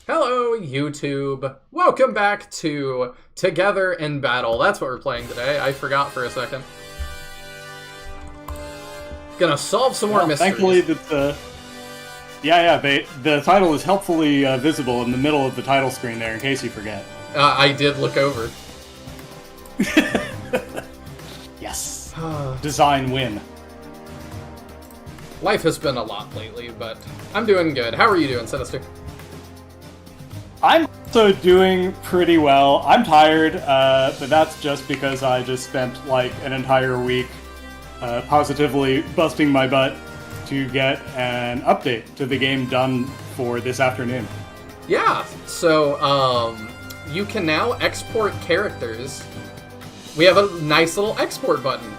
Hello, YouTube. Welcome back to Together in Battle. That's what we're playing today. I forgot for a second. Gonna solve some more mysteries. Thankfully, the title is helpfully visible in the middle of the title screen there, in case you forget. I did look over. Yes. Design win. Life has been a lot lately, but I'm doing good. How are you doing, Sinister? I'm also doing pretty well. I'm tired, but that's just because I just spent like an entire week positively busting my butt to get an update to the game done for this afternoon. Yeah, so you can now export characters. We have a nice little export button.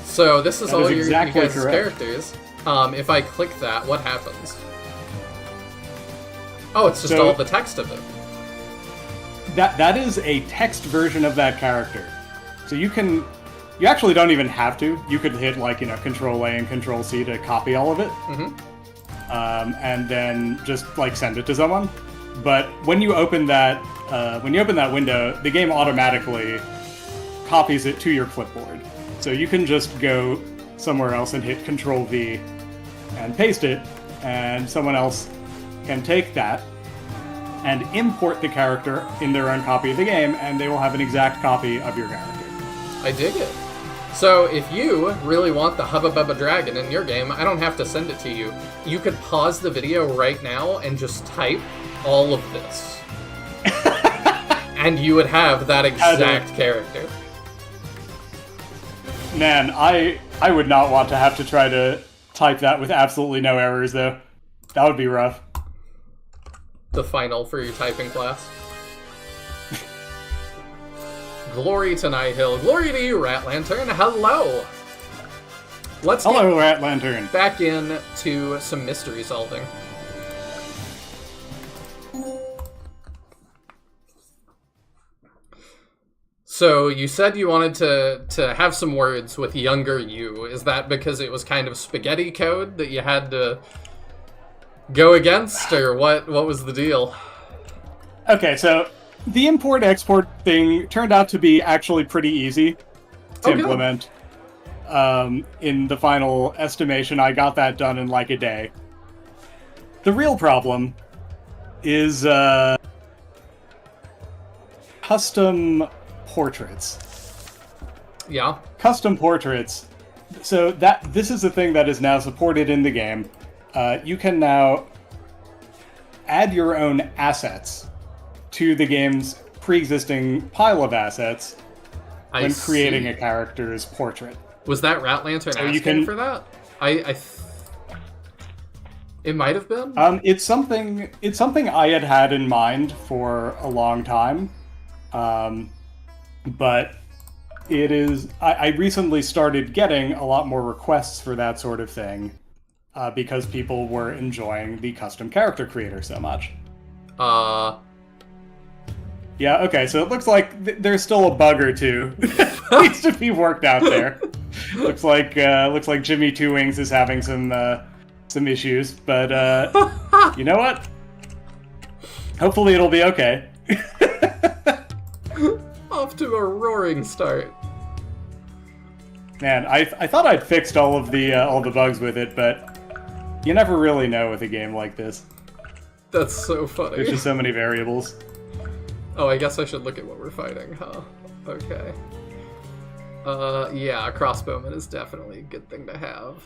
So this is all your guys' characters. If I click that, what happens? Oh, it's just all the text of it. That is a text version of that character. So you actually don't even have to. You could hit Control A and Control C to copy all of it. Mm-hmm. And then just send it to someone. But when you open that window, the game automatically copies it to your clipboard. So you can just go somewhere else and hit Control V and paste it, and someone else can take that and import the character in their own copy of the game, and they will have an exact copy of your character. I dig it. So if you really want the Hubba Bubba Dragon in your game, I don't have to send it to you. You could pause the video right now and just type all of this. And you would have that exact character. Man, I would not want to have to try to type that with absolutely no errors, though. That would be rough. The final for your typing class. Glory to Nihil. Glory to you, Rat Lantern. Hello! Hello, Rat Lantern. Back in to some mystery solving. So, you said you wanted to have some words with younger you. Is that because it was kind of spaghetti code that you had to go against, or what was the deal? Okay, so the import-export thing turned out to be actually pretty easy to implement. In the final estimation, I got that done in like a day. The real problem is custom portraits. Yeah. Custom portraits. So this is a thing that is now supported in the game. You can now add your own assets to the game's pre-existing pile of assets when creating a character's portrait. Was that Rat Lantern asking for that? It might have been? It's something I had in mind for a long time. But it is... I recently started getting a lot more requests for that sort of thing. Because people were enjoying the custom character creator so much. Yeah, okay, so it looks like there's still a bug or two needs to be worked out there. looks like Jimmy Two Wings is having some issues, but you know what? Hopefully it'll be okay. Off to a roaring start. Man, I thought I'd fixed all the bugs with it, but you never really know with a game like this. That's so funny. There's just so many variables. Oh, I guess I should look at what we're fighting, huh? Okay. Yeah, a crossbowman is definitely a good thing to have.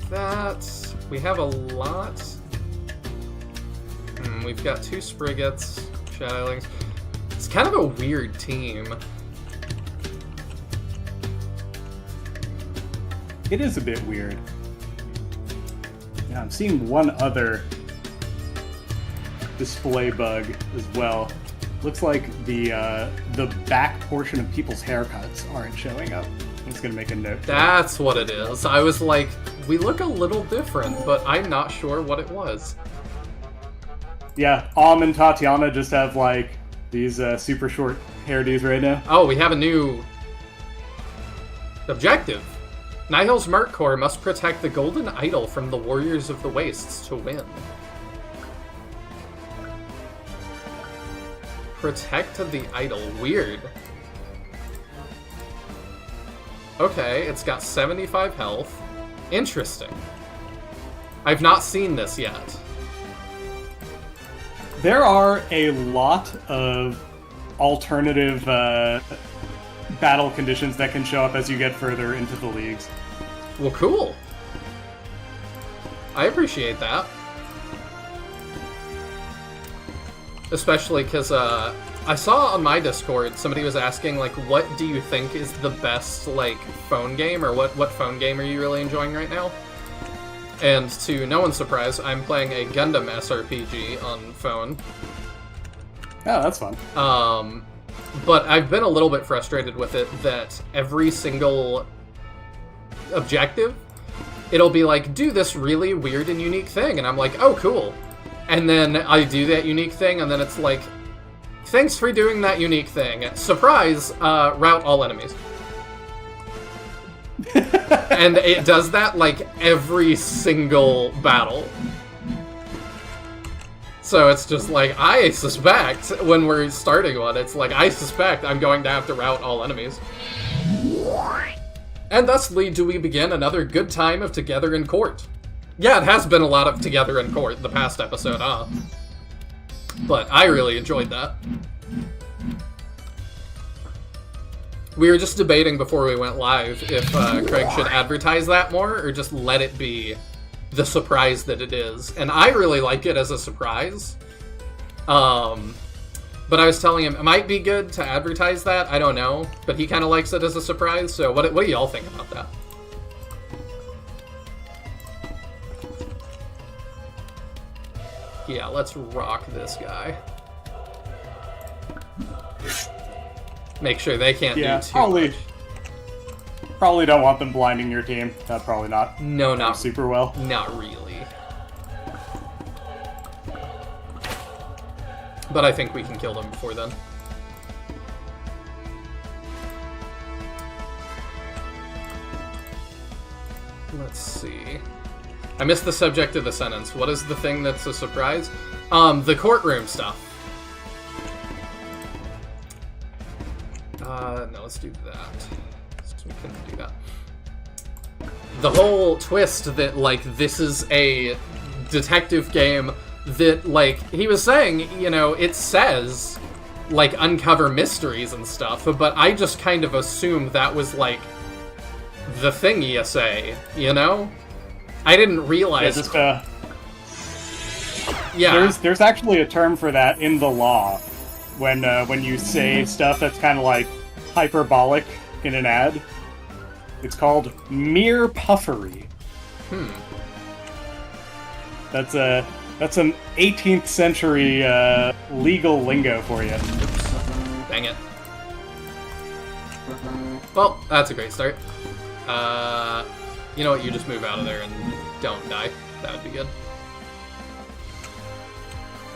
That... We have a lot. We've got 2 Spriggets, Shadowlings. It's kind of a weird team. It is a bit weird. Yeah, I'm seeing one other display bug as well. Looks like the back portion of people's haircuts aren't showing up. I'm just gonna make a note. That's what it is. I was like, we look a little different, but I'm not sure what it was. Yeah, and Tatiana just have like these super short hairdos right now. Oh, we have a new objective. Nihil's Merc Corps must protect the Golden Idol from the Warriors of the Wastes to win. Protect the idol. Weird. Okay, it's got 75 health. Interesting. I've not seen this yet. There are a lot of alternative battle conditions that can show up as you get further into the leagues. Well, cool. I appreciate that. Especially because I saw on my Discord somebody was asking, like, what do you think is the best, like, phone game, or what phone game are you really enjoying right now? And to no one's surprise, I'm playing a Gundam SRPG on phone. Oh, that's fun. But I've been a little bit frustrated with it that every single objective, it'll be like, do this really weird and unique thing, and I'm like, oh, cool. And then I do that unique thing, and then it's like, thanks for doing that unique thing. Surprise, route all enemies. And it does that, like, every single battle. So it's just like, I suspect, when we're starting one, it's like, I suspect I'm going to have to route all enemies. And thusly do we begin another good time of Together in Court. Yeah, it has been a lot of Together in Court the past episode, huh? But I really enjoyed that. We were just debating before we went live if Craig should advertise that more or just let it be the surprise that it is. And I really like it as a surprise. But I was telling him it might be good to advertise that. I don't know. But he kind of likes it as a surprise. So what do y'all think about that? Yeah, let's rock this guy. Make sure they can't do too much. Probably don't want them blinding your team. Probably not. No, not super well. Not really. But I think we can kill them before then. Let's see. I missed the subject of the sentence. What is the thing that's a surprise? The courtroom stuff. No, let's do that. We couldn't do that. The whole twist that, like, this is a detective game that, like, he was saying, you know, it says, like, uncover mysteries and stuff, but I just kind of assumed that was, like, the thing you say, you know? I didn't realize... Yeah, there's actually a term for that in the law, when you say stuff that's kind of, like, hyperbolic in an ad. It's called mere puffery. That's an 18th century legal lingo for you. Oops. Dang it. Well, that's a great start. You know what? You just move out of there and don't die. That would be good.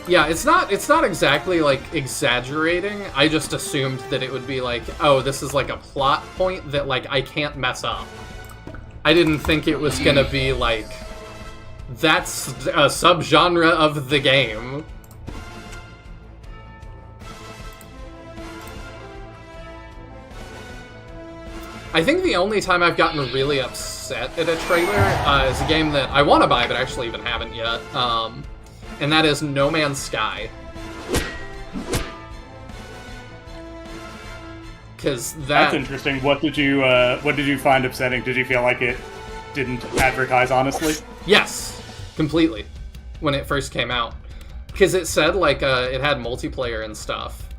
Yeah, it's not exactly, like, exaggerating. I just assumed that it would be like, oh, this is, like, a plot point that, like, I can't mess up. I didn't think it was gonna be, like, that's a subgenre of the game. I think the only time I've gotten really upset at a trailer is a game that I want to buy, but actually even haven't yet. And that is No Man's Sky. Because that's interesting. What did you find upsetting? Did you feel like it didn't advertise honestly? Yes, completely. When it first came out, because it said like it had multiplayer and stuff,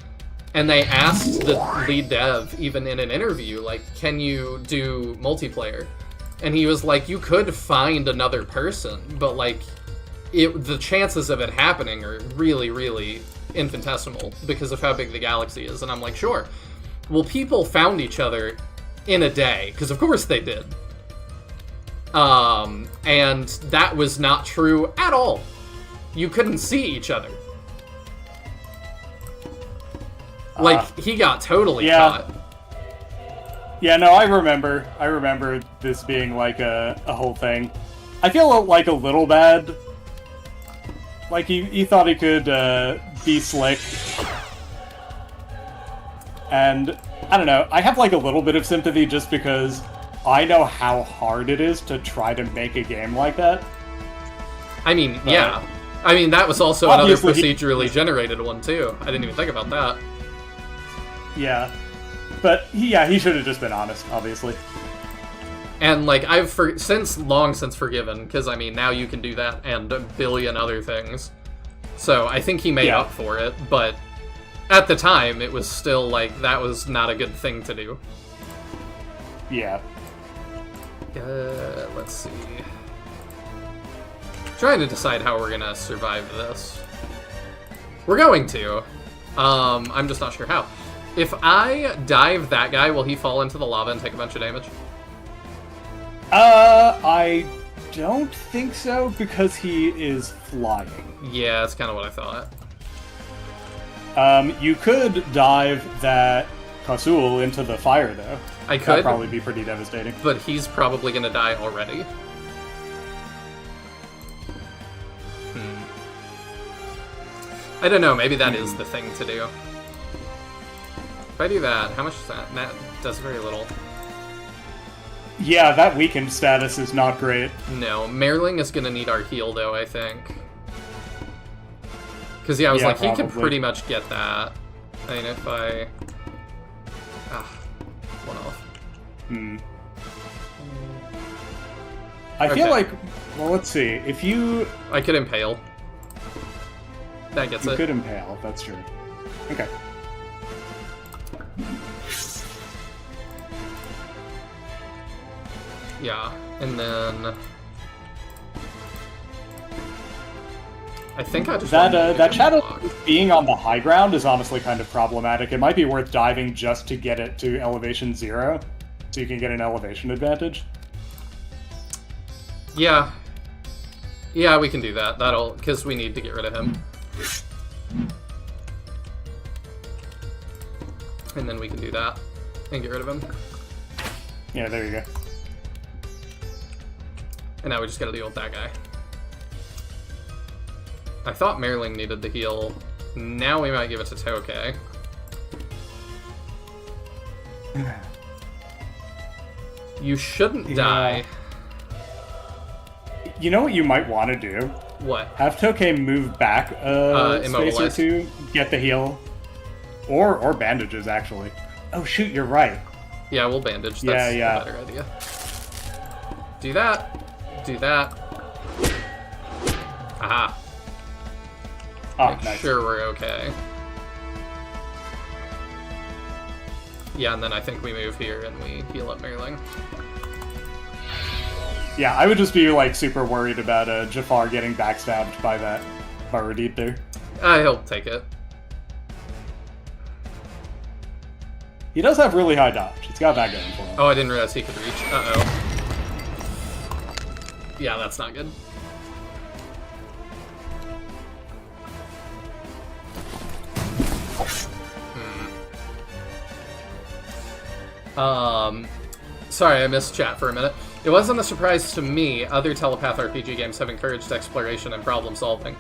and they asked the lead dev even in an interview, like, can you do multiplayer? And he was like, you could find another person, but like, the chances of it happening are really, really infinitesimal because of how big the galaxy is. And I'm like, sure. Well, people found each other in a day, because of course they did. And that was not true at all. You couldn't see each other. Like, he got totally caught. Yeah, no, I remember this being like a whole thing. I feel like a little bad. Like, he thought he could be slick. And, I don't know, I have like a little bit of sympathy just because I know how hard it is to try to make a game like that. I mean, yeah. I mean, that was also another procedurally generated one, too. I didn't even think about that. Yeah. But, he should have just been honest, obviously. And, like, I've long since forgiven, because, I mean, now you can do that and a billion other things. So, I think he made up for it, but at the time, it was still, like, that was not a good thing to do. Yeah. Let's see. Trying to decide how we're gonna survive this. We're going to. I'm just not sure how. If I dive that guy, will he fall into the lava and take a bunch of damage? I don't think so, because he is flying. Yeah, that's kind of what I thought. You could dive that Kasul into the fire, though. I could. That'd probably be pretty devastating. But he's probably gonna die already. I don't know, maybe that is the thing to do. If I do that, how much is that? That does very little. Yeah, that weakened status is not great. No, Merling is gonna need our heal, though, I think. Because, yeah, I was like, probably. He could pretty much get that. I mean, if I... one off. I feel like... Well, let's see. If you... I could impale. That gets it. You could impale, that's true. Okay. Yeah, and then... I think I just... That shadow being on the high ground is honestly kind of problematic. It might be worth diving just to get it to elevation 0, so you can get an elevation advantage. Yeah. Yeah, we can do that. That'll... because we need to get rid of him. And then we can do that and get rid of him. Yeah, there you go. And now we just gotta deal with that guy. I thought Merling needed the heal. Now we might give it to Tokay. You shouldn't die. You know what you might want to do? What? Have Tokay move back a space or two, get the heal. Or bandages, actually. Oh, shoot, you're right. Yeah, we'll bandage. That's a better idea. Do that. Do that. Aha. Oh, Make nice. sure we're okay. Yeah, and then I think we move here and we heal up Merling. Yeah, I would just be, like, super worried about Jafar getting backstabbed by that Baradit there. He'll take it. He does have really high dodge. It's got that going for him. Oh, I didn't realize he could reach. Uh-oh. Yeah, that's not good. Sorry, I missed chat for a minute. It wasn't a surprise to me. Other telepath RPG games have encouraged exploration and problem solving.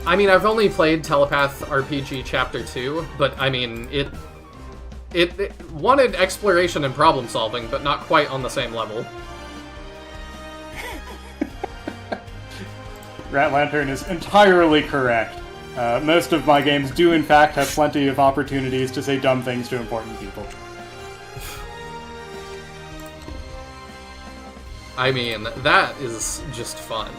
I mean, I've only played Telepath RPG Chapter 2, but I mean, it wanted exploration and problem solving, but not quite on the same level. Rat Lantern is entirely correct. Most of my games do, in fact, have plenty of opportunities to say dumb things to important people. I mean, that is just fun.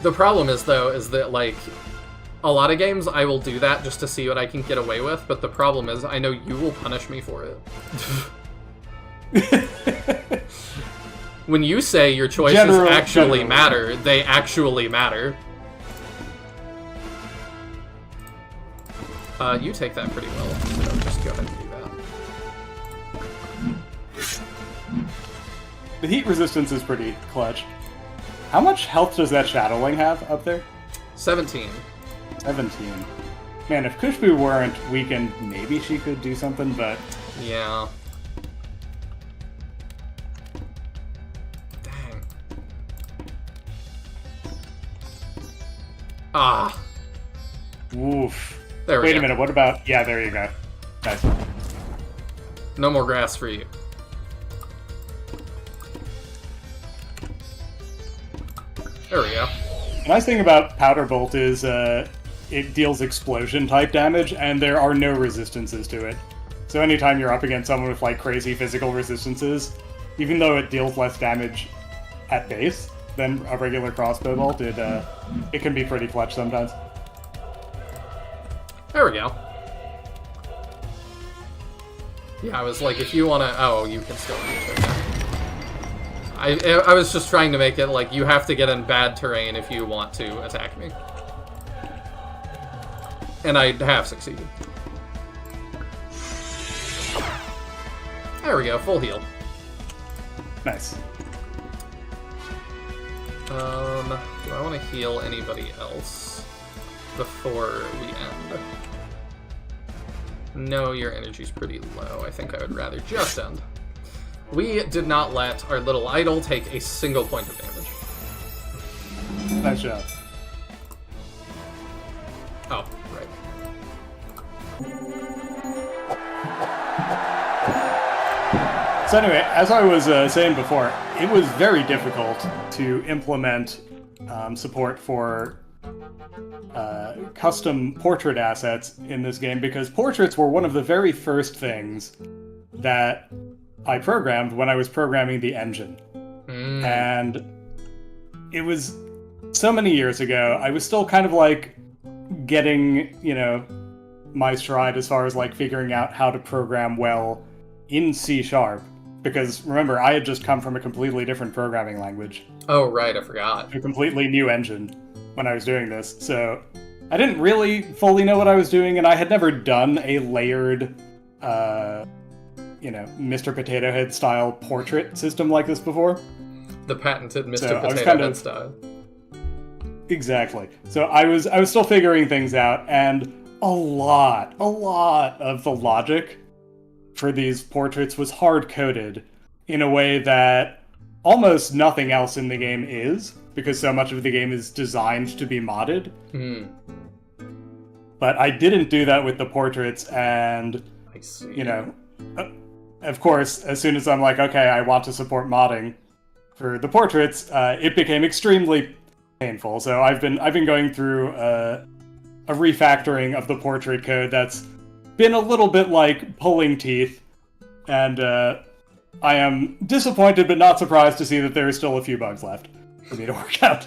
The problem is, though, is that, like, a lot of games I will do that just to see what I can get away with, but the problem is I know you will punish me for it. When you say your choices actually matter, they actually matter. You take that pretty well, so just go ahead and do that. The heat resistance is pretty clutch. How much health does that Shadowling have up there? 17. 17. Man, if Kushbu weren't weakened, maybe she could do something, but... Yeah. Dang. Ah. Oof. There we go. Wait a minute, what about... Yeah, there you go. Nice. No more grass for you. There we go. The nice thing about Powder Bolt is it deals explosion-type damage, and there are no resistances to it. So anytime you're up against someone with, like, crazy physical resistances, even though it deals less damage at base than a regular crossbow bolt, it can be pretty clutch sometimes. There we go. Yeah, I was like, if you want to... Oh, you can still reach it now. I was just trying to make it like you have to get in bad terrain if you want to attack me. And I have succeeded. There we go, full heal. Nice. Do I want to heal anybody else before we end? No, your energy's pretty low. I think I would rather just end. We did not let our little idol take a single point of damage. Nice job. Oh, right. So anyway, as I was saying before, it was very difficult to implement support for custom portrait assets in this game, because portraits were one of the very first things that I programmed when I was programming the engine. And it was so many years ago, I was still kind of like getting, you know, my stride as far as like figuring out how to program well in C#. Because remember, I had just come from a completely different programming language. Oh, right, I forgot. A completely new engine when I was doing this. So I didn't really fully know what I was doing, and I had never done a layered, you know, Mr. Potato Head style portrait system like this before. The patented Mr. So Potato Head style. Exactly. So I was still figuring things out, and a lot of the logic for these portraits was hard-coded in a way that almost nothing else in the game is, because so much of the game is designed to be modded. But I didn't do that with the portraits, and, I see. You know, of course, as soon as I'm like, okay, I want to support modding for the portraits, it became extremely painful. So I've been going through a refactoring of the portrait code that's been a little bit like pulling teeth, and I am disappointed but not surprised to see that there are still a few bugs left for me to work out.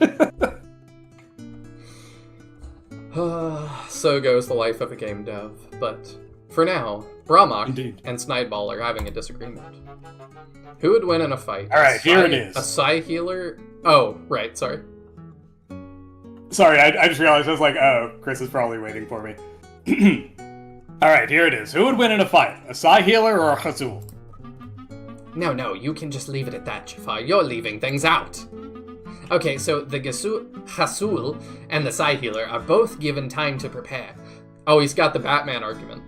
So goes the life of a game dev, but for now, Brahmak Indeed. and Snideball are having a disagreement. Who would win in a fight? Alright, here it is. A Psy healer? Oh, right, sorry. Sorry, I just realized, I was like, oh, Chris is probably waiting for me. Alright, here it is. Who would win in a fight? A Psy healer or a Hasul? No, you can just leave it at that, Jafar. You're leaving things out. Okay, so the Hasul and the Psy healer are both given time to prepare. Oh, he's got the Batman argument.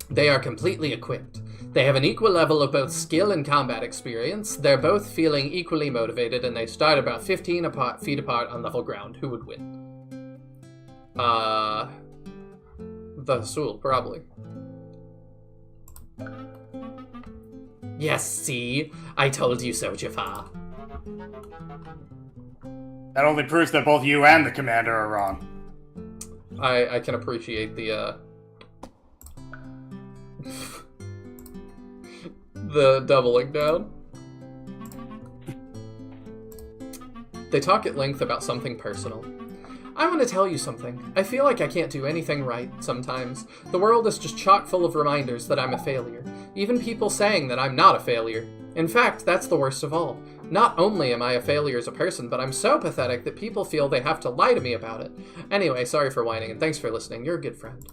They are completely equipped. They have an equal level of both skill and combat experience. They're both feeling equally motivated, and they start about 15 feet apart on level ground. Who would win? The Sul, probably. Yes, see? I told you so, Jafar. That only proves that both you and the commander are wrong. I can appreciate the, the doubling down. They talk at length about something personal. I want to tell you something. I feel like I can't do anything right sometimes. The world is just chock full of reminders that I'm a failure. Even people saying that I'm not a failure. In fact, that's the worst of all. Not only am I a failure as a person, but I'm so pathetic that people feel they have to lie to me about it. Anyway, sorry for whining, and thanks for listening. You're a good friend.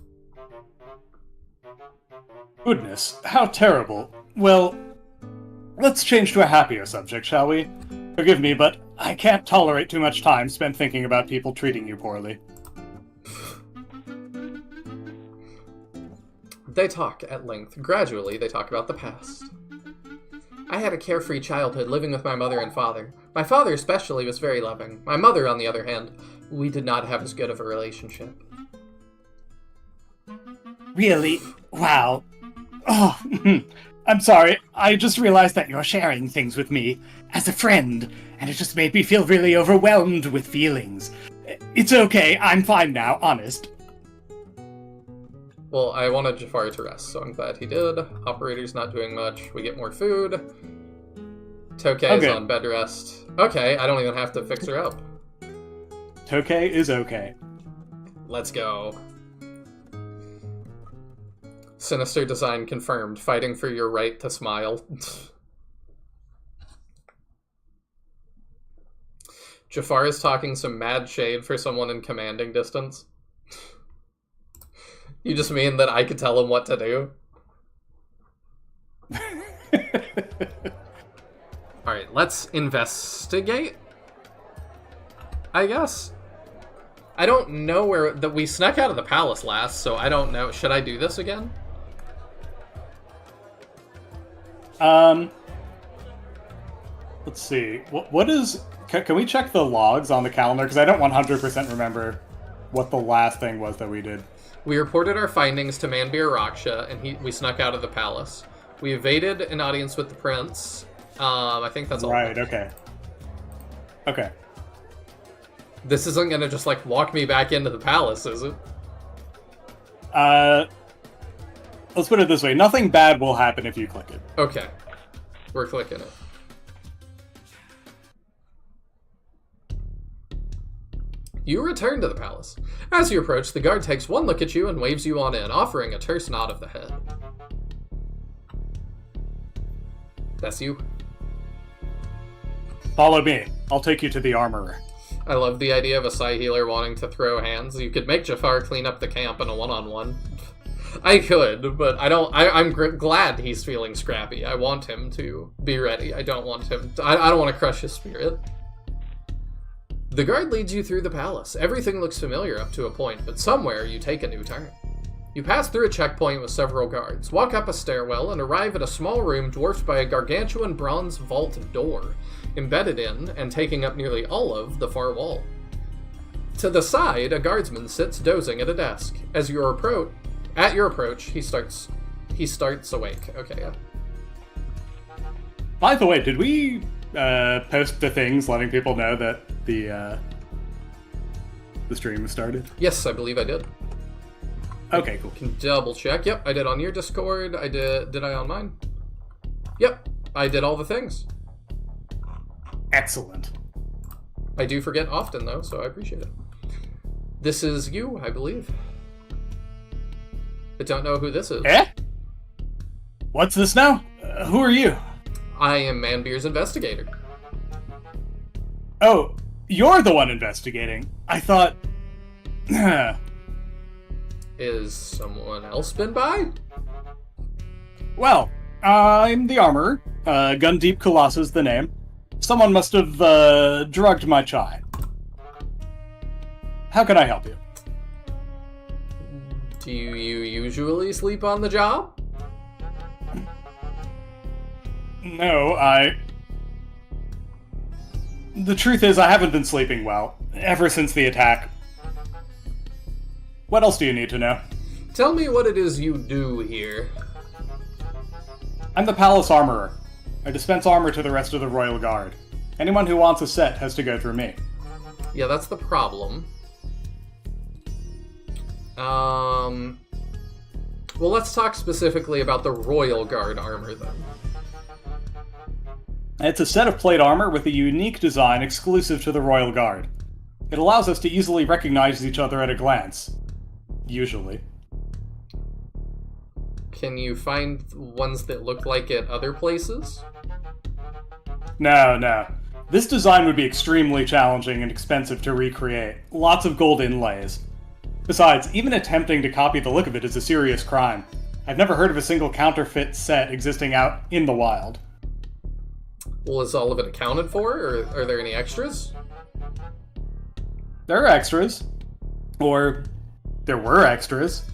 Goodness, how terrible. Well, let's change to a happier subject, shall we? Forgive me, but I can't tolerate too much time spent thinking about people treating you poorly. They talk at length. Gradually, they talk about the past. I had a carefree childhood living with my mother and father. My father especially was very loving. My mother, on the other hand, we did not have as good of a relationship. Really? Wow. Oh, I'm sorry. I just realized that you're sharing things with me as a friend, and it just made me feel really overwhelmed with feelings. It's okay. I'm fine now, honest. Well, I wanted Jafar to rest, so I'm glad he did. Operator's not doing much. We get more food. Tokay is on bed rest. Okay, I don't even have to fix her up. Tokay is okay. Let's go. Sinister design confirmed. Fighting for your right to smile. Jafar is talking some mad shade for someone in commanding distance. You just mean that I could tell him what to do? Alright, let's investigate, I guess. I don't know where... we snuck out of the palace last, so I don't know. Should I do this again? Let's see. What is... Can we check the logs on the calendar? Because I don't 100% remember what the last thing was that we did. We reported our findings to Manbir Raksha, and we snuck out of the palace. We evaded an audience with the prince. I think that's all. Right, okay. Okay. This isn't gonna just, like, walk me back into the palace, is it? Let's put it this way. Nothing bad will happen if you click it. Okay. We're clicking it. You return to the palace. As you approach, the guard takes one look at you and waves you on in, offering a terse nod of the head. That's you. Follow me. I'll take you to the armorer. I love the idea of a Psy healer wanting to throw hands. You could make Jafar clean up the camp in a one-on-one. I could, but I don't. I'm glad he's feeling scrappy. I want him to be ready. I don't want him. I don't want to crush his spirit. The guard leads you through the palace. Everything looks familiar up to a point, but somewhere you take a new turn. You pass through a checkpoint with several guards, walk up a stairwell, and arrive at a small room dwarfed by a gargantuan bronze vault door, embedded in, and taking up nearly all of, the far wall. To the side, a guardsman sits dozing at a desk. At your approach, he starts awake. Okay, yeah. By the way, did we post the things letting people know that the stream started? Yes, I believe I did. Okay, cool. Can double check. Yep, I did on your Discord. I did. Did I on mine? Yep, I did all the things. Excellent. I do forget often, though, so I appreciate it. This is you, I believe. I don't know who this is. Eh? What's this now? Who are you? I am Manbir's investigator. Oh, you're the one investigating. I thought... Is someone else been by? Well, I'm the armorer. Gundeep Colossus is the name. Someone must have drugged my chai. How can I help you? Do you usually sleep on the job? No, The truth is, I haven't been sleeping well, ever since the attack. What else do you need to know? Tell me what it is you do here. I'm the Palace Armorer. I dispense armor to the rest of the Royal Guard. Anyone who wants a set has to go through me. Yeah, that's the problem. Well, let's talk specifically about the Royal Guard armor, then. It's a set of plate armor with a unique design exclusive to the Royal Guard. It allows us to easily recognize each other at a glance. Usually. Can you find ones that look like it other places? No. This design would be extremely challenging and expensive to recreate. Lots of gold inlays. Besides, even attempting to copy the look of it is a serious crime. I've never heard of a single counterfeit set existing out in the wild. Well, is all of it accounted for, or are there any extras? There are extras. Or, there were extras.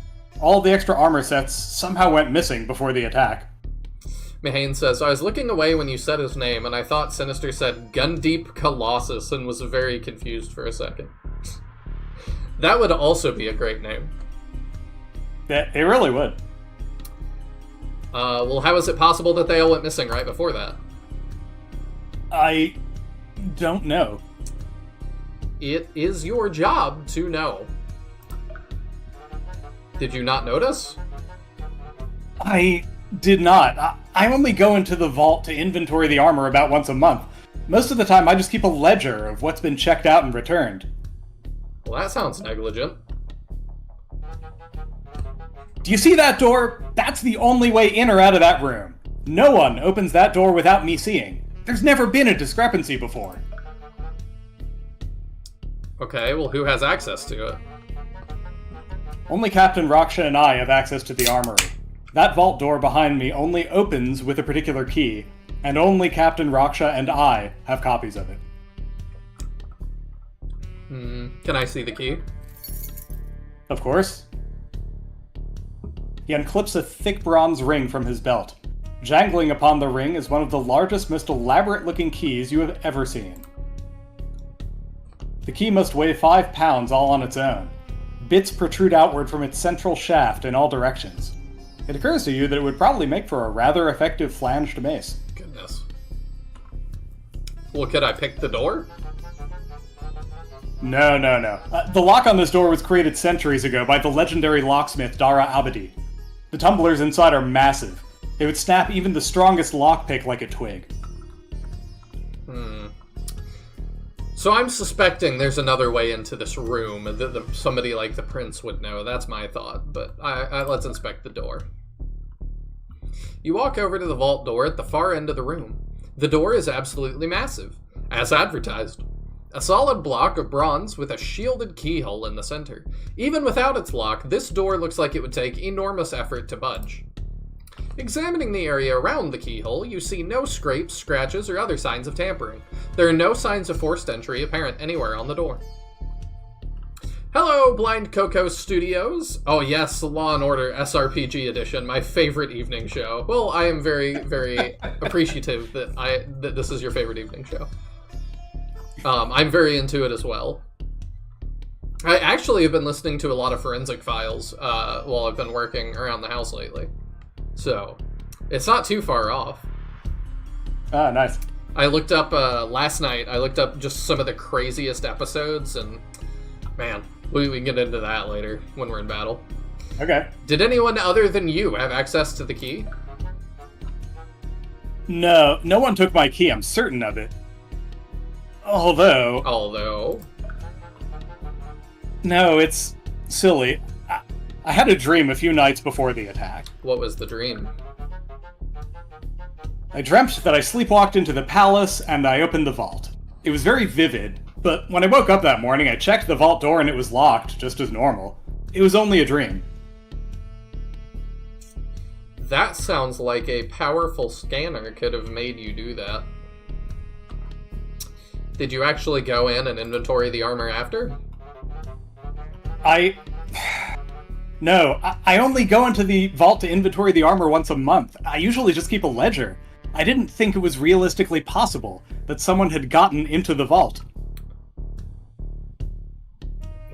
All the extra armor sets somehow went missing before the attack. Mahane says, I was looking away when you said his name, and I thought Sinister said Gundeep Colossus, and was very confused for a second. That would also be a great name. It really would. Well, how is it possible that they all went missing right before that? I don't know. It is your job to know. Did you not notice? I did not. I only go into the vault to inventory the armor about once a month. Most of the time, I just keep a ledger of what's been checked out and returned. Well, that sounds negligent. Do you see that door? That's the only way in or out of that room. No one opens that door without me seeing. There's never been a discrepancy before. Okay, well, who has access to it? Only Captain Raksha and I have access to the armory. That vault door behind me only opens with a particular key, and only Captain Raksha and I have copies of it. Can I see the key? Of course. He unclips a thick bronze ring from his belt. Jangling upon the ring is one of the largest, most elaborate-looking keys you have ever seen. The key must weigh 5 pounds all on its own. Bits protrude outward from its central shaft in all directions. It occurs to you that it would probably make for a rather effective flanged mace. Goodness. Well, could I pick the door? No. The lock on this door was created centuries ago by the legendary locksmith Dara Abadi. The tumblers inside are massive. They would snap even the strongest lockpick like a twig. So I'm suspecting there's another way into this room that somebody like the prince would know. That's my thought, but let's inspect the door. You walk over to the vault door at the far end of the room. The door is absolutely massive, as advertised. A solid block of bronze with a shielded keyhole in the center. Even without its lock, this door looks like it would take enormous effort to budge. Examining the area around the keyhole, you see no scrapes, scratches, or other signs of tampering. There are no signs of forced entry apparent anywhere on the door. Hello, Blind Coco Studios. Oh yes, Law & Order SRPG Edition, my favorite evening show. Well, I am very, very appreciative that this is your favorite evening show. I'm very into it as well. I actually have been listening to a lot of Forensic Files while I've been working around the house lately. So, it's not too far off. Ah, nice. I looked up, last night, I looked up just some of the craziest episodes, and, man, we can get into that later when we're in battle. Okay. Did anyone other than you have access to the key? No one took my key, I'm certain of it. Although... No, it's silly. I had a dream a few nights before the attack. What was the dream? I dreamt that I sleepwalked into the palace and I opened the vault. It was very vivid, but when I woke up that morning, I checked the vault door and it was locked, just as normal. It was only a dream. That sounds like a powerful scanner could have made you do that. Did you actually go No, I only go into the vault to inventory the armor once a month. I usually just keep a ledger. I didn't think it was realistically possible that someone had gotten into the vault.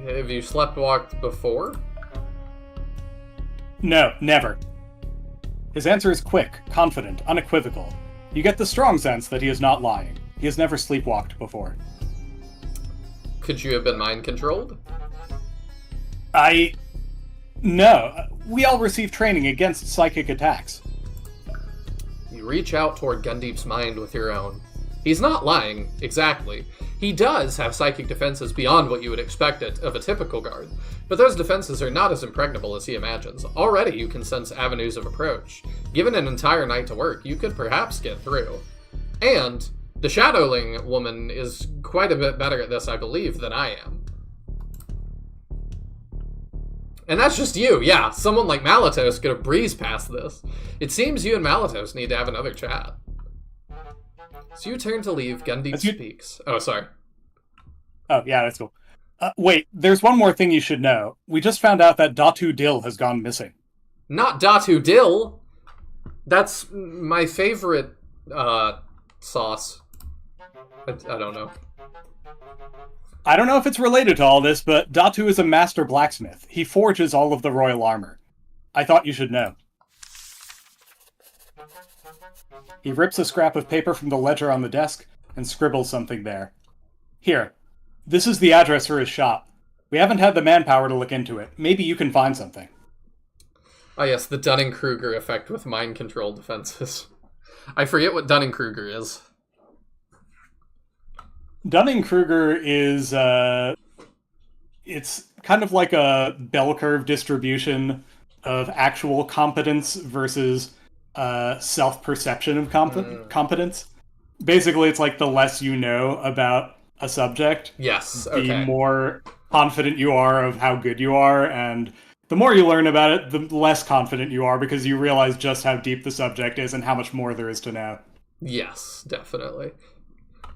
Have you sleptwalked before? No, never. His answer is quick, confident, unequivocal. You get the strong sense that he is not lying. He has never sleepwalked before. Could you have been mind-controlled? No. We all receive training against psychic attacks. You reach out toward Gundeep's mind with your own. He's not lying, exactly. He does have psychic defenses beyond what you would expect of a typical guard, but those defenses are not as impregnable as he imagines. Already you can sense avenues of approach. Given an entire night to work, you could perhaps get through. And the Shadowling woman is quite a bit better at this, I believe, than I am. And that's just you, yeah. Someone like Malatos could have breezed past this. It seems you and Malatos need to have another chat. So you turn to leave, Gundeep speaks. Oh, sorry. Oh, yeah, that's cool. Wait, there's one more thing you should know. We just found out that Datu Dil has gone missing. Not Datu Dil! That's my favorite, sauce. I don't know. I don't know if it's related to all this, but Datu is a master blacksmith. He forges all of the royal armor. I thought you should know. He rips a scrap of paper from the ledger on the desk and scribbles something there. Here, this is the address for his shop. We haven't had the manpower to look into it. Maybe you can find something. Ah, yes, the Dunning-Kruger effect with mind control defenses. I forget what Dunning-Kruger is. Dunning-Kruger is, it's kind of like a bell curve distribution of actual competence versus self-perception of competence. Basically, it's like the less you know about a subject, yes, okay, the more confident you are of how good you are, and the more you learn about it, the less confident you are because you realize just how deep the subject is and how much more there is to know. Yes, definitely.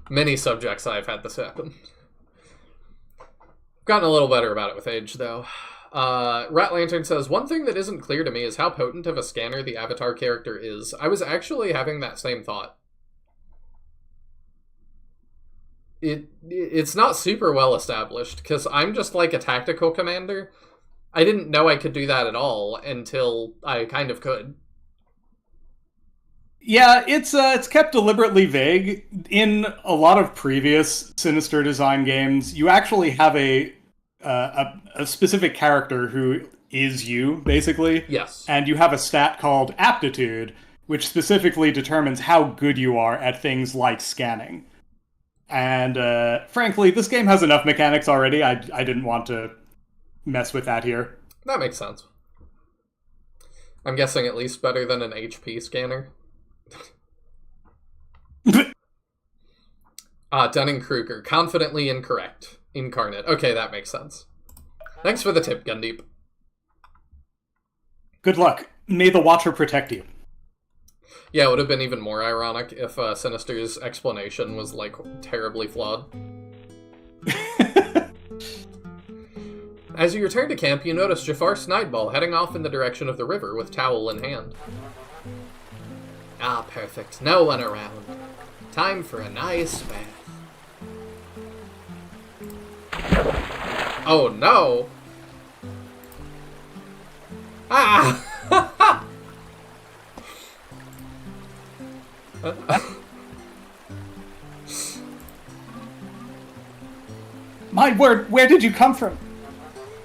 Many subjects I've had this happen. Gotten a little better about it with age, though. Rat Lantern says, one thing that isn't clear to me is how potent of a scanner the Avatar character is. I was actually having that same thought. It's not super well established, because I'm just like a tactical commander. I didn't know I could do that at all until I kind of could. Yeah, it's kept deliberately vague. In a lot of previous Sinister Design games, you actually have a specific character who is you, basically. Yes. And you have a stat called Aptitude, which specifically determines how good you are at things like scanning. And frankly, this game has enough mechanics already. I didn't want to mess with that here. That makes sense. I'm guessing at least better than an HP scanner. Dunning-Kruger, confidently incorrect. Incarnate. Okay, that makes sense. Thanks for the tip, Gundeep. Good luck. May the Watcher protect you. Yeah, it would have been even more ironic if Sinister's explanation was, like, terribly flawed. As you return to camp, you notice Jafar Snideball heading off in the direction of the river with towel in hand. Ah, perfect. No one around. Time for a nice bath. Oh, no! Ah! My word, where did you come from?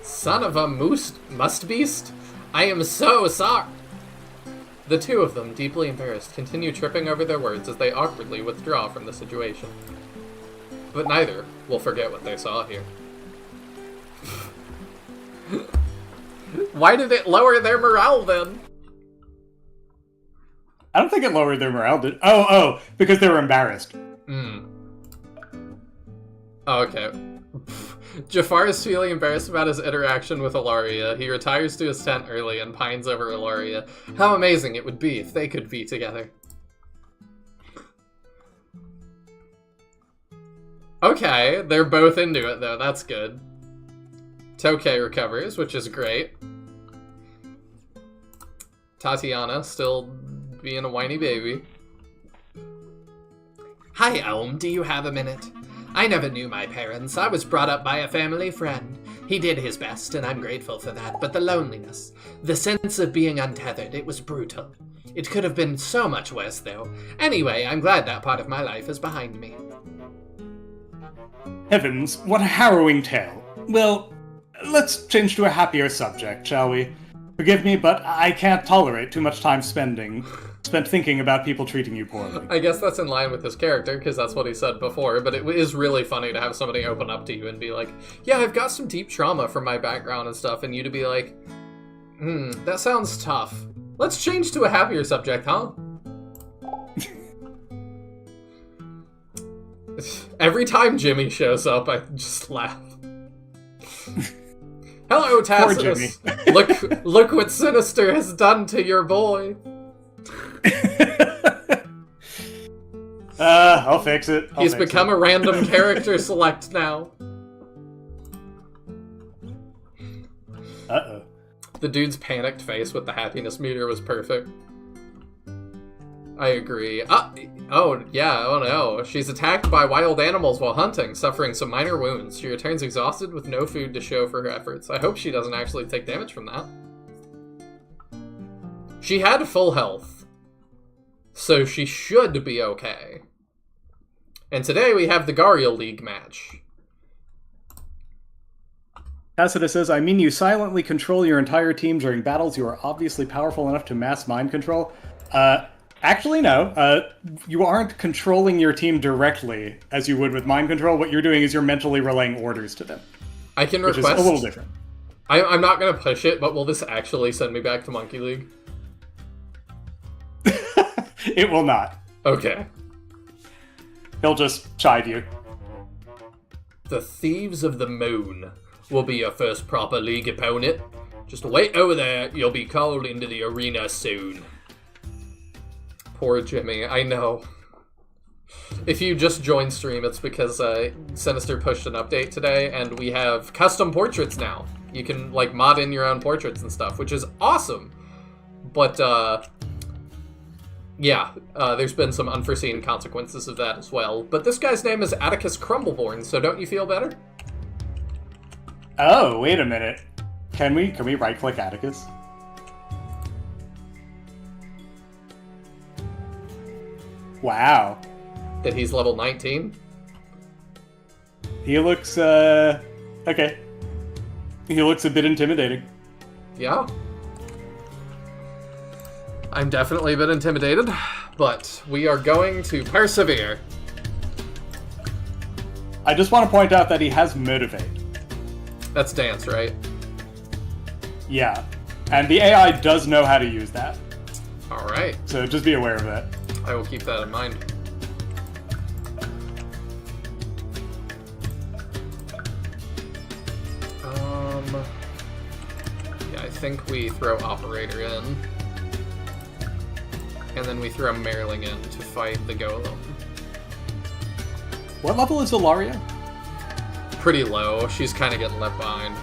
Son of a must-beast? I am so sorry! The two of them, deeply embarrassed, continue tripping over their words as they awkwardly withdraw from the situation. But neither will forget what they saw here. Why did it lower their morale, then? I don't think it lowered their morale, did. Oh, because they were embarrassed. Oh, okay. Jafar is feeling embarrassed about his interaction with Ilaria. He retires to his tent early and pines over Ilaria. How amazing it would be if they could be together. Okay, they're both into it, though. That's good. Tokay recovers, which is great. Tatiana, still being a whiny baby. Hi, Elm. Do you have a minute? I never knew my parents. I was brought up by a family friend. He did his best, and I'm grateful for that. But the loneliness, the sense of being untethered, it was brutal. It could have been so much worse, though. Anyway, I'm glad that part of my life is behind me. Heavens, what a harrowing tale. Well, let's change to a happier subject, shall we? Forgive me, but I can't tolerate too much time spent thinking about people treating you poorly. I guess that's in line with his character, because that's what he said before, but it is really funny to have somebody open up to you and be like, yeah, I've got some deep trauma from my background and stuff, and you to be like, that sounds tough. Let's change to a happier subject, huh? Every time Jimmy shows up, I just laugh. Hello, Tacitus. Look what Sinister has done to your boy. I'll fix it. He's become a random character select now. Uh-oh. The dude's panicked face with the happiness meter was perfect. I agree. Oh no. She's attacked by wild animals while hunting, suffering some minor wounds. She returns exhausted with no food to show for her efforts. I hope she doesn't actually take damage from that. She had full health, so she should be okay. And today we have the Gariel League match. Tacitus says, I mean you silently control your entire team during battles. You are obviously powerful enough to mass mind control. Actually, no. You aren't controlling your team directly as you would with mind control. What you're doing is you're mentally relaying orders to them. I can request... Which is a little different. I'm not going to push it, but will this actually send me back to Monkey League? It will not. Okay. He'll just chide you. The Thieves of the Moon will be your first proper league opponent. Just wait over there. You'll be called into the arena soon. Poor Jimmy, I know. If you just joined stream, it's because Sinister pushed an update today, and we have custom portraits now. You can, like, mod in your own portraits and stuff, which is awesome. But, yeah, there's been some unforeseen consequences of that as well. But this guy's name is Atticus Crumbleborn, so don't you feel better? Oh, wait a minute. Can we right-click Atticus? Wow. That he's level 19? He looks, okay. He looks a bit intimidating. Yeah. I'm definitely a bit intimidated, but we are going to persevere. I just want to point out that he has Motivate. That's dance, right? Yeah. And the AI does know how to use that. Alright. So just be aware of that. I will keep that in mind. Yeah, I think we throw Operator in. And then we throw Merling in to fight the Golem. What level is Ilaria? Pretty low. She's kind of getting left behind.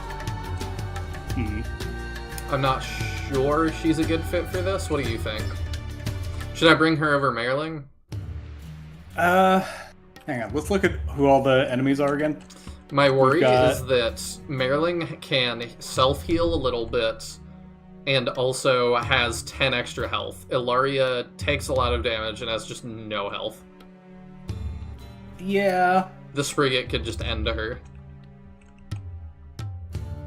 I'm not sure she's a good fit for this. What do you think? Should I bring her over Merling? Hang on. Let's look at who all the enemies are again. My worry is that Merling can self-heal a little bit and also has 10 extra health. Ilaria takes a lot of damage and has just no health. Yeah. This frigate could just end to her.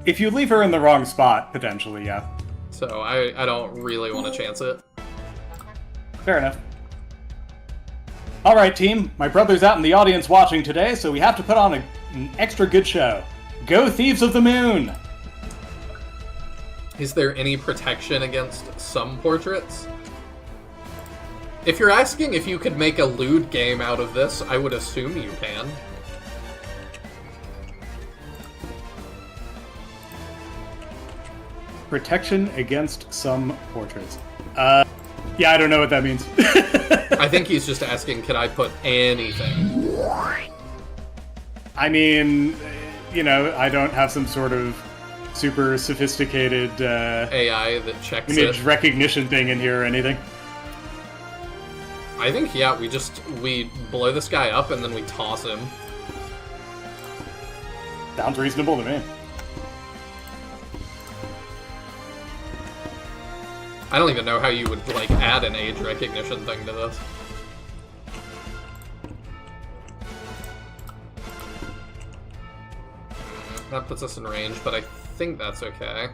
If you leave her in the wrong spot, potentially, yeah. So I don't really want to chance it. Fair enough. Alright, team. My brother's out in the audience watching today, so we have to put on an extra good show. Go Thieves of the Moon! Is there any protection against some portraits? If you're asking if you could make a lewd game out of this, I would assume you can. Protection against some portraits. Yeah, I don't know what that means. I think he's just asking, can I put anything? I mean, you know, I don't have some sort of super sophisticated AI that checks image it. recognition thing in here or anything. I think, yeah, we blow this guy up and then we toss him. Sounds reasonable to me. I don't even know how you would, like, add an age recognition thing to this. That puts us in range, but I think that's okay.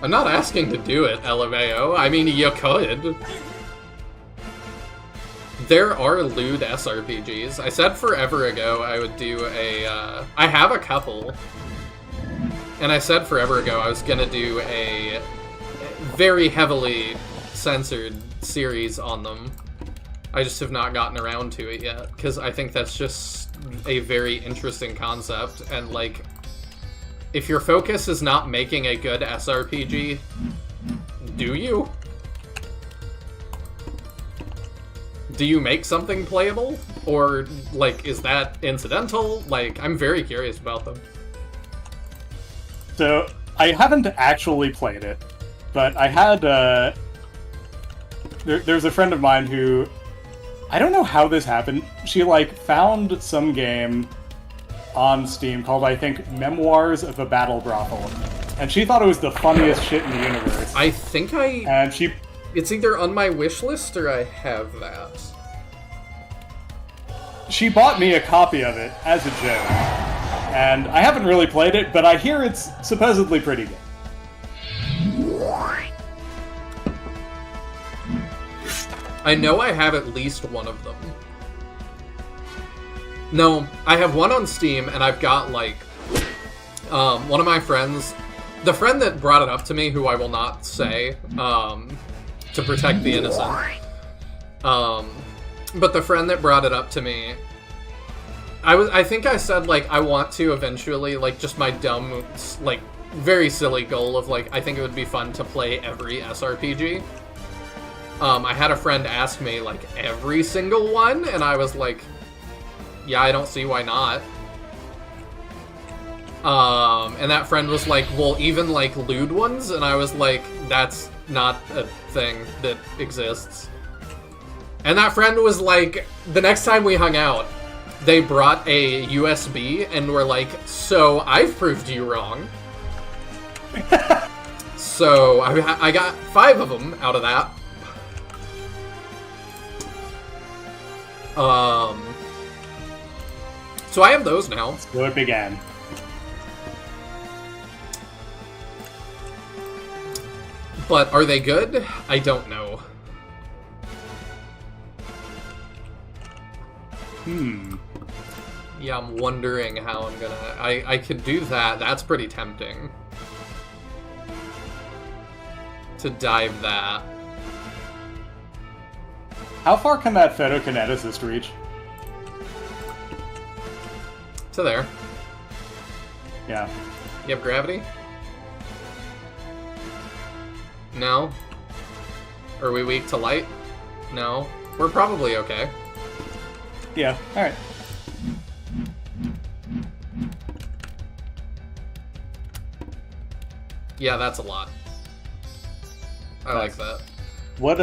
I'm not asking to do it, LMAO. I mean, you could. There are lewd SRPGs. I said forever ago I would do a... I have a couple. And I said forever ago I was gonna do a very heavily censored series on them. I just have not gotten around to it yet, because I think that's just a very interesting concept, and, like, if your focus is not making a good SRPG, do you? Do you make something playable? Or, like, is that incidental? Like, I'm very curious about them. So, I haven't actually played it, but I had, there's a friend of mine who, I don't know how this happened, she, like, found some game on Steam called, I think, Memoirs of a Battle Brothel, and she thought it was the funniest shit in the universe. I think And she... It's either on my wish list or I have that. She bought me a copy of it as a joke, and I haven't really played it, but I hear it's supposedly pretty good. I know I have at least one of them. No, I have one on Steam, and I've got, like, one of my friends, the friend that brought it up to me, who I will not say, to protect the innocent, but the friend that brought it up to me, I think I said, like, I want to eventually, like, just my dumb, like, very silly goal of, like, I think it would be fun to play every SRPG. I had a friend ask me, like, every single one, and I was like, yeah, I don't see why not. And that friend was like, well, even, like, lewd ones? And I was like, that's not a thing that exists. And that friend was like, the next time we hung out, they brought a USB and were like, so I've proved you wrong. So I got 5 of them out of that. So I have those now. So it began. But are they good? I don't know. Yeah, I'm wondering how I'm gonna... I could do that. That's pretty tempting. To dive that. How far can that photokineticist reach? To there. Yeah. You have gravity? No. Are we weak to light? No. We're probably okay. Yeah, alright. Yeah, that's a lot. I like that. What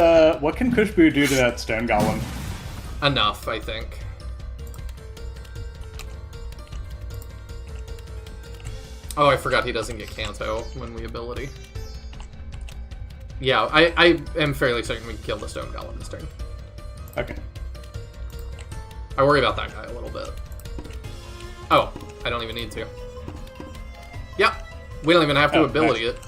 can Kushbu do to that stone golem? Enough, I think. Oh, I forgot he doesn't get Kanto when we ability. Yeah, I am fairly certain we can kill the stone golem this turn. Okay. I worry about that guy a little bit. Oh, I don't even need to. Yeah, we don't even have to ability it.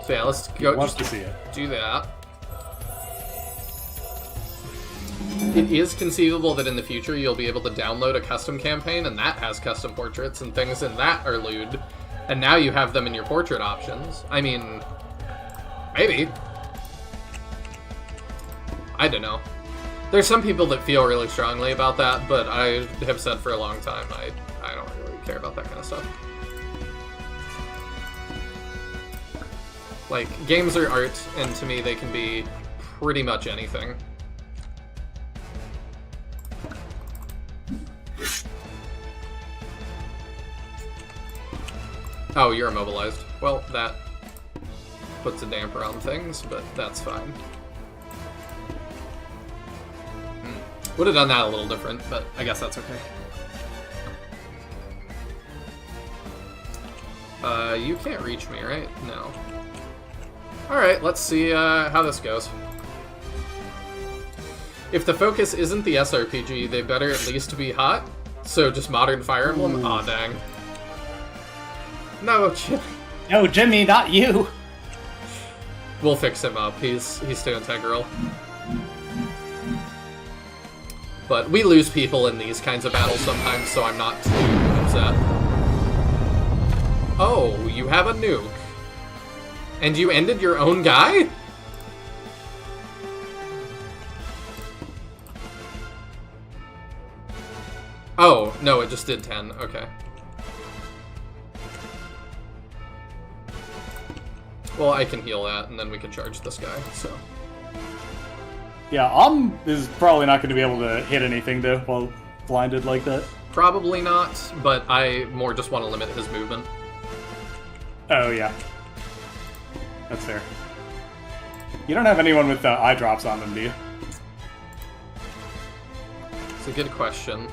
So yeah, let's go. Love just to see it. do that. It is conceivable that in the future you'll be able to download a custom campaign, and that has custom portraits and things, and that are lewd. And now you have them in your portrait options. I mean, maybe. I don't know. There's some people that feel really strongly about that, but I have said for a long time I don't really care about that kind of stuff. Like, games are art, and to me they can be pretty much anything. Oh, you're immobilized. Well, that puts a damper on things, but that's fine. Would have done that a little different, but I guess that's okay. You can't reach me, right? No. Alright, let's see how this goes. If the focus isn't the SRPG, they better at least be hot. So just modern Fire Emblem? Aw, dang. No, Jimmy. No, Jimmy, not you. We'll fix him up. He's too integral. But we lose people in these kinds of battles sometimes, so I'm not too upset. Oh, you have a nuke. And you ended your own guy? Oh, no, it just did 10. Okay. Well, I can heal that, and then we can charge this guy, so... Yeah, is probably not going to be able to hit anything, though, while blinded like that. Probably not, but I more just want to limit his movement. Oh, yeah. That's fair. You don't have anyone with eye drops on them, do you? It's a good question.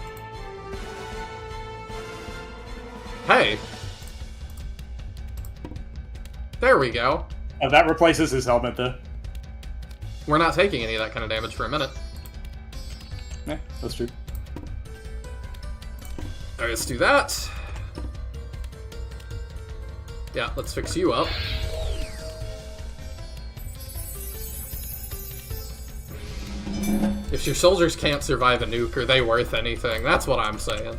Hey! There we go. Oh, that replaces his helmet, though. We're not taking any of that kind of damage for a minute. Yeah, that's true. Alright, let's do that. Yeah, let's fix you up. If your soldiers can't survive a nuke, are they worth anything? That's what I'm saying.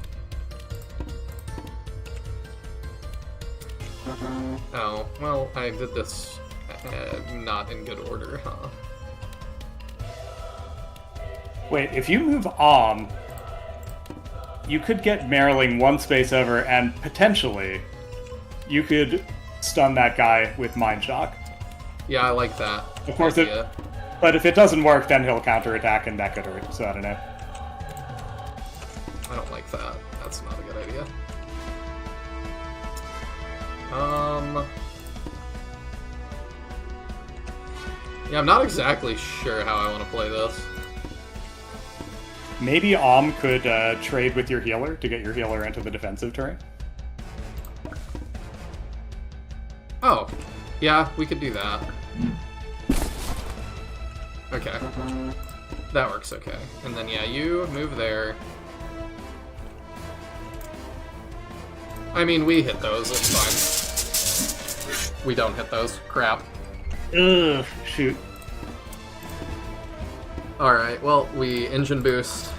Oh, well, I did this not in good order, huh? Wait, if you move you could get Mariling one space over, and potentially you could stun that guy with Mind Shock. Yeah, I like that. Of course, but if it doesn't work, then he'll counterattack, and that could hurt, so I don't know. I don't like that. That's not a good idea. Yeah, I'm not exactly sure how I want to play this. Maybe could trade with your healer to get your healer into the defensive terrain. Oh, yeah, we could do that. Okay. That works okay. And then, yeah, you move there. I mean, we hit those, it's fine. We don't hit those. Crap. Ugh, shoot. Alright, well, we engine boost.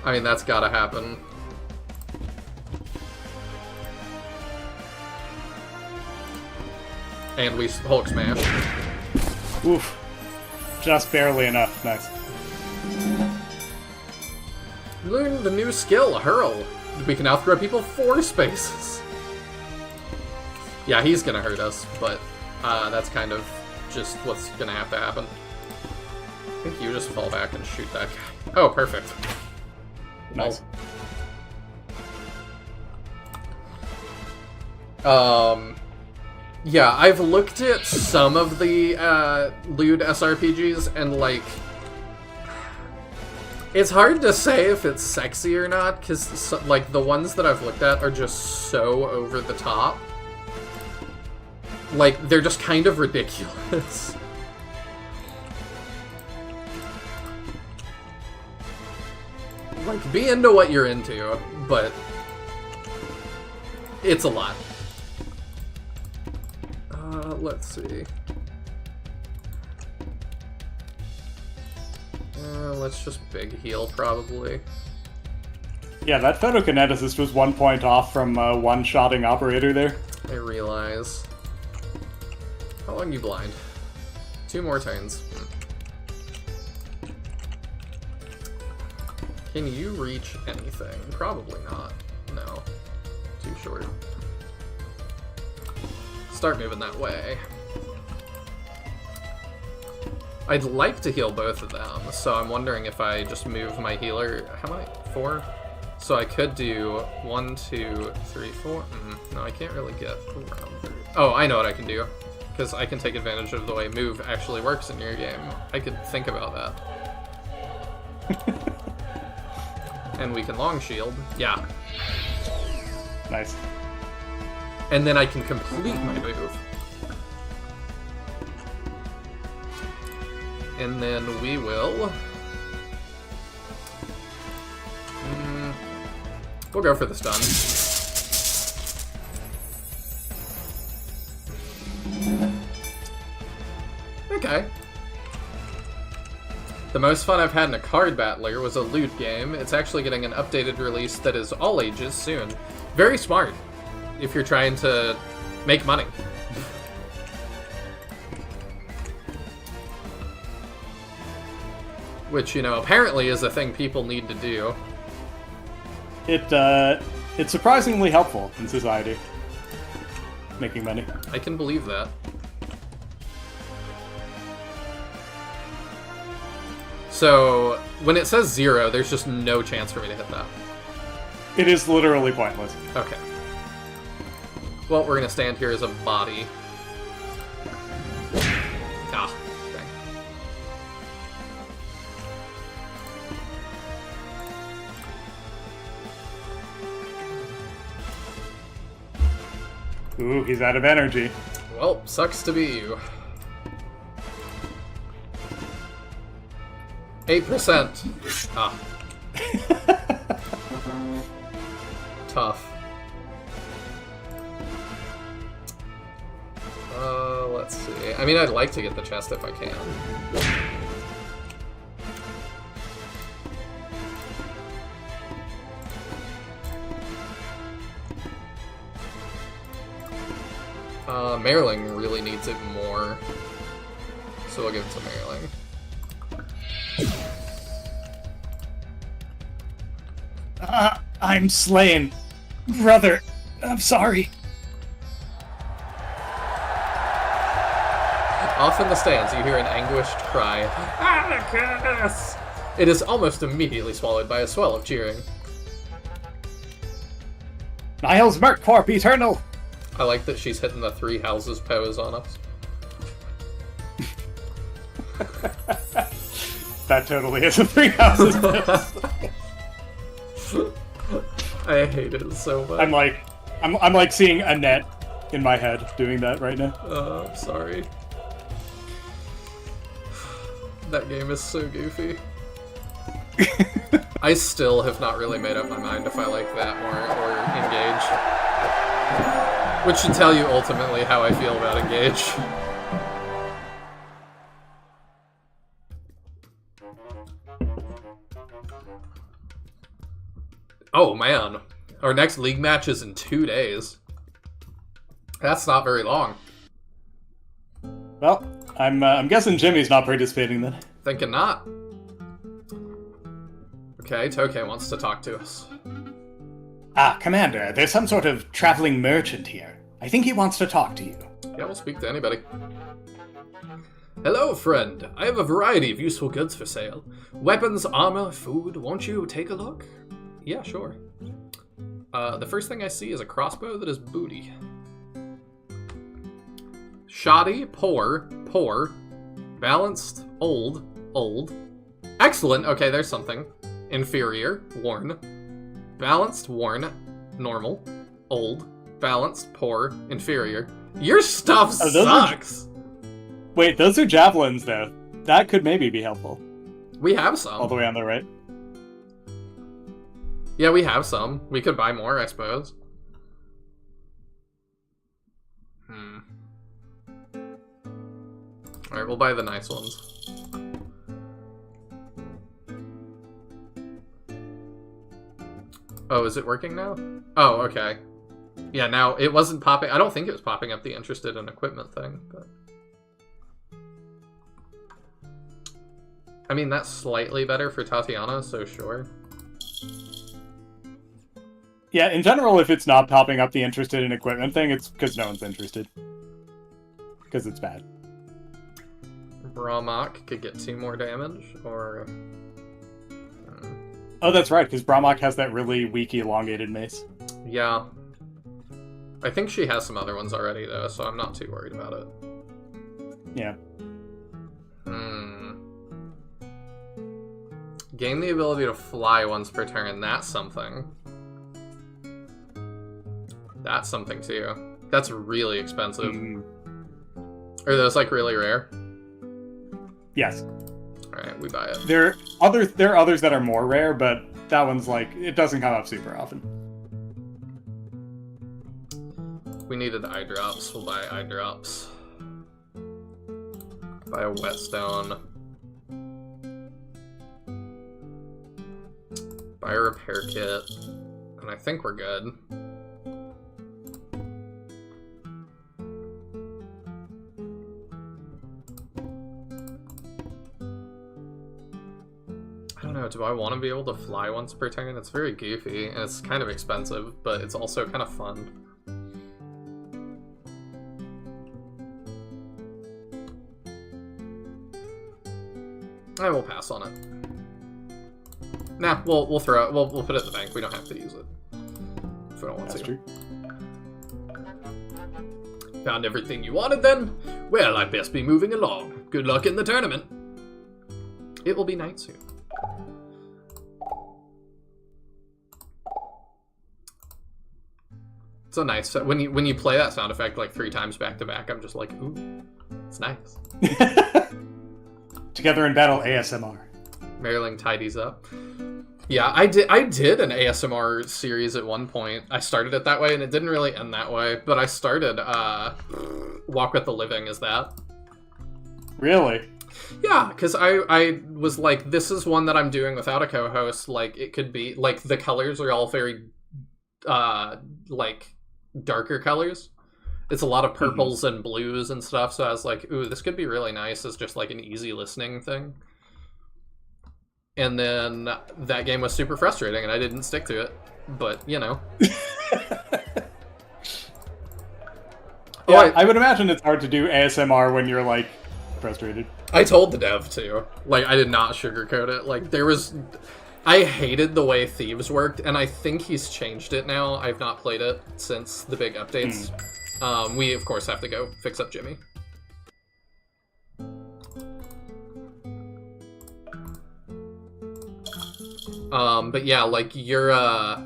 I mean, that's gotta happen. And we Hulk smash. Oof. Just barely enough. Nice. Learn the new skill, Hurl. We can now throw people 4 spaces. Yeah, he's gonna hurt us, but that's kind of just what's gonna have to happen. I think you just fall back and shoot that guy. Oh, perfect. Nice. Yeah, I've looked at some of the lewd SRPGs, and, like, it's hard to say if it's sexy or not, because, like, the ones that I've looked at are just so over the top. Like, they're just kind of ridiculous. Like, be into what you're into, but it's a lot. Let's see. Let's just big heal, probably. Yeah, that photokineticist was 1 point off from one-shotting operator there. I realize. How long you blind? 2 more turns. Can you reach anything? Probably not. No. too short. Start moving that way. I'd like to heal both of them, so I'm wondering if I just move my healer. How many? 4? So I could do 1, 2, 3, 4. No, I can't really get around there. Oh, I know what I can do. Because I can take advantage of the way move actually works in your game. I could think about that. And we can long shield. Yeah. Nice. And then I can complete my move. And then we will... we'll go for the stun. Okay. The most fun I've had in a card battler was a loot game. It's actually getting an updated release that is all ages soon. Very smart if you're trying to make money. Which, you know, apparently is a thing people need to do. It's surprisingly helpful in society. Making money. I can believe that. So, when it says 0, there's just no chance for me to hit that. It is literally pointless. Okay. Well, we're gonna stand here as a body. Ah, dang. Ooh, he's out of energy. Well, sucks to be you. 8%. Ah. Tough. Let's see. I mean, I'd like to get the chest if I can. Merling really needs it more. So we'll give it to Merling. I'm slain. Brother, I'm sorry. Off in the stands, you hear an anguished cry. Atticus! It is almost immediately swallowed by a swell of cheering. Nihil's Merc Corp Eternal! I like that she's hitting the 3 houses pose on us. That totally is a 3 houses pose. I hate it so much. I'm like seeing Annette in my head doing that right now. I'm sorry. That game is so goofy. I still have not really made up my mind if I like that or Engage. Which should tell you ultimately how I feel about Engage. Oh man, our next league match is in 2 days. That's not very long. Well, I'm guessing Jimmy's not participating then. Thinking not. Okay, Tokay wants to talk to us. Ah, Commander, there's some sort of traveling merchant here. I think he wants to talk to you. Yeah, we'll speak to anybody. Hello, friend. I have a variety of useful goods for sale. Weapons, armor, food. Won't you take a look? Yeah, sure. The first thing I see is a crossbow that is booty. Shoddy, poor, poor. Balanced, old, old. Excellent, okay, there's something. Inferior, worn. Balanced, worn, normal, old. Balanced, poor, inferior. Your stuff sucks! Wait, those are javelins, though. That could maybe be helpful. We have some. All the way on the right. Yeah, we have some. We could buy more, I suppose. Alright, we'll buy the nice ones. Oh, is it working now? Oh, okay. Yeah, now it wasn't popping. I don't think it was popping up the interested in equipment thing, but... I mean, that's slightly better for Tatiana, so sure. Yeah, in general, if it's not popping up the interested in equipment thing, it's because no one's interested. Because it's bad. Brahmak could get 2 more damage, or... Oh, that's right, because Brahmak has that really weak elongated mace. Yeah. I think she has some other ones already, though, so I'm not too worried about it. Yeah. Gain the ability to fly once per turn. That's something. That's something, too. That's really expensive. Are those, like, really rare? Yes. Alright, we buy it. There are others that are more rare, but that one's, like, it doesn't come up super often. We needed eye drops. We'll buy eye drops. Buy a whetstone. Buy a repair kit. And I think we're good. I don't know, do I want to be able to fly once per turn? It's very goofy, and it's kind of expensive, but it's also kind of fun. I will pass on it. Nah, we'll throw it. We'll put it in the bank. We don't have to use it if we don't want That's to. true. Found everything you wanted then? Well, I'd best be moving along. Good luck in the tournament. It will be night soon. It's so nice. When you play that sound effect like 3 times back to back, I'm just like, ooh, it's nice. Together in battle ASMR. Marilyn tidies up. Yeah, I did an ASMR series at one point. I started it that way, and it didn't really end that way. But I started Walk with the Living as that. Really? Yeah, because I was like, this is one that I'm doing without a co-host. Like, it could be, like, the colors are all very, like, darker colors. It's a lot of purples and blues and stuff, so I was like, ooh, this could be really nice as just, like, an easy listening thing. And then that game was super frustrating, and I didn't stick to it. But, you know. Yeah, I would imagine it's hard to do ASMR when you're, like, frustrated. I told the dev, too. Like, I did not sugarcoat it. Like, there was... I hated the way Thieves worked, and I think he's changed it now. I've not played it since the big updates. We, of course, have to go fix up Jimmy. But yeah, like, you're, I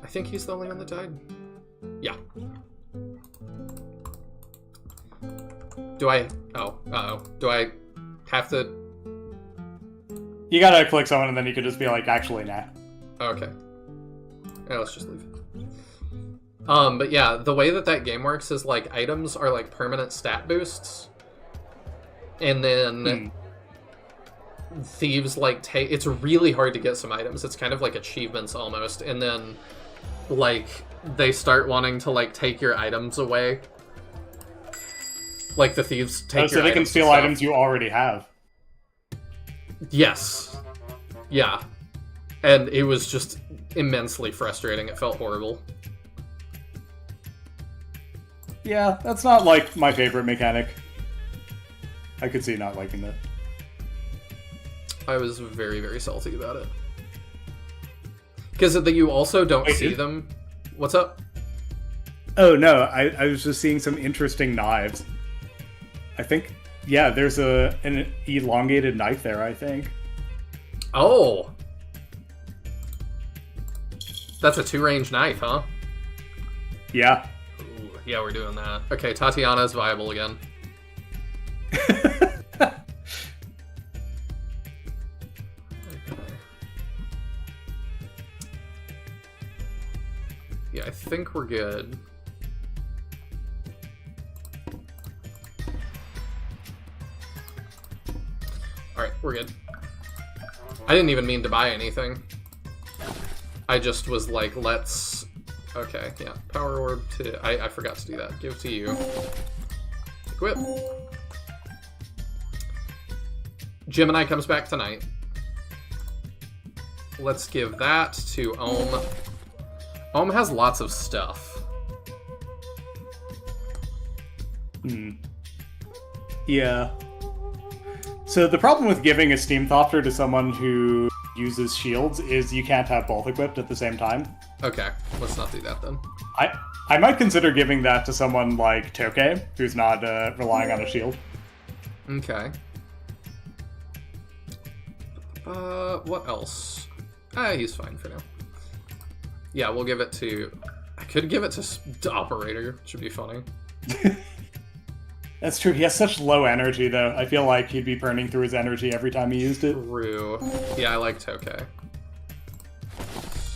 think he's the only one that died. Yeah. Do I... Oh, uh-oh. Do I have to... You gotta click someone and then you could just be like, actually, nah. Okay. Yeah, let's just leave. But yeah, the way that game works is, like, items are, like, permanent stat boosts. And then... Thieves, like, take... It's really hard to get some items. It's kind of like achievements, almost. And then, like, they start wanting to, like, take your items away. Like, the thieves take your items. So they can steal items you already have. Yes. Yeah. And it was just immensely frustrating. It felt horrible. Yeah, that's not, like, my favorite mechanic. I could see not liking that. I was very, very salty about it. Because you also don't see them. What's up? Oh, no, I was just seeing some interesting knives. I think, yeah, there's an elongated knife there, I think. Oh! That's a 2-range knife, huh? Yeah. Ooh, yeah, we're doing that. Okay, Tatiana is viable again. Yeah, I think we're good. Alright, we're good. I didn't even mean to buy anything. I just was like, let's... Okay, yeah. Power Orb to... I forgot to do that. Give to you. Equip. Gemini comes back tonight. Let's give that to Ohm. Has lots of stuff. Yeah. So the problem with giving a Steam Thopter to someone who uses shields is you can't have both equipped at the same time. Okay, let's not do that then. I might consider giving that to someone like Toke, who's not relying on a shield. Okay. What else? He's fine for now. Yeah, we'll give it to... I could give it to Operator. Should be funny. That's true. He has such low energy, though. I feel like he'd be burning through his energy every time he used it. True. Yeah, I like Toke.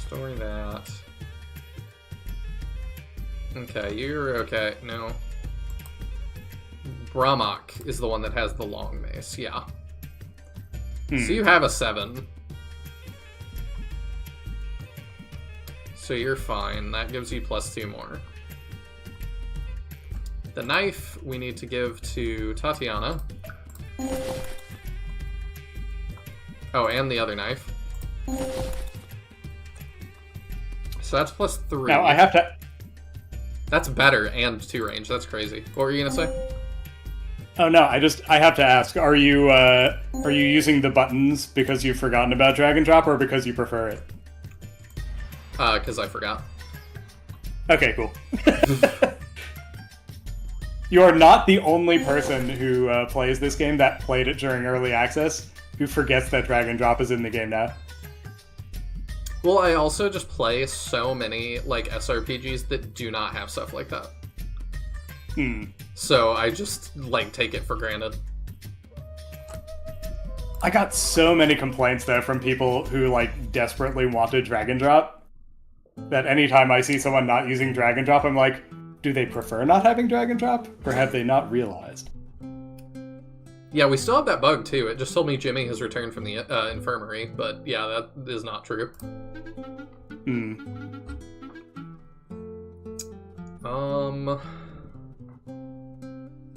Store that. Okay, you're okay. No. Bramok is the one that has the long mace. Yeah. So you have a 7. So you're fine. That gives you +2 more. The knife we need to give to Tatiana. Oh, and the other knife. So that's +3. Now I have to... That's better and 2 range. That's crazy. What were you gonna say? Oh no, I have to ask, are you using the buttons because you've forgotten about drag and drop or because you prefer it? Because I forgot. Okay, cool. You are not the only person who plays this game that played it during early access who forgets that drag and drop is in the game now. Well, I also just play so many, like, SRPGs that do not have stuff like that. So I just, like, take it for granted. I got so many complaints, though, from people who, like, desperately wanted drag and drop, that anytime I see someone not using drag and drop, I'm like, do they prefer not having drag and drop, or have they not realized? Yeah, we still have that bug, too. It just told me Jimmy has returned from the infirmary, but yeah, that is not true.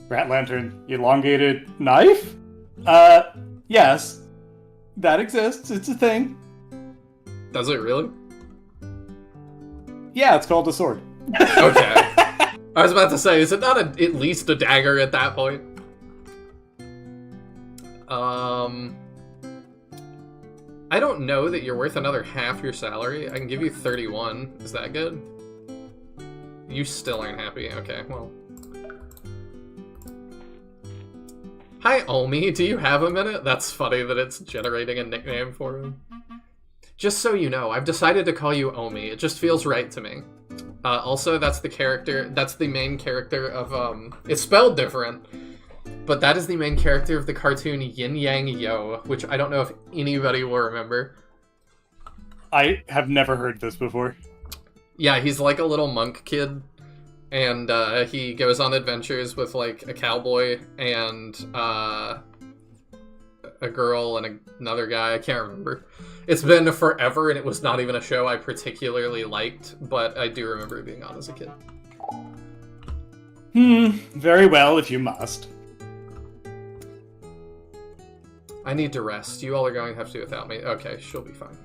Rat Lantern, elongated knife? Yes. That exists, it's a thing. Does it really? Yeah, it's called a sword. Okay. I was about to say, is it not at least a dagger at that point? I don't know that you're worth another half your salary. I can give you 31. Is that good? You still aren't happy. Okay, well. Hi, Omi. Do you have a minute? That's funny that it's generating a nickname for him. Just so you know, I've decided to call you Omi. It just feels right to me. Also, that's the main character of, it's spelled different, but that is the main character of the cartoon Yin Yang Yo, which I don't know if anybody will remember. I have never heard this before. Yeah, he's like a little monk kid, and he goes on adventures with, like, a cowboy and a girl and another guy. I can't remember. It's been forever, and it was not even a show I particularly liked, but I do remember it being on as a kid. Very well, if you must. I need to rest. You all are going to have to do without me. Okay, she'll be fine.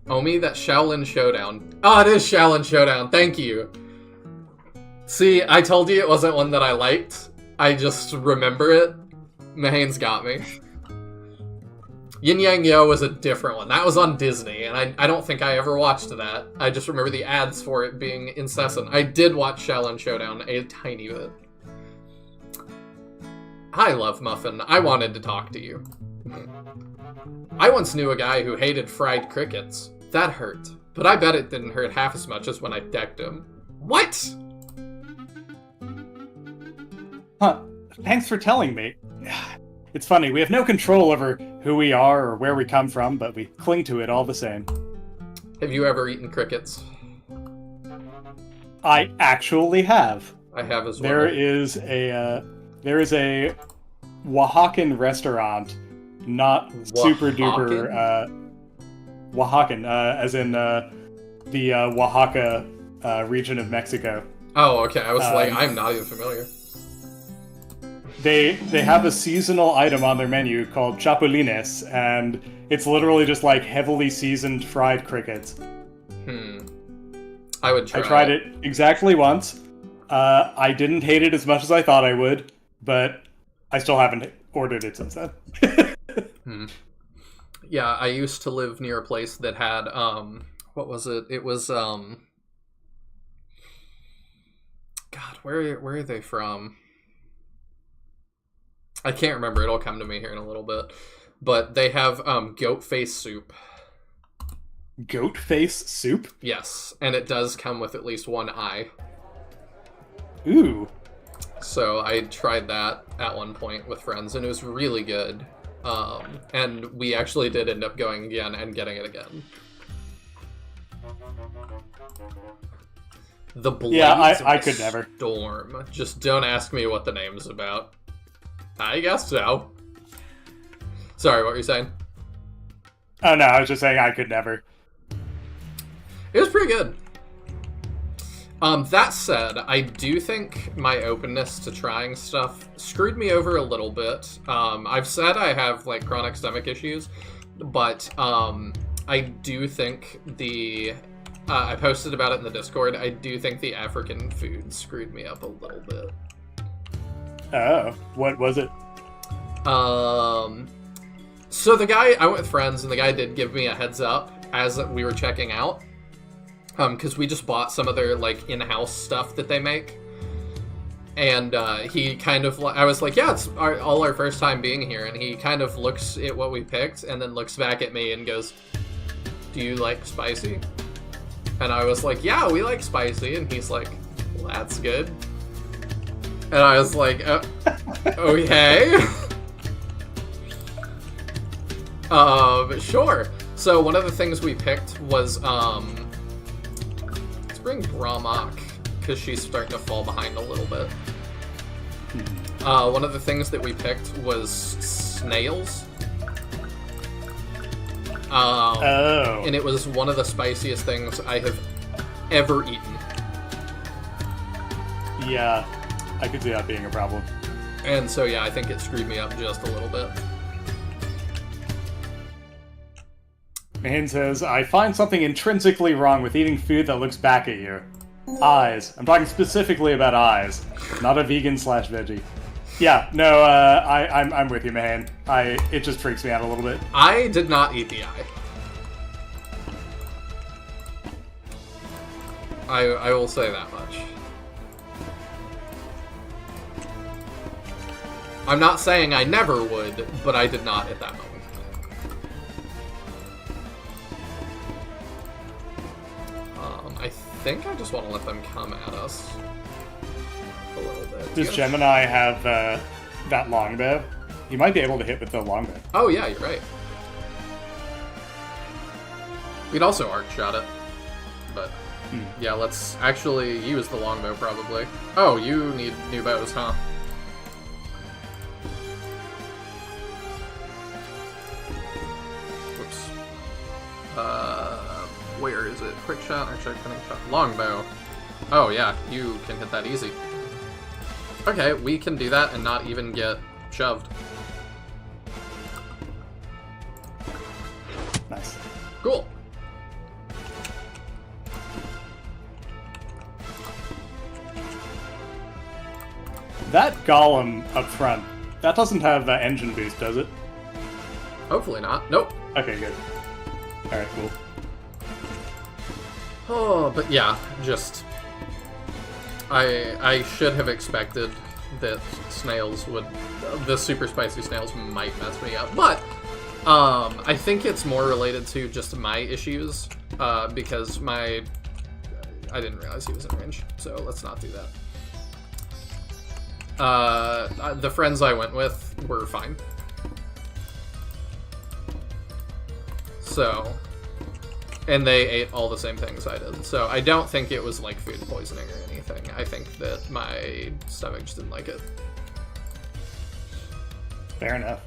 Omi, that Shaolin Showdown. Oh, it is Shaolin Showdown. Thank you. See, I told you it wasn't one that I liked. I just remember it. Mahane's got me. Yin Yang Yo was a different one. That was on Disney, and I don't think I ever watched that. I just remember the ads for it being incessant. I did watch Shaolin Showdown a tiny bit. Hi, Love Muffin. I wanted to talk to you. I once knew a guy who hated fried crickets. That hurt. But I bet it didn't hurt half as much as when I decked him. What? Huh. Thanks for telling me. It's funny, we have no control over who we are or where we come from, but we cling to it all the same. Have you ever eaten crickets? I actually have. I have as well. There is a Oaxacan restaurant, not super duper Oaxacan, as in the Oaxaca region of Mexico. Oh, okay. I was like, I'm not even familiar. They have a seasonal item on their menu called chapulines, and it's literally just like heavily seasoned fried crickets. I would try. I tried it exactly once. I didn't hate it as much as I thought I would, but I still haven't ordered it since then. Yeah, I used to live near a place that had, what was it? It was, God, where are they from? I can't remember. It'll come to me here in a little bit. But they have, goat face soup. Goat face soup? Yes, and it does come with at least one eye. Ooh. So I tried that at one point with friends, and it was really good. And we actually did end up going again and getting it again. The Blades I of could never. Storm. Just don't ask me what the name's about. I guess so. Sorry, what were you saying? Oh no, I was just saying I could never. It was pretty good. That said, I do think my openness to trying stuff screwed me over a little bit. I've said I have, like, chronic stomach issues, but, I do think I posted about it in the Discord, I do think the African food screwed me up a little bit. Oh, what was it? So I went with friends, and the guy did give me a heads up as we were checking out. Because we just bought some of their, like, in-house stuff that they make. And, he kind of, I was like, yeah, it's all our first time being here. And he kind of looks at what we picked, and then looks back at me and goes, do you like spicy? And I was like, yeah, we like spicy. And he's like, well, that's good. And I was like, okay. Sure. So one of the things we picked was, bring Brahmak, because she's starting to fall behind a little bit. One of the things that we picked was snails. And it was one of the spiciest things I have ever eaten. Yeah, I could see that being a problem. And so, yeah, I think it screwed me up just a little bit. Mahan says, I find something intrinsically wrong with eating food that looks back at you. Eyes. I'm talking specifically about eyes, not a vegan/veggie. Yeah, no, I'm with you, Mahan. It just freaks me out a little bit. I did not eat the eye. I will say that much. I'm not saying I never would, but I did not at that moment. I think I just want to let them come at us a little bit. Does Gemini have that longbow? He might be able to hit with the longbow. Oh yeah, you're right. We'd also arc shot it, but yeah, let's actually use the longbow probably. Oh, you need new bows, huh? Whoops. Where is it? Quick shot or check cutting shot? Longbow. Oh yeah, you can hit that easy. Okay, we can do that and not even get shoved. Nice. Cool. That golem up front, that doesn't have engine boost, does it? Hopefully not. Nope. Okay, good. Alright, cool. Oh, but yeah, just... I should have expected that snails would... The super spicy snails might mess me up, but... I think it's more related to just my issues, because I didn't realize he was in range, so let's not do that. The friends I went with were fine. So... And they ate all the same things I did. So I don't think it was like food poisoning or anything. I think that my stomach just didn't like it. Fair enough.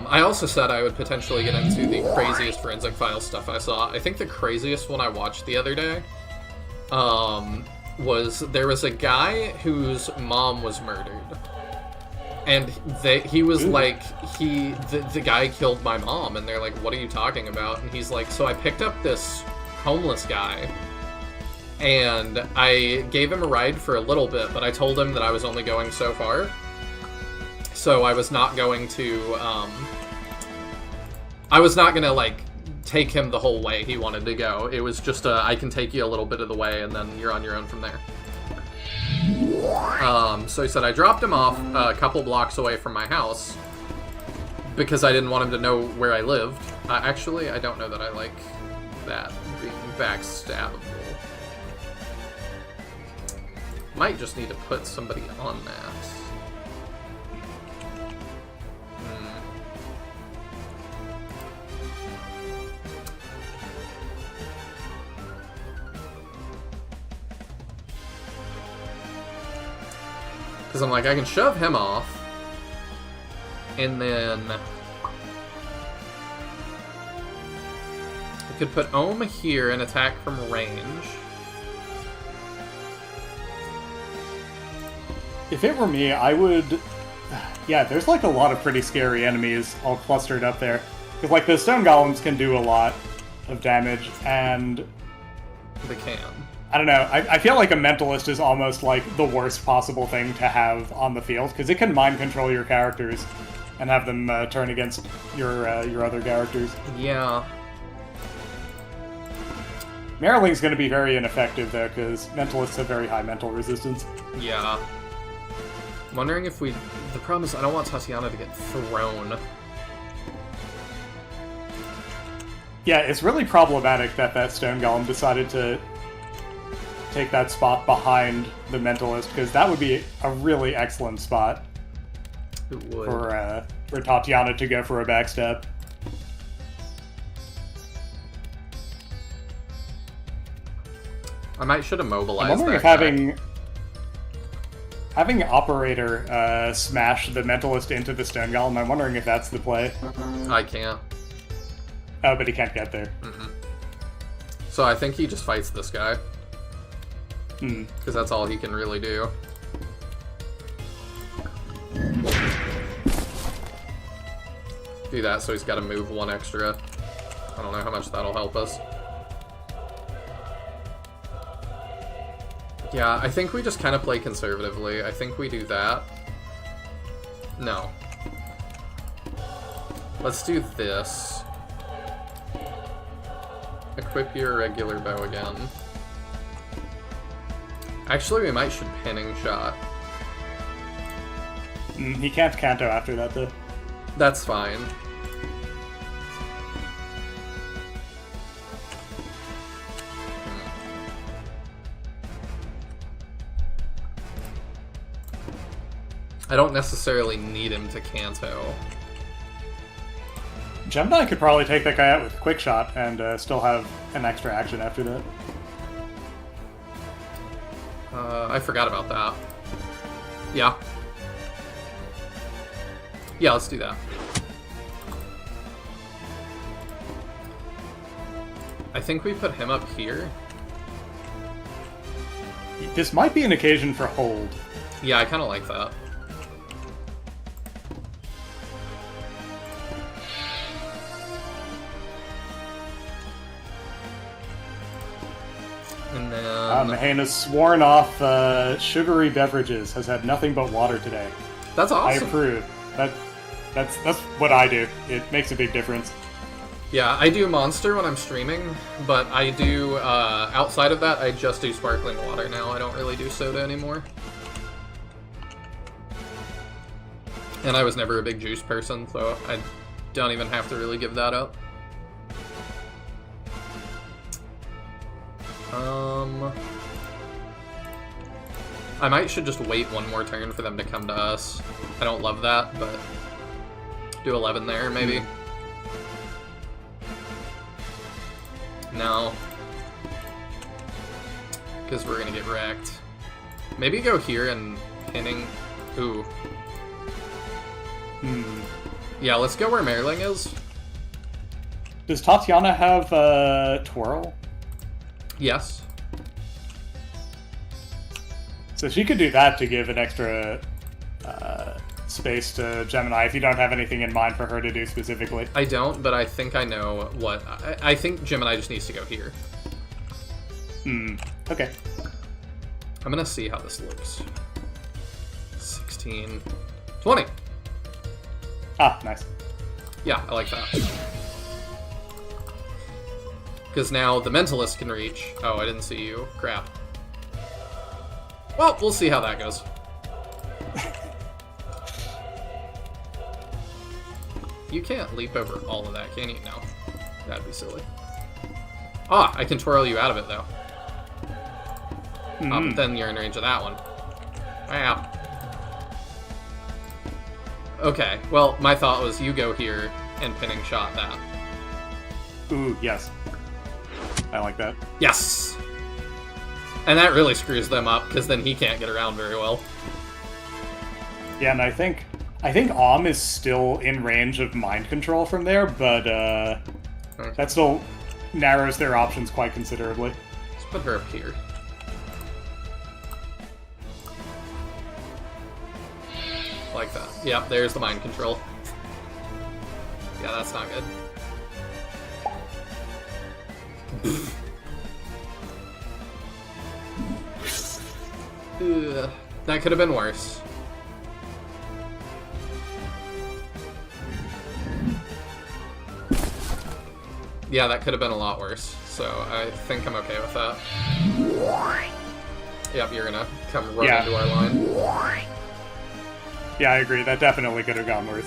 I also said I would potentially get into the craziest forensic file stuff I saw. I think the craziest one I watched the other day was there was a guy whose mom was murdered. And he was Ooh. like, the guy killed my mom, and they're like, what are you talking about? And he's like, so I picked up this homeless guy, and I gave him a ride for a little bit, but I told him that I was only going so far. So I was not going to, like, take him the whole way he wanted to go. It was just I can take you a little bit of the way, and then you're on your own from there. So he said I dropped him off a couple blocks away from my house because I didn't want him to know where I lived. Actually, I don't know that I like that being backstabbable. Might just need to put somebody on that. Because I'm like, I can shove him off, and then I could put Ohm here and attack from range. If it were me, I would... Yeah, there's like a lot of pretty scary enemies all clustered up there. Because like the stone golems can do a lot of damage, and... They can. I don't know, I feel like a mentalist is almost like the worst possible thing to have on the field, because it can mind control your characters and have them turn against your other characters. Yeah. Merling's going to be very ineffective, though, because mentalists have very high mental resistance. Yeah. I'm wondering if we... The problem is I don't want Tatiana to get thrown. Yeah, it's really problematic that Stone Golem decided to take that spot behind the Mentalist, because that would be a really excellent spot It would. for Tatiana to go for a backstep. I might should have mobilized I'm wondering that if guy. having Operator smash the Mentalist into the Stone Golem, I'm wondering if that's the play. I can't. Oh, but he can't get there. So I think he just fights this guy. Hmm. Because that's all he can really do. Do that, so he's got to move one extra. I don't know how much that'll help us. Yeah, I think we just kind of play conservatively. I think we do that. No. Let's do this. Equip your regular bow again. Actually, we might should pinning shot. He can't Canto after that, though. That's fine. I don't necessarily need him to Canto. Gemini could probably take that guy out with Quick Shot and still have an extra action after that. I forgot about that. Yeah. Yeah, let's do that. I think we put him up here. This might be an occasion for hold. Yeah, I kind of like that. And then... Mahaina's sworn off sugary beverages, has had nothing but water today. That's I awesome. approve. That's what I do. It makes a big difference. Yeah, I do Monster when I'm streaming, but I do, outside of that, I just do sparkling water now. I don't really do soda anymore. And I was never a big juice person, so I don't even have to really give that up. I might should just wait one more turn for them to come to us. I don't love that, but do 11 there, maybe. No. Because we're gonna get wrecked. Maybe go here and pinning... Ooh. Yeah, let's go where Merling is. Does Tatiana have Twirl? Yes. So she could do that to give an extra space to Gemini if you don't have anything in mind for her to do specifically. I don't, but I think I know what... I think Gemini just needs to go here. Okay. I'm gonna see how this looks. 16... 20! Ah, nice. Yeah, I like that. Because now the Mentalist can reach... Oh, I didn't see you. Crap. Well, we'll see how that goes. You can't leap over all of that, can you? No. That'd be silly. Ah, I can twirl you out of it, though. Then you're in range of that one. Wow. Okay, well, my thought was you go here and pinning shot that. Ooh, yes. I like that. Yes! And that really screws them up, because then he can't get around very well. Yeah, and I think Om is still in range of mind control from there, but that still narrows their options quite considerably. Let's put her up here. Like that. Yep, there's the mind control. Yeah, that's not good. Ugh, that could have been worse. Yeah, that could have been a lot worse, so I think I'm okay with that. Yep, you're gonna come right into our line. Yeah, I agree. That definitely could have gone worse.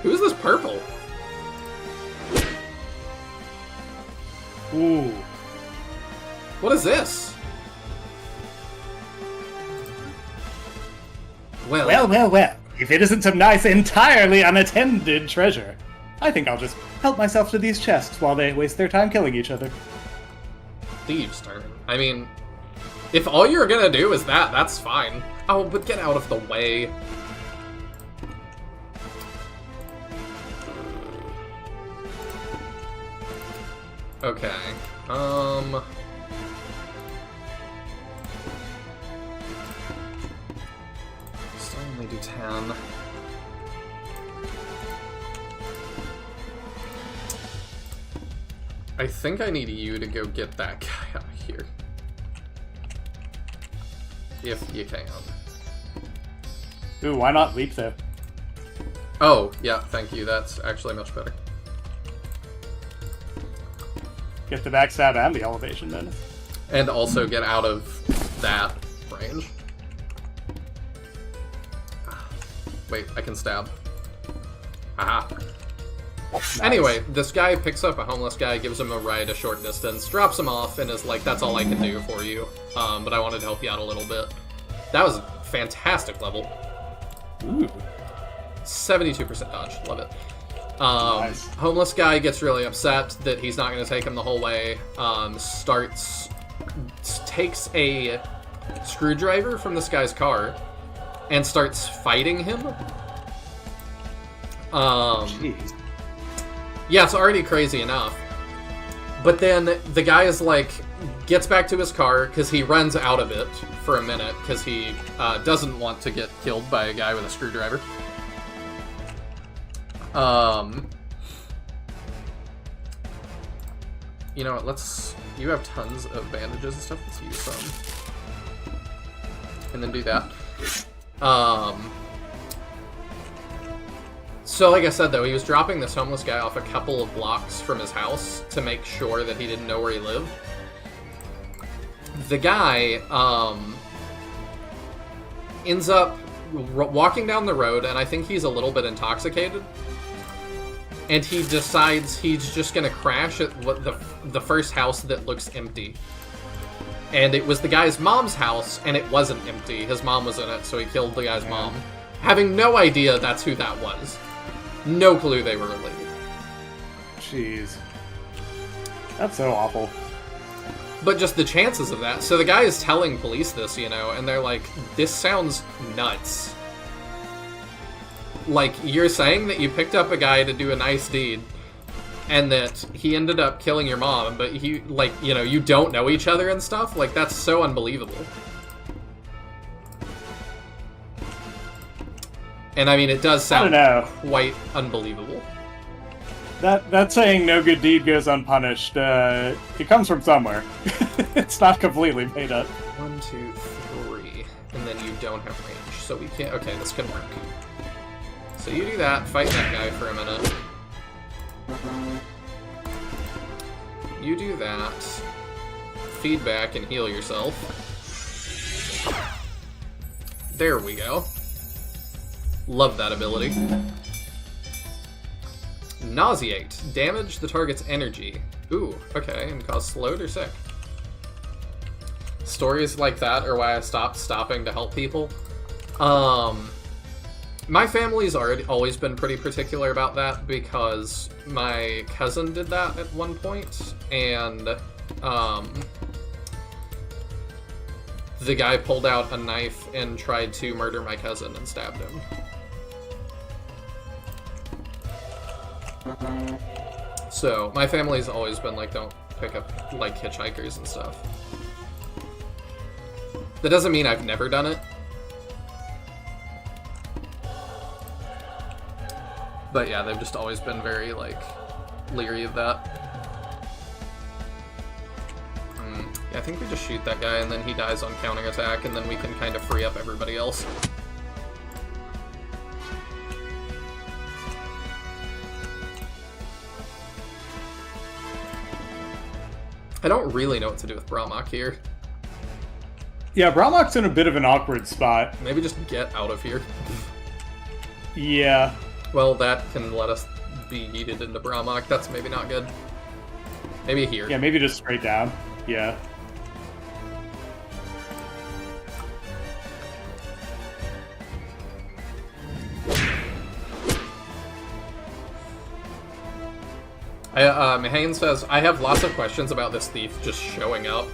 Who's this purple? Ooh. What is this? Well. If it isn't some nice, entirely unattended treasure, I think I'll just help myself to these chests while they waste their time killing each other. Thieves' turn. I mean, if all you're gonna do is that, that's fine. Oh, but get out of the way. Okay. Still only do 10. I think I need you to go get that guy out of here. If you can. Ooh, why not leap though? Oh, yeah, thank you. That's actually much better. Get the backstab and the elevation then. And also get out of that range. Wait, I can stab. Aha. Nice. Anyway, this guy picks up a homeless guy, gives him a ride a short distance, drops him off, and is like, that's all I can do for you. But I wanted to help you out a little bit. That was a fantastic level. Ooh. 72% dodge. Love it. Nice. Homeless guy gets really upset that he's not going to take him the whole way. Takes a screwdriver from this guy's car and starts fighting him. Jeez. Yeah, it's already crazy enough. But then the guy is like, gets back to his car because he runs out of it for a minute because he doesn't want to get killed by a guy with a screwdriver. You know what, you have tons of bandages and stuff, let's use some. And then do that. So like I said though, he was dropping this homeless guy off a couple of blocks from his house to make sure that he didn't know where he lived. The guy, ends up walking down the road, and I think he's a little bit intoxicated. And he decides he's just gonna crash at the first house that looks empty. And it was the guy's mom's house, and it wasn't empty. His mom was in it, so he killed the guy's mom. Having no idea that's who that was. No clue they were related. Jeez. That's so awful. But just the chances of that. So the guy is telling police this, you know, and they're like, this sounds nuts. Like, you're saying that you picked up a guy to do a nice deed, and that he ended up killing your mom, but he, like, you know, you don't know each other and stuff. Like, that's so unbelievable. And I mean, it does sound quite unbelievable. That saying, no good deed goes unpunished, it comes from somewhere. It's not completely made up. 1, 2, 3. And then you don't have range, so we can't... Okay, this can work. So you do that, fight that guy for a minute. You do that. Feedback and heal yourself. There we go. Love that ability. Nauseate. Damage the target's energy. Ooh, okay, and cause slowed or sick. Stories like that are why I stopped stopping to help people. My family's always been pretty particular about that because my cousin did that at one point, and the guy pulled out a knife and tried to murder my cousin and stabbed him. So, my family's always been like, don't pick up, like, hitchhikers and stuff. That doesn't mean I've never done it. But yeah, they've just always been very, like, leery of that. Yeah, I think we just shoot that guy and then he dies on counterattack and then we can kind of free up everybody else. I don't really know what to do with Brahmak here. Yeah, Brahmak's in a bit of an awkward spot. Maybe just get out of here. Yeah. Well, that can let us be yeeted into Brahmak. That's maybe not good. Maybe here. Yeah, maybe just straight down. Yeah. Mahane says, I have lots of questions about this thief just showing up.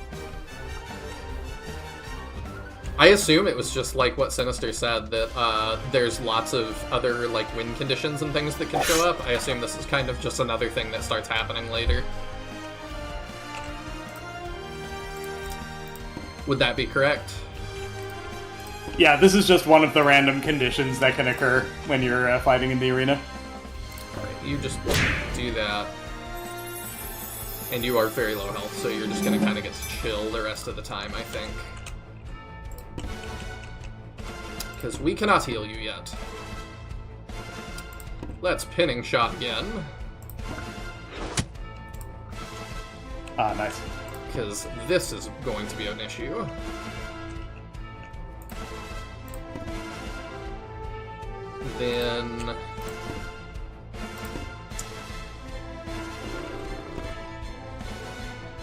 I assume it was just like what Sinister said, that there's lots of other like win conditions and things that can show up. I assume this is kind of just another thing that starts happening later. Would that be correct? Yeah, this is just one of the random conditions that can occur when you're fighting in the arena. Alright, you just do that. And you are very low health, so you're just gonna kind of get to chill the rest of the time, I think. Because we cannot heal you yet. Let's pinning shot again. Ah, nice. Because this is going to be an issue. Then...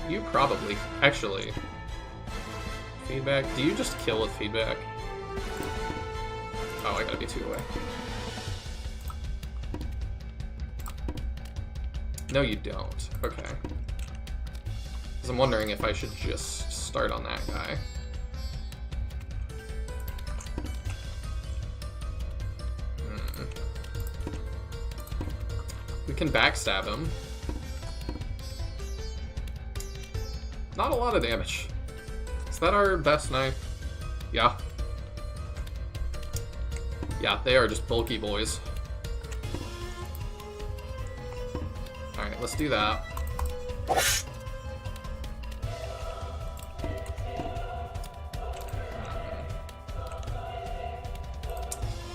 you probably... actually... feedback? Do you just kill with feedback? Oh, I gotta be 2 away. No, you don't. Okay. Because I'm wondering if I should just start on that guy. We can backstab him. Not a lot of damage. Is that our best knife? Yeah. Yeah, they are just bulky boys. Alright, let's do that.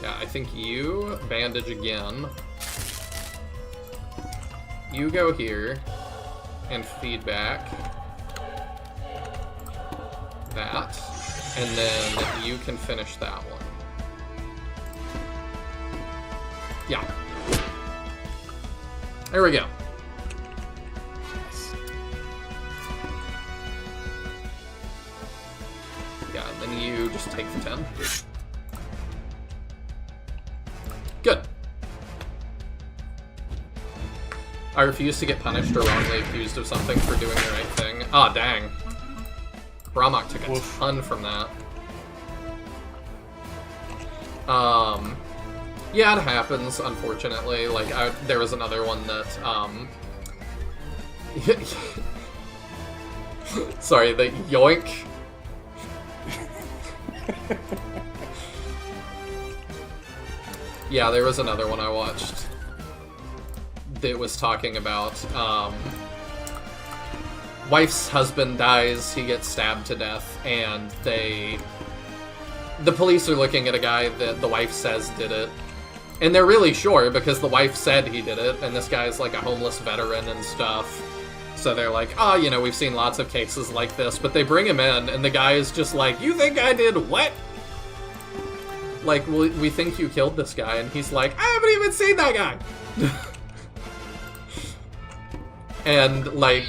Yeah, I think you bandage again. You go here and feedback that, and then you can finish that one. Yeah. There we go. Yeah, and then you just take the 10. Good. I refuse to get punished or wrongly accused of something for doing the right thing. Ah, dang. Brahmak took a ton from that. Yeah, it happens, unfortunately. Like, there was another one that, Sorry, the yoink. Yeah, there was another one I watched that was talking about, wife's husband dies, he gets stabbed to death, and the police are looking at a guy that the wife says did it. And they're really sure because the wife said he did it, and this guy's like a homeless veteran and stuff. So they're like, oh, you know, we've seen lots of cases like this, but they bring him in, and the guy is just like, you think I did what? Like, we think you killed this guy, and he's like, I haven't even seen that guy! And, like,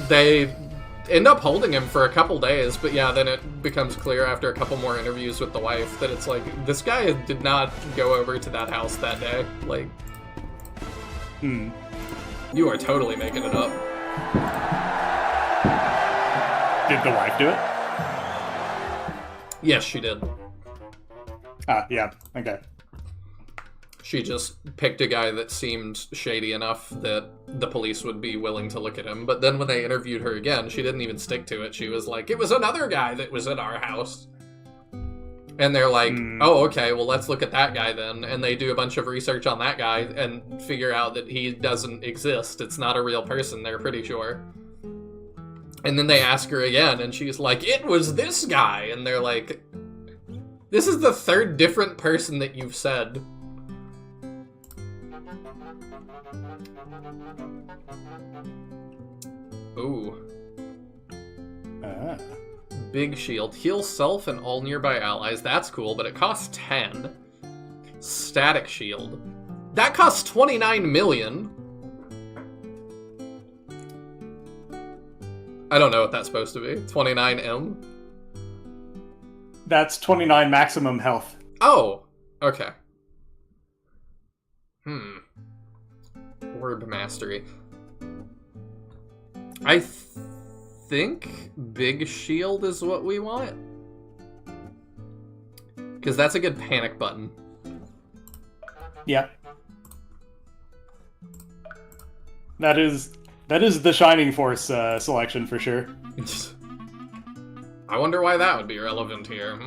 they end up holding him for a couple days, but yeah, then it becomes clear after a couple more interviews with the wife that it's like, this guy did not go over to that house that day. Like, you are totally making it up. Did the wife do it? Yes, she did. Ah, yeah, okay. She just picked a guy that seemed shady enough that the police would be willing to look at him. But then when they interviewed her again, she didn't even stick to it. She was like, it was another guy that was in our house. And they're like, oh, okay, well, let's look at that guy then. And they do a bunch of research on that guy and figure out that he doesn't exist. It's not a real person, they're pretty sure. And then they ask her again, and she's like, it was this guy. And they're like, this is the third different person that you've said. Ooh. Big shield. Heal self and all nearby allies. That's cool, but it costs 10. Static shield. That costs 29 million. I don't know what that's supposed to be. 29M? That's 29 maximum health. Oh, okay. Orb mastery. I think big shield is what we want. Because that's a good panic button. Yep. That is the Shining Force selection for sure. I wonder why that would be relevant here.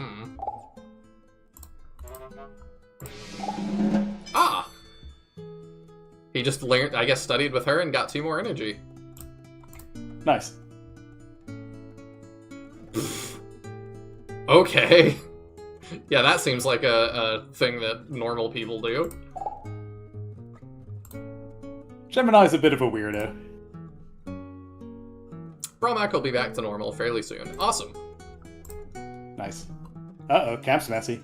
Ah! He just learned, I guess, studied with her and got 2 more energy. Nice. Okay. Yeah, that seems like a thing that normal people do. Gemini's a bit of a weirdo. Brahmak will be back to normal fairly soon. Awesome. Nice. Uh-oh, camp's messy.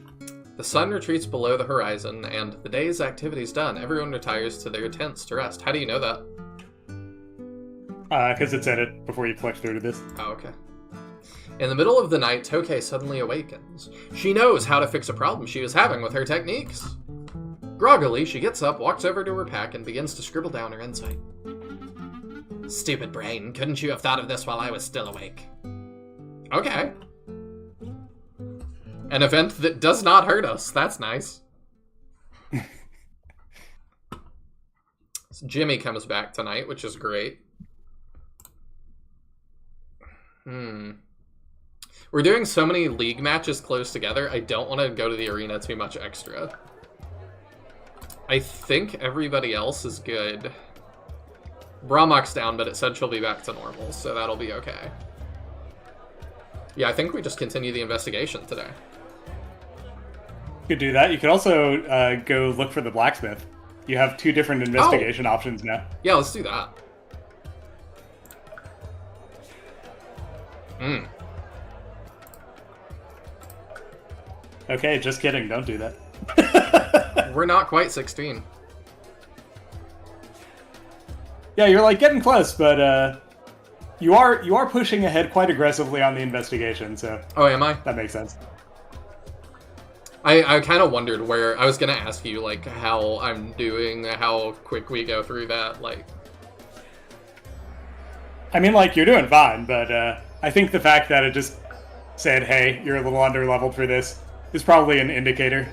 The sun retreats below the horizon, and the day's activity's done. Everyone retires to their tents to rest. How do you know that? Because it said it before you clicked through to this. Oh, okay. In the middle of the night, Tokei suddenly awakens. She knows how to fix a problem she was having with her techniques. Groggily, she gets up, walks over to her pack, and begins to scribble down her insight. Stupid brain, couldn't you have thought of this while I was still awake? Okay. An event that does not hurt us. That's nice. Jimmy comes back tonight, which is great. We're doing so many league matches close together, I don't want to go to the arena too much extra. I think everybody else is good. Brahmak's down, but it said she'll be back to normal, so that'll be okay. Yeah, I think we just continue the investigation today. You could do that. You could also go look for the blacksmith. You have 2 different investigation options now. Yeah, let's do that. Okay, just kidding. Don't do that. We're not quite 16. Yeah, you're like getting close, but you are pushing ahead quite aggressively on the investigation, so... Oh, am I? That makes sense. I kind of wondered where... I was going to ask you, like, how I'm doing, how quick we go through that, like... I mean, like, you're doing fine, but I think the fact that it just said, hey, you're a little under-leveled for this, is probably an indicator.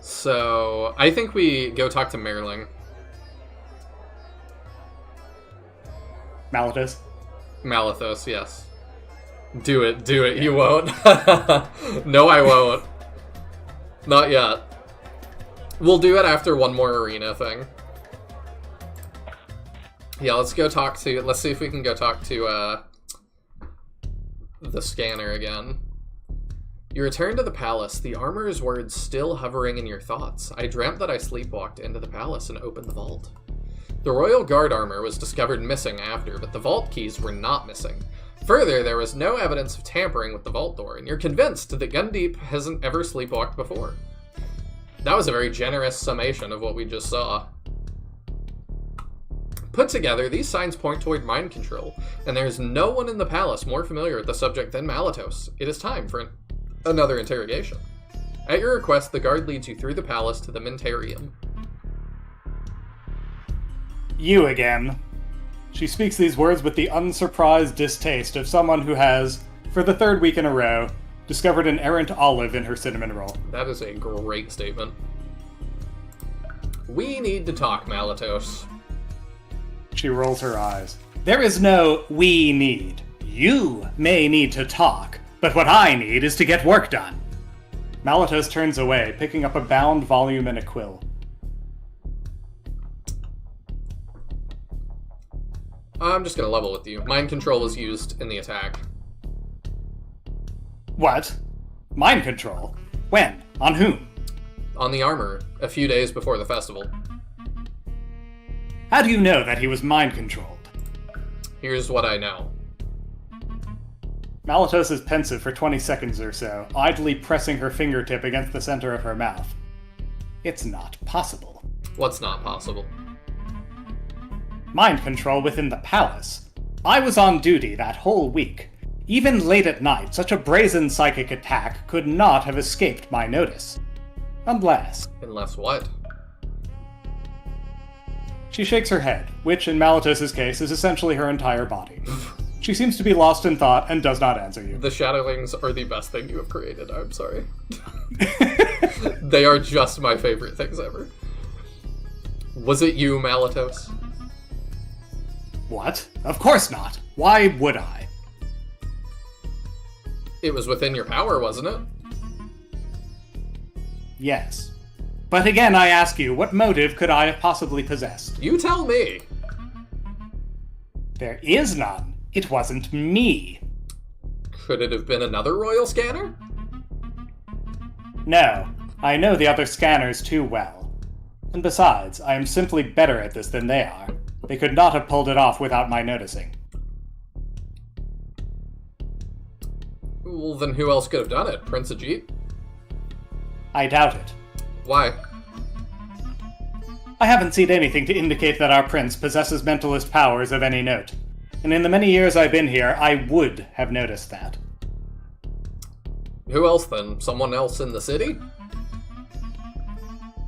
So, I think we go talk to Merling. Malatus? Malithos, yes. Do it, you won't. No, I won't. Not yet. We'll do it after one more arena thing. Yeah, let's see if we can go talk to, the scanner again. You return to the palace, the armorer's words still hovering in your thoughts. I dreamt that I sleepwalked into the palace and opened the vault. The royal guard armor was discovered missing after, but the vault keys were not missing. Further, there was no evidence of tampering with the vault door, and you're convinced that Gundeep hasn't ever sleepwalked before. That was a very generous summation of what we just saw. Put together, these signs point toward mind control, and there's no one in the palace more familiar with the subject than Malatos. It is time for another interrogation. At your request, the guard leads you through the palace to the Mentarium. You again. She speaks these words with the unsurprised distaste of someone who has, for the third week in a row, discovered an errant olive in her cinnamon roll. That is a great statement. We need to talk, Malatos. She rolls her eyes. There is no we need. You may need to talk, but what I need is to get work done. Malatos turns away, picking up a bound volume and a quill. I'm just gonna level with you. Mind control is used in the attack. What? Mind control? When? On whom? On the armor, a few days before the festival. How do you know that he was mind controlled? Here's what I know. Malatos is pensive for 20 seconds or so, idly pressing her fingertip against the center of her mouth. It's not possible. What's not possible? Mind control within the palace. I was on duty that whole week. Even late at night, such a brazen psychic attack could not have escaped my notice. Unless... Unless what? She shakes her head, which in Malatos' case is essentially her entire body. She seems to be lost in thought and does not answer you. The Shadowlings are the best thing you have created, I'm sorry. They are just my favorite things ever. Was it you, Malatos? What? Of course not. Why would I? It was within your power, wasn't it? Yes. But again, I ask you, what motive could I have possibly possessed? You tell me. There is none. It wasn't me. Could it have been another royal scanner? No, I know the other scanners too well. And besides, I am simply better at this than they are. They could not have pulled it off without my noticing. Well, then who else could have done it? Prince Ajit? I doubt it. Why? I haven't seen anything to indicate that our prince possesses mentalist powers of any note. And in the many years I've been here, I would have noticed that. Who else then? Someone else in the city?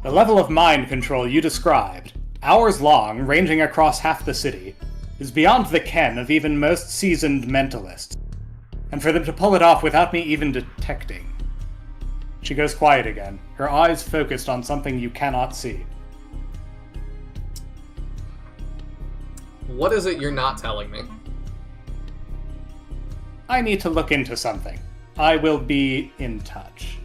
The level of mind control you described, hours long, ranging across half the city, is beyond the ken of even most seasoned mentalists. And for them to pull it off without me even detecting. She goes quiet again, her eyes focused on something you cannot see. What is it you're not telling me? I need to look into something. I will be in touch.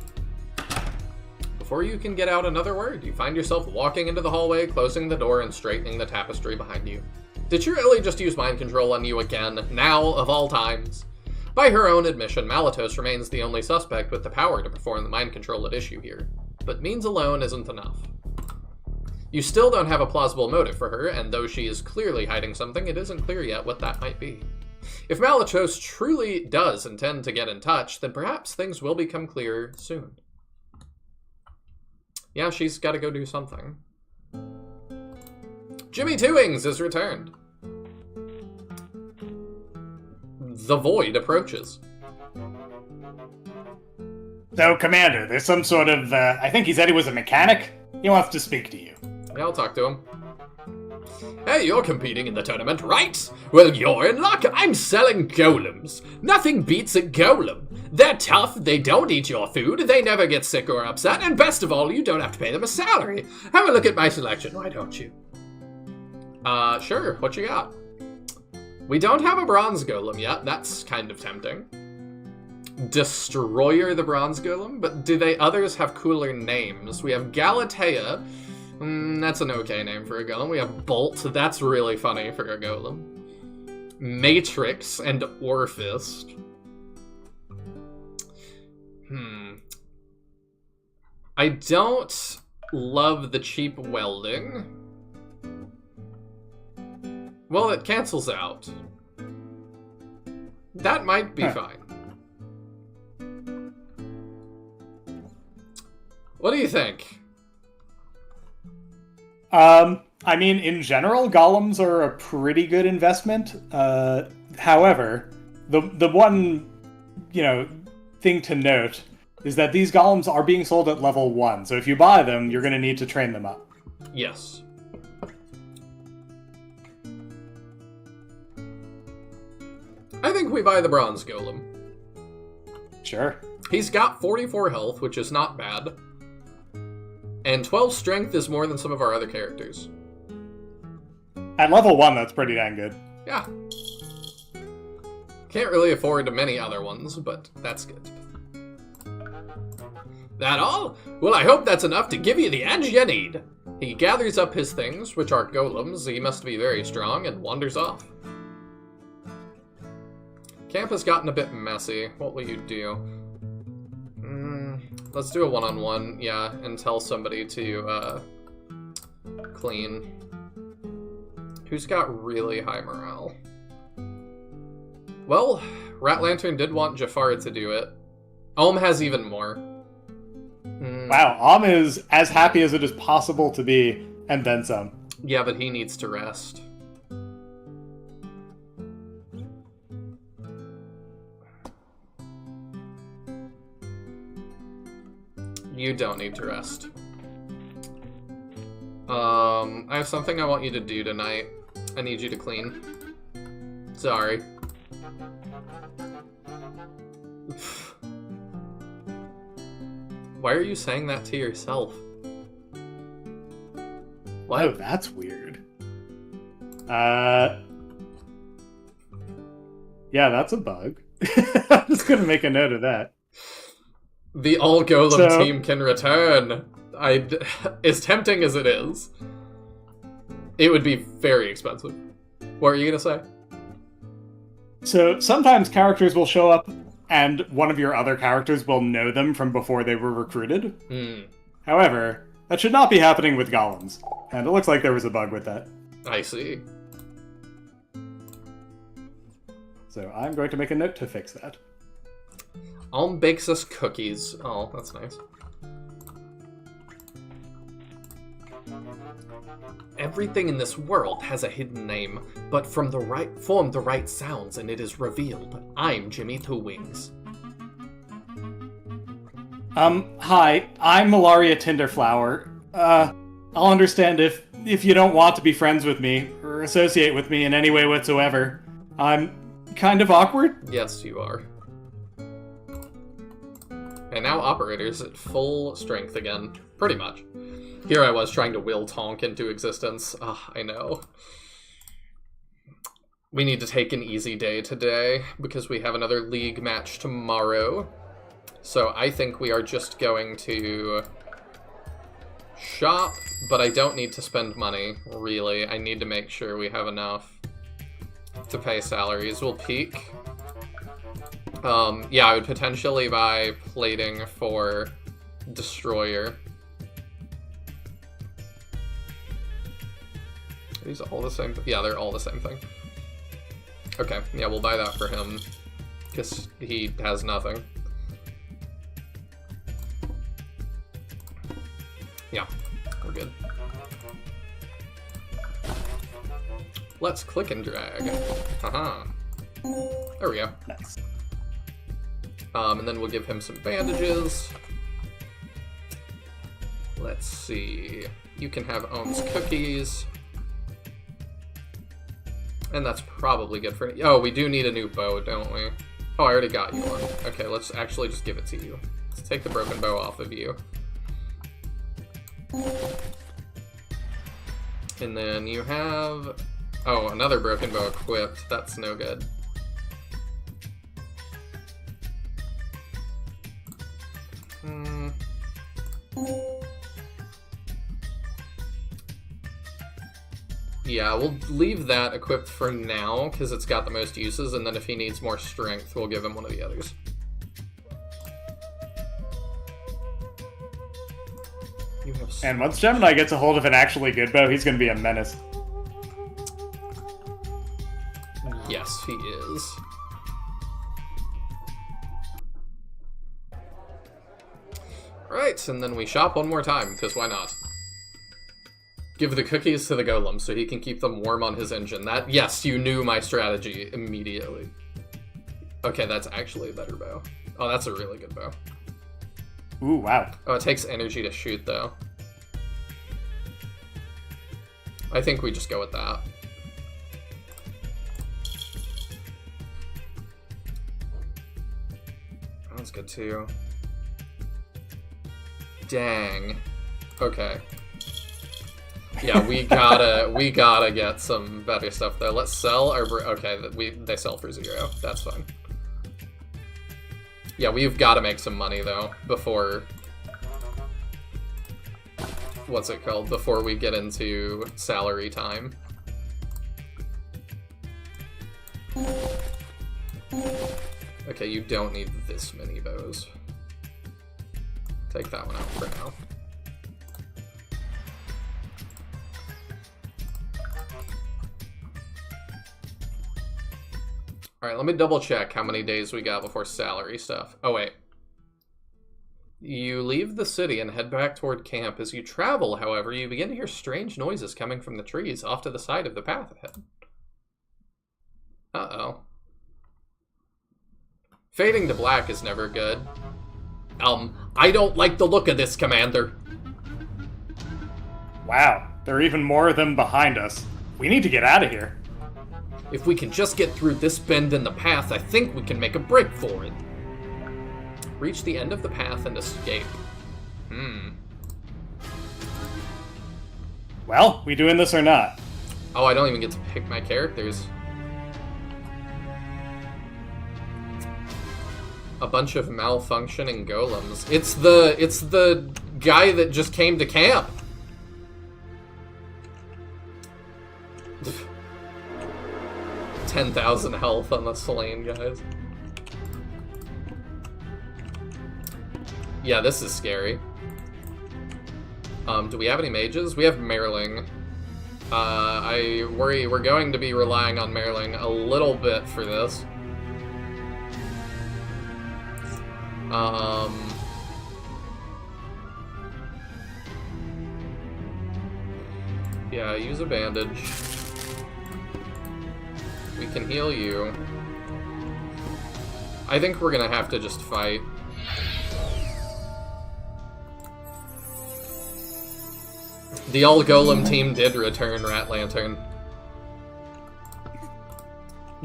Before you can get out another word, you find yourself walking into the hallway, closing the door, and straightening the tapestry behind you. Did she really just use mind control on you again, now of all times? By her own admission, Malatos remains the only suspect with the power to perform the mind control at issue here. But means alone isn't enough. You still don't have a plausible motive for her, and though she is clearly hiding something, it isn't clear yet what that might be. If Malatos truly does intend to get in touch, then perhaps things will become clearer soon. Yeah, she's gotta go do something. Jimmy Twoings is returned. The void approaches. So, Commander, there's some sort of, I think he said he was a mechanic? He wants to speak to you. Yeah, I'll talk to him. Hey, you're competing in the tournament, right? Well, you're in luck. I'm selling golems. Nothing beats a golem. They're tough, they don't eat your food, they never get sick or upset, and best of all, you don't have to pay them a salary. Have a look at my selection, why don't you? Sure, what you got? We don't have a bronze golem yet. That's kind of tempting. Destroyer the bronze golem, but do they others have cooler names? We have Galatea. That's an okay name for a golem. We have Bolt. That's really funny for a golem. Matrix and Orphist. I don't love the cheap welding. Well, it cancels out. That might be fine. What do you think? I mean, in general, golems are a pretty good investment. However, the one, thing to note is that these golems are being sold at level 1. So if you buy them, you're going to need to train them up. Yes. I think we buy the bronze golem. Sure. He's got 44 health, which is not bad. And 12 strength is more than some of our other characters. At level 1, that's pretty dang good. Yeah. Can't really afford many other ones, but that's good. That all? Well, I hope that's enough to give you the edge you need. He gathers up his things, which are golems. He must be very strong, and wanders off. Camp has gotten a bit messy. What will you do? Let's do a one-on-one, yeah, and tell somebody to, clean. Who's got really high morale? Well, Rat Lantern did want Jafar to do it. Ohm has even more. Wow, Ohm is as happy as it is possible to be, and then some. Yeah, but he needs to rest. You don't need to rest. I have something I want you to do tonight. I need you to clean. Sorry. Why are you saying that to yourself? What? Oh, that's weird. Yeah, that's a bug. I'm just gonna make a note of that. The all-golem team can return. As tempting as it is, it would be very expensive. What are you gonna say? So sometimes characters will show up and one of your other characters will know them from before they were recruited. However, that should not be happening with golems. And it looks like there was a bug with that. I see. So I'm going to make a note to fix that. Alm bakes us cookies. Oh, that's nice. Everything in this world has a hidden name, but form the right sounds and it is revealed. I'm Jimmy Two Wings. Hi, I'm Malaria Tinderflower. I'll understand if you don't want to be friends with me, or associate with me in any way whatsoever. I'm kind of awkward. Yes, you are. And now Operator's at full strength again. Pretty much. Here I was trying to will Tonk into existence. I know. We need to take an easy day today, because we have another league match tomorrow. So I think we are just going to shop, but I don't need to spend money, really. I need to make sure we have enough to pay salaries. We'll peak. Yeah, I would potentially buy plating for Destroyer. Are these all the same? Yeah, they're all the same thing. Okay, yeah, we'll buy that for him, because he has nothing. Yeah, we're good. Let's click and drag. Haha. There we go. Nice. And then we'll give him some bandages. Let's see. You can have Ohm's cookies. And that's probably good for... Oh, we do need a new bow, don't we? Oh, I already got you one. Okay, let's actually just give it to you. Let's take the broken bow off of you. And then you have Oh, another broken bow equipped. That's no good. Yeah, we'll leave that equipped for now, because it's got the most uses, and then if he needs more strength, we'll give him one of the others. And once Gemini gets a hold of an actually good bow, he's going to be a menace. Yes, he is. Right, and then we shop one more time, because why not? Give the cookies to the golem so he can keep them warm on his engine. That, yes, you knew my strategy immediately. Okay, that's actually a better bow. Oh, that's a really good bow. Ooh, wow. Oh, it takes energy to shoot, though. I think we just go with that. That was good, too. Dang. Okay. Yeah, we gotta get some better stuff though. Let's sell our okay. They sell for 0. That's fine. Yeah, we've got to make some money though before what's it called? Before we get into salary time. Okay, you don't need this many bows. Take that one out for now. Alright, let me double check how many days we got before salary stuff. Oh, wait. You leave the city and head back toward camp. As you travel, however, you begin to hear strange noises coming from the trees off to the side of the path ahead. Uh-oh. Fading to black is never good. I don't like the look of this, Commander. Wow, there are even more of them behind us. We need to get out of here. If we can just get through this bend in the path, I think we can make a break for it. Reach the end of the path and escape. Well, we doing this or not? Oh, I don't even get to pick my characters. A bunch of malfunctioning golems. It's the guy that just came to camp. 10,000 health on the slain guys. Yeah, this is scary. Do we have any mages? We have Merling. I worry we're going to be relying on Merling a little bit for this. Yeah, use a bandage. We can heal you. I think we're gonna have to just fight. The all-golem team did return, Rat Lantern.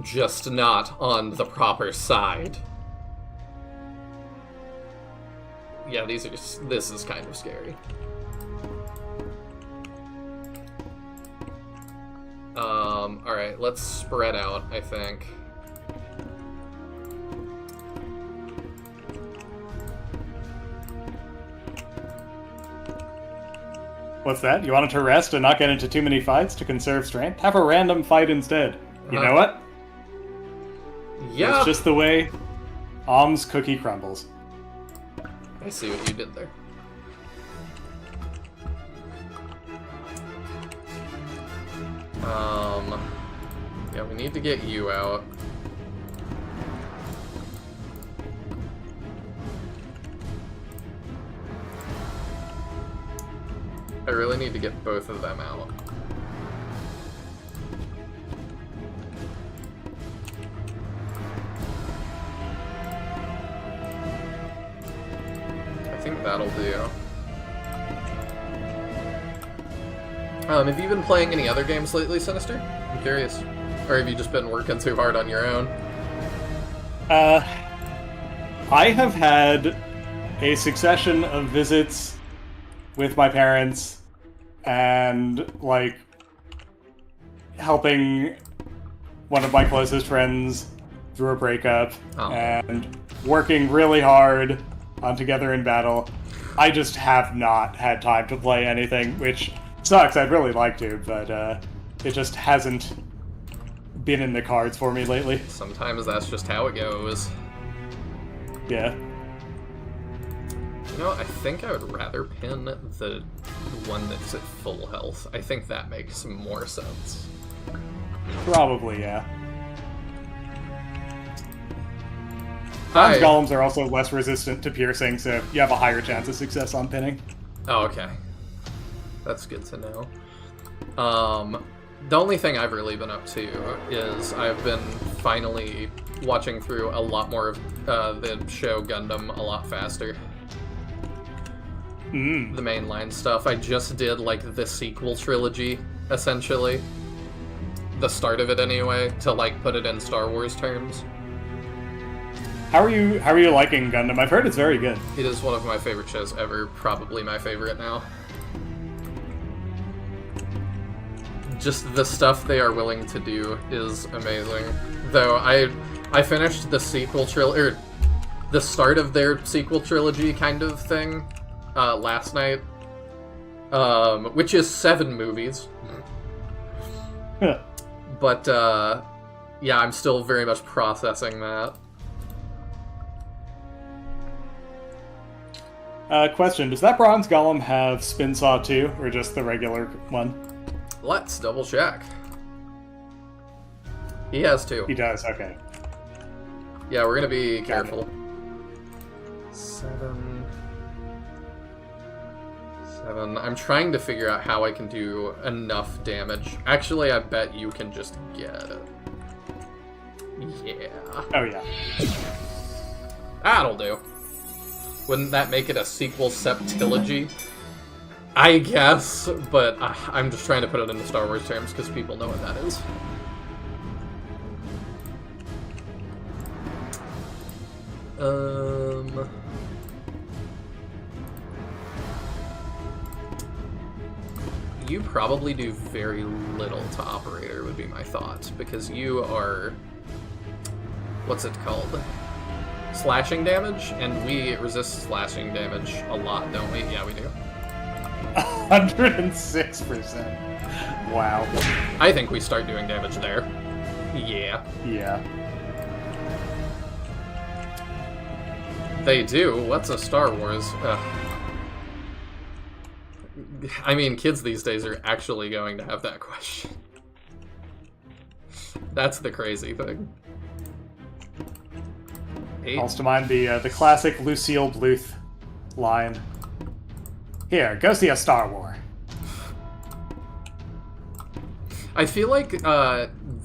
Just not on the proper side. Yeah, this is kind of scary. Alright, let's spread out, I think. What's that? You wanted to rest and not get into too many fights to conserve strength? Have a random fight instead. You know what? Yeah. It's just the way Om's cookie crumbles. I see what you did there. Yeah, we need to get you out. I really need to get both of them out. I think that'll do. Have you been playing any other games lately, Sinister? I'm curious. Or have you just been working too hard on your own? I have had a succession of visits with my parents, and, like, helping one of my closest friends through a breakup Oh. and working really hard on Together in Battle. I just have not had time to play anything, which sucks. I'd really like to, but it just hasn't been in the cards for me lately. Sometimes that's just how it goes. Yeah. You know, I think I would rather pin the one that's at full health. I think that makes more sense. Probably, yeah. Hi. Golems are also less resistant to piercing, so you have a higher chance of success on pinning. Oh, okay. That's good to know. The only thing I've really been up to is I've been finally watching through a lot more of the show Gundam a lot faster. The mainline stuff. I just did, like, the sequel trilogy, essentially. The start of it, anyway, to, like, put it in Star Wars terms. How are you liking Gundam? I've heard it's very good. It is one of my favorite shows ever, probably my favorite now. Just the stuff they are willing to do is amazing. Though I finished the sequel trilogy, the start of their sequel trilogy kind of thing, last night, which is 7 movies. But yeah, I'm still very much processing that. Question: does that bronze golem have spin saw too, or just the regular one? Let's double check. He has 2. He does. Okay. Yeah, we're gonna be Got careful. 7. I'm trying to figure out how I can do enough damage. Actually, I bet you can just get it. Yeah. Oh yeah. That'll do. Wouldn't that make it a sequel septilogy? I guess, but I'm just trying to put it into Star Wars terms because people know what that is. You probably do very little to Operator, would be my thought, because you are... what's it called? Slashing damage, and we resist slashing damage a lot, don't we? Yeah, we do. 106%. Wow. I think we start doing damage there. Yeah. Yeah. They do? What's a Star Wars? I mean, kids these days are actually going to have that question. That's the crazy thing. 8. Calls to mind the classic Lucille Bluth line. Here, go see a Star War. I feel like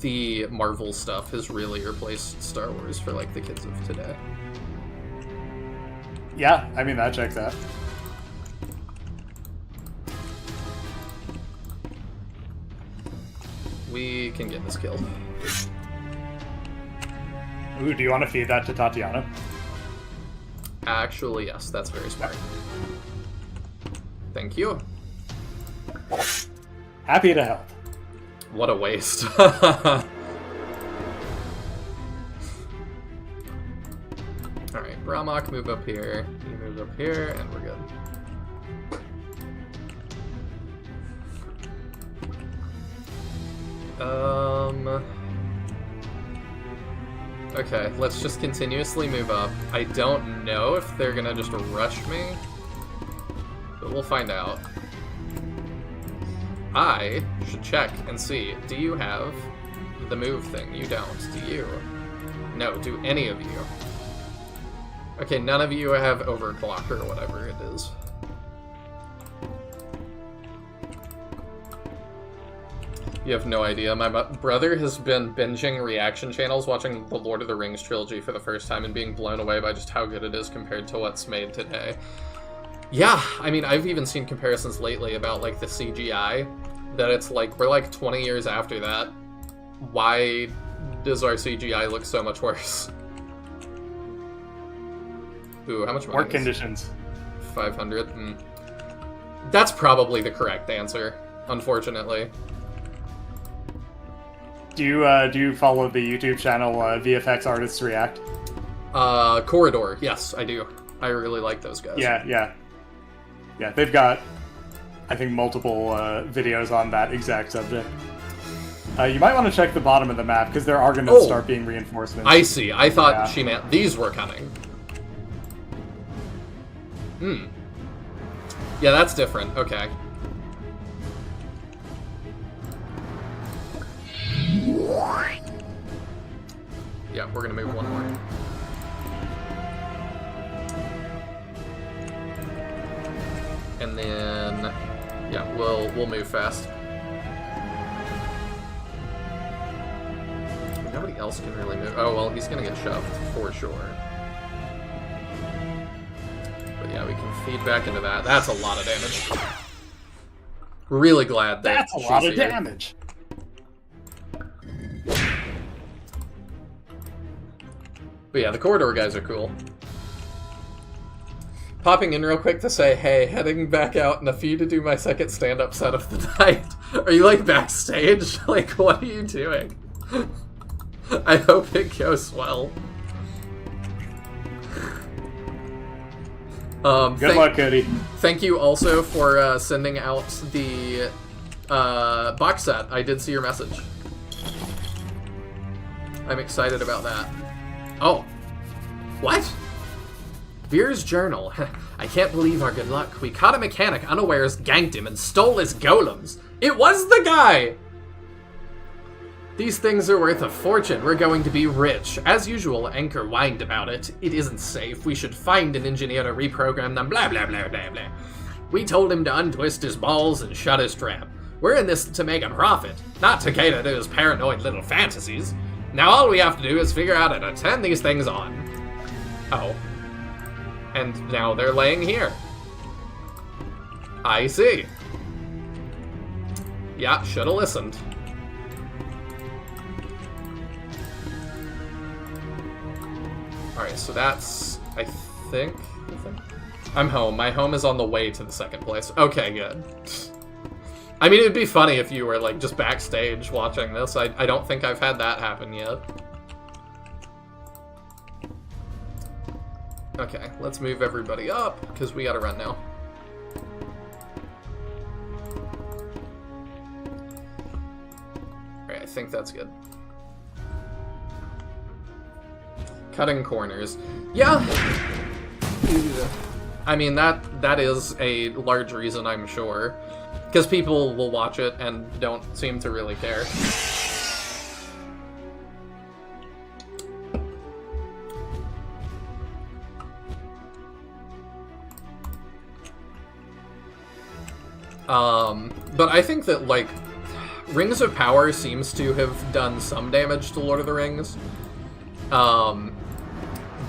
the Marvel stuff has really replaced Star Wars for, like, the kids of today. Yeah, I mean, that checks out. We can get this kill. Ooh, do you want to feed that to Tatiana? Actually, yes, that's very smart. Thank you. Happy to help. What a waste. Alright, Brahmak, move up here. You move up here, and we're good. Okay, let's just continuously move up. I don't know if they're gonna just rush me, but we'll find out. I should check and see. Do you have the move thing? You don't. Do you? No, do any of you? Okay, none of you have overclock or whatever it is. You have no idea. My brother has been binging reaction channels, watching the Lord of the Rings trilogy for the first time and being blown away by just how good it is compared to what's made today. Yeah, I mean, I've even seen comparisons lately about, like, the CGI, that it's like, we're like 20 years after that. Why does our CGI look so much worse? Ooh, how much money? Work conditions. 500? That's probably the correct answer, unfortunately. Do you follow the YouTube channel VFX Artists React? Corridor, yes, I do. I really like those guys. Yeah. They've got, I think, multiple videos on that exact subject. You might want to check the bottom of the map because there are going to start being reinforcements. I see. I thought she meant these were coming. Yeah, that's different. Okay. Yeah, we're gonna move one more. And then, yeah, we'll move fast. Nobody else can really move. Oh well, he's gonna get shoved for sure. But yeah, we can feed back into that. That's a lot of damage. Really glad that that's a lot of damage. But yeah, the corridor guys are cool. Popping in real quick to say, hey, heading back out in a few to do my second stand-up set of the night. Are you, like, backstage? Like, what are you doing? I hope it goes well. Good luck, Cody. Thank you also for sending out the box set. I did see your message. I'm excited about that. Oh. What? Veer's journal. I can't believe our good luck. We caught a mechanic unawares, ganked him, and stole his golems. It was the guy! These things are worth a fortune. We're going to be rich. As usual, Anchor whined about it. It isn't safe. We should find an engineer to reprogram them, blah blah blah blah blah. We told him to untwist his balls and shut his trap. We're in this to make a profit, not to cater to his paranoid little fantasies. Now all we have to do is figure out how to turn these things on. Oh. And now they're laying here. I see. Yeah, shoulda listened. Alright, so that's, I think. I'm home. My home is on the way to the second place. Okay, good. I mean, it'd be funny if you were, like, just backstage watching this. I don't think I've had that happen yet. Okay, let's move everybody up, because we gotta run now. Alright, I think that's good. Cutting corners. Yeah! I mean, that is a large reason, I'm sure. Because people will watch it and don't seem to really care. But I think that, like, Rings of Power seems to have done some damage to Lord of the Rings.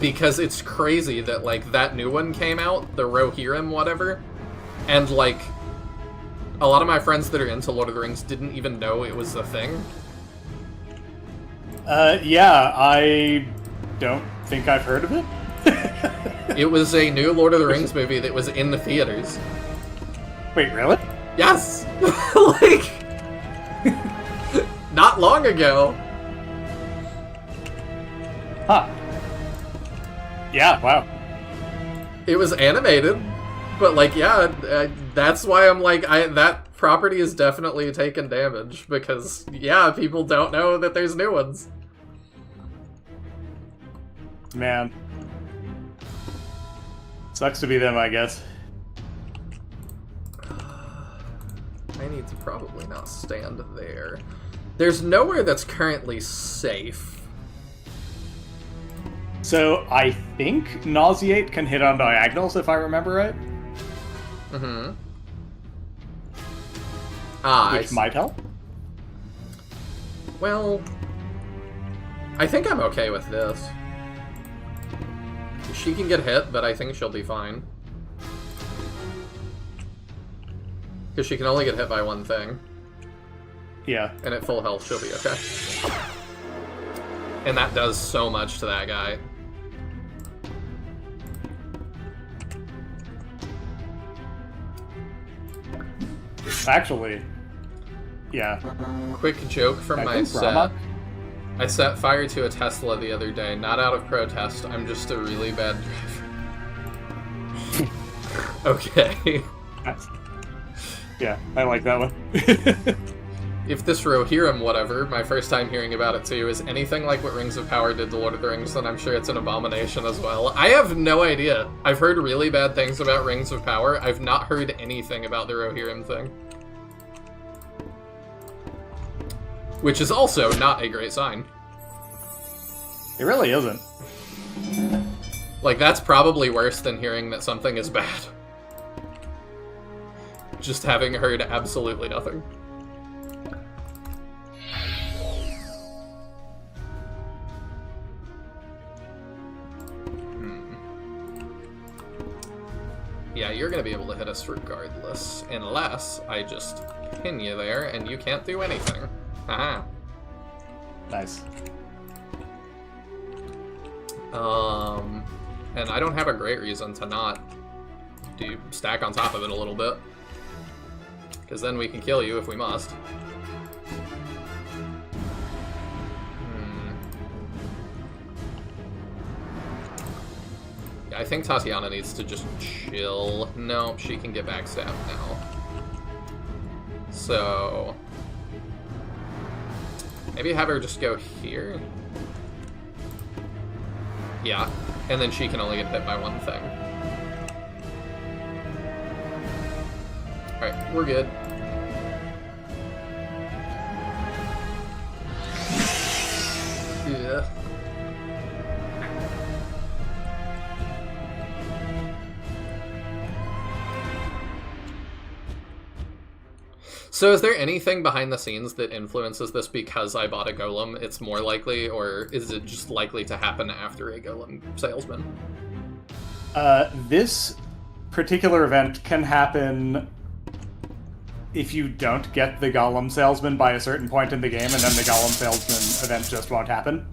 Because it's crazy that, like, that new one came out, the Rohirrim whatever, and, like, a lot of my friends that are into Lord of the Rings didn't even know it was a thing. Yeah, I don't think I've heard of it. It was a new Lord of the Rings movie that was in the theaters. Wait, really? Yes! Like, not long ago. Huh. Yeah, wow. It was animated, but, like, yeah, that's why I'm like, that property is definitely taking damage, because, yeah, people don't know that there's new ones. Man. Sucks to be them, I guess. I need to probably not stand there. There's nowhere that's currently safe. So, I think Nauseate can hit on diagonals, if I remember right. Mm-hmm. Which might help. Well, I think I'm okay with this. She can get hit, but I think she'll be fine. Because she can only get hit by one thing. Yeah. And at full health, she'll be okay. And that does so much to that guy. Actually, Yeah. Quick joke from I my think set. Brahma- I set fire to a Tesla the other day, not out of protest. I'm just a really bad driver. Okay. Yeah, I like that one. If this Rohirrim whatever, my first time hearing about it too, is anything like what Rings of Power did to Lord of the Rings, then I'm sure it's an abomination as well. I have no idea. I've heard really bad things about Rings of Power. I've not heard anything about the Rohirrim thing. Which is also not a great sign. It really isn't. Like, that's probably worse than hearing that something is bad. Just having heard absolutely nothing. Yeah, you're gonna be able to hit us regardless, unless I just pin you there and you can't do anything. Haha. Nice. And I don't have a great reason to not do stack on top of it a little bit. Because then we can kill you if we must. Yeah, I think Tatiana needs to just chill. No, she can get backstabbed now. So... maybe have her just go here? Yeah, and then she can only get hit by one thing. Alright, we're good. Yeah. So is there anything behind the scenes that influences this because I bought a golem? It's more likely, or is it just likely to happen after a golem salesman? This particular event can happen if you don't get the golem salesman by a certain point in the game, and then the golem salesman event just won't happen.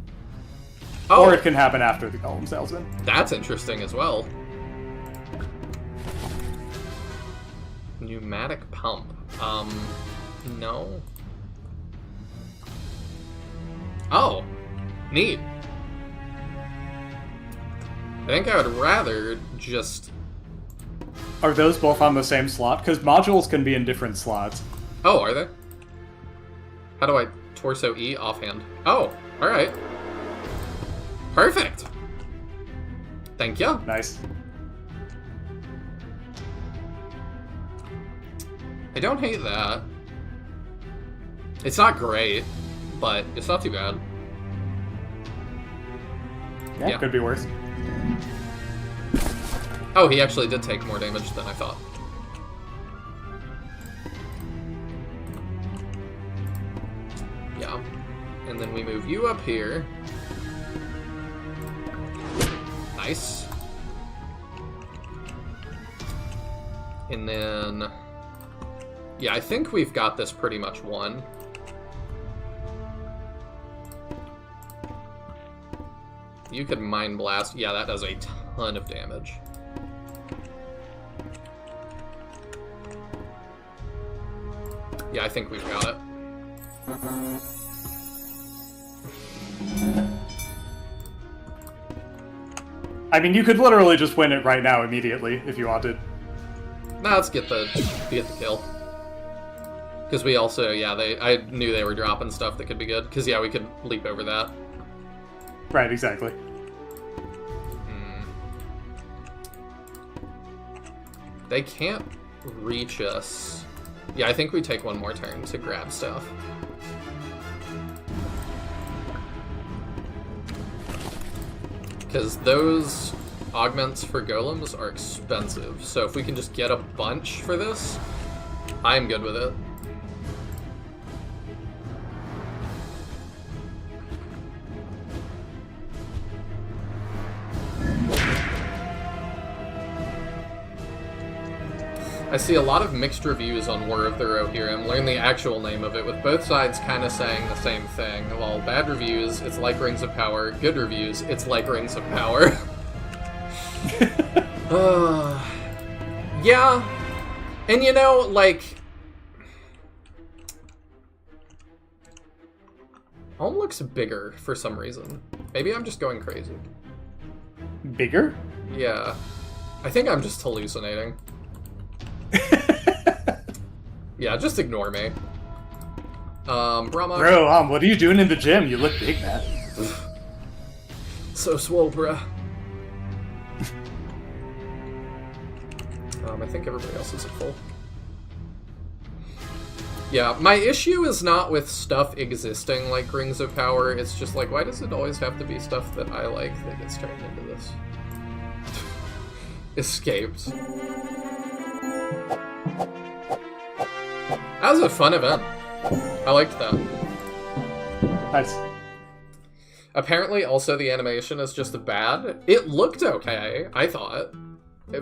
Oh, Or it can happen after the golem salesman. that's interesting as well. Pneumatic pump. No. Oh, neat. I think I would rather just... Are those both on the same slot? Because modules can be in different slots. Oh, are they? How do I torso E offhand? Oh, alright. Perfect! Thank you. Nice. I don't hate that. It's not great, but it's not too bad. Yeah, could be worse. Oh, he actually did take more damage than I thought. Yeah. And then we move you up here. Nice. And then... yeah, I think we've got this pretty much won. You could Mind Blast. Yeah, that does a ton of damage. Yeah, I think we've got it. I mean, you could literally just win it right now immediately if you wanted. Now let's get the kill. Because we also, yeah, I knew they were dropping stuff that could be good. Because, yeah, we could leap over that. Right, exactly. They can't reach us. Yeah, I think we take one more turn to grab stuff. Because those augments for golems are expensive. So if we can just get a bunch for this, I'm good with it. I see a lot of mixed reviews on War of the Rohirrim. Learn the actual name of it, with both sides kind of saying the same thing. While bad reviews, it's like Rings of Power. Good reviews, it's like Rings of Power. Yeah. And you know, like... Home looks bigger for some reason. Maybe I'm just going crazy. Bigger? Yeah. I think I'm just hallucinating. Yeah, just ignore me. Brahma. Bro, what are you doing in the gym? You look big, man. So swole, bruh. I think everybody else is at full. Yeah, my issue is not with stuff existing like Rings of Power, it's just like, why does it always have to be stuff that I like that gets turned into this? Escaped. That was a fun event. I liked that. Nice. Apparently, also, the animation is just bad. It looked okay, I thought,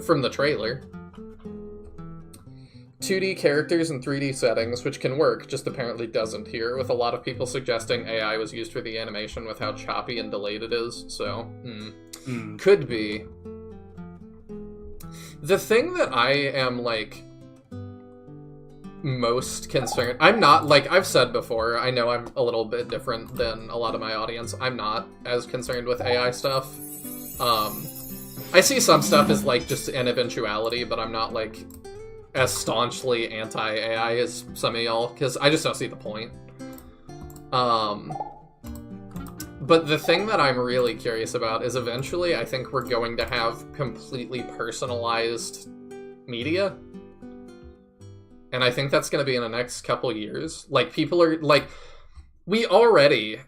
from the trailer. 2D characters in 3D settings, which can work, just apparently doesn't here, with a lot of people suggesting AI was used for the animation with how choppy and delayed it is, so, could be. The thing that I am, like, most concerned... I'm not, like, I've said before, I know I'm a little bit different than a lot of my audience. I'm not as concerned with AI stuff. I see some stuff as, like, just an eventuality, but I'm not, like, as staunchly anti-AI as some of y'all, because I just don't see the point. But the thing that I'm really curious about is eventually I think we're going to have completely personalized media. And I think that's going to be in the next couple years. Like, people are, like, we already,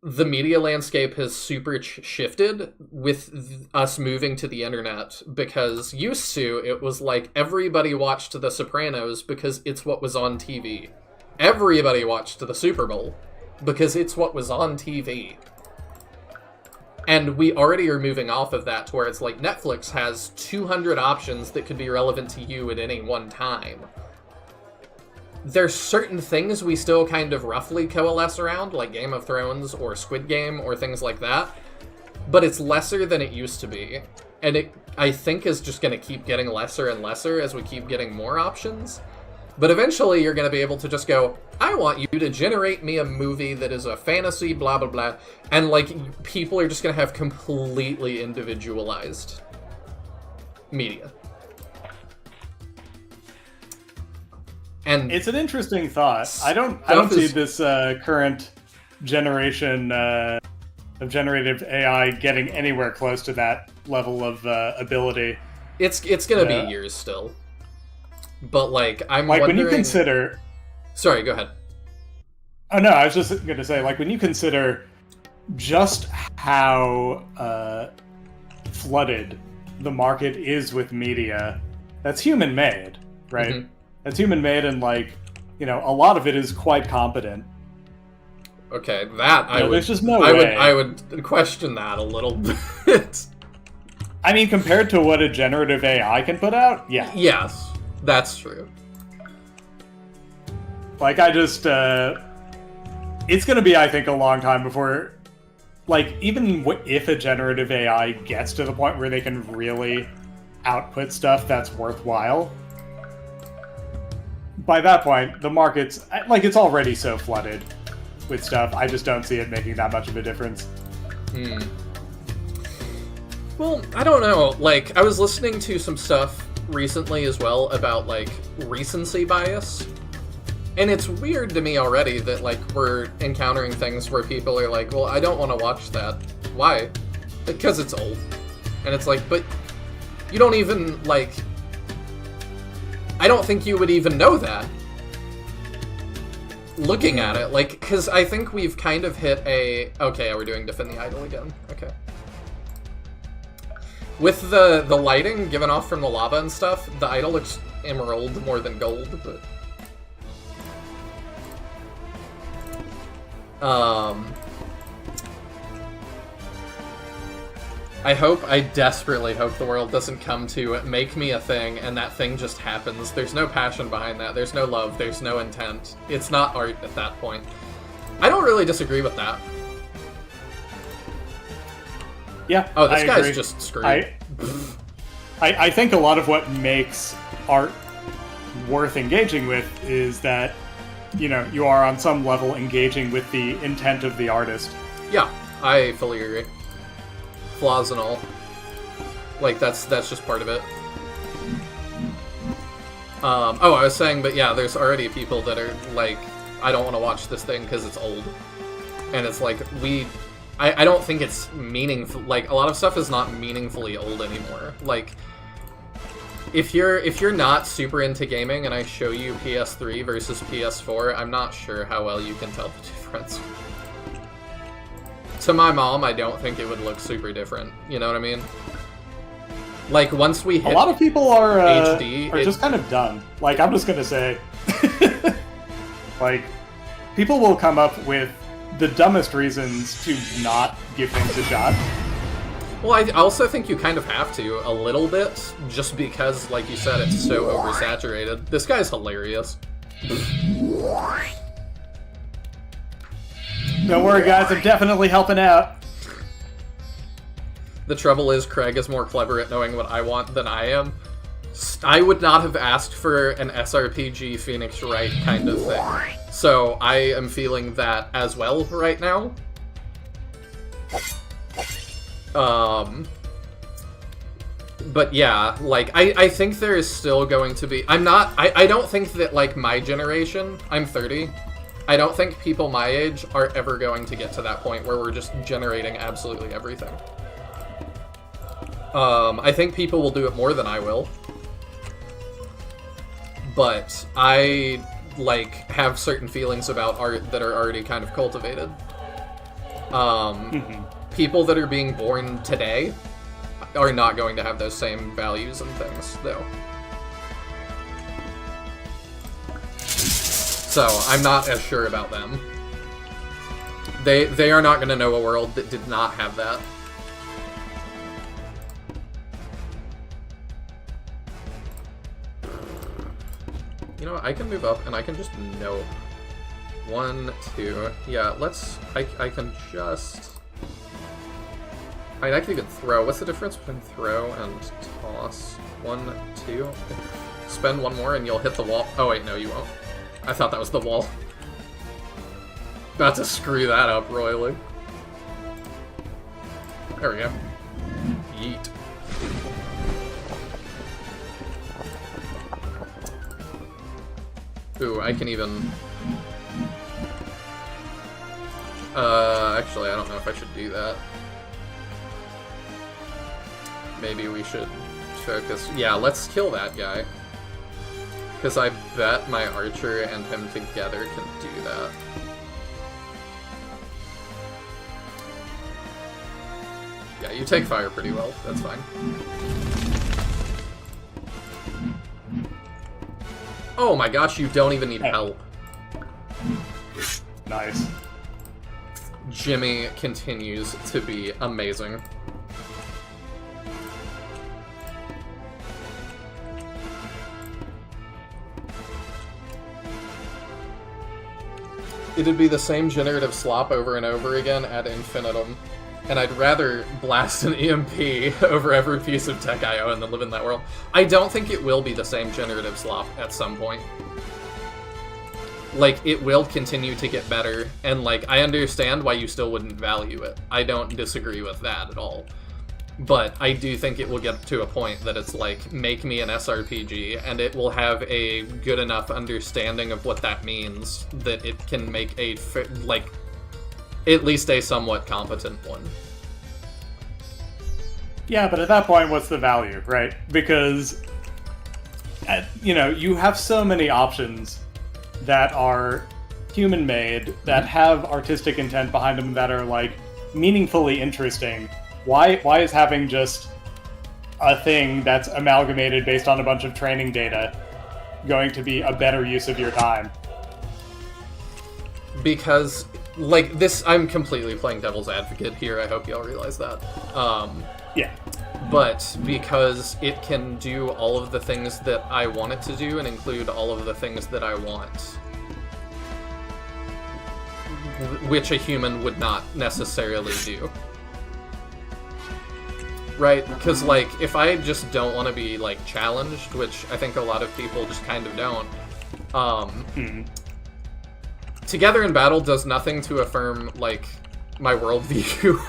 the media landscape has super shifted with us moving to the internet, because used to, it was like everybody watched The Sopranos because it's what was on TV. Everybody watched the Super Bowl because it's what was on TV. And we already are moving off of that to where it's like Netflix has 200 options that could be relevant to you at any one time. There's certain things we still kind of roughly coalesce around, like Game of Thrones or Squid Game or things like that, but it's lesser than it used to be. And it, I think, is just going to keep getting lesser and lesser as we keep getting more options. But eventually you're going to be able to just go, I want you to generate me a movie that is a fantasy, blah, blah, blah. And, like, people are just going to have completely individualized media. And it's an interesting thought. I don't see this current generation of generative AI getting anywhere close to that level of ability. It's going to be years still. But, like, I'm like, wondering... when you consider... Sorry, go ahead. Oh, no, I was just going to say, like, when you consider just how flooded the market is with media, that's human-made, right? Mm-hmm. That's human-made, and, like, you know, a lot of it is quite competent. Okay, that I would... There's just no way. I would question that a little bit. I mean, compared to what a generative AI can put out, yeah. Yes. That's true. Like, I just, it's gonna be, I think, a long time before, like, even if a generative AI gets to the point where they can really output stuff that's worthwhile, by that point, the market's, like, it's already so flooded with stuff, I just don't see it making that much of a difference. Well, I don't know, like, I was listening to some stuff recently as well about, like, recency bias, and it's weird to me already that, like, we're encountering things where people are like, well, I don't want to watch that. Why? Because it's old. And it's like, but you don't even, like, I don't think you would even know that looking at it, like, because I think we've kind of hit a... Okay, we're doing Defend the Idol again. Okay. With the lighting given off from the lava and stuff, the idol looks emerald more than gold, but... I desperately hope the world doesn't come to make me a thing, and that thing just happens. There's no passion behind that, there's no love, there's no intent. It's not art at that point. I don't really disagree with that. Yeah, oh, this guy's agree. just screwed. I think a lot of what makes art worth engaging with is that you are on some level engaging with the intent of the artist. Yeah, I fully agree. Flaws and all. Like, that's just part of it. Oh, I was saying, but yeah, there's already people that are like, I don't want to watch this thing because it's old. And it's like, I don't think it's meaningful. Like, a lot of stuff is not meaningfully old anymore. Like, if you're not super into gaming and I show you PS3 versus PS4, I'm not sure how well you can tell the difference. To my mom, I don't think it would look super different. You know what I mean? Like, once we hit a lot of people are HD, just kind of dumb. Like, I'm just gonna say, like, people will come up with the dumbest reasons to not give things a shot. Well, I also think you kind of have to, a little bit, just because, like you said, it's so oversaturated. This guy's hilarious. Don't worry, guys, I'm definitely helping out. The trouble is, Craig is more clever at knowing what I want than I am. I would not have asked for an SRPG Phoenix Wright kind of thing. So I am feeling that as well right now. But yeah, like, I think there is still going to be... I don't think that, like, my generation, I'm 30, I don't think people my age are ever going to get to that point where we're just generating absolutely everything. I think people will do it more than I will. But I, like, have certain feelings about art that are already kind of cultivated. People that are being born today are not going to have those same values and things, though. So, I'm not as sure about them. They are not going to know a world that did not have that. You know what, I can move up and I can just nope. 1, 2, yeah, I can just... I can even throw. What's the difference between throw and toss? 1, 2. Spend one more and you'll hit the wall. Oh wait, no you won't. I thought that was the wall. About to screw that up royally. There we go. Yeet. Ooh, I can even... actually, I don't know if I should do that. Maybe we should focus... Yeah, let's kill that guy. Because I bet my archer and him together can do that. Yeah, you take fire pretty well. That's fine. Oh my gosh, you don't even need help. Nice. Jimmy continues to be amazing. It'd be the same generative slop over and over again ad infinitum. And I'd rather blast an EMP over every piece of tech I own than live in that world. I don't think it will be the same generative slop at some point. Like, it will continue to get better, and, like, I understand why you still wouldn't value it. I don't disagree with that at all. But I do think it will get to a point that it's like, make me an SRPG, and it will have a good enough understanding of what that means that it can make a, like, at least a somewhat competent one. Yeah, but at that point, what's the value, right? Because, you know, you have so many options that are human-made, that have artistic intent behind them, that are, like, meaningfully interesting. Why is having just a thing that's amalgamated based on a bunch of training data going to be a better use of your time? Because, like, this, I'm completely playing devil's advocate here, I hope y'all realize that. Yeah. But because it can do all of the things that I want it to do and include all of the things that I want, which a human would not necessarily do. Right? Because, like, if I just don't want to be, like, challenged, which I think a lot of people just kind of don't, Together in Battle does nothing to affirm, like, my worldview.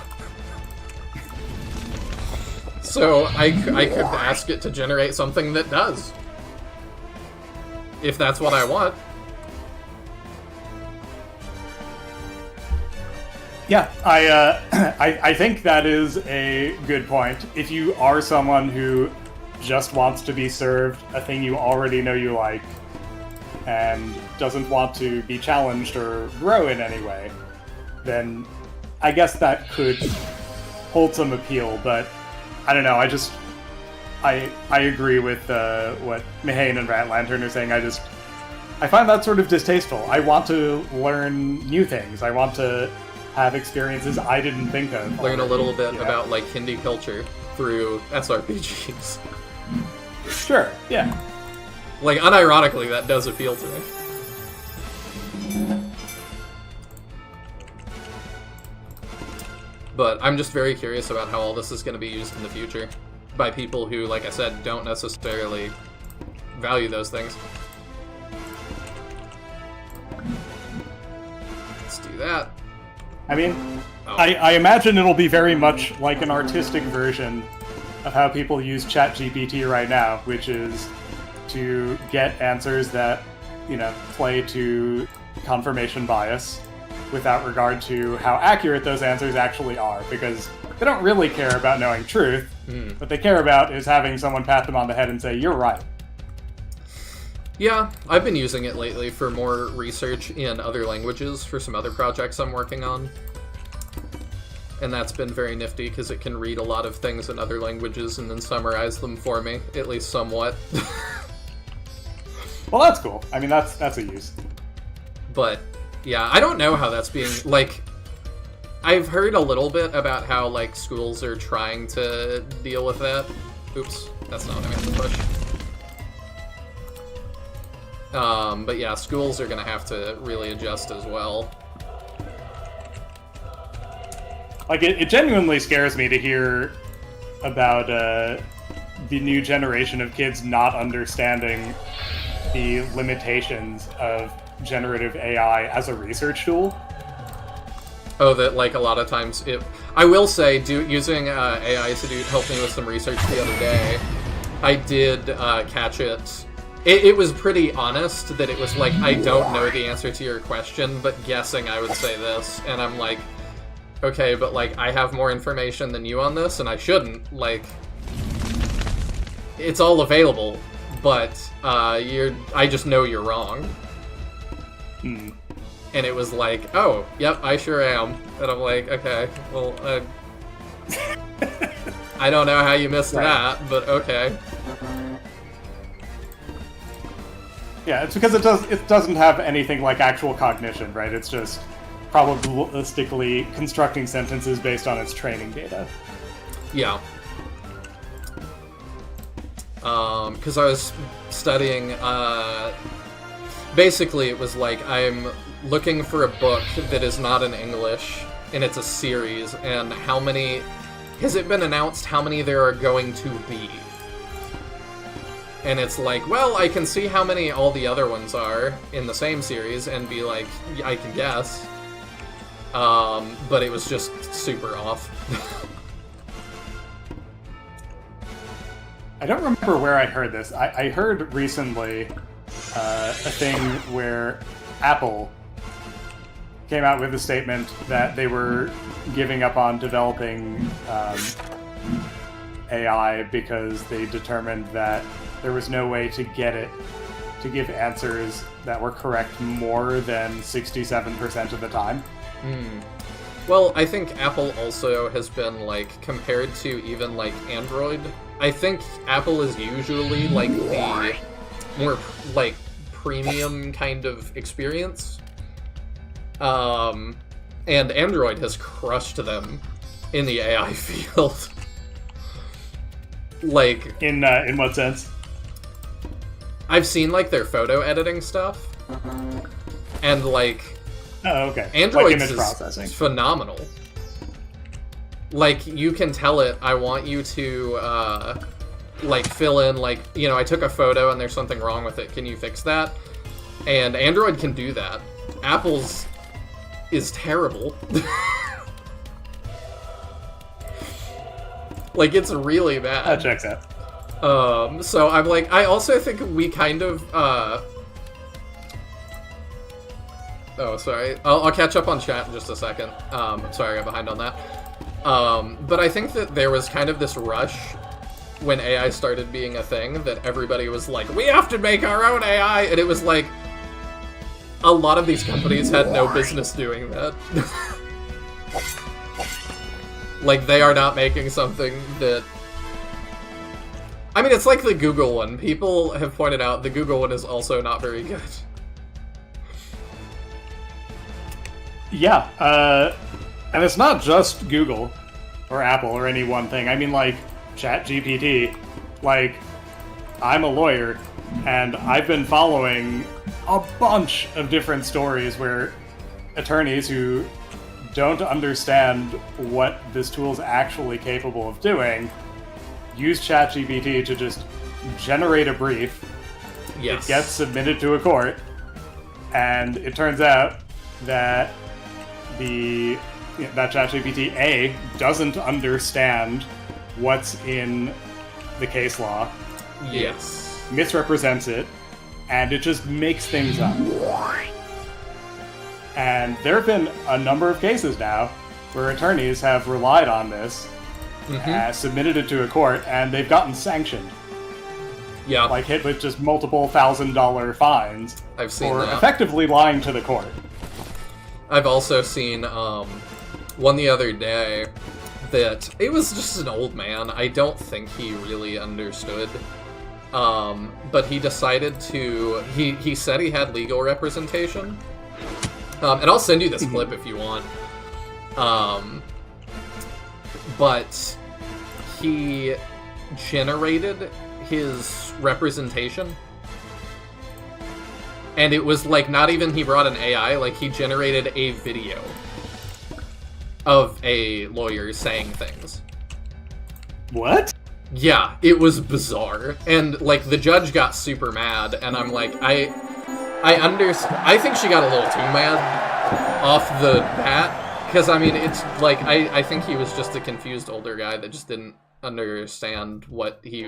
So I could ask it to generate something that does. If that's what I want. Yeah, I think that is a good point. If you are someone who just wants to be served a thing you already know you like, and doesn't want to be challenged or grow in any way, then I guess that could hold some appeal, but I don't know, I agree with what Nihil and Rat Lantern are saying. I find that sort of distasteful. I want to learn new things. I want to have experiences I didn't think of. Learn a little bit about, like, Hindi culture through SRPGs. Sure, yeah. Like, unironically, that does appeal to me. But I'm just very curious about how all this is going to be used in the future by people who, like I said, don't necessarily value those things. Let's do that. I mean, I imagine it'll be very much like an artistic version of how people use ChatGPT right now, which is to get answers that, play to confirmation bias without regard to how accurate those answers actually are, because they don't really care about knowing truth. What they care about is having someone pat them on the head and say, "You're right." Yeah, I've been using it lately for more research in other languages for some other projects I'm working on. And that's been very nifty, because it can read a lot of things in other languages and then summarize them for me, at least somewhat. Well, that's cool. I mean, that's a use. But, yeah, I don't know how that's being, like... I've heard a little bit about how, like, schools are trying to deal with that. Oops, that's not what I meant to push. But yeah, schools are gonna have to really adjust as well. Like, it genuinely scares me to hear about the new generation of kids not understanding the limitations of generative AI as a research tool. Oh, that, like, a lot of times it... I will say, using AI to help me with some research the other day, I did catch it. It was pretty honest that it was like, I don't know the answer to your question, but guessing I would say this. And I'm like, okay, but, like, I have more information than you on this, and I shouldn't. Like, it's all available, but I just know you're wrong. And it was like, oh, yep, I sure am. And I'm like, okay, well, I don't know how you missed that, but okay. Yeah, it's because it doesn't have anything like actual cognition, right? It's just probabilistically constructing sentences based on its training data. Yeah. Because I was studying, basically it was like, I'm looking for a book that is not in English, and it's a series, and how many... Has it been announced how many there are going to be? And it's like, well, I can see how many all the other ones are in the same series, and be like, I can guess. But it was just super off. I don't remember where I heard this. I heard recently a thing where Apple came out with a statement that they were giving up on developing AI because they determined that there was no way to get it to give answers that were correct more than 67% of the time. Well, I think Apple also has been, like, compared to even, like, Android. I think Apple is usually, like, the more, like, premium kind of experience. And Android has crushed them in the AI field. Like... In what sense? I've seen, like, their photo editing stuff. And, like... Oh, okay. Android's like image processing. Is phenomenal. Like, you can tell it, I want you to, like, fill in, like, I took a photo and there's something wrong with it. Can you fix that? And Android can do that. Apple's is terrible. Like, it's really bad. That checks out. So I'm like, I also think we kind of, oh, sorry. I'll catch up on chat in just a second. Sorry, I got behind on that. But I think that there was kind of this rush when AI started being a thing that everybody was like, we have to make our own AI! And it was like, a lot of these companies had no business doing that. Like, they are not making something that... I mean, it's like the Google one. People have pointed out the Google one is also not very good. Yeah, and it's not just Google or Apple or any one thing. I mean, like, ChatGPT. Like, I'm a lawyer, and I've been following a bunch of different stories where attorneys who don't understand what this tool's actually capable of doing use ChatGPT to just generate a brief. Yes. It gets submitted to a court, and it turns out that that ChatGPT A doesn't understand what's in the case law. Yes. It misrepresents it, and it just makes things up. And there have been a number of cases now where attorneys have relied on this, submitted it to a court, and they've gotten sanctioned. Yeah. Like, hit with just multiple $1,000 fines I've seen for that. effectively lying to the court. I've also seen one the other day that it was just an old man. I don't think he really understood. But he decided to... He said he had legal representation. And I'll send you this clip if you want. But he generated his representation. And it was like, not even he brought an AI, like he generated a video of a lawyer saying things. What? Yeah, it was bizarre. And like the judge got super mad, and I'm like, I think she got a little too mad off the bat, because I mean, it's like, I think he was just a confused older guy that just didn't understand what he,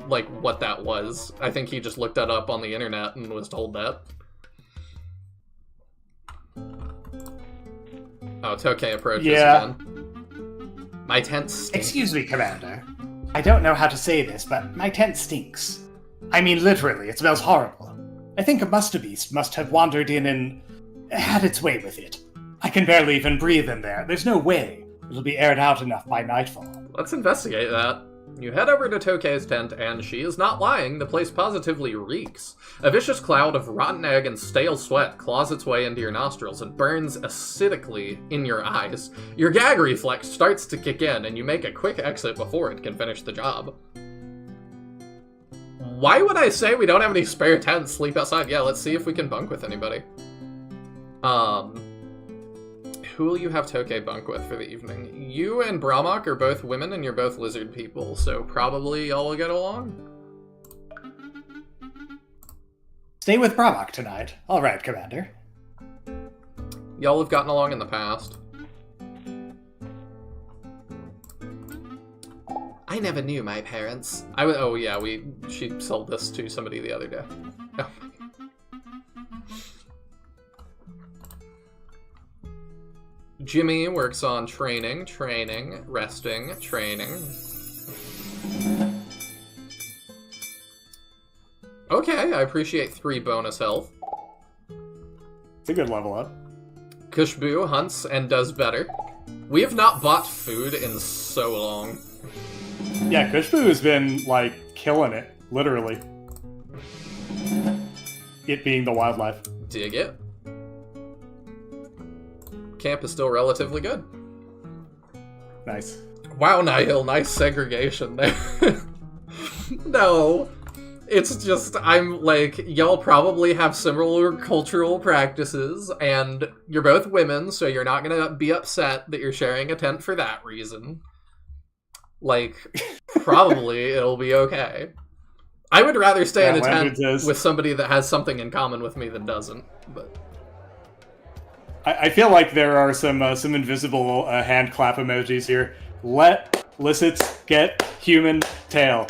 like, what that was. I think he just looked that up on the internet and was told that. Oh, Tokay approaches again. My tent stinks. Excuse me, Commander. I don't know how to say this, but my tent stinks. I mean, literally, it smells horrible. I think a mustabeast must have wandered in and had its way with it. I can barely even breathe in there. There's no way it'll be aired out enough by nightfall. Let's investigate that. You head over to Tokay's tent, and she is not lying. The place positively reeks. A vicious cloud of rotten egg and stale sweat claws its way into your nostrils and burns acidically in your eyes. Your gag reflex starts to kick in, and you make a quick exit before it can finish the job. Why would I say we don't have any spare tents? Sleep outside. Yeah, let's see if we can bunk with anybody. Who will you have Tokay bunk with for the evening? You and Brahmak are both women, and you're both lizard people, so probably y'all will get along? Stay with Brahmak tonight. All right, Commander. Y'all have gotten along in the past. I never knew my parents. Oh yeah, she sold this to somebody the other day. Oh. Jimmy works on training, resting, training. Okay, I appreciate 3 bonus health. It's a good level up. Kushbu hunts and does better. We have not bought food in so long. Yeah, Kushbu has been, like, killing it, literally. It being the wildlife. Dig it. Camp is still relatively good. Nice. Wow, Nihil, nice segregation there. No. It's just, I'm like, y'all probably have similar cultural practices, and you're both women, so you're not gonna be upset that you're sharing a tent for that reason. Like, probably it'll be okay. I would rather stay in a tent with somebody that has something in common with me than doesn't, but... I feel like there are some invisible hand clap emojis here. Let Licits get human tail.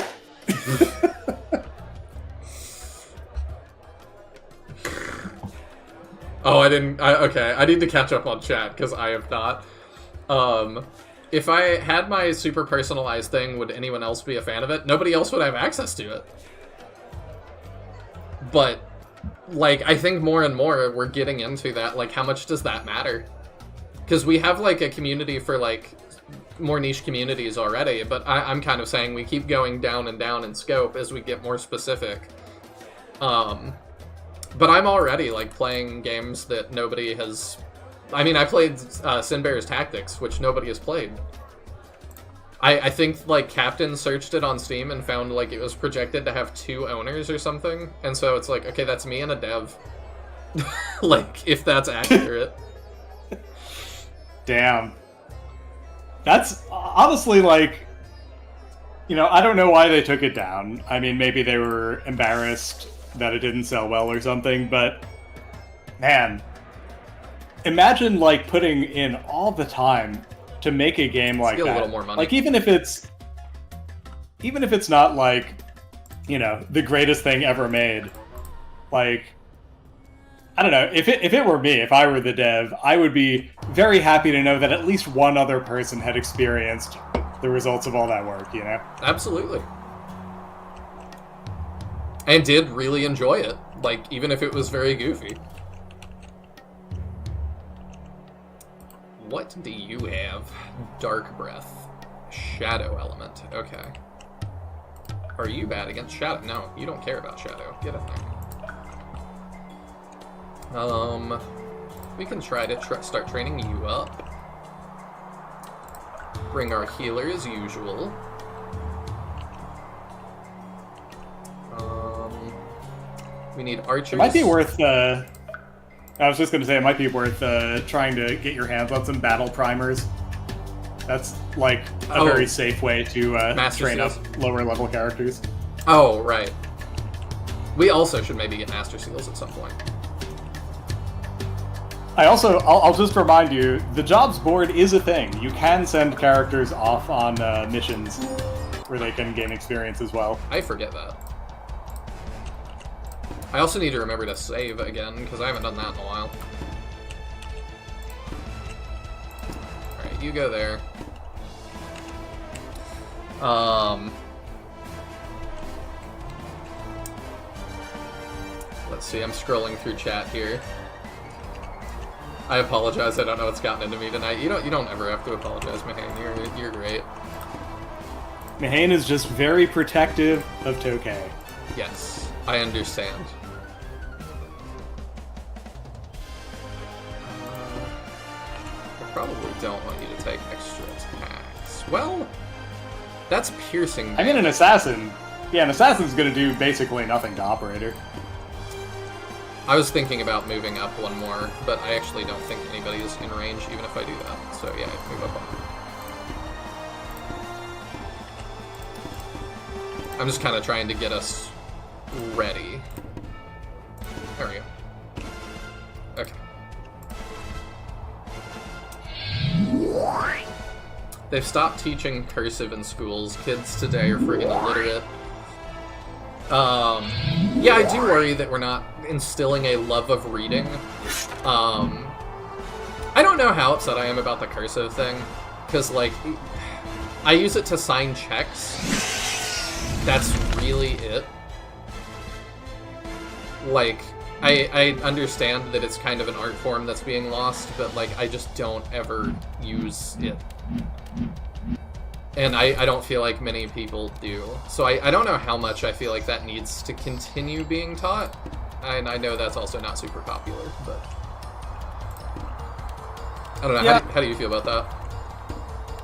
Oh, I didn't... okay, I need to catch up on chat, because I have not. If I had my super personalized thing, would anyone else be a fan of it? Nobody else would have access to it. But, like, I think more and more we're getting into that. Like, how much does that matter? Because we have, like, a community for, like, more niche communities already, but I'm kind of saying we keep going down and down in scope as we get more specific. But I'm already, like, playing games that nobody has... I mean, I played Sinbear's Tactics, which nobody has played. I think, like, Captain searched it on Steam and found, like, it was projected to have 2 owners or something. And so it's like, okay, that's me and a dev. Like, if that's accurate. Damn. That's honestly, like... You know, I don't know why they took it down. I mean, maybe they were embarrassed that it didn't sell well or something, but... Man... Imagine, like, putting in all the time to make a game like that. A little more money. Like, even if it's not, like, you know, the greatest thing ever made. Like, I don't know. If it were me, if I were the dev, I would be very happy to know that at least one other person had experienced the results of all that work, you know? Absolutely. And did really enjoy it. Like, even if it was very goofy. What do you have? Dark Breath. Shadow Element. Okay. Are you bad against Shadow? No, you don't care about Shadow. Get a thing. We can try to start training you up. Bring our healer as usual. We need archers. It might be worth, I was just going to say, it might be worth trying to get your hands on some battle primers. That's, like, a very safe way to train up lower-level characters. Oh, right. We also should maybe get Master Seals at some point. I'll just remind you, the jobs board is a thing. You can send characters off on missions where they can gain experience as well. I forget that. I also need to remember to save again, because I haven't done that in a while. Alright, you go there. Let's see, I'm scrolling through chat here. I apologize, I don't know what's gotten into me tonight. You don't ever have to apologize, Mahane. You're great. Mahane is just very protective of Tokay. Yes, I understand. I probably don't want you to take extra attacks. Well, that's piercing. I mean, an assassin. Yeah, an assassin's gonna do basically nothing to Operator. I was thinking about moving up one more, but I actually don't think anybody is in range, even if I do that. So yeah, move up one. I'm just kind of trying to get us ready. There we go. Okay. They've stopped teaching cursive in schools. Kids today are friggin' illiterate. Yeah, I do worry that we're not instilling a love of reading. I don't know how upset I am about the cursive thing, because, like, I use it to sign checks. That's really it. Like, I understand that it's kind of an art form that's being lost, but, like, I just don't ever use it. And I don't feel like many people do. So I don't know how much I feel like that needs to continue being taught. And I know that's also not super popular, but... I don't know, yeah. How do you feel about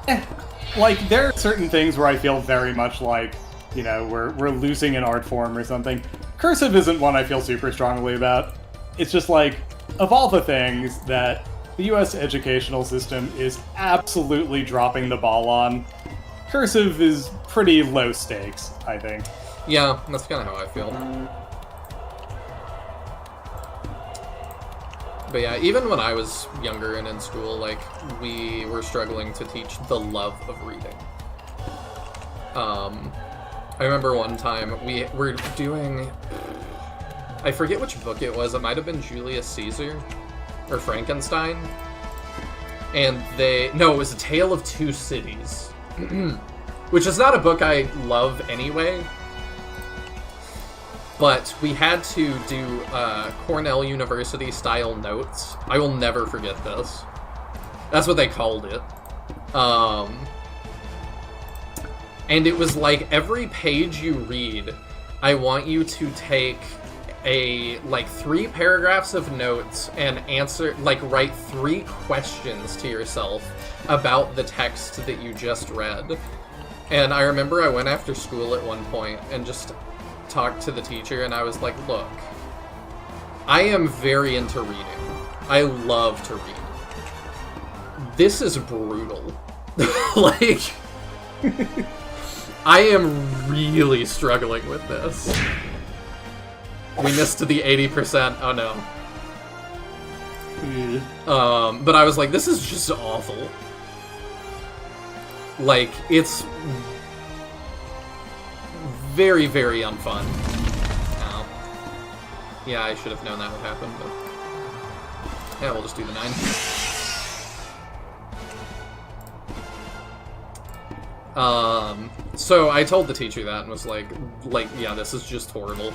that? Like, there are certain things where I feel very much like, you know, we're losing an art form or something. Cursive isn't one I feel super strongly about. It's just like, of all the things that the US educational system is absolutely dropping the ball on, cursive is pretty low stakes, I think. Yeah, that's kind of how I feel. But yeah, even when I was younger and in school, like, we were struggling to teach the love of reading. I remember one time we were doing... I forget which book it was. It might have been Julius Caesar or Frankenstein. And no, it was A Tale of Two Cities. Which is not a book I love anyway. But we had to do Cornell University style notes. I will never forget this. That's what they called it. And it was like, every page you read, I want you to take like 3 paragraphs of notes and write 3 questions to yourself about the text that you just read. And I remember I went after school at one point and just talked to the teacher, and I was like, look, I am very into reading. I love to read. This is brutal. Like, I am really struggling with this. We missed the 80%. Oh no. But I was like, this is just awful. Like, it's very, very unfun. Oh. Yeah, I should have known that would happen, but... yeah, we'll just do the 9. So I told the teacher that and was like, yeah, this is just horrible.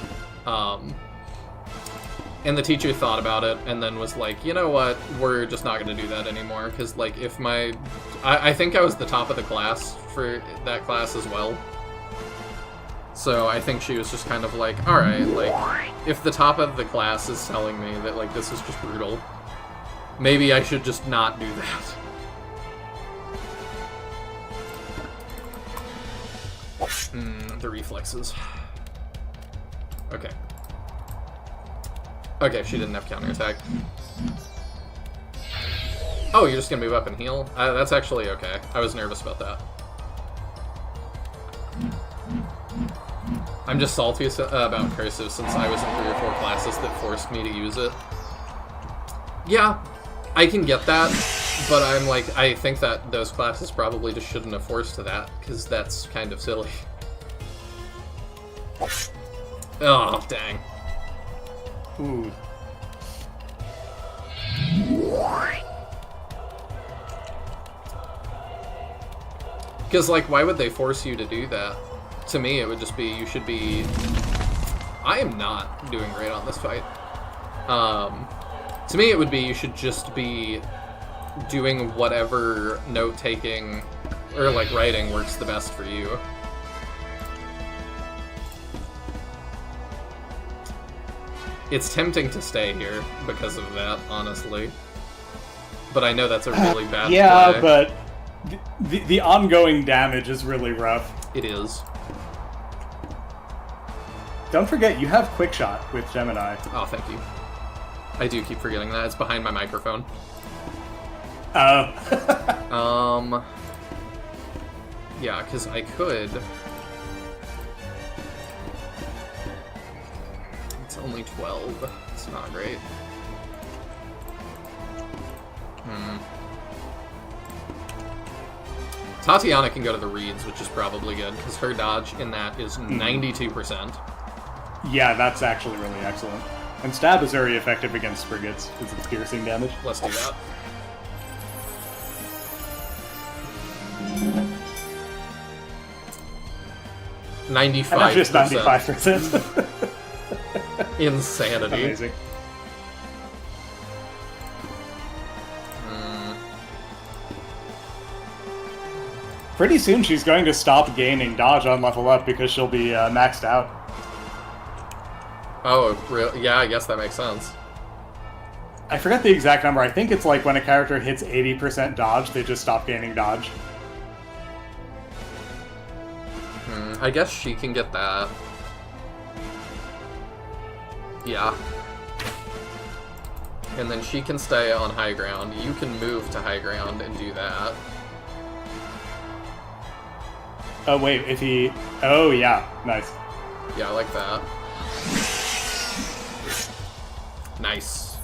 And the teacher thought about it and then was like, you know what, we're just not going to do that anymore, because, like, if I think I was the top of the class for that class as well. So I think she was just kind of like, alright, like, if the top of the class is telling me that, like, this is just brutal, maybe I should just not do that. The reflexes. Okay. Okay, she didn't have counterattack. Oh, you're just gonna move up and heal? That's actually okay. I was nervous about that. I'm just salty about cursive since I was in 3 or 4 classes that forced me to use it. Yeah, I can get that, but I'm like, I think that those classes probably just shouldn't have forced to that, because that's kind of silly. Oh, dang. Ooh. Because, like, why would they force you to do that? To me, it would just be, you should be... I am not doing great on this fight. To me, it would be, you should just be doing whatever note-taking or, like, writing works the best for you. It's tempting to stay here because of that, honestly. But I know that's a really bad play. But the ongoing damage is really rough. It is. Don't forget, you have Quick Shot with Gemini. Oh, thank you. I do keep forgetting that. It's behind my microphone. Oh. Yeah, because I could... It's only 12. It's not great. Tatiana can go to the reeds, which is probably good, because her dodge in that is 92%. Yeah, that's actually really excellent. And stab is very effective against frigates, because it's piercing damage. Let's do that. And that's just 95%. Insanity. Amazing. Pretty soon she's going to stop gaining dodge on level up because she'll be maxed out. Oh, really? Yeah, I guess that makes sense. I forget the exact number. I think it's like when a character hits 80% dodge, they just stop gaining dodge. I guess she can get that. Yeah. And then she can stay on high ground. You can move to high ground and do that. Oh, wait, if he... Oh, yeah. Nice. Yeah, I like that. Nice.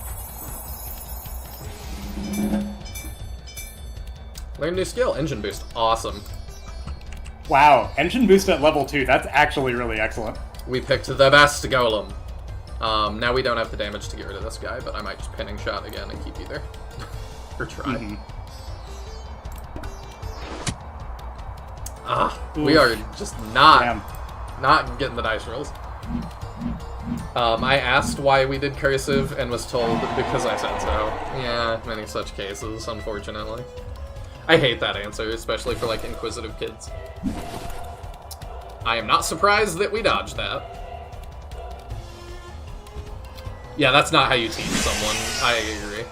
Learn new skill. Engine boost. Awesome. Wow, engine boost at level 2. That's actually really excellent. We picked the best golem. Now we don't have the damage to get rid of this guy, but I might just pinning shot again and keep you there. Or try. We are just not getting the dice rolls. I asked why we did cursive and was told because I said so. Yeah, many such cases, unfortunately. I hate that answer, especially for, like, inquisitive kids. I am not surprised that we dodged that. Yeah, that's not how you teach someone. I agree.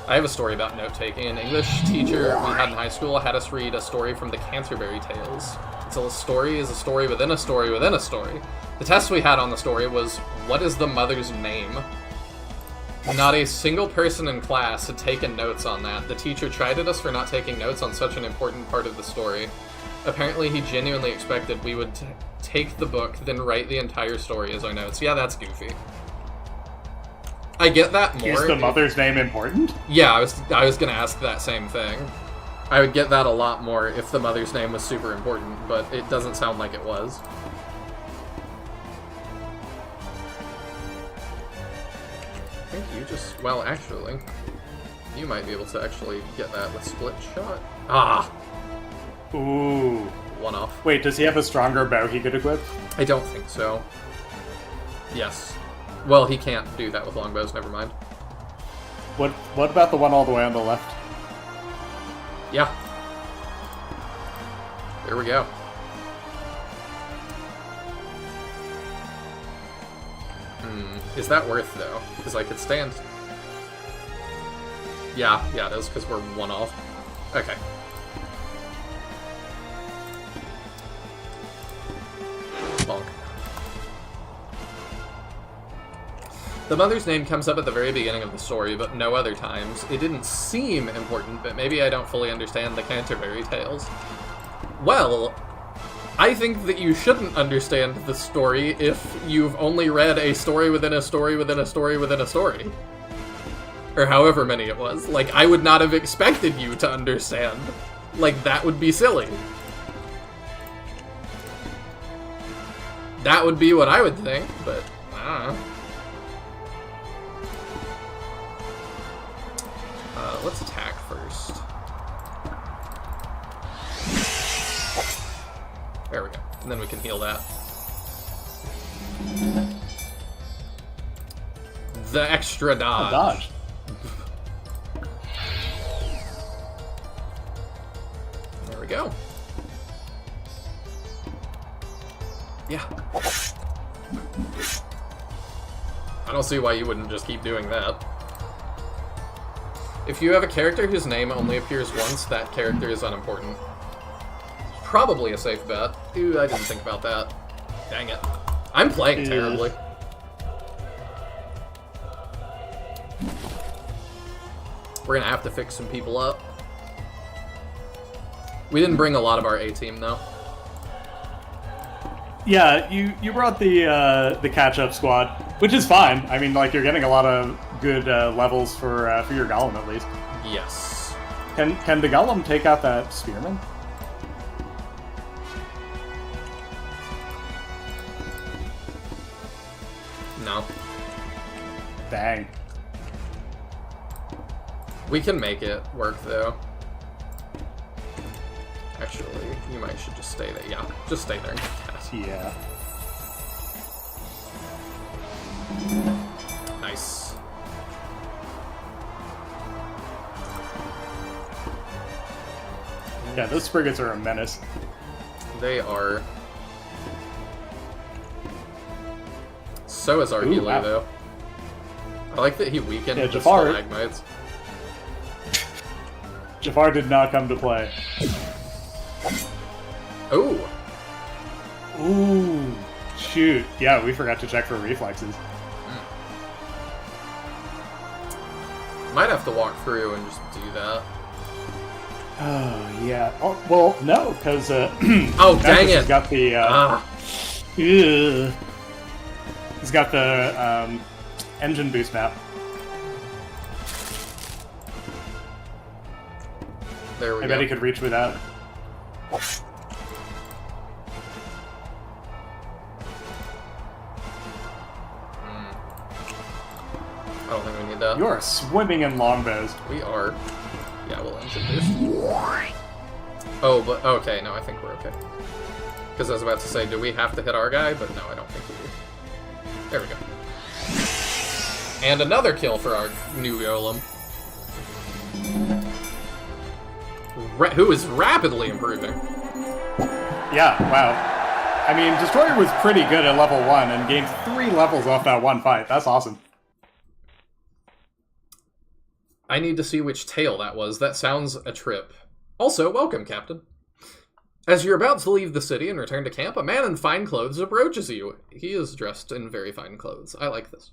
I have a story about note-taking. An English teacher we had in high school had us read a story from the Canterbury Tales. So a story is a story within a story within a story. The test we had on the story was, what is the mother's name? Not a single person in class had taken notes on that. The teacher chided us for not taking notes on such an important part of the story. Apparently he genuinely expected we would take the book, then write the entire story as our notes. Yeah, that's goofy. I get that more. Is the mother's name important? Yeah, I was gonna ask that same thing. I would get that a lot more if the mother's name was super important, but it doesn't sound like it was. I think you just... Well, actually, you might be able to actually get that with split shot. Ah! Ooh. One off. Wait, does he have a stronger bow he could equip? I don't think so. Yes. Well, he can't do that with longbows, never mind. What about the one all the way on the left? Yeah. There we go. Is that worth, though? Because I could stand... Yeah, it is, because we're one off. Okay. Bonk. The mother's name comes up at the very beginning of the story, but no other times. It didn't seem important, but maybe I don't fully understand the Canterbury Tales. Well, I think that you shouldn't understand the story if you've only read a story within a story within a story within a story. Or however many it was. Like, I would not have expected you to understand. Like, that would be silly. That would be what I would think, but I don't know. Let's attack first. There we go. And then we can heal that. The extra dodge. Oh, dodge. There we go. Yeah. I don't see why you wouldn't just keep doing that. If you have a character whose name only appears once, that character is unimportant. Probably a safe bet. Ooh, I didn't think about that. Dang it. I'm playing terribly. We're gonna have to fix some people up. We didn't bring a lot of our A-team, though. Yeah, you brought the catch-up squad, which is fine. I mean, like, you're getting a lot of good levels for your golem, at least. Yes. Can the golem take out that spearman? No. Dang. We can make it work, though. Actually, you might should just stay there. Yeah, just stay there and get that. Yeah. Nice. Yeah, those frigates are a menace. They are. So is our Ooh, healer, wow. though. I like that he weakened the Jafar. stalagmites. Jafar did not come to play. Ooh. Ooh. Shoot. Yeah, we forgot to check for reflexes. Might have to walk through and just do that. Oh, yeah. Oh, well, no, because Oh, dang it! He's got the he's got the engine boost map. There we go. I bet he could reach without. I don't think we need that. You are swimming in longbows. We are. Yeah, we'll introduce. Oh, but okay, no, I think we're okay. Because I was about to say, do we have to hit our guy? But no, I don't think we do. There we go. And another kill for our new golem. Who is rapidly improving. Yeah, wow. I mean, Destroyer was pretty good at level 1 and gained 3 levels off that one fight. That's awesome. I need to see which tail that was. That sounds a trip. Also, welcome, Captain. As you're about to leave the city and return to camp, a man in fine clothes approaches you. He is dressed in very fine clothes. I like this.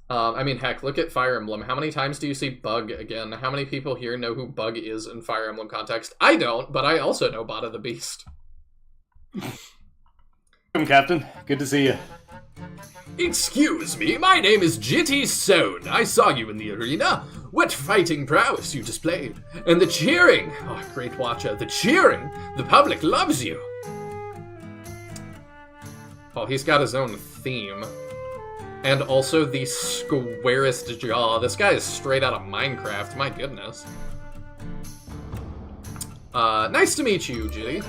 I mean, heck, look at Fire Emblem. How many times do you see Bug again? How many people here know who Bug is in Fire Emblem context? I don't, but I also know Bada the Beast. Welcome, Captain. Good to see you. Excuse me, my name is Jitty Sohn. I saw you in the arena. What fighting prowess you displayed. And the cheering. Oh, great watcher. The cheering. The public loves you. Oh, he's got his own theme. And also the squarest jaw. This guy is straight out of Minecraft. My goodness. Nice to meet you, Jitty.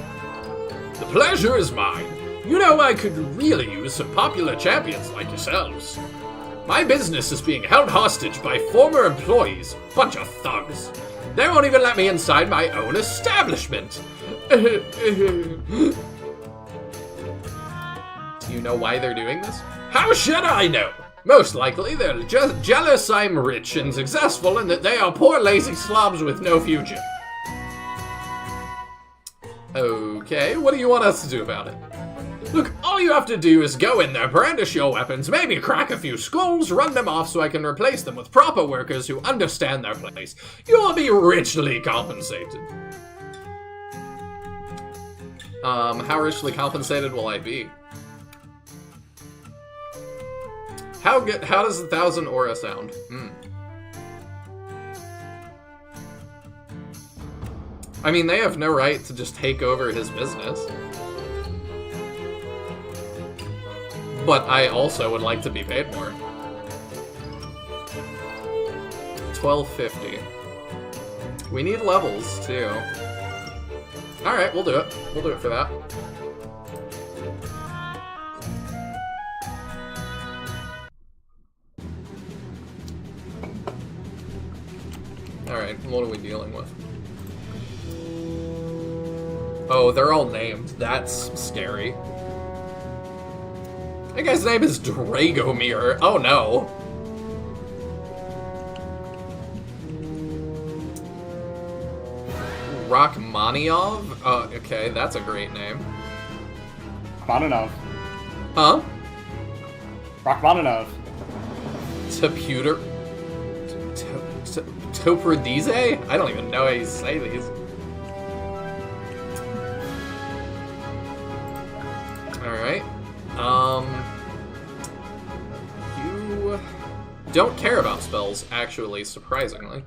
The pleasure is mine. You know, I could really use some popular champions like yourselves. My business is being held hostage by former employees, bunch of thugs. They won't even let me inside my own establishment. Do you know why they're doing this? How should I know? Most likely they're just jealous I'm rich and successful and that they are poor lazy slobs with no future. Okay, what do you want us to do about it? Look, all you have to do is go in there, brandish your weapons, maybe crack a few skulls, run them off so I can replace them with proper workers who understand their place. You will be richly compensated. How richly compensated will I be? How does 1,000 aura sound? I mean, they have no right to just take over his business. But I also would like to be paid more. 1250. We need levels, too. Alright, we'll do it. We'll do it for that. Alright, what are we dealing with? Oh, they're all named. That's scary. That guy's name is Dragomir. Oh no. Rachmaniov? Okay, that's a great name. Rachmaninoff. Huh? Rachmaninoff. Toprodize? I don't even know how you say these. Alright. You don't care about spells, actually, surprisingly.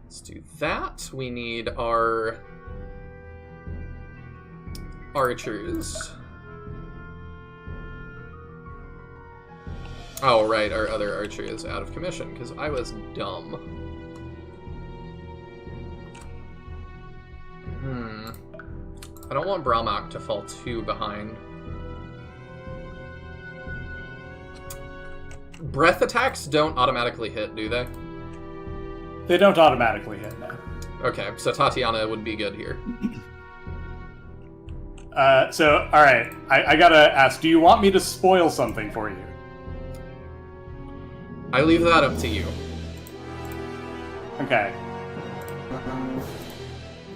Let's do that. We need our archers. Oh, right, our other archer is out of commission, because I was dumb. I don't want Brahmak to fall too behind. Breath attacks don't automatically hit, do they? They don't automatically hit, no. Okay, so Tatiana would be good here. Alright, I gotta ask, do you want me to spoil something for you? I leave that up to you. Okay.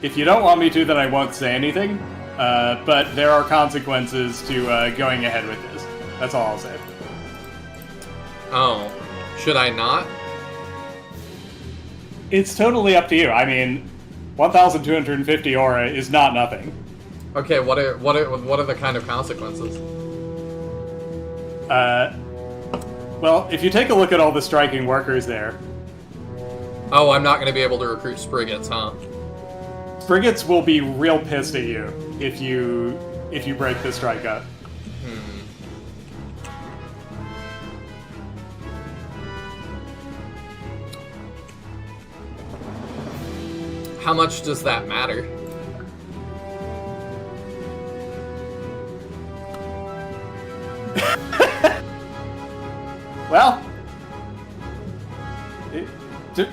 If you don't want me to, then I won't say anything. But there are consequences to going ahead with this. That's all I'll say. Oh. Should I not? It's totally up to you. I mean, 1,250 aura is not nothing. Okay, what are the kind of consequences? Well, if you take a look at all the striking workers there, Oh, I'm not going to be able to recruit Spriggets, huh? Spriggets will be real pissed at you if you break the strikeout. How much does that matter? Well,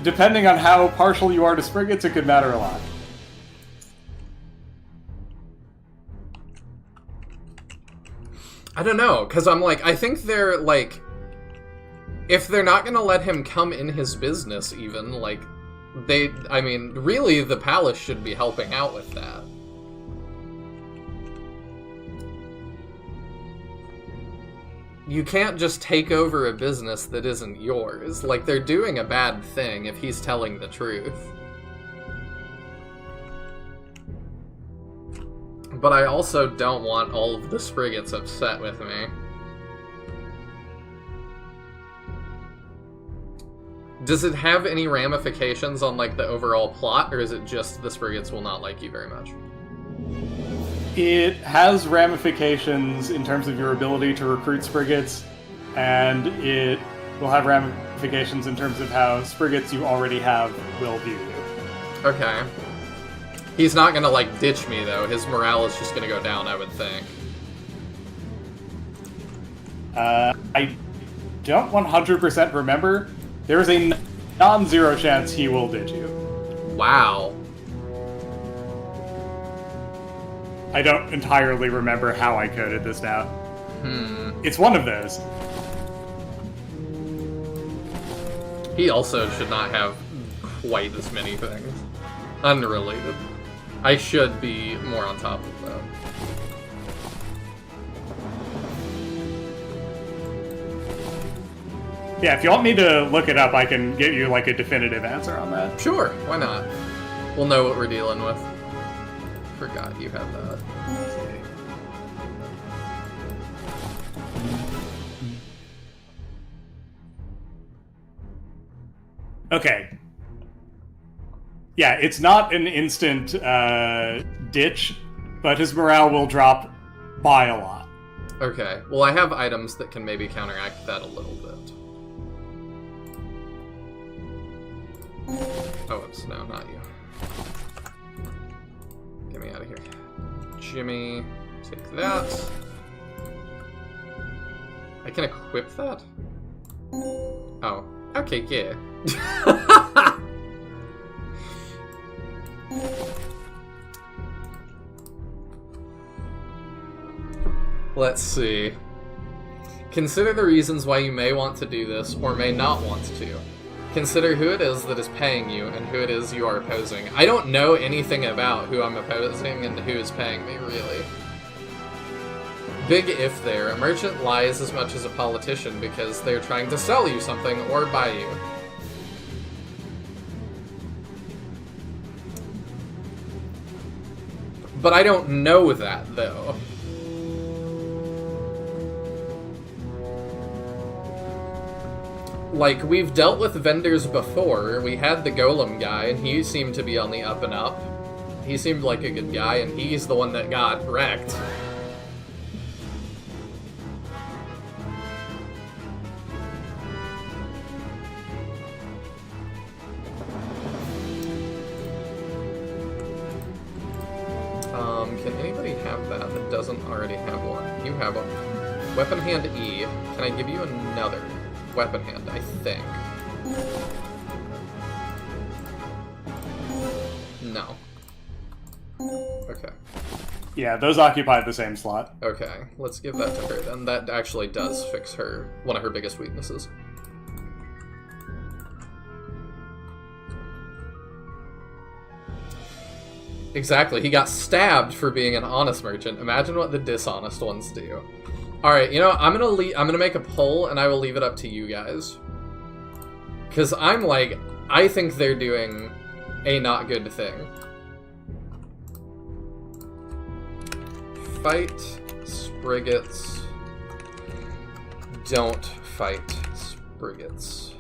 depending on how partial you are to Spriggets, it could matter a lot. I don't know, because I'm like, I think they're like, if they're not going to let him come in his business even, like, I mean, really the palace should be helping out with that. You can't just take over a business that isn't yours. Like, they're doing a bad thing if he's telling the truth. But I also don't want all of the Spriggets upset with me. Does it have any ramifications on, like, the overall plot, or is it just the Spriggets will not like you very much? It has ramifications in terms of your ability to recruit Spriggets, and it will have ramifications in terms of how Spriggets you already have will view you. Okay. He's not gonna, like, ditch me, though. His morale is just gonna go down, I would think. I don't 100% remember. There is a non-zero chance he will ditch you. Wow. I don't entirely remember how I coded this now. It's one of those. He also should not have quite as many things. Unrelated. I should be more on top of that. Yeah, if you want me to look it up, I can get you, like, a definitive answer on that. Sure, why not? We'll know what we're dealing with. Forgot you had that. Okay. Yeah, it's not an instant ditch, but his morale will drop by a lot. Okay, well I have items that can maybe counteract that a little bit. Oh, it's no, not you. Get me out of here. Jimmy, take that. I can equip that? Oh, okay, yeah. Let's see. Consider the reasons why you may want to do this, or may not want to. Consider who it is that is paying you, and who it is you are opposing. I don't know anything about who I'm opposing and who is paying me, really. Big if there. A merchant lies as much as a politician because they're trying to sell you something or buy you. But I don't know that, though. Like, we've dealt with vendors before. We had the golem guy, and he seemed to be on the up and up. He seemed like a good guy, and he's the one that got wrecked. Can anybody have that that doesn't already have one? You have one. Weapon hand E. Can I give you another? Weapon hand, I think. No. Okay. Yeah, those occupy the same slot. Okay, let's give that to her then. That actually does fix her, one of her biggest weaknesses. Exactly, he got stabbed for being an honest merchant. Imagine what the dishonest ones do. Alright, you know, I'm gonna make a poll, and I will leave it up to you guys. Because I'm like, I think they're doing a not good thing. Fight Spriggets. Don't fight Spriggets.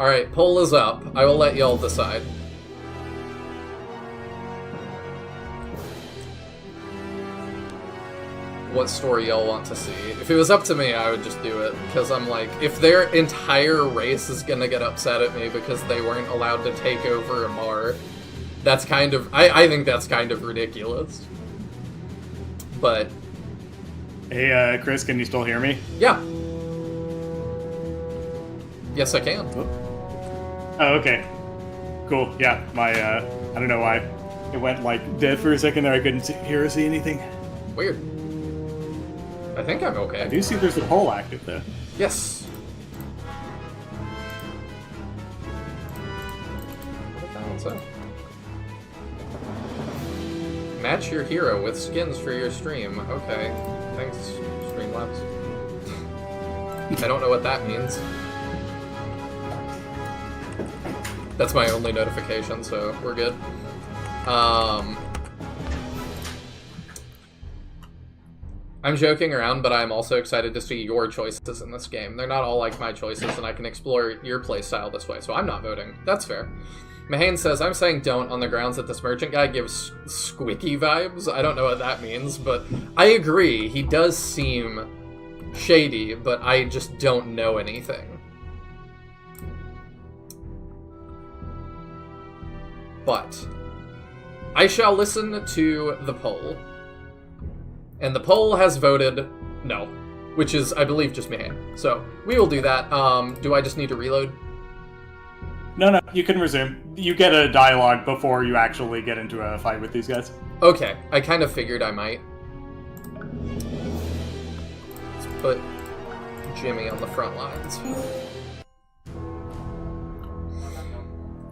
Alright, poll is up. I will let y'all decide. What story y'all want to see. If it was up to me, I would just do it. Because I'm like, if their entire race is gonna get upset at me because they weren't allowed to take over Amar, that's kind of... I think that's kind of ridiculous. But... Hey, Chris, can you still hear me? Yeah. Yes, I can. Oh, okay. Cool. Yeah, my, I don't know why. It went, like, dead for a second there. I couldn't hear or see anything. Weird. I think I'm okay. I do see there's a poll active, though. Yes. What the hell's that? Match your hero with skins for your stream. Okay. Thanks, Streamlabs. I don't know what that means. That's my only notification, so we're good. I'm joking around, but I'm also excited to see your choices in this game. They're not all like my choices, and I can explore your playstyle this way, so I'm not voting. That's fair. Mahane says, I'm saying don't on the grounds that this merchant guy gives squicky vibes. I don't know what that means, but I agree. He does seem shady, but I just don't know anything. But I shall listen to the poll. And the poll has voted no, which is, I believe, just Mahane. So we will do that. Do I just need to reload? No, you can resume. You get a dialogue before you actually get into a fight with these guys. Okay, I kind of figured I might. Let's put Jimmy on the front lines.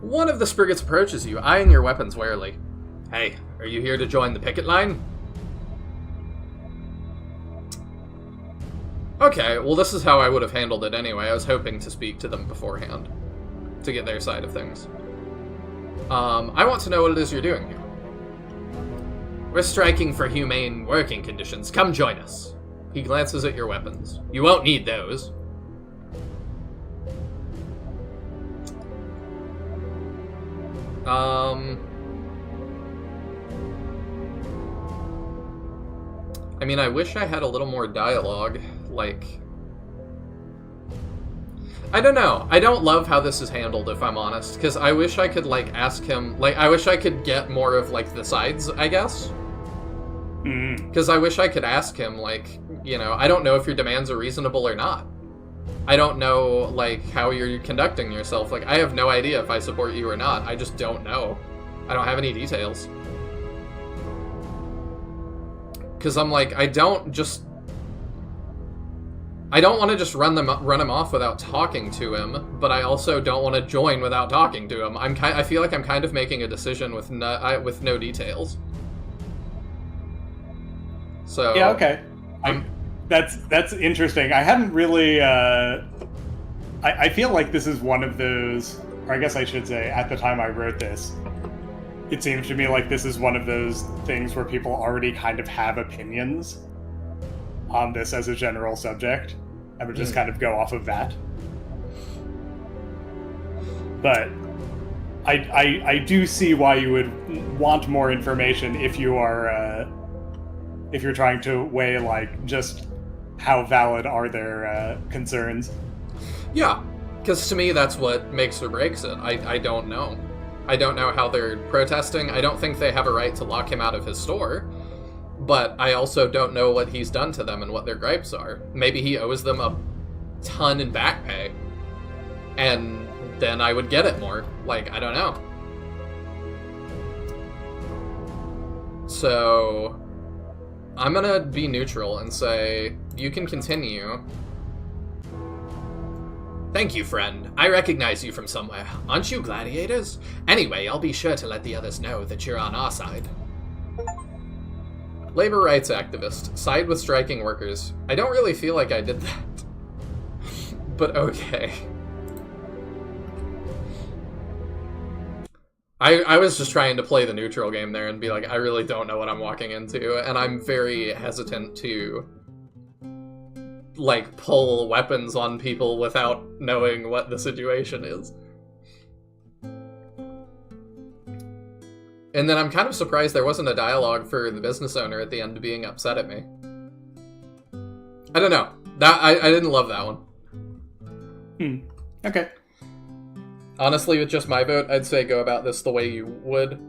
One of the Spriggets approaches you, eyeing your weapons warily. Hey, are you here to join the picket line? Okay, well this is how I would have handled it anyway. I was hoping to speak to them beforehand, to get their side of things. I want to know what it is you're doing here. We're striking for humane working conditions. Come join us. He glances at your weapons. You won't need those. I mean, I wish I had a little more dialogue, like... I don't know. I don't love how this is handled, if I'm honest, because I wish I could, like, ask him... Like, I wish I could get more of, like, the sides, I guess. Because I wish I could ask him, like, you know, I don't know if your demands are reasonable or not. I don't know, like, how you're conducting yourself. Like, I have no idea if I support you or not. I just don't know. I don't have any details. Because I'm like, I don't want to just run him off without talking to him, but I also don't want to join without talking to him. I feel like I'm kind of making a decision with no details. So yeah, okay. That's interesting. I hadn't really. I feel like this is one of those, or I guess I should say, at the time I wrote this, it seems to me like this is one of those things where people already kind of have opinions on this as a general subject, and would just kind of go off of that. But I do see why you would want more information if you are if you're trying to weigh, like, just how valid are their concerns. Yeah, because to me that's what makes or breaks it. I don't know. I don't know how they're protesting. I don't think they have a right to lock him out of his store. But I also don't know what he's done to them and what their gripes are. Maybe he owes them a ton in back pay. And then I would get it more. Like, I don't know. So I'm gonna be neutral and say, you can continue. Thank you, friend. I recognize you from somewhere. Aren't you gladiators? Anyway, I'll be sure to let the others know that you're on our side. Labor rights activist. Side with striking workers. I don't really feel like I did that. But okay. I was just trying to play the neutral game there and be like, I really don't know what I'm walking into, and I'm very hesitant to... like, pull weapons on people without knowing what the situation is. And then I'm kind of surprised there wasn't a dialogue for the business owner at the end being upset at me. I don't know. I didn't love that one. Okay. Honestly, with just my vote, I'd say go about this the way you would.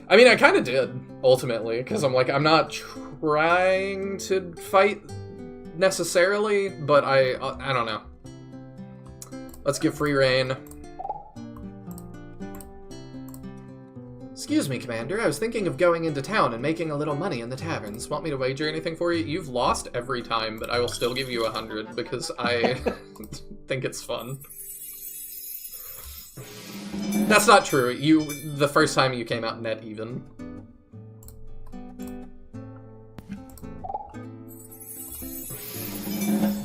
I mean, I kind of did, ultimately, because I'm like, I'm not trying to fight necessarily, but I don't know. Let's give free reign. Excuse me, Commander. I was thinking of going into town and making a little money in the taverns. Want me to wager anything for you? You've lost every time, but I will still give you 100 because I think it's fun. That's not true. The first time you came out net even.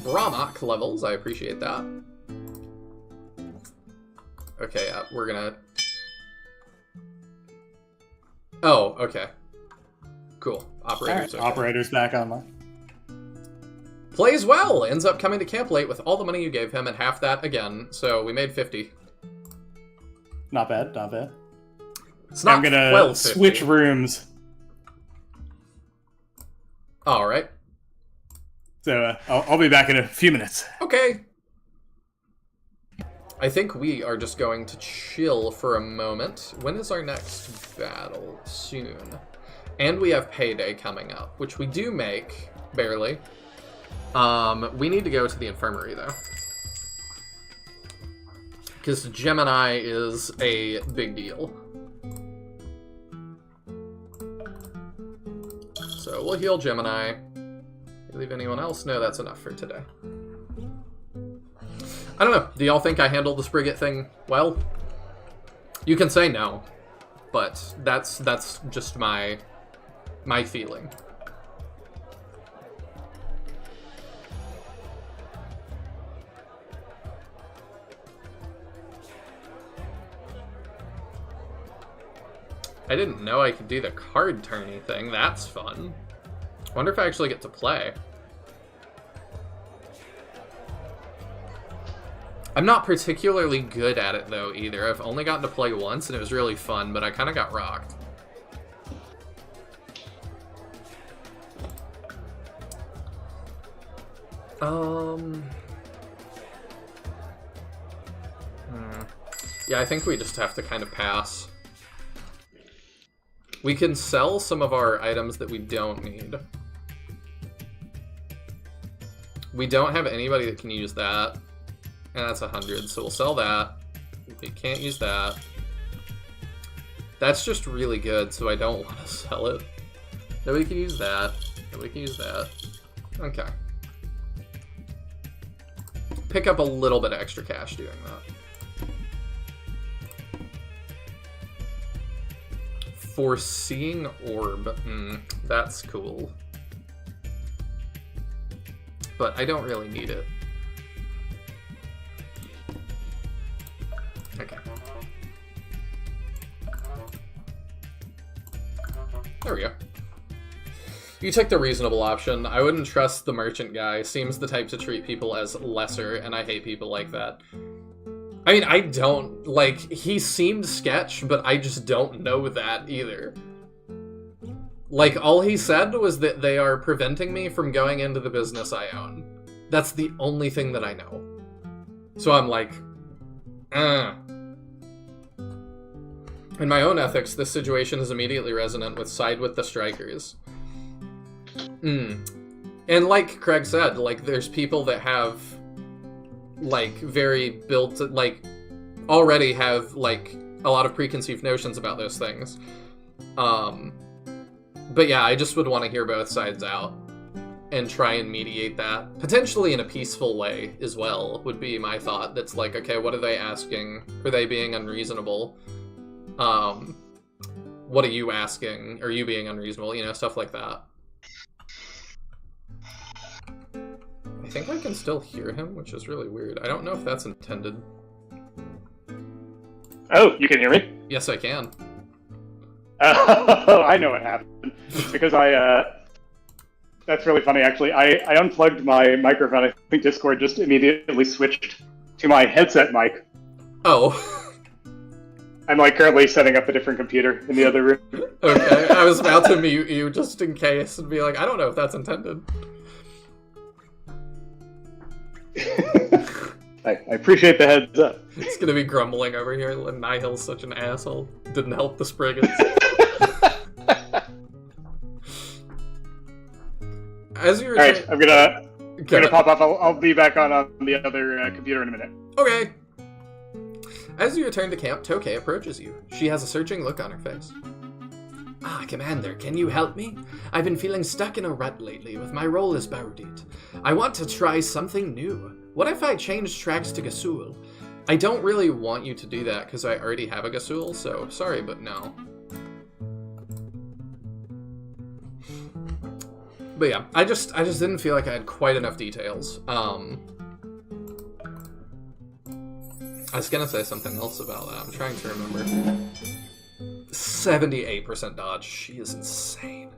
Brahmak levels. I appreciate that. Okay, we're gonna... Oh, okay. Cool. Operators. Right. Okay. Operators back online. Plays well! Ends up coming to camp late with all the money you gave him and half that again, so we made 50. Not bad, not bad. It's not I'm gonna 12.50. switch rooms. Alright. So I'll be back in a few minutes. Okay. I think we are just going to chill for a moment. When is our next battle? Soon. And we have payday coming up, which we do make, barely. We need to go to the infirmary, though. Because Gemini is a big deal. So we'll heal Gemini. Leave anyone else? No, that's enough for today. I don't know. Do y'all think I handled the Sprigget thing well? You can say no, but that's just my feeling. I didn't know I could do the card tourney thing. That's fun. Wonder if I actually get to play. I'm not particularly good at it, though, either. I've only gotten to play once, and it was really fun, but I kind of got rocked. Yeah, I think we just have to kind of pass. We can sell some of our items that we don't need. We don't have anybody that can use that. And that's 100, so we'll sell that. We can't use that. That's just really good, so I don't want to sell it. Nobody can use that. Nobody can use that. Okay. Pick up a little bit of extra cash doing that. Foreseeing Orb. That's cool. But I don't really need it. Okay. There we go. You took the reasonable option. I wouldn't trust the merchant guy. Seems the type to treat people as lesser, and I hate people like that. I mean, I don't, like, he seemed sketch, but I just don't know that either. Like, all he said was that they are preventing me from going into the business I own. That's the only thing that I know. So I'm like, In my own ethics, this situation is immediately resonant with side with the strikers. And like Craig said, like, there's people that have, like, very built, like, already have, like, a lot of preconceived notions about those things. But yeah, I just would want to hear both sides out and try and mediate that. Potentially in a peaceful way as well, would be my thought. That's like, okay, what are they asking? Are they being unreasonable? What are you asking? Are you being unreasonable? You know, stuff like that. I think I can still hear him, which is really weird. I don't know if that's intended. Oh, you can hear me? Yes, I can. Oh, I know what happened. Because That's really funny, actually. I unplugged my microphone. I think Discord just immediately switched to my headset mic. Oh. I'm like currently setting up a different computer in the other room. Okay, I was about to mute you just in case and be like, I don't know if that's intended. I appreciate the heads up. It's gonna be grumbling over here. Nihil's such an asshole. Didn't help the Spriggans. As you were Alright, I'm gonna pop off. I'll be back on the other computer in a minute. Okay. As you return to camp, Tokei approaches you. She has a searching look on her face. Ah, Commander, can you help me? I've been feeling stuck in a rut lately with my role as Barodit. I want to try something new. What if I change tracks to Gasul? I don't really want you to do that because I already have a Gasul, so sorry, but no. But yeah, I just didn't feel like I had quite enough details. I was gonna say something else about that. I'm trying to remember. 78% dodge. She is insane.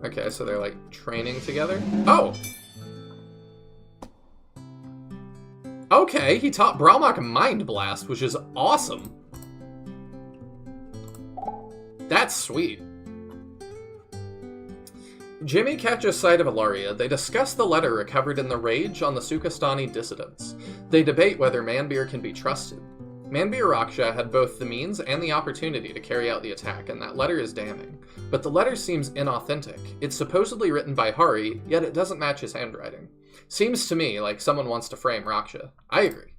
Okay, so they're like training together. Oh! Okay, he taught Bralmok Mind Blast, which is awesome. That's sweet. Jimmy catches sight of Ilaria. They discuss the letter recovered in the rage on the Sukastani dissidents. They debate whether Manbir can be trusted. Manbir Raksha had both the means and the opportunity to carry out the attack, and that letter is damning. But the letter seems inauthentic. It's supposedly written by Hari, yet it doesn't match his handwriting. Seems to me like someone wants to frame Raksha. I agree.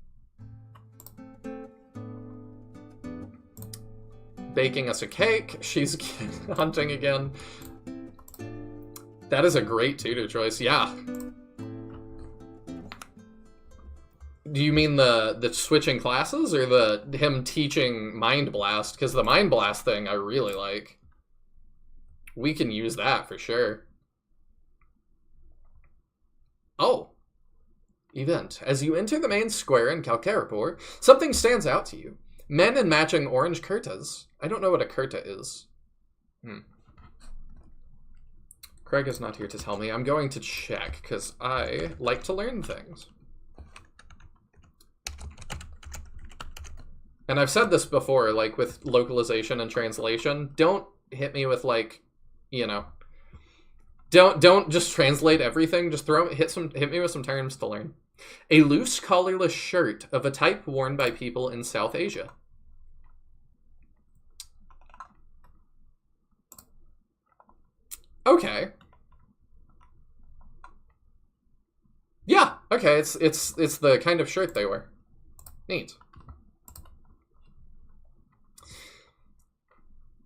Baking us a cake. She's hunting again. That is a great tutor choice, yeah. Do you mean the switching classes or him teaching Mind Blast? Because the Mind Blast thing I really like. We can use that for sure. Oh. Event. As you enter the main square in Kalkarapur, something stands out to you. Men in matching orange kurtas. I don't know what a kurta is. Craig is not here to tell me. I'm going to check, because I like to learn things. And I've said this before, like, with localization and translation, don't hit me with, like, you know, don't just translate everything, just hit me with some terms to learn. A loose collarless shirt of a type worn by people in South Asia. Okay. Yeah, okay, it's the kind of shirt they wear. Neat.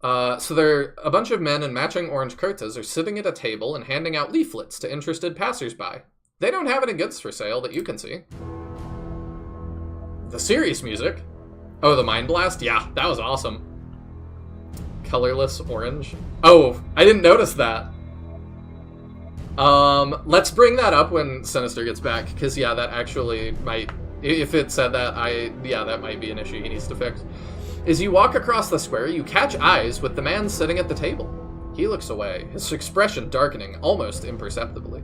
So a bunch of men in matching orange kurtas are sitting at a table and handing out leaflets to interested passersby. They don't have any goods for sale that you can see. The serious music. Oh, the Mind Blast? Yeah, that was awesome. Colorless orange. Oh, I didn't notice that. Let's bring that up when Sinister gets back, because yeah, that actually might, if it said that, that might be an issue he needs to fix. As you walk across the square, you catch eyes with the man sitting at the table. He looks away, his expression darkening almost imperceptibly.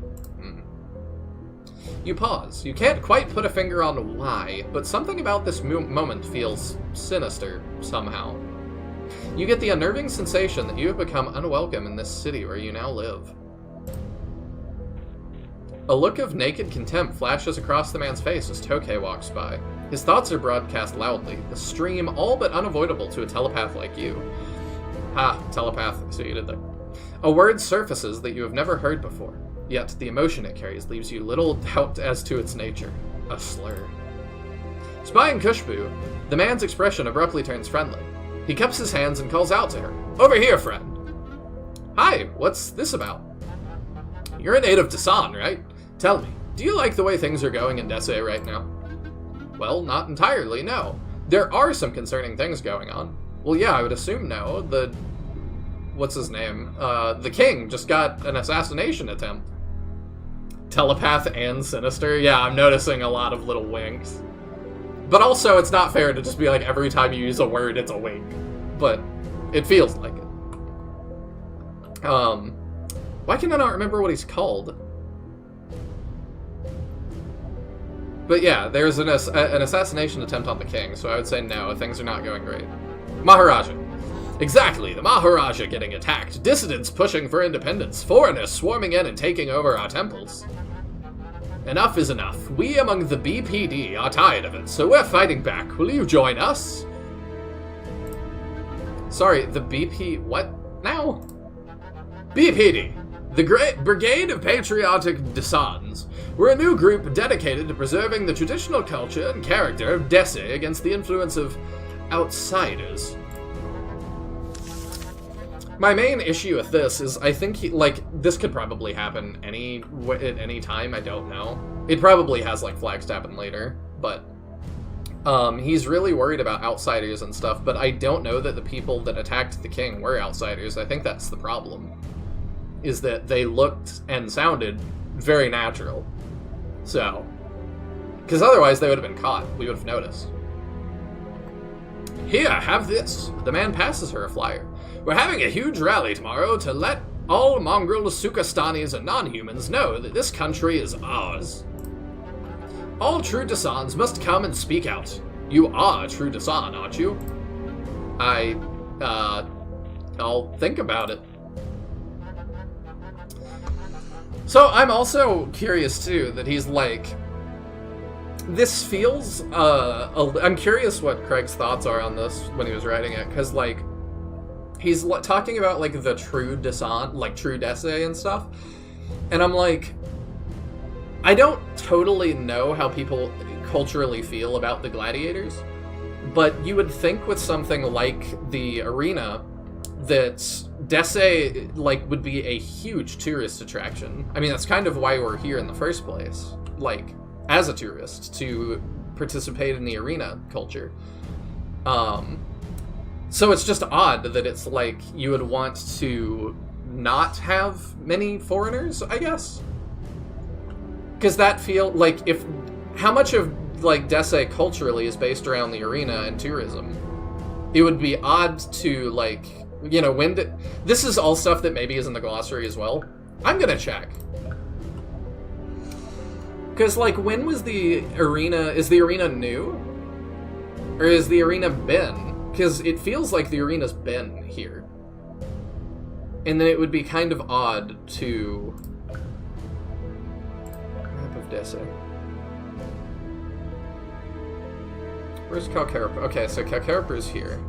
You pause. You can't quite put a finger on why, but something about this moment feels sinister somehow. You get the unnerving sensation that you have become unwelcome in this city where you now live. A look of naked contempt flashes across the man's face as Tokei walks by. His thoughts are broadcast loudly, the stream all but unavoidable to a telepath like you. Ha, telepath, so you did that. A word surfaces that you have never heard before, yet the emotion it carries leaves you little doubt as to its nature. A slur. Spying Kushbu, the man's expression abruptly turns friendly. He cups his hands and calls out to her. Over here, friend! Hi, what's this about? You're a native to San, right? Tell me, do you like the way things are going in Dese right now? Well, not entirely, no. There are some concerning things going on. Well, yeah, I would assume no. What's his name? The king just got an assassination attempt. Telepath and Sinister? Yeah, I'm noticing a lot of little winks. But also, it's not fair to just be like, every time you use a word, it's a wink. But it feels like it. Why can I not remember what he's called? But yeah, there's an assassination attempt on the king, so I would say no, things are not going great. Maharaja. Exactly, the Maharaja getting attacked, dissidents pushing for independence, foreigners swarming in and taking over our temples. Enough is enough. We among the BPD are tired of it, so we're fighting back. Will you join us? Sorry, the BP... what now? BPD. The Great Brigade of Patriotic Descends. We're a new group dedicated to preserving the traditional culture and character of Dese against the influence of outsiders. My main issue with this is I think, this could probably happen at any time, I don't know. It probably has, flags to happen later, but he's really worried about outsiders and stuff, but I don't know that the people that attacked the king were outsiders. I think that's the problem, is that they looked and sounded very natural. So, because otherwise they would have been caught. We would have noticed. Here, have this. The man passes her a flyer. We're having a huge rally tomorrow to let all mongrel Sukastanis and non-humans know that this country is ours. All true Dasans must come and speak out. You are a true Dasan, aren't you? I'll think about it. So I'm also curious too that he's like, this feels, I'm curious what Craig's thoughts are on this when he was writing it, because he's talking about the true Dasan, true Dese and stuff, and I'm like, I don't totally know how people culturally feel about the gladiators, but you would think with something like the arena that Dese would be a huge tourist attraction. I mean, that's kind of why we're here in the first place, as a tourist, to participate in the arena culture. So it's just odd that it's you would want to not have many foreigners, I guess? Because that if how much of Dese culturally is based around the arena and tourism? It would be odd to this is all stuff that maybe is in the glossary as well. I'm gonna check. Because when was the arena? Is the arena new? Or is the arena been? Because it feels like the arena's been here. And then it would be kind of odd to... Map of Dese. Where's Kalkarapur? Okay, so Kalkarapur's here.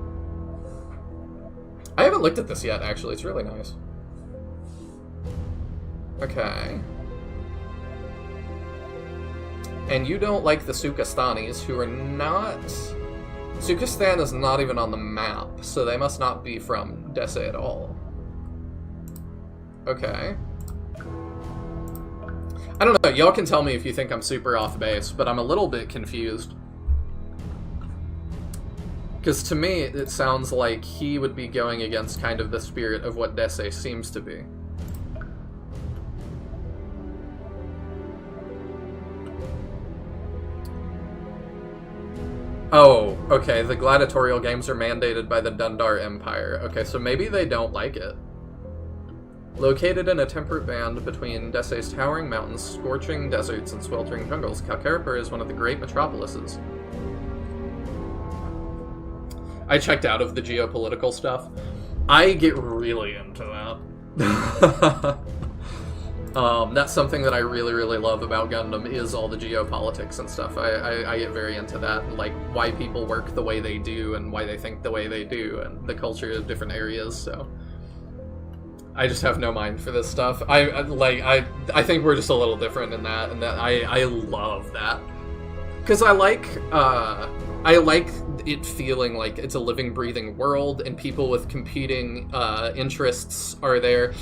I haven't looked at this yet, actually. It's really nice. Okay. And you don't like the Sukastanis, who are not... Sukastan is not even on the map, so they must not be from Dese at all. Okay. I don't know, y'all can tell me if you think I'm super off base, but I'm a little bit confused. Because to me, it sounds like he would be going against kind of the spirit of what Dese seems to be. Oh, okay, the gladiatorial games are mandated by the Dundar Empire. Okay, so maybe they don't like it. Located in a temperate band between Dese's towering mountains, scorching deserts, and sweltering jungles, Kalkarapur is one of the great metropolises. I checked out of the geopolitical stuff. I get really into that. That's something that I really, really love about Gundam, is all the geopolitics and stuff. I get very into that, and why people work the way they do, and why they think the way they do, and the culture of different areas, so... I just have no mind for this stuff. I think we're just a little different in that, and that I love that. Because I like it feeling like it's a living, breathing world, and people with competing interests are there,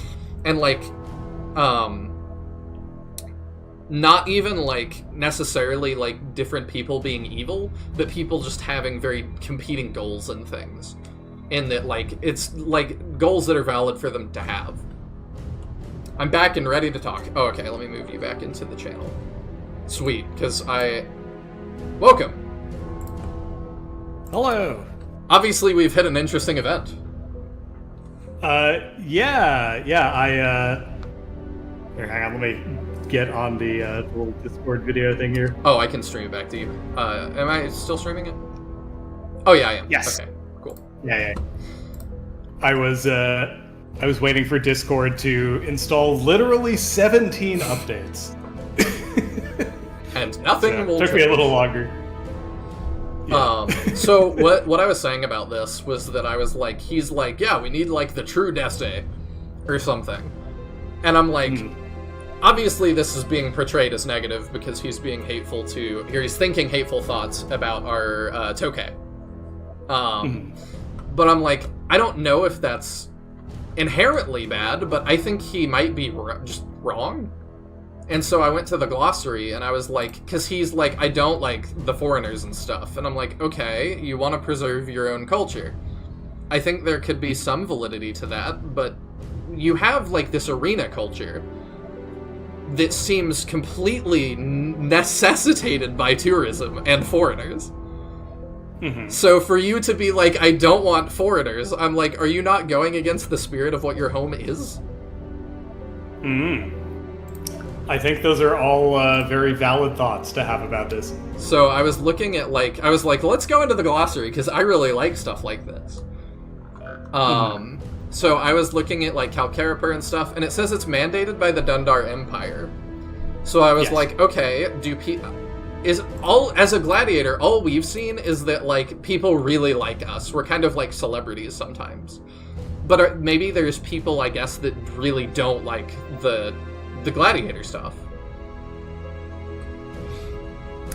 and not even necessarily different people being evil, but people just having very competing goals and things, and that it's goals that are valid for them to have. I'm back and ready to talk. Oh, okay, let me move you back into the channel. Sweet, because welcome. Hello. Obviously, we've hit an interesting event. Yeah, here, hang on, let me get on the little Discord video thing here. Oh, I can stream it back to you. Am I still streaming it? Oh, yeah, I am. Yes. Okay, cool. Yeah. I was waiting for Discord to install literally 17 updates. And nothing will took me a little longer. Yeah. So what I was saying about this was that I was like, he's like, yeah, we need like the true Deste or something. And I'm like, obviously this is being portrayed as negative because he's being hateful to, or he's thinking hateful thoughts about our Tokei. But I'm like, I don't know if that's inherently bad, but I think he might be just wrong. And so I went to the glossary, and I was like, because he's like, I don't like the foreigners and stuff. And I'm like, okay, you want to preserve your own culture. I think there could be some validity to that, but you have like this arena culture that seems completely necessitated by tourism and foreigners. So for you to be like, I don't want foreigners, I'm like, are you not going against the spirit of what your home is? I think those are all very valid thoughts to have about this. So I was looking at like, I was like, let's go into the glossary because I really like stuff like this. So I was looking at like Kalkarapur and stuff, and it says it's mandated by the Dundar Empire. So I was like, okay, as a gladiator, all we've seen is that like people really like us. We're kind of like celebrities sometimes. But maybe there's people, I guess, that really don't like the gladiator stuff.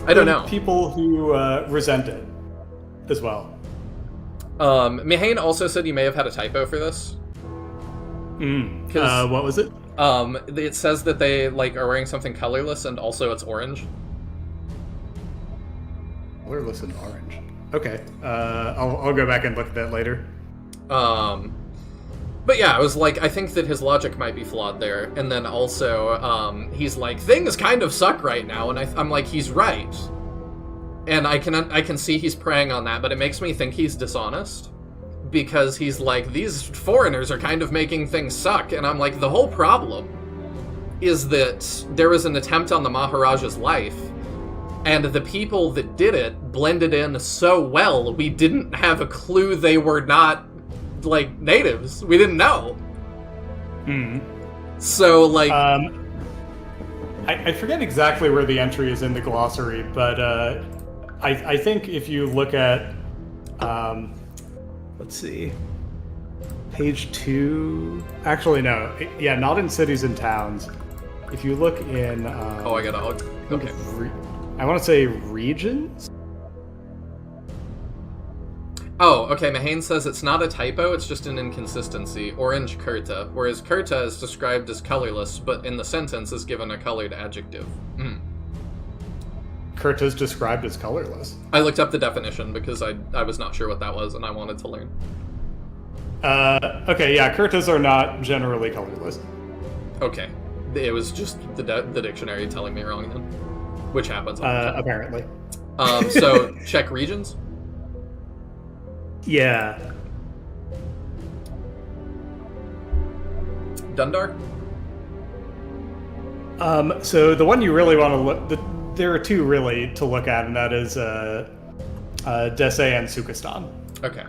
I don't know. People who resent it as well. Mihane also said you may have had a typo for this. What was it? It says that they like are wearing something colorless and also it's orange. Colorless and orange. Okay. I'll go back and look at that later. But yeah, I was like, I think that his logic might be flawed there. And then also, he's like, things kind of suck right now, and I'm like, he's right. And I can see he's preying on that, but it makes me think he's dishonest. Because he's like, these foreigners are kind of making things suck, and I'm like, the whole problem is that there was an attempt on the Maharaja's life, and the people that did it blended in so well, we didn't have a clue they were not like natives. We didn't know. So like I forget exactly where the entry is in the glossary, but I think if you look at let's see, page 2, actually no, yeah, not in cities and towns. If you look in okay. I want to say regions. Oh, okay, Mahane says it's not a typo, it's just an inconsistency. Orange Kurta, whereas Kurta is described as colorless, but in the sentence is given a colored adjective. Kurta is described as colorless. I looked up the definition because I was not sure what that was and I wanted to learn. Okay, yeah, Kurtas are not generally colorless. Okay. It was just the dictionary telling me wrong then. Which happens all the time. Apparently. So, check regions? Yeah. Dundar? So the one you really want to look... There are two really to look at, and that is Dese and Sukistan. Okay.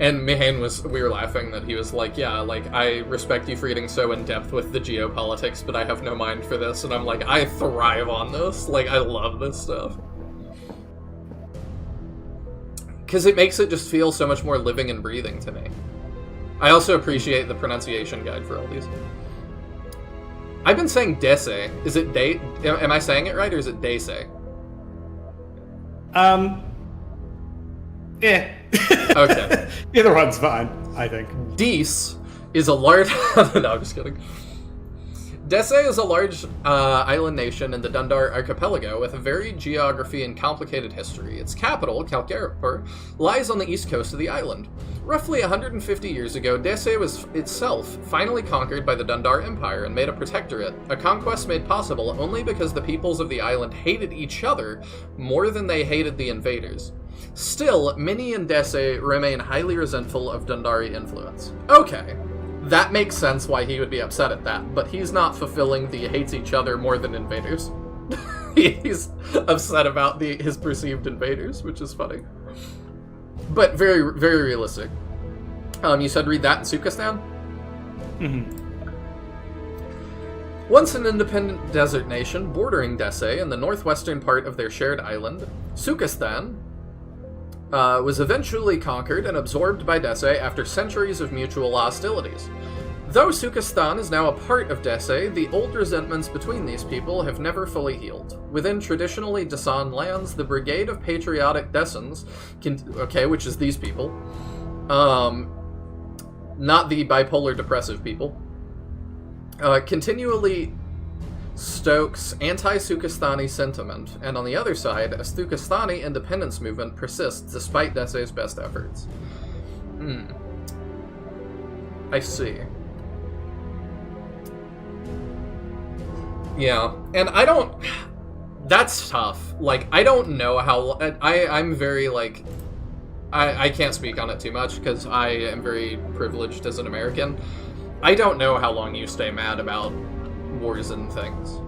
And Mihane we were laughing that he was like, yeah, like, I respect you for getting so in-depth with the geopolitics, but I have no mind for this. And I'm like, I thrive on this. Like, I love this stuff. Because it makes it just feel so much more living and breathing to me. I also appreciate the pronunciation guide for all these. I've been saying Dese. Is it am I saying it right, or is it Dese? Yeah. Okay. Either one's fine, I think. Dees is a large... No, I'm just kidding. Dese is a large island nation in the Dundar archipelago with a varied geography and complicated history. Its capital, Kalkarapur, lies on the east coast of the island. Roughly 150 years ago, Dese was itself finally conquered by the Dundar Empire and made a protectorate, a conquest made possible only because the peoples of the island hated each other more than they hated the invaders. Still, Mini and Dese remain highly resentful of Dundari influence. Okay, that makes sense why he would be upset at that, but he's not fulfilling the hates each other more than invaders. He's upset about his perceived invaders, which is funny. But very, very realistic. You said read that in Sukistan? Mm-hmm. Once an independent desert nation bordering Dese in the northwestern part of their shared island, Sukistan was eventually conquered and absorbed by Dese after centuries of mutual hostilities. Though Sukistan is now a part of Dese, the old resentments between these people have never fully healed. Within traditionally Desan lands, the Brigade of Patriotic Desans, which is these people, not the bipolar depressive people, continually stokes anti-Sukistani sentiment, and on the other side, a Sukistani independence movement persists despite Dese's best efforts. I see. Yeah, and I don't... That's tough. Like, I don't know how... I'm very, like... I can't speak on it too much, because I am very privileged as an American. I don't know how long you stay mad about wars and things.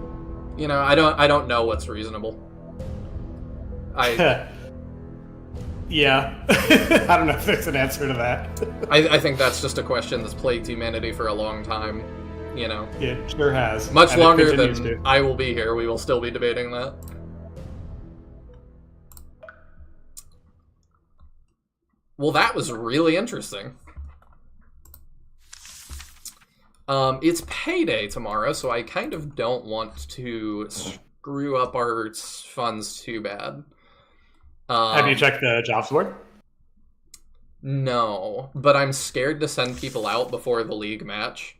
You know, I don't know what's reasonable. Yeah. I don't know if there's an answer to that. I think that's just a question that's plagued humanity for a long time, you know. It sure has. Much longer than I will be here, we will still be debating that. Well, that was really interesting. It's payday tomorrow, so I kind of don't want to screw up our funds too bad. Have you checked the jobs board? No, but I'm scared to send people out before the league match.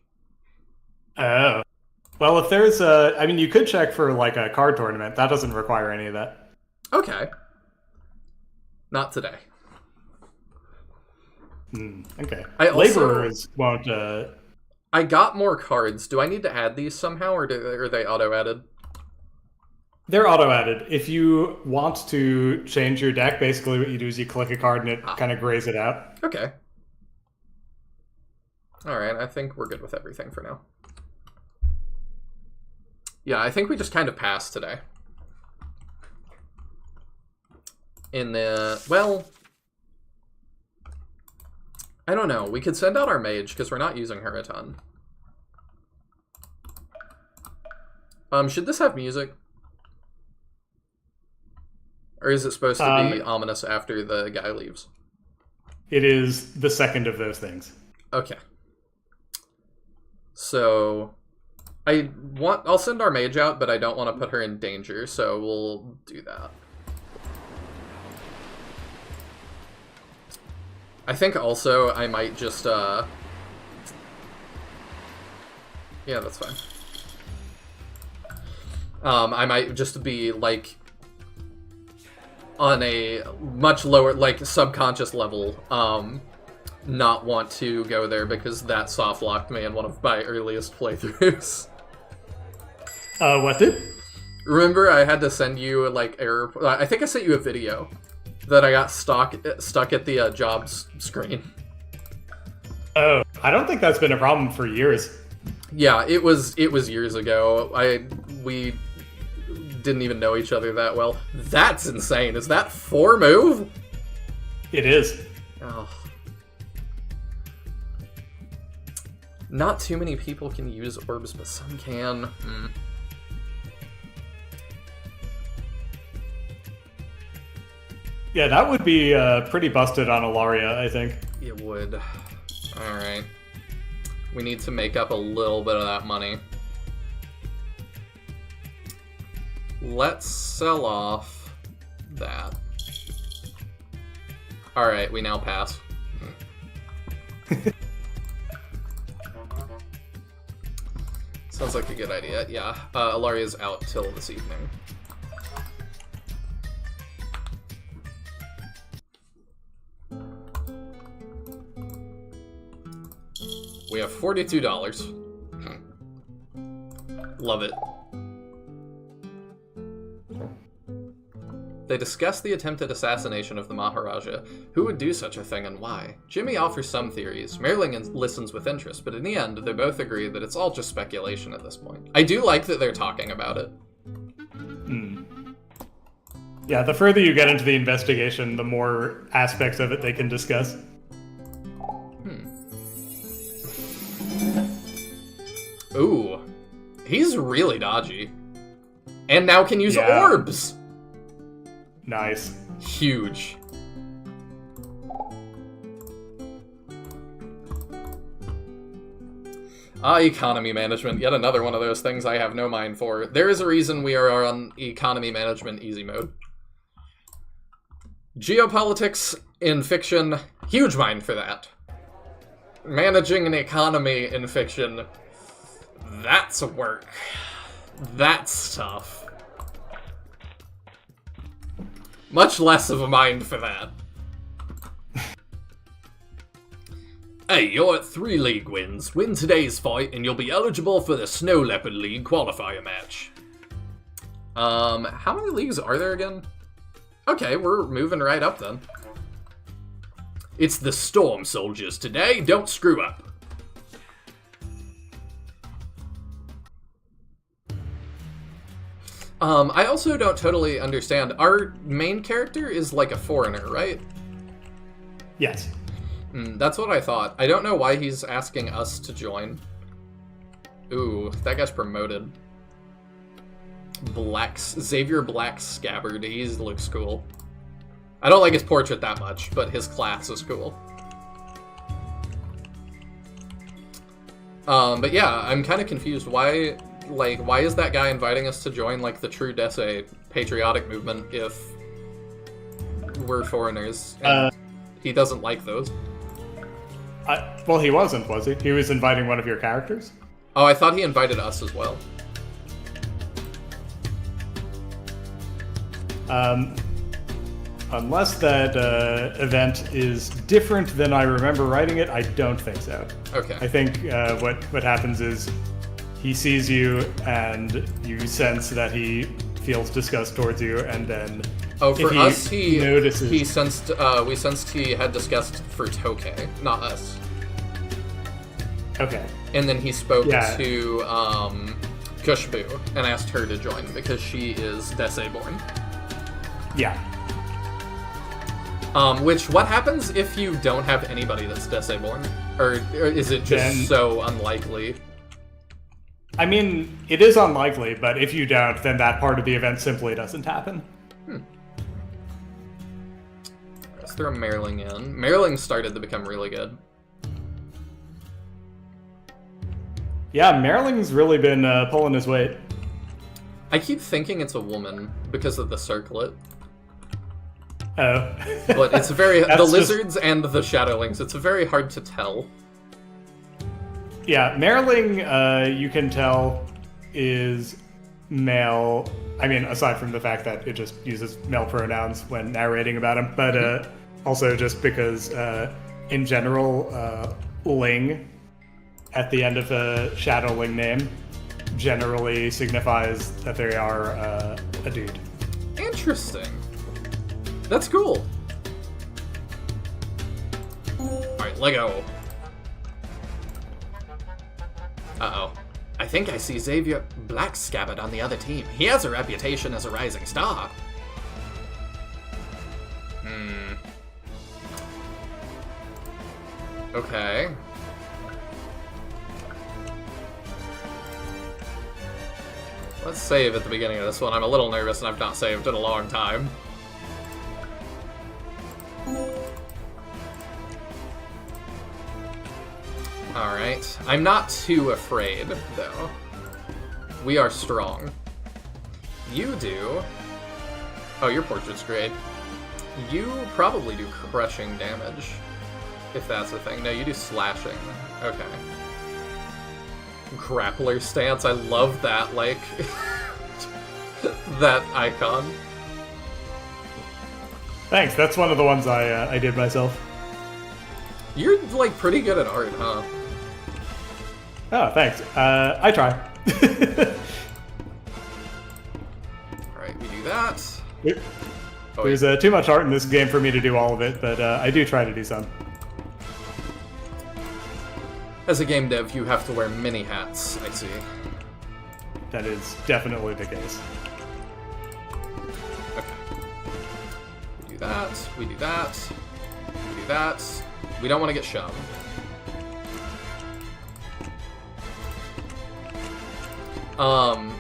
Oh. Well, if there's a... I mean, you could check for, like, a card tournament. That doesn't require any of that. Okay. Not today. Okay. Laborers won't... I got more cards. Do I need to add these somehow, or are they auto-added? They're auto-added. If you want to change your deck, basically what you do is you click a card and it kind of grays it out. Okay. Alright, I think we're good with everything for now. Yeah, I think we just kind of passed today. Well... I don't know. We could send out our mage, because we're not using her a ton. Should this have music? Or is it supposed to be ominous after the guy leaves? It is the second of those things. Okay. So... I'll send our mage out, but I don't want to put her in danger, so we'll do that. I think also I might just, yeah, that's fine. I might just be, like, on a much lower, like, subconscious level, not want to go there because that soft-locked me in one of my earliest playthroughs. What did? Remember I had to send you, like, I think I sent you a video that I got stuck at the jobs screen. Oh, I don't think that's been a problem for years. Yeah, it was years ago. We didn't even know each other that well. That's insane. Is that 4 move? It is. Oh. Not too many people can use orbs, but some can. Yeah, that would be pretty busted on Ilaria, I think. It would. Alright. We need to make up a little bit of that money. Let's sell off that. Alright, we now pass. Sounds like a good idea. Yeah, Ilaria's out till this evening. We have $42. Love it. They discuss the attempted assassination of the Maharaja. Who would do such a thing and why? Jimmy offers some theories. Merling listens with interest, but in the end, they both agree that it's all just speculation at this point. I do like that they're talking about it. Yeah, the further you get into the investigation, the more aspects of it they can discuss. Ooh. He's really dodgy. And now can use orbs! Nice. Huge. Economy management. Yet another one of those things I have no mind for. There is a reason we are on economy management easy mode. Geopolitics in fiction. Huge mind for that. Managing an economy in fiction. That's work. That's tough. Much less of a mind for that. Hey, you're at 3 league wins. Win today's fight and you'll be eligible for the Snow Leopard League qualifier match. How many leagues are there again? Okay, we're moving right up then. It's the Storm Soldiers today, don't screw up. I also don't totally understand. Our main character is like a foreigner, right? Yes. That's what I thought. I don't know why he's asking us to join. Ooh, that guy's promoted. Xavier Black Scabbard. He looks cool. I don't like his portrait that much, but his class is cool. But yeah, I'm kind of confused. Why is that guy inviting us to join, like, the True Dese patriotic movement if we're foreigners? And he doesn't like those. Well, he wasn't, was he? He was inviting one of your characters? Oh, I thought he invited us as well. Unless that event is different than I remember writing it, I don't think so. Okay. I think what happens is he sees you and you sense that he feels disgust towards you, and then for us, notices... we sensed he had disgust for Tokay, not us. Okay. And then he spoke to Kushbu and asked her to join because she is Dese-born. Yeah. What happens if you don't have anybody that's Dese-born? Or is it just so unlikely? I mean, it is unlikely, but if you don't, then that part of the event simply doesn't happen. Let's throw Merling in. Merling started to become really good. Yeah, Merling's really been pulling his weight. I keep thinking it's a woman because of the circlet. Oh. But it's very... the lizards and the shadowlings, it's very hard to tell. Yeah, Merling, you can tell, is male. I mean, aside from the fact that it just uses male pronouns when narrating about him, but also just because, in general, Ling at the end of a shadowling name generally signifies that they are a dude. Interesting. That's cool. Alright, Lego. Uh-oh. I think I see Xavier Black Scabbard on the other team. He has a reputation as a rising star. Okay. Let's save at the beginning of this one. I'm a little nervous and I've not saved in a long time. Alright. I'm not too afraid, though. We are strong. You do... Oh, your portrait's great. You probably do crushing damage, if that's a thing. No, you do slashing. Okay. Grappler stance, I love that, like... that icon. Thanks, that's one of the ones I did myself. You're, like, pretty good at art, huh? Oh, thanks. I try. Alright, we do that. Yep. Oh, There's too much art in this game for me to do all of it, but I do try to do some. As a game dev, you have to wear many hats, I see. That is definitely the case. Okay. We do that, we do that, we do that. We don't want to get shoved.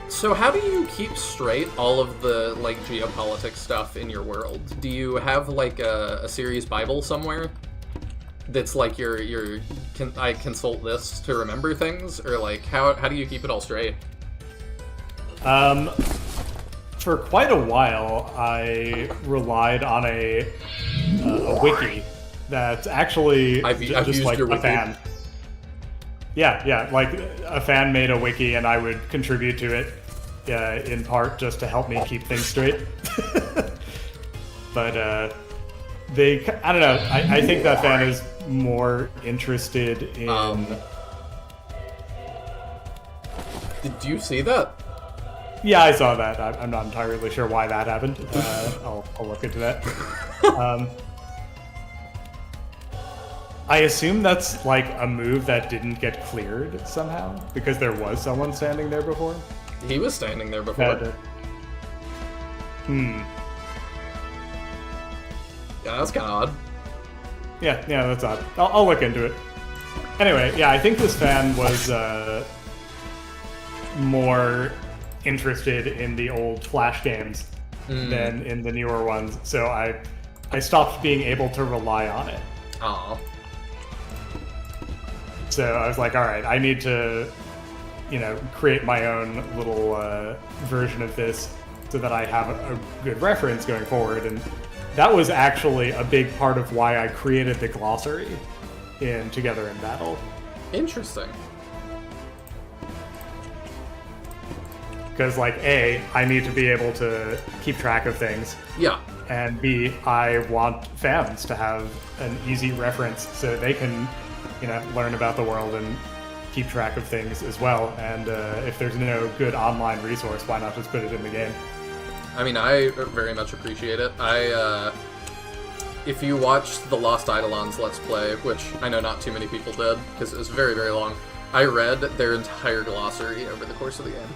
So how do you keep straight all of the, like, geopolitics stuff in your world? Do you have, like, a series Bible somewhere? That's like I consult this to remember things? Or, like, how do you keep it all straight? For quite a while, I relied on a wiki that's actually I've just used like your a wiki. fan. Yeah, like a fan made a wiki and I would contribute to it in part just to help me keep things straight. But I don't know, I think that fan is more interested in... Did you see that? Yeah, I saw that. I'm not entirely sure why that happened. I'll look into that. I assume that's like a move that didn't get cleared somehow, because there was someone standing there before. He was standing there before. Yeah, that's kind of odd. Yeah, that's odd. I'll look into it. Anyway, yeah, I think this fan was more interested in the old Flash games than in the newer ones, so I stopped being able to rely on it. Aw. So I was like, all right, I need to, create my own little version of this so that I have a good reference going forward. And that was actually a big part of why I created the glossary in Together in Battle. Interesting. Because, like, A, I need to be able to keep track of things. Yeah. And B, I want fans to have an easy reference so they can, learn about the world and keep track of things as well. And if there's no good online resource, why not just put it in the game? I mean, I very much appreciate it. If you watched the Lost Eidolons Let's Play, which I know not too many people did, because it was very, very long, I read their entire glossary over the course of the game.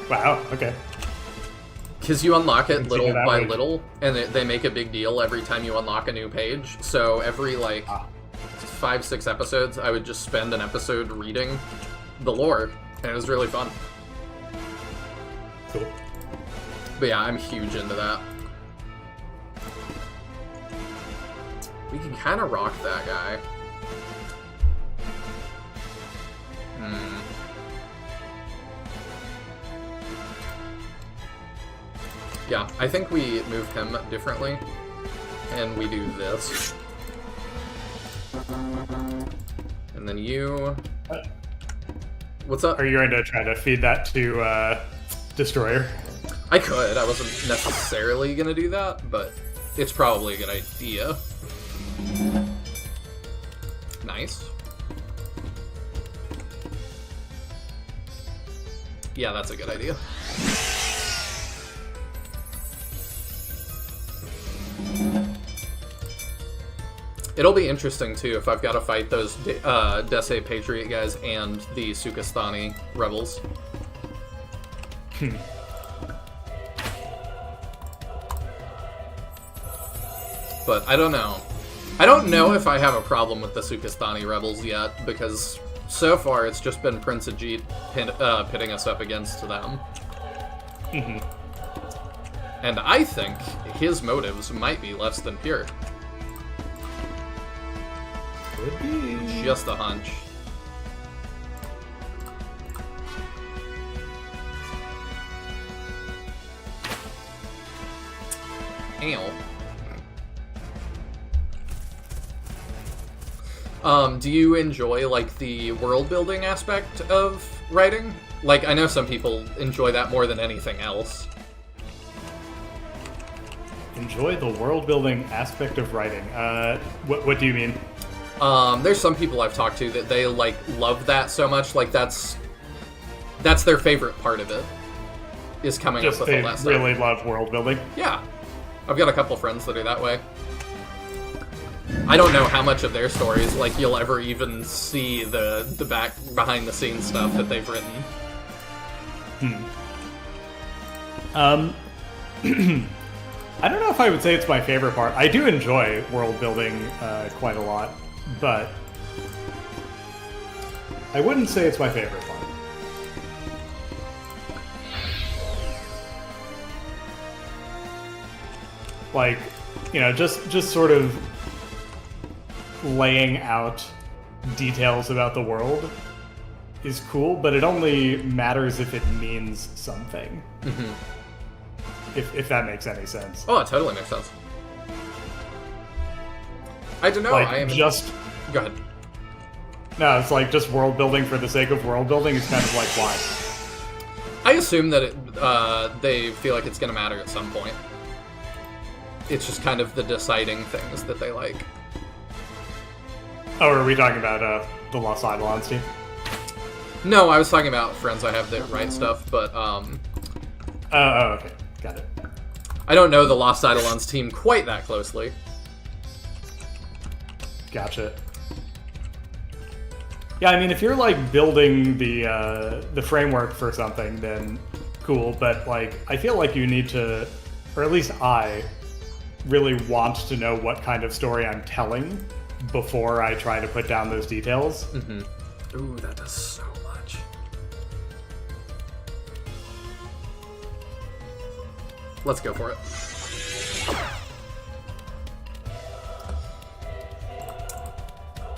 Wow, okay. Because you unlock it little by way. little, and they make a big deal every time you unlock a new page. So every, 5-6 episodes, I would just spend an episode reading the lore, and it was really fun. Cool. But yeah, I'm huge into that. We can kind of rock that guy. Yeah, I think we move him differently, and we do this. And then you... What's up? Are you going to try to feed that to Destroyer? I could. I wasn't necessarily going to do that, but it's probably a good idea. Nice. Yeah, that's a good idea. It'll be interesting, too, if I've got to fight those Dese Patriot guys and the Sukastani rebels. But I don't know. I don't know if I have a problem with the Sukastani rebels yet, because so far it's just been Prince Ajit pitting us up against them. And I think his motives might be less than pure. Could be. Just a hunch. Ow. Do you enjoy, like, the world-building aspect of writing? Like, I know some people enjoy that more than anything else. Enjoy the world-building aspect of writing. What do you mean? There's some people I've talked to that they, like, love that so much, like, that's their favorite part of it, is coming Just up with they all that stuff. really love world-building? Yeah. I've got a couple friends that are that way. I don't know how much of their stories, like, you'll ever even see the behind-the-scenes stuff that they've written. I don't know if I would say it's my favorite part. I do enjoy world building quite a lot, but I wouldn't say it's my favorite part. Like, you know, just sort of laying out details about the world is cool, but it only matters if it means something. Mm-hmm. If that makes any sense. Oh, it totally makes sense. I don't know. Like, I am just. Go ahead. No, it's like just world building for the sake of world building is kind of like why. I assume that they feel like it's going to matter at some point. It's just kind of the deciding things that they like. Oh, are we talking about the Lost Eidolons team? No, I was talking about friends I have that write stuff, but Oh, okay. Got it. I don't know the Lost Eidolons team quite that closely. Gotcha. Yeah, I mean, if you're like building the framework for something, then cool. But like, I feel like you need to, or at least I, really want to know what kind of story I'm telling before I try to put down those details. Mm-hmm. Ooh, that does so much. Let's go for it.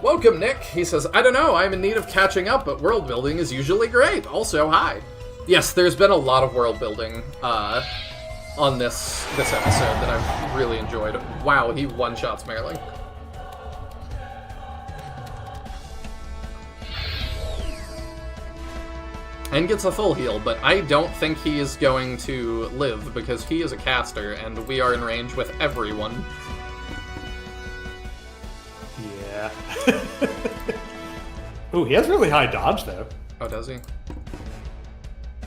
Welcome, Nick. He says, I don't know, I'm in need of catching up, but world building is usually great. Also, hi. Yes, there's been a lot of world building on this episode that I've really enjoyed. Wow, he one-shots Merling. And gets a full heal, but I don't think he is going to live because he is a caster and we are in range with everyone. Yeah. Ooh, he has really high dodge, though. Oh, does he?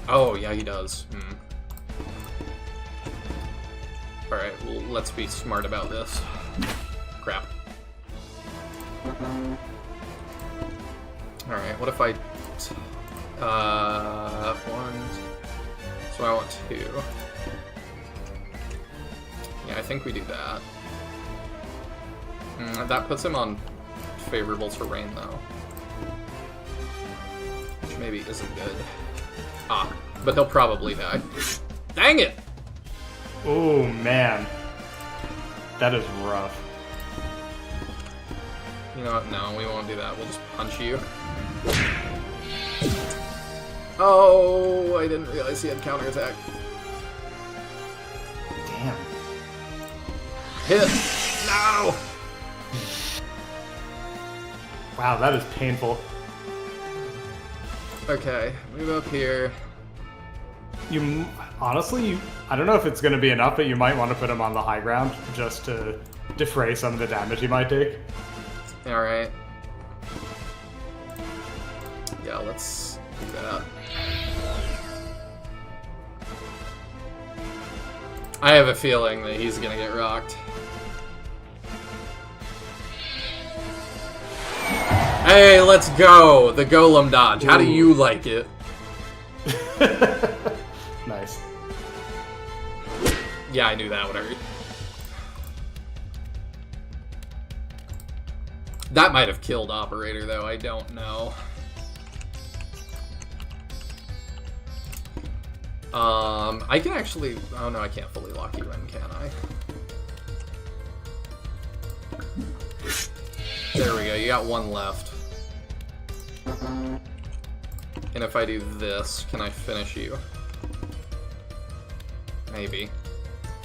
Oh, yeah, he does. Alright, well, let's be smart about this. Crap. Alright, what if I... one... So I want two. Yeah, I think we do that. That puts him on favorables for rain, though. Which maybe isn't good. Ah, but he'll probably die. Dang it! Oh, man. That is rough. You know what? No, we won't do that. We'll just punch you. Oh, I didn't realize he had counterattack. Damn. Hit! No! Wow, that is painful. Okay, move up here. Honestly, I don't know if it's going to be enough, but you might want to put him on the high ground just to defray some of the damage he might take. Alright. Yeah, let's do that. I have a feeling that he's gonna get rocked. Hey, let's go! The golem dodge. How do you like it? Nice. Yeah, I knew that would hurt. That might have killed Operator, though. I don't know. I can actually... Oh, no, I can't fully lock you in, can I? There we go. You got one left. And if I do this, can I finish you? Maybe.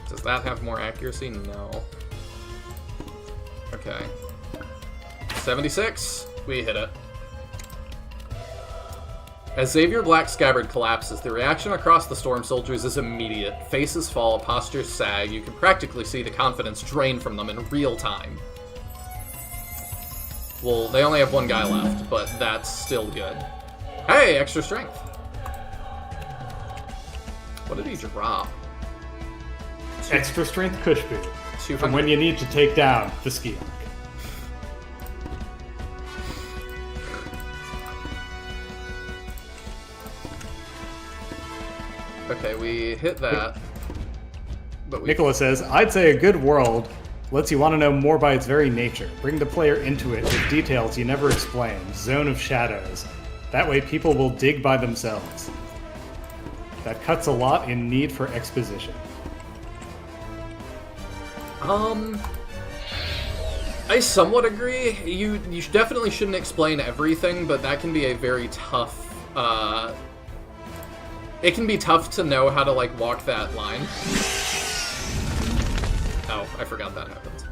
Does that have more accuracy? No. Okay. 76. We hit it. As Xavier Black's scabbard collapses, the reaction across the Storm Soldiers is immediate. Faces fall, postures sag. You can practically see the confidence drain from them in real time. Well, they only have one guy left, but that's still good. Hey, extra strength. What did he drop? extra strength push boot. 200. From when you need to take down the ski. Okay, we hit that. But Nicholas says, I'd say a good world lets you want to know more by its very nature. Bring the player into it with details you never explained. Zone of shadows. That way people will dig by themselves. That cuts a lot in need for exposition. I somewhat agree. You definitely shouldn't explain everything, but that can be a very tough, it can be tough to know how to, like, walk that line. Oh, I forgot that happened.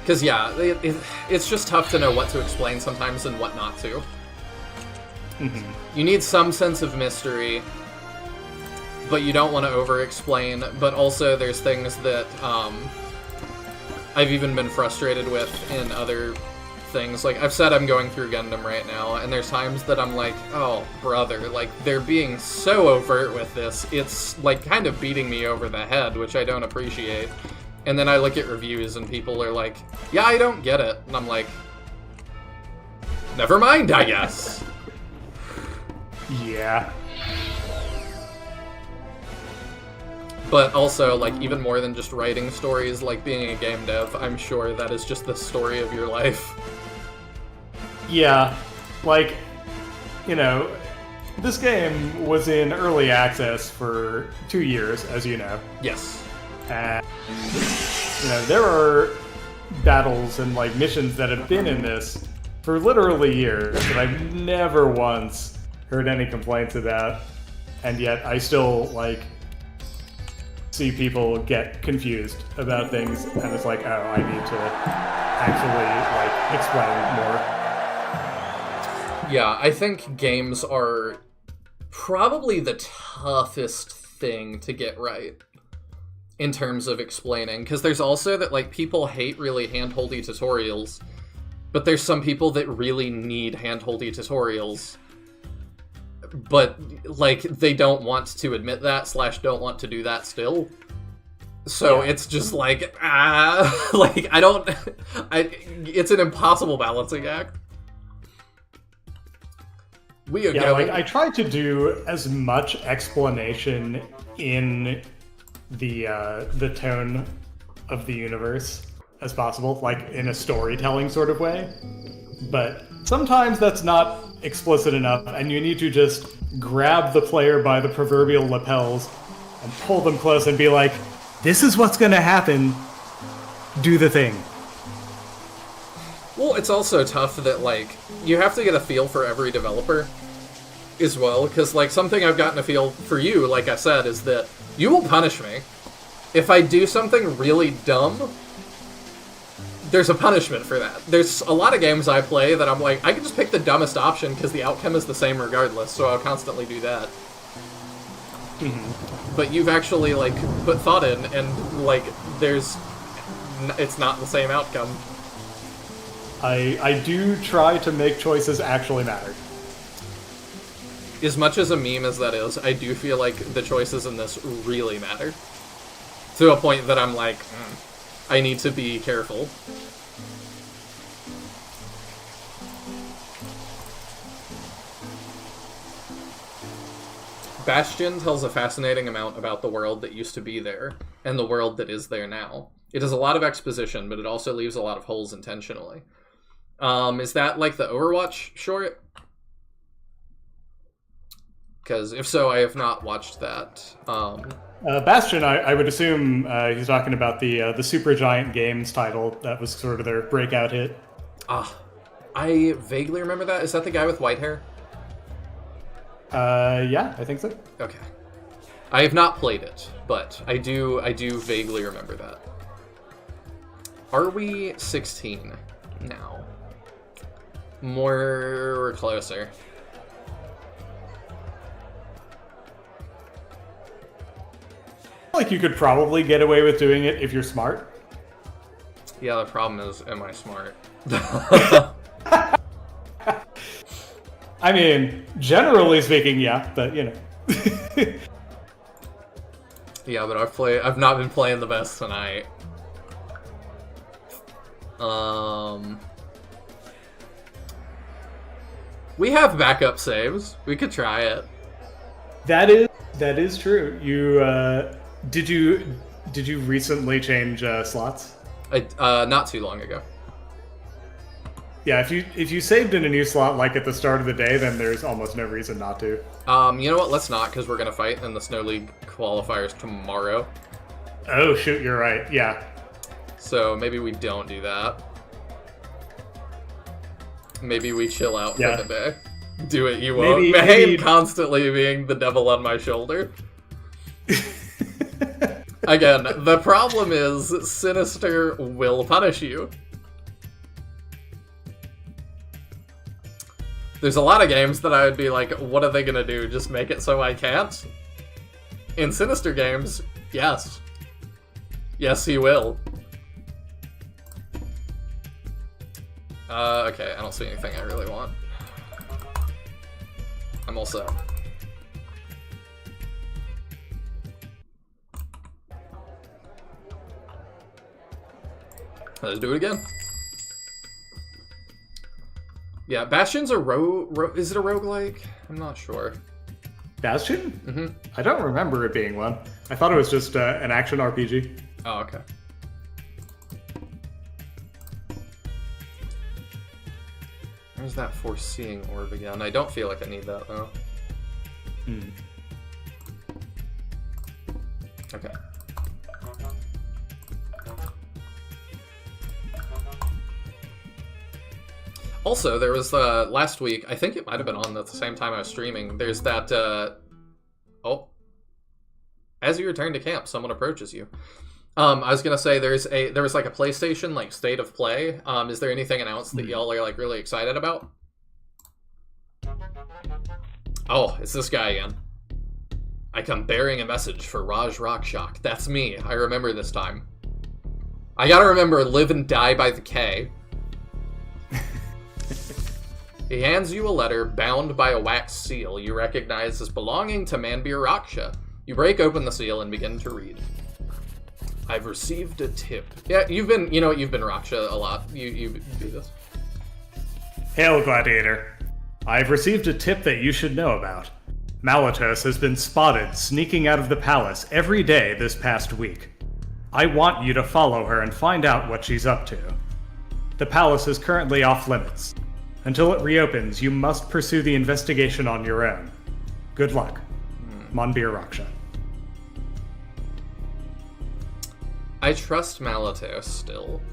Because, yeah, it's just tough to know what to explain sometimes and what not to. You need some sense of mystery, but you don't want to over-explain. But also, there's things that I've even been frustrated with in other things. Like, I've said I'm going through Gundam right now, and there's times that I'm like, oh, brother, like, they're being so overt with this. It's, like, kind of beating me over the head, which I don't appreciate. And then I look at reviews, and people are like, yeah, I don't get it. And I'm like, never mind, I guess. Yeah. But also, like, even more than just writing stories, like being a game dev, I'm sure that is just the story of your life. Yeah. Like, you know, this game was in early access for 2 years, as you know. Yes. And, you know, there are battles and, like, missions that have been in this for literally years that I've never once heard any complaints about. And yet I still, like, see people get confused about things, and it's like, oh, I need to actually, like, explain more. Yeah, I think games are probably the toughest thing to get right in terms of explaining, because there's also that, like, people hate really hand-holdy tutorials, but there's some people that really need hand-holdy tutorials, but, like, they don't want to admit that, / don't want to do that still. So yeah. It's just like, like, it's an impossible balancing act. We are going... like, I try to do as much explanation in the tone of the universe as possible, like, in a storytelling sort of way. But sometimes that's not explicit enough, and you need to just grab the player by the proverbial lapels and pull them close and be like, this is what's gonna happen, do the thing. Well, it's also tough that, like, you have to get a feel for every developer as well, because, like, something I've gotten a feel for you, like I said, is that you will punish me. If I do something really dumb, there's a punishment for that. There's a lot of games I play that I'm like, I can just pick the dumbest option because the outcome is the same regardless, so I'll constantly do that. But you've actually, like, put thought in, and, like, it's not the same outcome. I do try to make choices actually matter. As much as a meme as that is, I do feel like the choices in this really matter. To a point that I'm like, I need to be careful. Bastion tells a fascinating amount about the world that used to be there, and the world that is there now. It is a lot of exposition, but it also leaves a lot of holes intentionally. Is that like the Overwatch short? Because if so, I have not watched that. Bastion, I would assume he's talking about the Supergiant Games title. That was sort of their breakout hit. I vaguely remember that. Is that the guy with white hair? Yeah, I think so. Okay. I have not played it, but I do vaguely remember that. Are we 16 now? More or closer? Like, you could probably get away with doing it if you're smart. Yeah, the problem is, am I smart? I mean, generally speaking, yeah, but, you know. Yeah, but I've not been playing the best tonight. We have backup saves. We could try it. That is true. Did you recently change slots? Not too long ago. Yeah, if you saved in a new slot like at the start of the day, then there's almost no reason not to. You know what? Let's not, because we're gonna fight in the Snow League qualifiers tomorrow. Oh shoot, you're right. Yeah. So maybe we don't do that. Maybe we chill out for the day. Do it, you won't. Maybe constantly being the devil on my shoulder. Again, the problem is Sinister will punish you. There's a lot of games that I would be like, what are they gonna do? Just make it so I can't? In Sinister games, yes. Yes, he will. Okay, I don't see anything I really want. I'm all set. Let's do it again. Yeah, Bastion's a is it a roguelike? I'm not sure. Bastion? Mm-hmm. I don't remember it being one. I thought it was just an action RPG. Oh, okay. Where's that foreseeing orb again? I don't feel like I need that, though. Okay. Also, there was last week, I think it might have been on at the same time I was streaming, there's that, oh. As you return to camp, someone approaches you. I was gonna say there was like a PlayStation like state of play. Is there anything announced that y'all are like really excited about? Oh, it's this guy again. I come bearing a message for Raj Rockshock. That's me. I remember this time. I gotta remember live and die by the K. He hands you a letter bound by a wax seal you recognize as belonging to Manbir Raksha. You break open the seal and begin to read. I've received a tip. Yeah, you've been Raksha a lot. You do this. Hail, Gladiator. I've received a tip that you should know about. Malatos has been spotted sneaking out of the palace every day this past week. I want you to follow her and find out what she's up to. The palace is currently off limits. Until it reopens, you must pursue the investigation on your own. Good luck. Manbir Raksha. I trust Malatos still.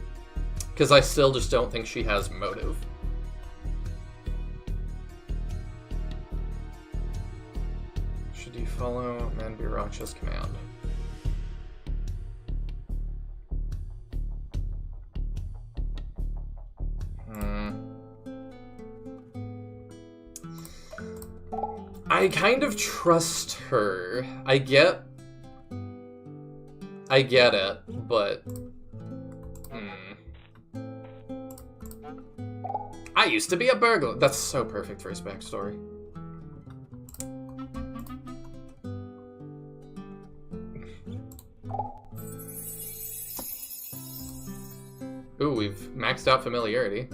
Because I still just don't think she has motive. Should you follow Manbir Raksha's command? I kind of trust her. I get it, but... I used to be a burglar. That's so perfect for his backstory. Ooh, we've maxed out familiarity.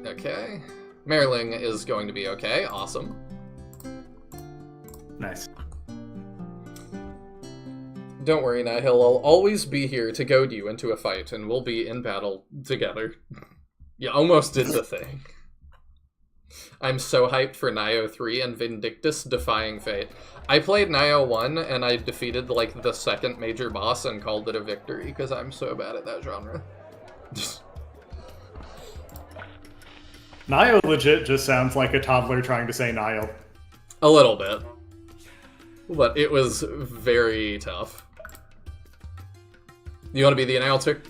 Okay. Merling is going to be okay. Awesome. Nice. Don't worry, Nihil. I'll always be here to goad you into a fight, and we'll be in battle together. You almost did the thing. I'm so hyped for Nioh 3 and Vindictus Defying Fate. I played Nioh 1, and I defeated, like, the second major boss and called it a victory, because I'm so bad at that genre. Nioh legit just sounds like a toddler trying to say Nihil. A little bit. But it was very tough. You want to be the announcer?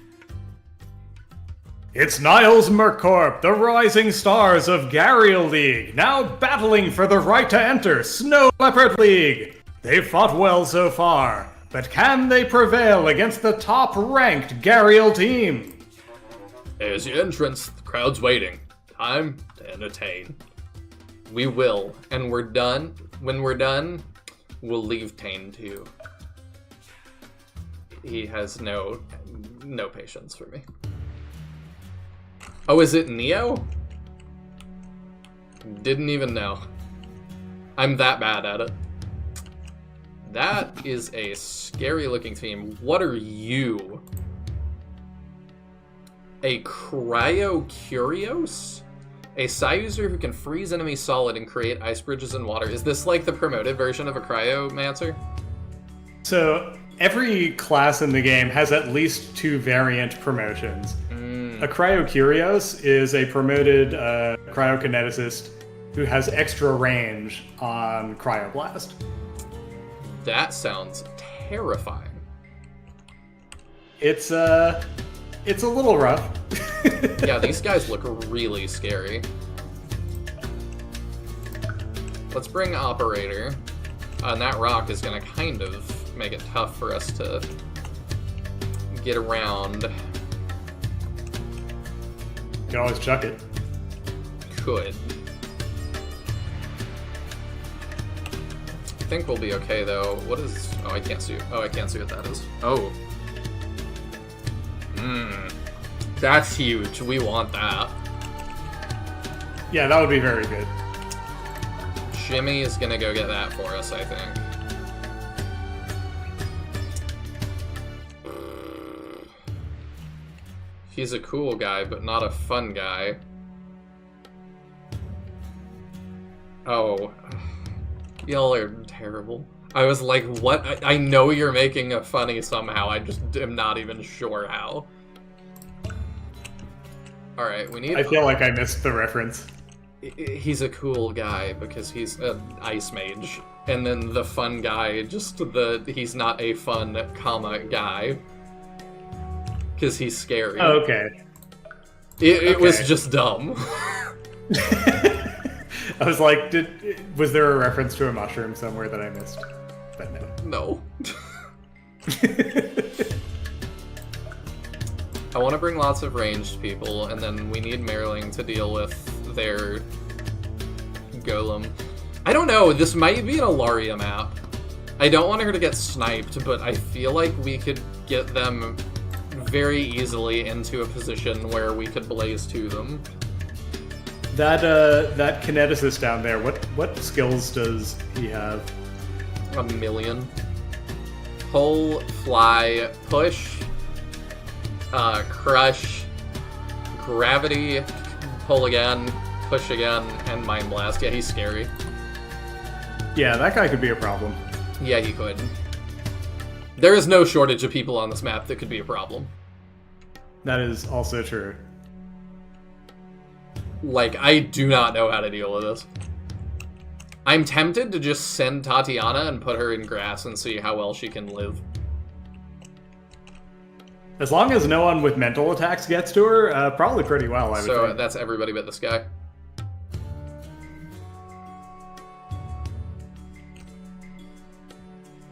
It's Nihil's Mercorp, the rising stars of Gariel League, now battling for the right to enter Snow Leopard League. They've fought well so far, but can they prevail against the top-ranked Gariel team? There's your entrance. The crowd's waiting. Time to entertain. We will. And we're done. When we're done, we'll leave Tane too. He has no patience for me. Oh, is it Neo? Didn't even know. I'm that bad at it. That is a scary looking team. What are you? A Cryo-Curios? A Psy user who can freeze enemies solid and create ice bridges in water. Is this like the promoted version of a Cryomancer? So, every class in the game has at least 2 variant promotions. A Cryo-Curios is a promoted cryokineticist who has extra range on Cryoblast. That sounds terrifying. It's a little rough. Yeah, these guys look really scary. Let's bring Operator. And that rock is going to kind of make it tough for us to get around. You can always chuck it. Could. I think we'll be okay, though. What is... Oh, I can't see... Oh, I can't see what that is. Oh. That's huge. We want that. Yeah, that would be very good. Jimmy is gonna go get that for us, I think. He's a cool guy, but not a fun guy. Oh. Y'all are terrible. I was like, what? I know you're making it funny somehow. I just am not even sure how. Alright, we need... I feel like I missed the reference. He's a cool guy because he's an ice mage. And then the fun guy, just he's not a fun, guy. Because he's scary. Oh, okay. It was just dumb. I was like, was there a reference to a mushroom somewhere that I missed? But no. No. I want to bring lots of ranged people, and then we need Merling to deal with their golem. I don't know, this might be an Ilaria map. I don't want her to get sniped, but I feel like we could get them very easily into a position where we could blaze to them. That kineticist down there, what skills does he have? A million. Pull, fly, push, crush, gravity, pull again, push again, and mind blast. Yeah, he's scary. Yeah, that guy could be a problem. Yeah, he could. There is no shortage of people on this map that could be a problem. That is also true. Like, I do not know how to deal with this. I'm tempted to just send Tatiana and put her in grass and see how well she can live. As long as no one with mental attacks gets to her, probably pretty well, I would So think. that's everybody but this guy.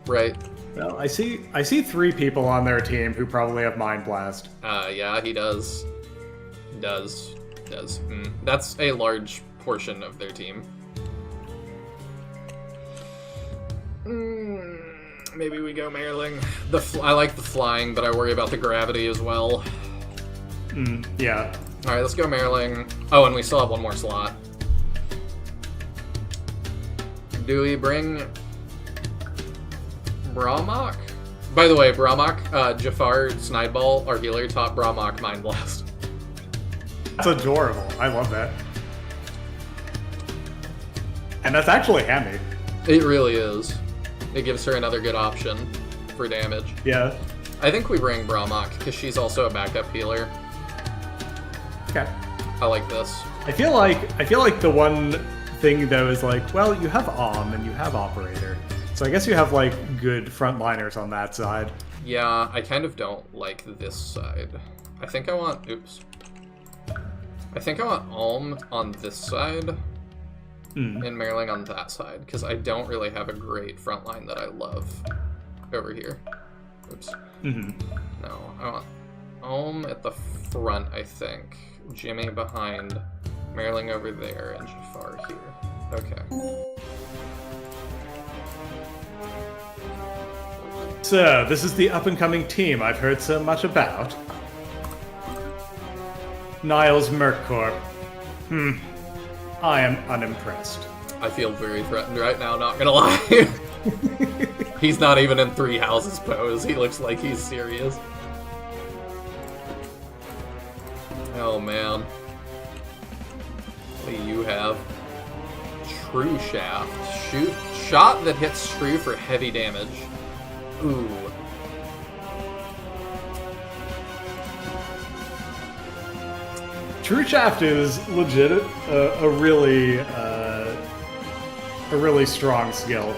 Right. Well, I see 3 people on their team who probably have Mind Blast. Yeah, he does. Does. That's a large portion of their team. Maybe we go Merling. I like the flying, but I worry about the gravity as well. Yeah. Alright, let's go Merling. Oh, and we still have one more slot. Do we bring Brahmak? By the way, Brahmak, Jafar, Snideball, our healer, taught Brahmak Mind Blast. That's adorable. I love that. And that's actually handy. It really is. It gives her another good option for damage. Yeah. I think we bring Brahmak, because she's also a backup healer. Okay. I like this. I feel like the one thing though is like, well, you have and you have Operator. So I guess you have like good frontliners on that side. Yeah, I kind of don't like this side. I think I want... Oops. I think I want Alm on this side. And Merling on that side, because I don't really have a great front line that I love over here. Oops. No, I want Alm at the front, I think. Jimmy behind, Merling over there, and Jafar here. Okay. So, this is the up-and-coming team I've heard so much about. Niles Merccorp. I am unimpressed. I feel very threatened right now, not gonna lie. He's not even in Three Houses pose. He looks like he's serious. Oh, man. What do you have? True Shaft. Shot that hits True for heavy damage. Ooh. True Shaft is legit a really strong skill.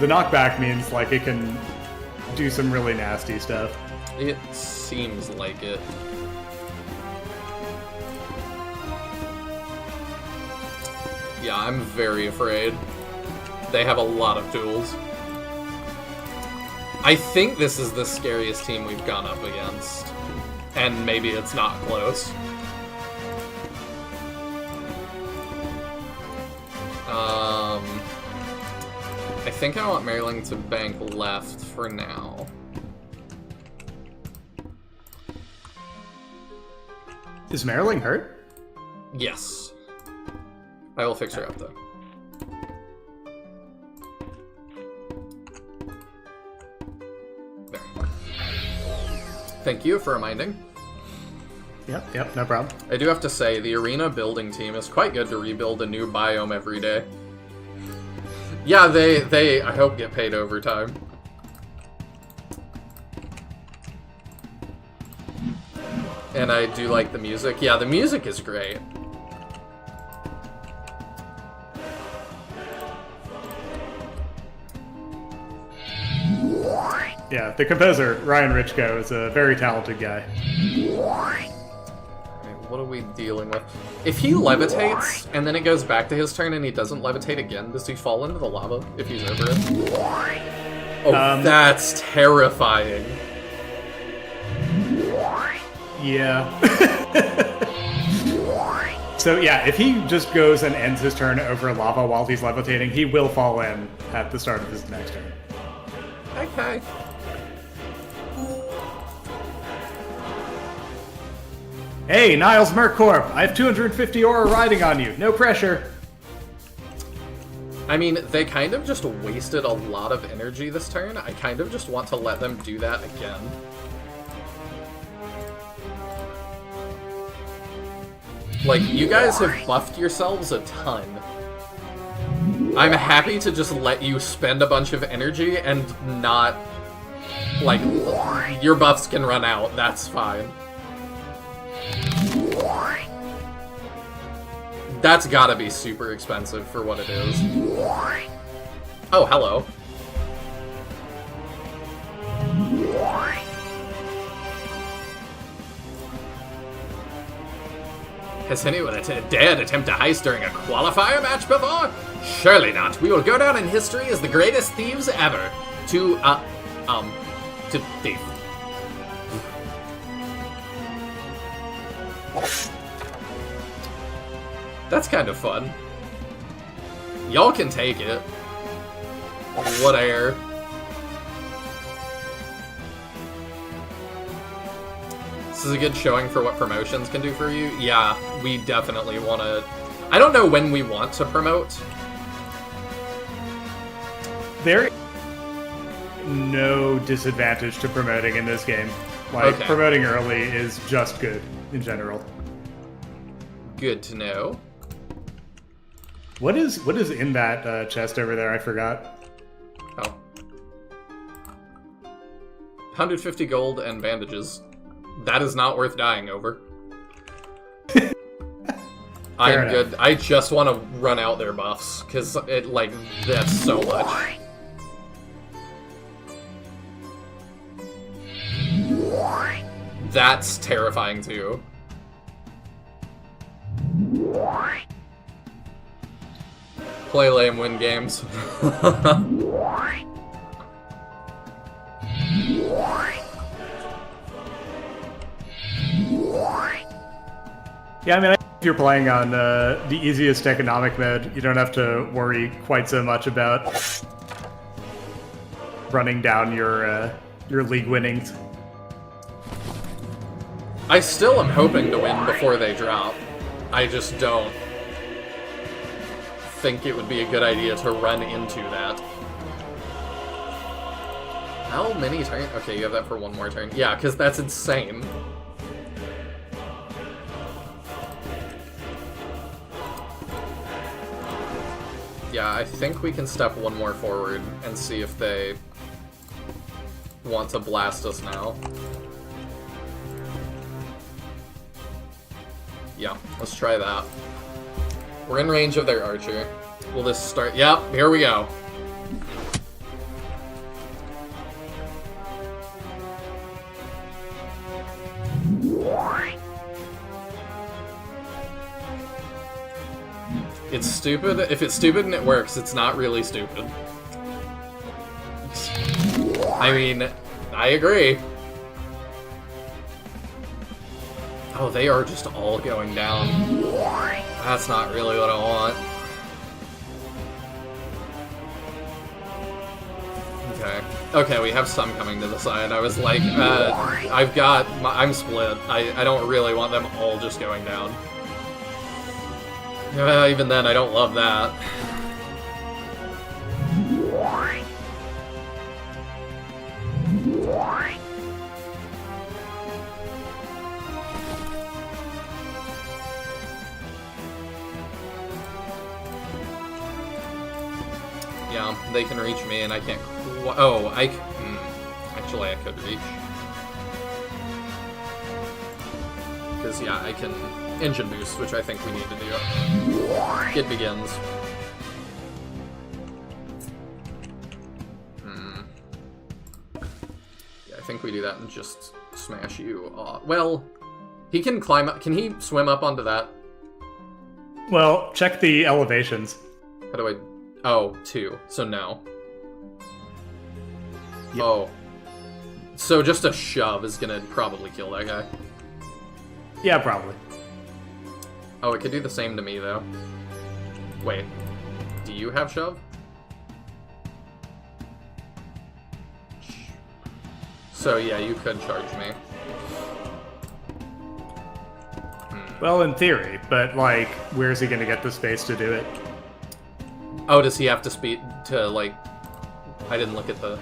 The knockback means like it can do some really nasty stuff. It seems like it. Yeah, I'm very afraid. They have a lot of tools. I think this is the scariest team we've gone up against. And maybe it's not close. I think I want Maryling to bank left for now. Is Maryling hurt? Yes. I will fix her up, though. There. Thank you for reminding. Yep, no problem. I do have to say, the arena building team is quite good to rebuild a new biome every day. Yeah, they I hope, get paid overtime. And I do like the music. Yeah, the music is great. Yeah, the composer, Ryan Richko, is a very talented guy. What are we dealing with? If he levitates, and then it goes back to his turn and he doesn't levitate again, does he fall into the lava if he's over it? Oh, that's terrifying. Yeah. So yeah, if he just goes and ends his turn over lava while he's levitating, he will fall in at the start of his next turn. Okay. Hey, Niles Merccorp! I have 250 aura riding on you. No pressure. I mean, they kind of just wasted a lot of energy this turn. I kind of just want to let them do that again. Like, you guys have buffed yourselves a ton. I'm happy to just let you spend a bunch of energy and not... Like, your buffs can run out, that's fine. That's gotta be super expensive for what it is. Oh, hello. Has anyone dared attempt a heist during a qualifier match before? Surely not. We will go down in history as the greatest thieves ever. To thief. That's kind of fun. Y'all can take it. Whatever. This is a good showing for what promotions can do for you. Yeah, we definitely want to... I don't know when we want to promote. There is no disadvantage to promoting in this game. Like, Okay. Promoting early is just good in general. Good to know. What is in that chest over there? I forgot. Oh. 150 gold and bandages. That is not worth dying over. I'm enough. good. I just want to run out their buffs, because it, like, that's so much. That's terrifying, too. Play lame, win games. Yeah, I mean, if you're playing on the easiest economic mode, you don't have to worry quite so much about running down your league winnings. I still am hoping to win before they drop. I just don't think it would be a good idea to run into that. How many turns? Okay, you have that for one more turn. Yeah, because that's insane. Yeah, I think we can step one more forward and see if they want to blast us now. Yeah, let's try that. We're in range of their archer. Will this start? Yep, here we go. It's stupid. If it's stupid and it works, it's not really stupid. I mean, I agree. Oh, they are just all going down. That's not really what I want. Okay. Okay, we have some coming to the side. I was like, I'm split. I don't really want them all just going down. Even then, I don't love that. Yeah, they can reach me, and I can't. Oh, actually, I could reach. Because yeah, I can engine boost, which I think we need to do. It begins. Yeah, I think we do that and just smash you off. Well, he can climb up. Can he swim up onto that? Well, check the elevations. How do I? Oh, 2. So no. Yep. Oh. So just a shove is gonna probably kill that guy. Yeah, probably. Oh, it could do the same to me, though. Wait. Do you have shove? So, yeah, you could charge me. Well, in theory, but, like, where's he gonna get the space to do it? Oh, does he have to speed to, like... I didn't look at the...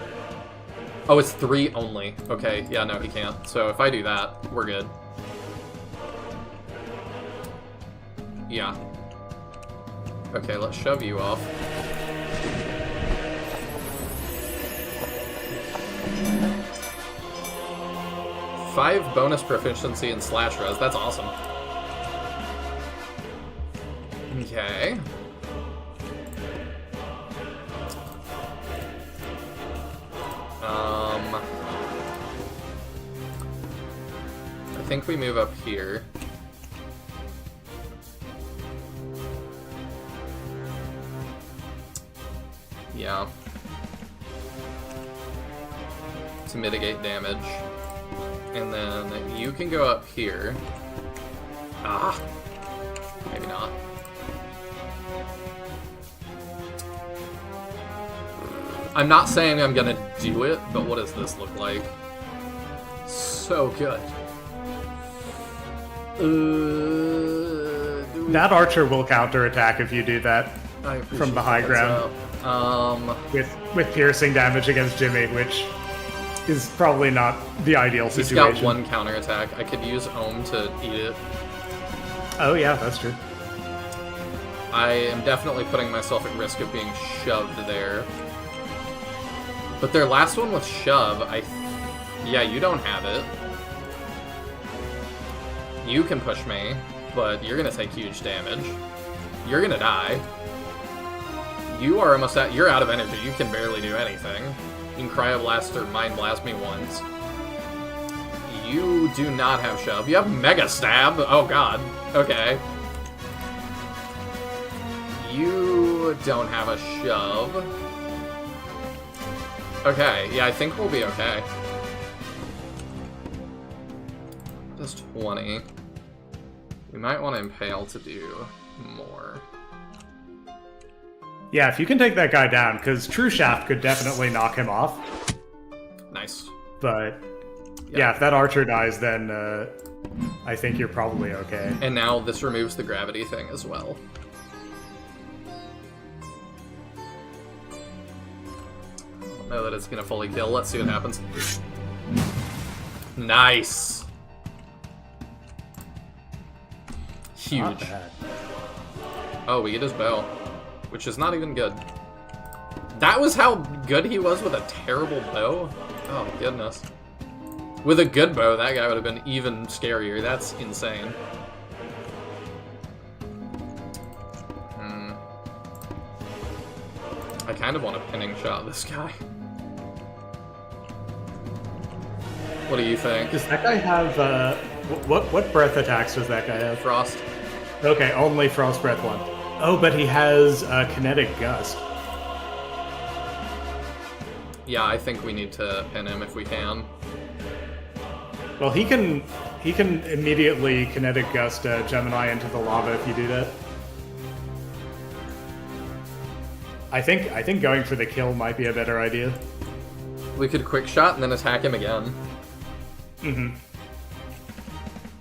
Oh, it's 3 only. Okay, yeah, no, he can't. So if I do that, we're good. Yeah. Okay, let's shove you off. Five bonus proficiency in slash res. That's awesome. Okay. I think we move up here. Yeah. To mitigate damage. And then you can go up here. Ah! Maybe not. I'm not saying I'm gonna do it, but what does this look like? So good. That archer will counterattack if you do that I from the high ground. With piercing damage against Jimmy, which is probably not the ideal He's situation. got one counterattack. I could use Ohm to eat it. Oh yeah, that's true. I am definitely putting myself at risk of being shoved there. But their last one with shove, yeah, you don't have it. You can push me, but you're gonna take huge damage. You're gonna die. You are almost at, you're out of energy. You can barely do anything. You can cryoblast or mind blast me once. You do not have shove. You have mega stab. Oh god. Okay. You don't have a shove. Okay, yeah, I think we'll be okay. Just 20. We might want to impale to do more. Yeah, if you can take that guy down, because True Shaft could definitely knock him off. Nice. But yeah, if that archer dies, then I think you're probably okay. And now this removes the gravity thing as well. I don't know that it's gonna fully kill. Let's see what happens. Nice. Huge. Not bad. Oh, we get his bow, which is not even good. That was how good he was with a terrible bow? Oh, goodness. With a good bow, that guy would have been even scarier. That's insane. I kind of want a pinning shot this guy. What do you think? Does that guy have, what breath attacks does that guy have? Frost. Okay, only Frost Breath 1. Oh, but he has Kinetic Gust. Yeah, I think we need to pin him if we can. Well, he can immediately Kinetic Gust Gemini into the lava if you do that. I think going for the kill might be a better idea. We could quick shot and then attack him again. Mm-hmm.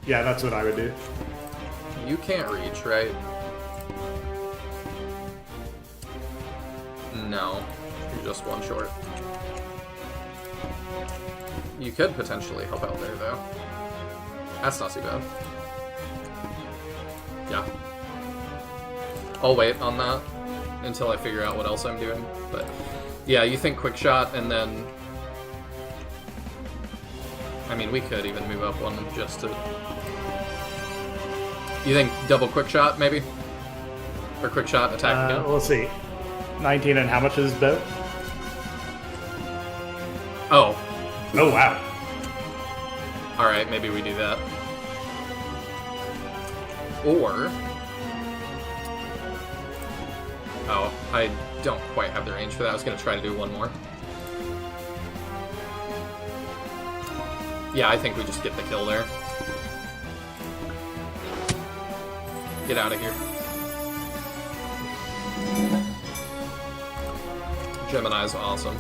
Yeah, that's what I would do. You can't reach, right? No. You're just one short. You could potentially help out there, though. That's not too bad. Yeah. I'll wait on that until I figure out what else I'm doing. But yeah, you think quick shot and then... I mean, we could even move up one just to... You think double quick shot, maybe? Or quick shot, attack again? We'll see. 19 and how much is bow? Oh. Oh, wow. Alright, maybe we do that. Or... Oh, I don't quite have the range for that. I was going to try to do one more. Yeah, I think we just get the kill there. Get out of here. Gemini's awesome.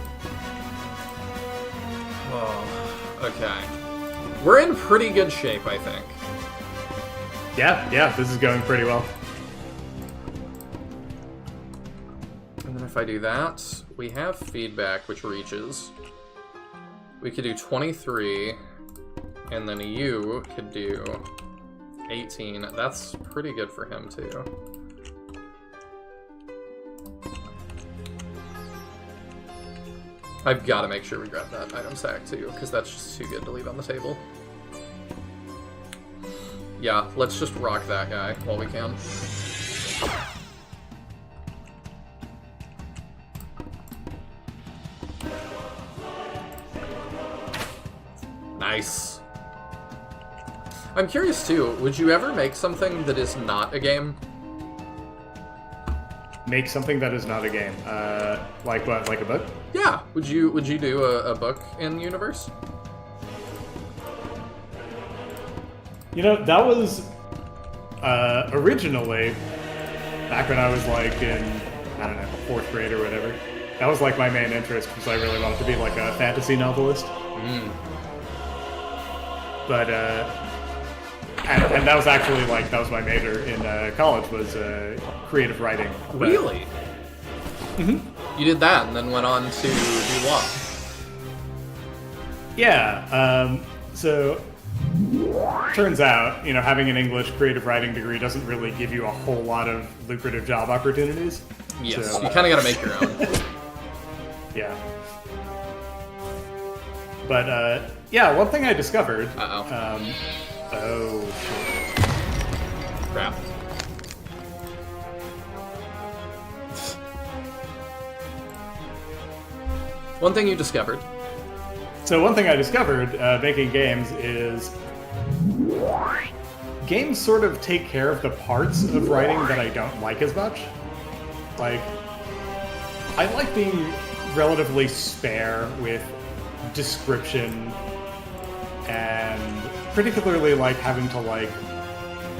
Oh, okay. We're in pretty good shape, I think. Yeah, this is going pretty well. And then if I do that, we have feedback, which reaches. We could do 23, and then you could do 18. That's pretty good for him, too. I've got to make sure we grab that item sack, too, because that's just too good to leave on the table. Yeah, let's just rock that guy while we can. Nice. I'm curious, too, would you ever make something that is not a game? Make something that is not a game. Like what? Like a book? Yeah. Would you do a book in universe? You know, that was originally back when I was like in, I don't know, 4th grade or whatever. That was like my main interest because I really wanted to be like a fantasy novelist. But and that was actually like that was my major in college was creative writing. But, Really? Mm-hmm. You did that and then went on to do what? Yeah. So turns out, you know, having an English creative writing degree doesn't really give you a whole lot of lucrative job opportunities. Yes, So, you kind of got to make your own. yeah. But yeah, one thing I discovered. Uh-oh. Oh shit. Crap. One thing you discovered. So one thing I discovered making games is games sort of take care of the parts of writing that I don't like as much. Like, I like being relatively spare with description and particularly like having to like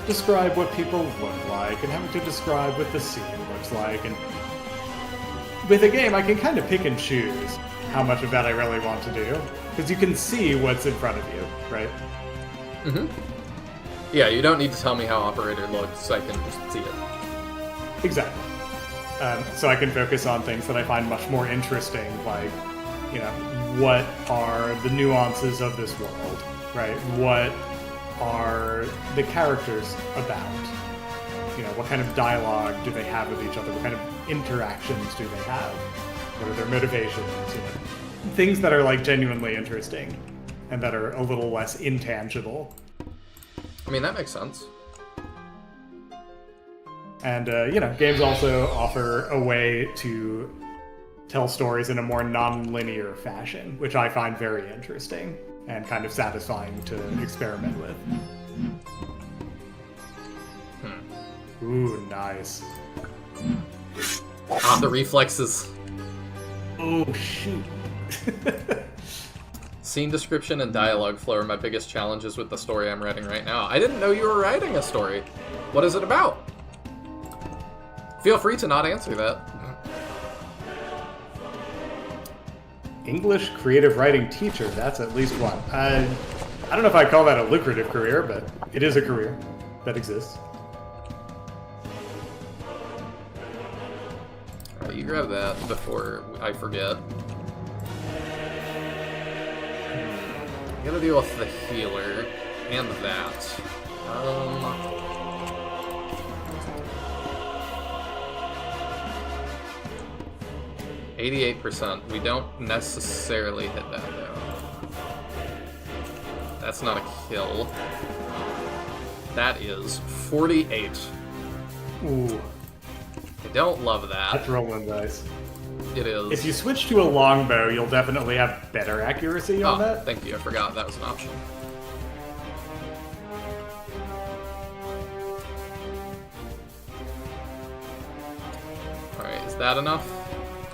describe what people look like and having to describe what the scene looks like. And with a game, I can kind of pick and choose how much of that I really want to do, because you can see what's in front of you, right? Mm-hmm. Yeah, you don't need to tell me how Operator looks, I can just see it. Exactly. So I can focus on things that I find much more interesting, like, you know, what are the nuances of this world, right? What are the characters about? You know, what kind of dialogue do they have with each other? What kind of interactions do they have? What are their motivations? You know, things that are like genuinely interesting and that are a little less intangible. I mean, that makes sense. And, you know, games also offer a way to tell stories in a more non-linear fashion, which I find very interesting and kind of satisfying to experiment with. Ooh, nice. Ah, the reflexes. Oh, shoot. Scene description and dialogue flow are my biggest challenges with the story I'm writing right now. I didn't know you were writing a story. What is it about? Feel free to not answer that. English creative writing teacher, that's at least one. I don't know if I'd call that a lucrative career, but it is a career that exists. Alright, you grab that before I forget. I gotta deal with the healer and that. 88%. We don't necessarily hit that, though. That's not a kill. That is 48. Ooh. I don't love that. That's rolling dice. It is. If you switch to a longbow, you'll definitely have better accuracy on that. Thank you. I forgot that was an option. Alright, is that enough?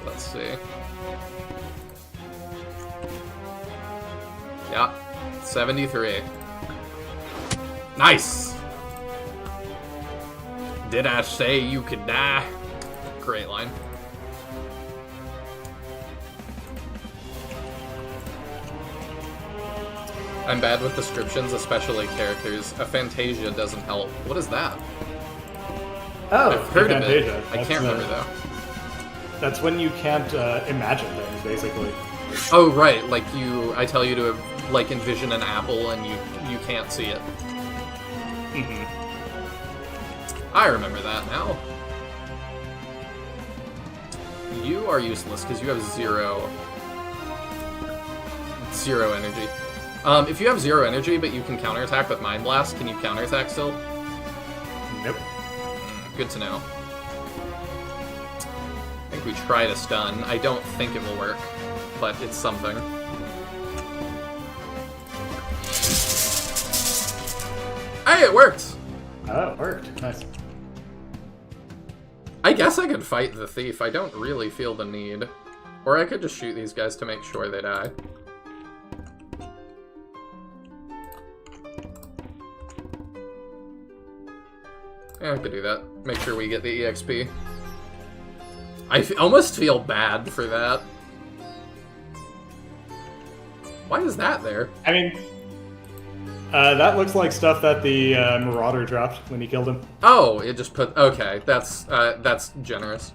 Let's see. Yeah, 73. Nice! Did I say you could die? Great line. I'm bad with descriptions, especially characters. Aphantasia doesn't help. What is that? Oh, I've heard of it. Aphantasia. I can't remember though. That's when you can't imagine things, basically. Oh, right. Like I tell you to like envision an apple and you can't see it. Mm-hmm. I remember that now. You are useless because you have zero energy. If you have 0 energy, but you can counterattack with Mind Blast, can you counterattack still? Nope. Good to know. I think we try to stun. I don't think it will work, but it's something. Hey, it worked! Oh, it worked. Nice. I guess I could fight the thief. I don't really feel the need. Or I could just shoot these guys to make sure they die. Yeah, I could do that. Make sure we get the EXP. I almost feel bad for that. Why is that there? I mean, that looks like stuff that the Marauder dropped when he killed him. Oh, it just put... Okay, that's generous.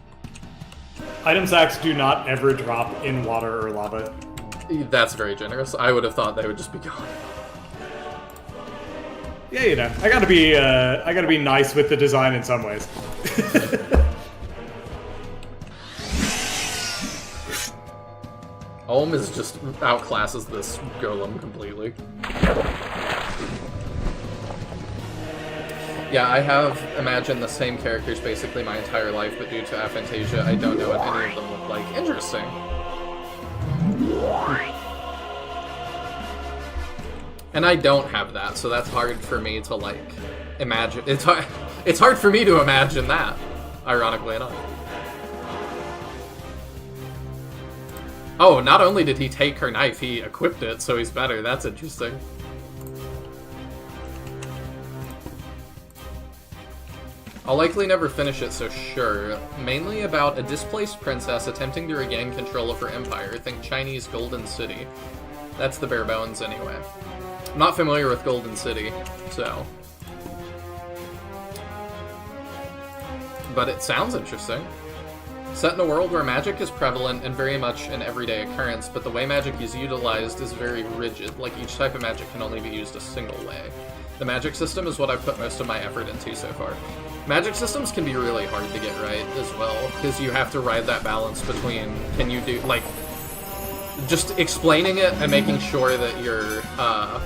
Item sacks do not ever drop in water or lava. That's very generous. I would have thought they would just be gone. Yeah, you know, I gotta be nice with the design in some ways. Olm is just outclasses this golem completely. Yeah, I have imagined the same characters basically my entire life, but due to Aphantasia, I don't know what any of them look like. Interesting. And I don't have that, so that's hard for me to, like, imagine. It's hard for me to imagine that, ironically enough. Oh, not only did he take her knife, he equipped it, so he's better. That's interesting. I'll likely never finish it, so sure. Mainly about a displaced princess attempting to regain control of her empire. Think Chinese Golden City. That's the bare bones, anyway. I'm not familiar with Golden City, so... But it sounds interesting. Set in a world where magic is prevalent and very much an everyday occurrence, but the way magic is utilized is very rigid, like each type of magic can only be used a single way. The magic system is what I've put most of my effort into so far. Magic systems can be really hard to get right as well, because you have to ride that balance between, can you do, like, just explaining it and making sure that you're, I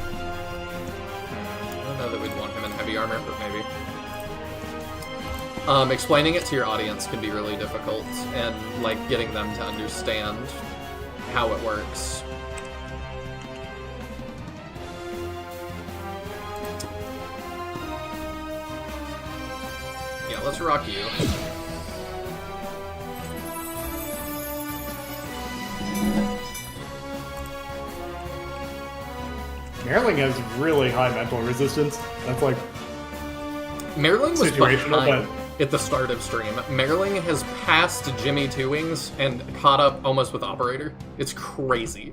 don't know that we'd want him in heavy armor, but maybe. Explaining it to your audience can be really difficult, and, like, getting them to understand how it works. Yeah, let's rock you. Merling has really high mental resistance. That's like... Merling was situational, behind at the start of stream. Merling has passed Jimmy Two Wings and caught up almost with Operator. It's crazy.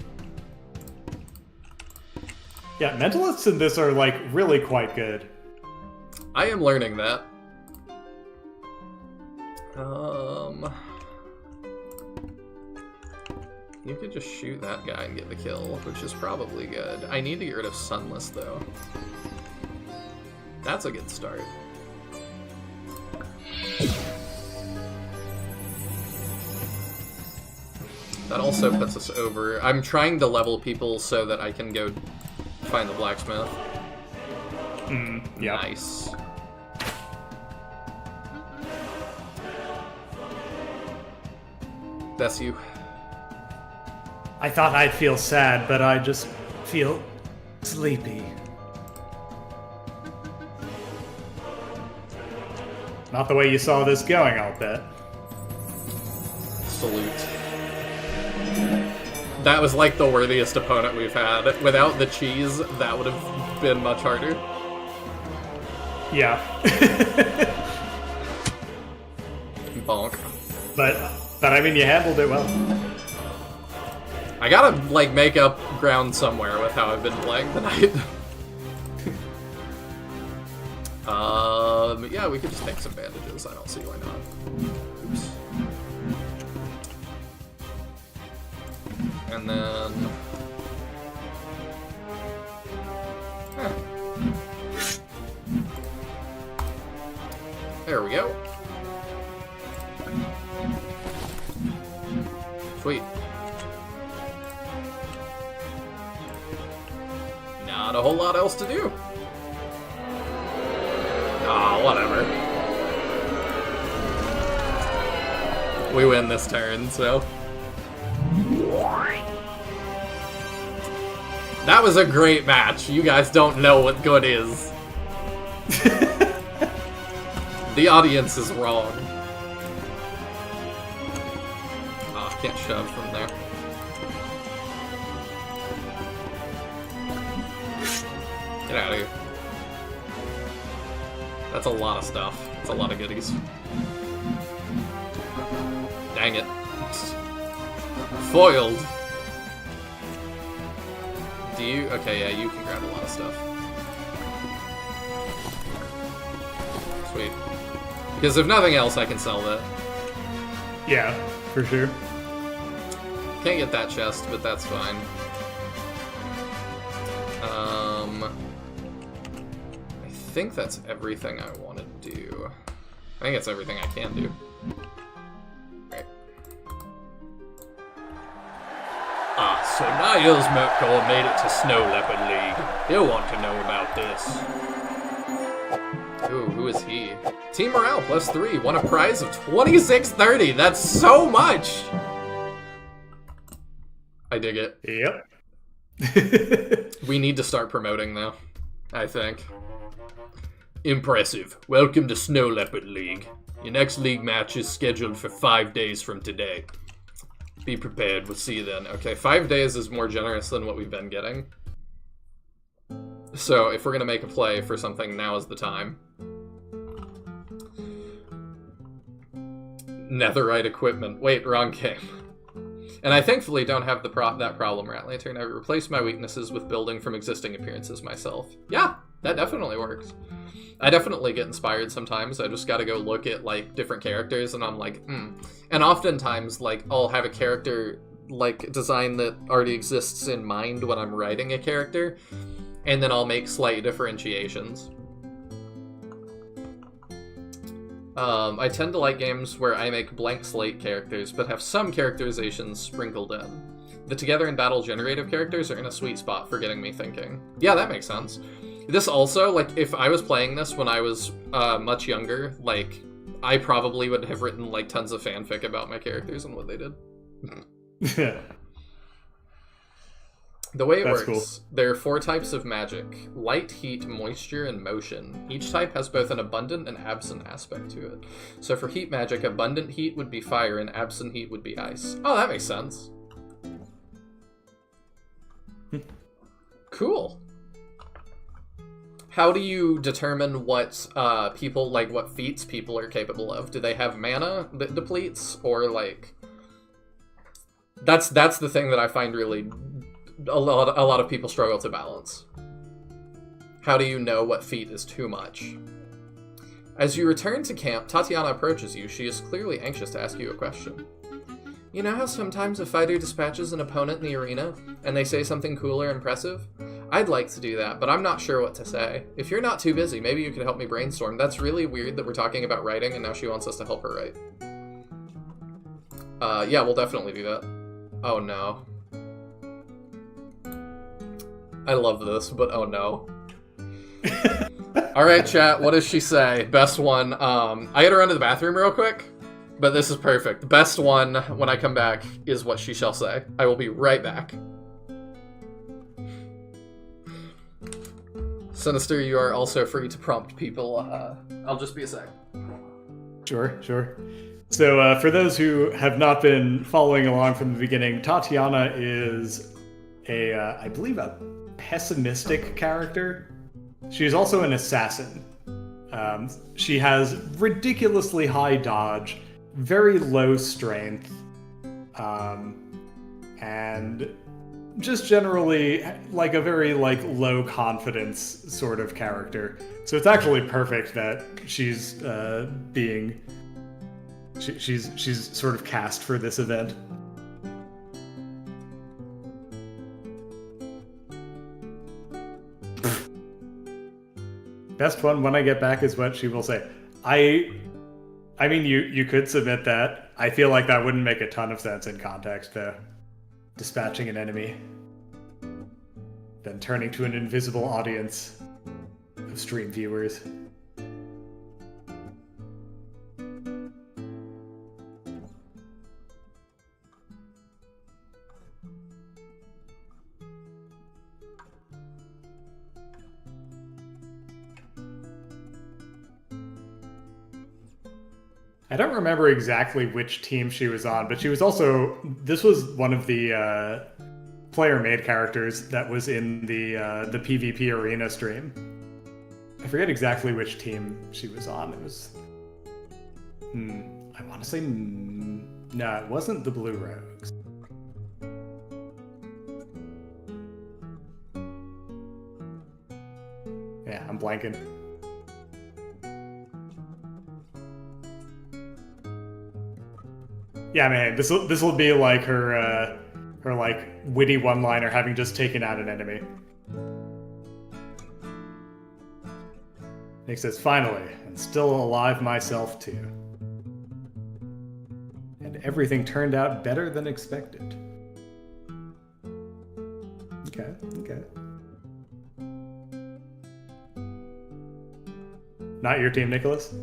Yeah, mentalists in this are, like, really quite good. I am learning that. You could just shoot that guy and get the kill, which is probably good. I need to get rid of Sunless, though. That's a good start. That also puts us over. I'm trying to level people so that I can go find the blacksmith. Yeah. Nice. That's you. I thought I'd feel sad, but I just feel sleepy. Not the way you saw this going, I'll bet. Salute. That was like the worthiest opponent we've had. Without the cheese, that would have been much harder. Yeah. Bonk. But I mean, you handled it well. I gotta, like, make up ground somewhere with how I've been playing tonight. Yeah, we could just take some bandages. I don't see why not. Oops. And then... There we go. Sweet. Not a whole lot else to do. Ah, whatever. We win this turn, so... That was a great match. You guys don't know what good is. The audience is wrong. Ah, can't shove from there. Get out of here. That's a lot of stuff. That's a lot of goodies. Dang it. Foiled. Do you? Okay, yeah, you can grab a lot of stuff. Sweet. Because if nothing else, I can sell that. Yeah, for sure. Can't get that chest, but that's fine. I think that's everything I want to do. I think that's everything I can do. Right. Ah, so Nihil's Mercor made it to Snow Leopard League. He'll want to know about this. Ooh, who is he? Team morale +3, won a prize of 2630. That's so much! I dig it. Yep. We need to start promoting, though, I think. Impressive. Welcome to Snow Leopard League. Your next league match is scheduled for 5 days from today. Be prepared. We'll see you then. Okay, 5 days is more generous than what we've been getting. So, if we're going to make a play for something, now is the time. netherite equipment. Wait, wrong game. And I thankfully don't have that problem, Rat Lantern. I replace my weaknesses with building from existing appearances myself. Yeah, that definitely works. I definitely get inspired sometimes. I just gotta go look at, like, different characters, and I'm like, And oftentimes, like, I'll have a character, like, design that already exists in mind when I'm writing a character, and then I'll make slight differentiations. I tend to like games where I make blank slate characters, but have some characterizations sprinkled in. The together and battle generative characters are in a sweet spot for getting me thinking. Yeah, that makes sense. This also, like, if I was playing this when I was much younger, like, I probably would have written, like, tons of fanfic about my characters and what they did. The way it works, cool. There are 4 types of magic: light, heat, moisture, and motion. Each type has both an abundant and absent aspect to it. So for heat magic, abundant heat would be fire and absent heat would be ice. Oh, that makes sense. Cool. How do you determine what people, like, what feats people are capable of? Do they have mana that depletes, or, like... That's the thing that I find really... A lot of people struggle to balance. How do you know what feat is too much? As you return to camp, Tatiana approaches you. She is clearly anxious to ask you a question. You know how sometimes a fighter dispatches an opponent in the arena, and they say something cool or impressive? I'd like to do that, but I'm not sure what to say. If you're not too busy, maybe you could help me brainstorm. That's really weird that we're talking about writing, and now she wants us to help her write. Yeah, we'll definitely do that. Oh no. I love this, but oh no. Alright, chat, what does she say? Best one. I gotta run to the bathroom real quick, but this is perfect. The best one, when I come back, is what she shall say. I will be right back. Sinister, you are also free to prompt people. I'll just be a sec. Sure. So, for those who have not been following along from the beginning, Tatiana is I believe a pessimistic character. She's also an assassin. She has ridiculously high dodge, very low strength, and just generally like a very like low confidence sort of character. So it's actually perfect that she's she's sort of cast for this event. Best one when I get back is what she will say. I mean, you could submit that. I feel like that wouldn't make a ton of sense in context, though. Dispatching an enemy, then turning to an invisible audience of stream viewers. I don't remember exactly which team she was on, but she was also... This was one of the player-made characters that was in the PvP arena stream. I forget exactly which team she was on. It was... I want to say... No, it wasn't the Blue Rogues. Yeah, I'm blanking. Yeah, man, this will be like her like witty one-liner having just taken out an enemy. Nick says, finally, and still alive myself too. And everything turned out better than expected. Okay. Not your team, Nicholas?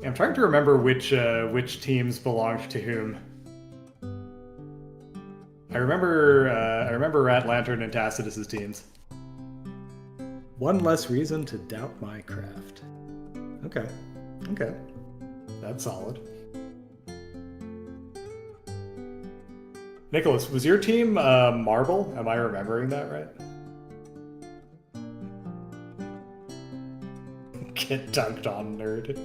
I'm trying to remember which teams belonged to whom. I remember Rat Lantern and Tacitus's teams. One less reason to doubt my craft. Okay. That's solid. Nicholas, was your team Marble? Am I remembering that right? Get dunked on, nerd.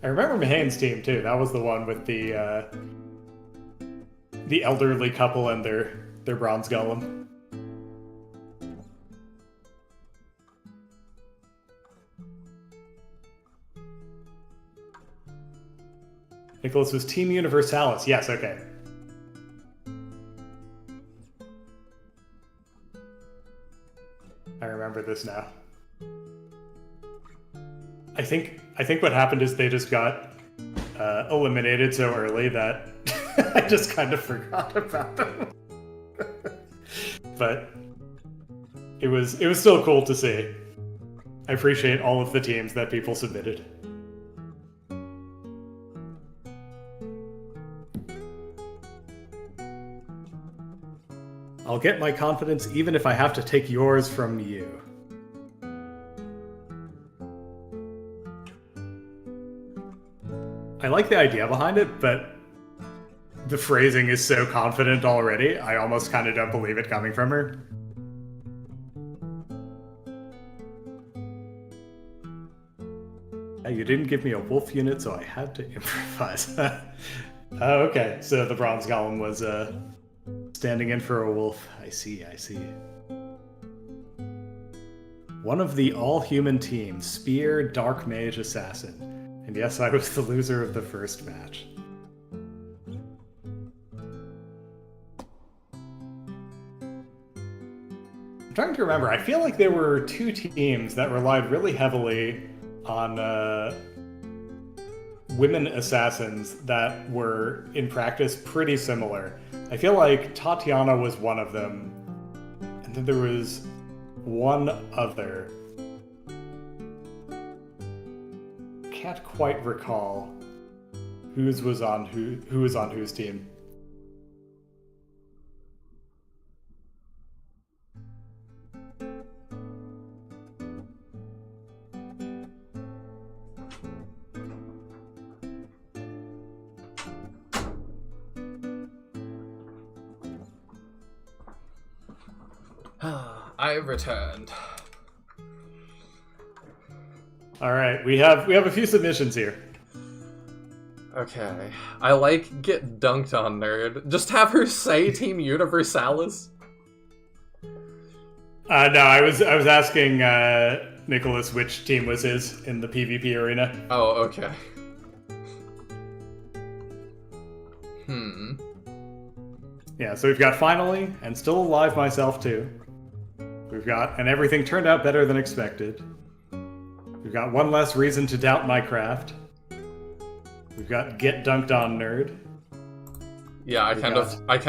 I remember Mahane's team too. That was the one with the elderly couple and their bronze golem. Nicholas was Team Universalis. Yes, okay. I remember this now. I think what happened is they just got eliminated so early that I just kind of forgot about them. But it was still cool to see. I appreciate all of the teams that people submitted. I'll get my confidence even if I have to take yours from you. I like the idea behind it, but the phrasing is so confident already, I almost kind of don't believe it coming from her. You didn't give me a wolf unit, so I had to improvise. Oh, okay, so the bronze golem was standing in for a wolf. I see. One of the all-human team, Spear, Dark Mage, Assassin. And yes, I was the loser of the first match. I'm trying to remember. I feel like there were two teams that relied really heavily on women assassins that were, in practice, pretty similar. I feel like Tatiana was one of them, and then there was one other. Can't quite recall who was on whose team. I have returned. All right, we have a few submissions here. Okay, I like get dunked on, nerd. Just have her say Team Universalis. No, I was asking Nicholas which team was his in the PvP arena. Oh, okay. Yeah, so we've got Finally, and Still Alive Myself too. We've got And Everything Turned Out Better Than Expected. We've got One Less Reason to Doubt My Craft. We've got Get Dunked On Nerd. Yeah, I kind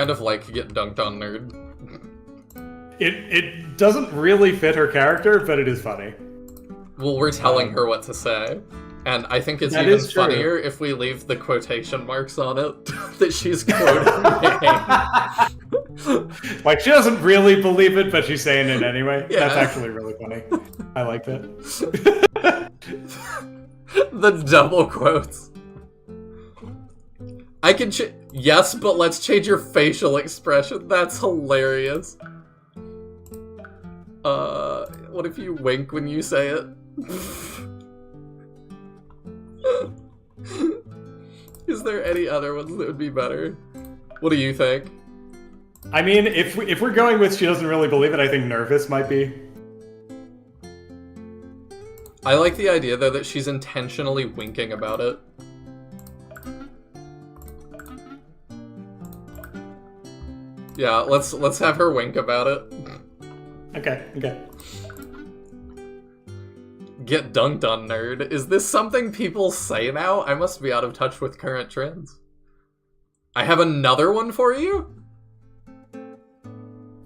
of like Get Dunked On Nerd. It doesn't really fit her character, but it is funny. Well, we're telling her what to say. And I think it's That even is true. funnier if we leave the quotation marks on it that she's quoting me. Like, she doesn't really believe it, but she's saying it anyway. Yeah. That's actually really funny. I like that. The double quotes. I can yes, but let's change your facial expression. That's hilarious. What if you wink when you say it? Is there any other ones that would be better? What do you think? I mean, if we're going with she doesn't really believe it, I think nervous might be. I like the idea, though, that she's intentionally winking about it. Yeah, let's have her wink about it. Okay. Get dunked on, nerd. Is this something people say now? I must be out of touch with current trends. I have another one for you?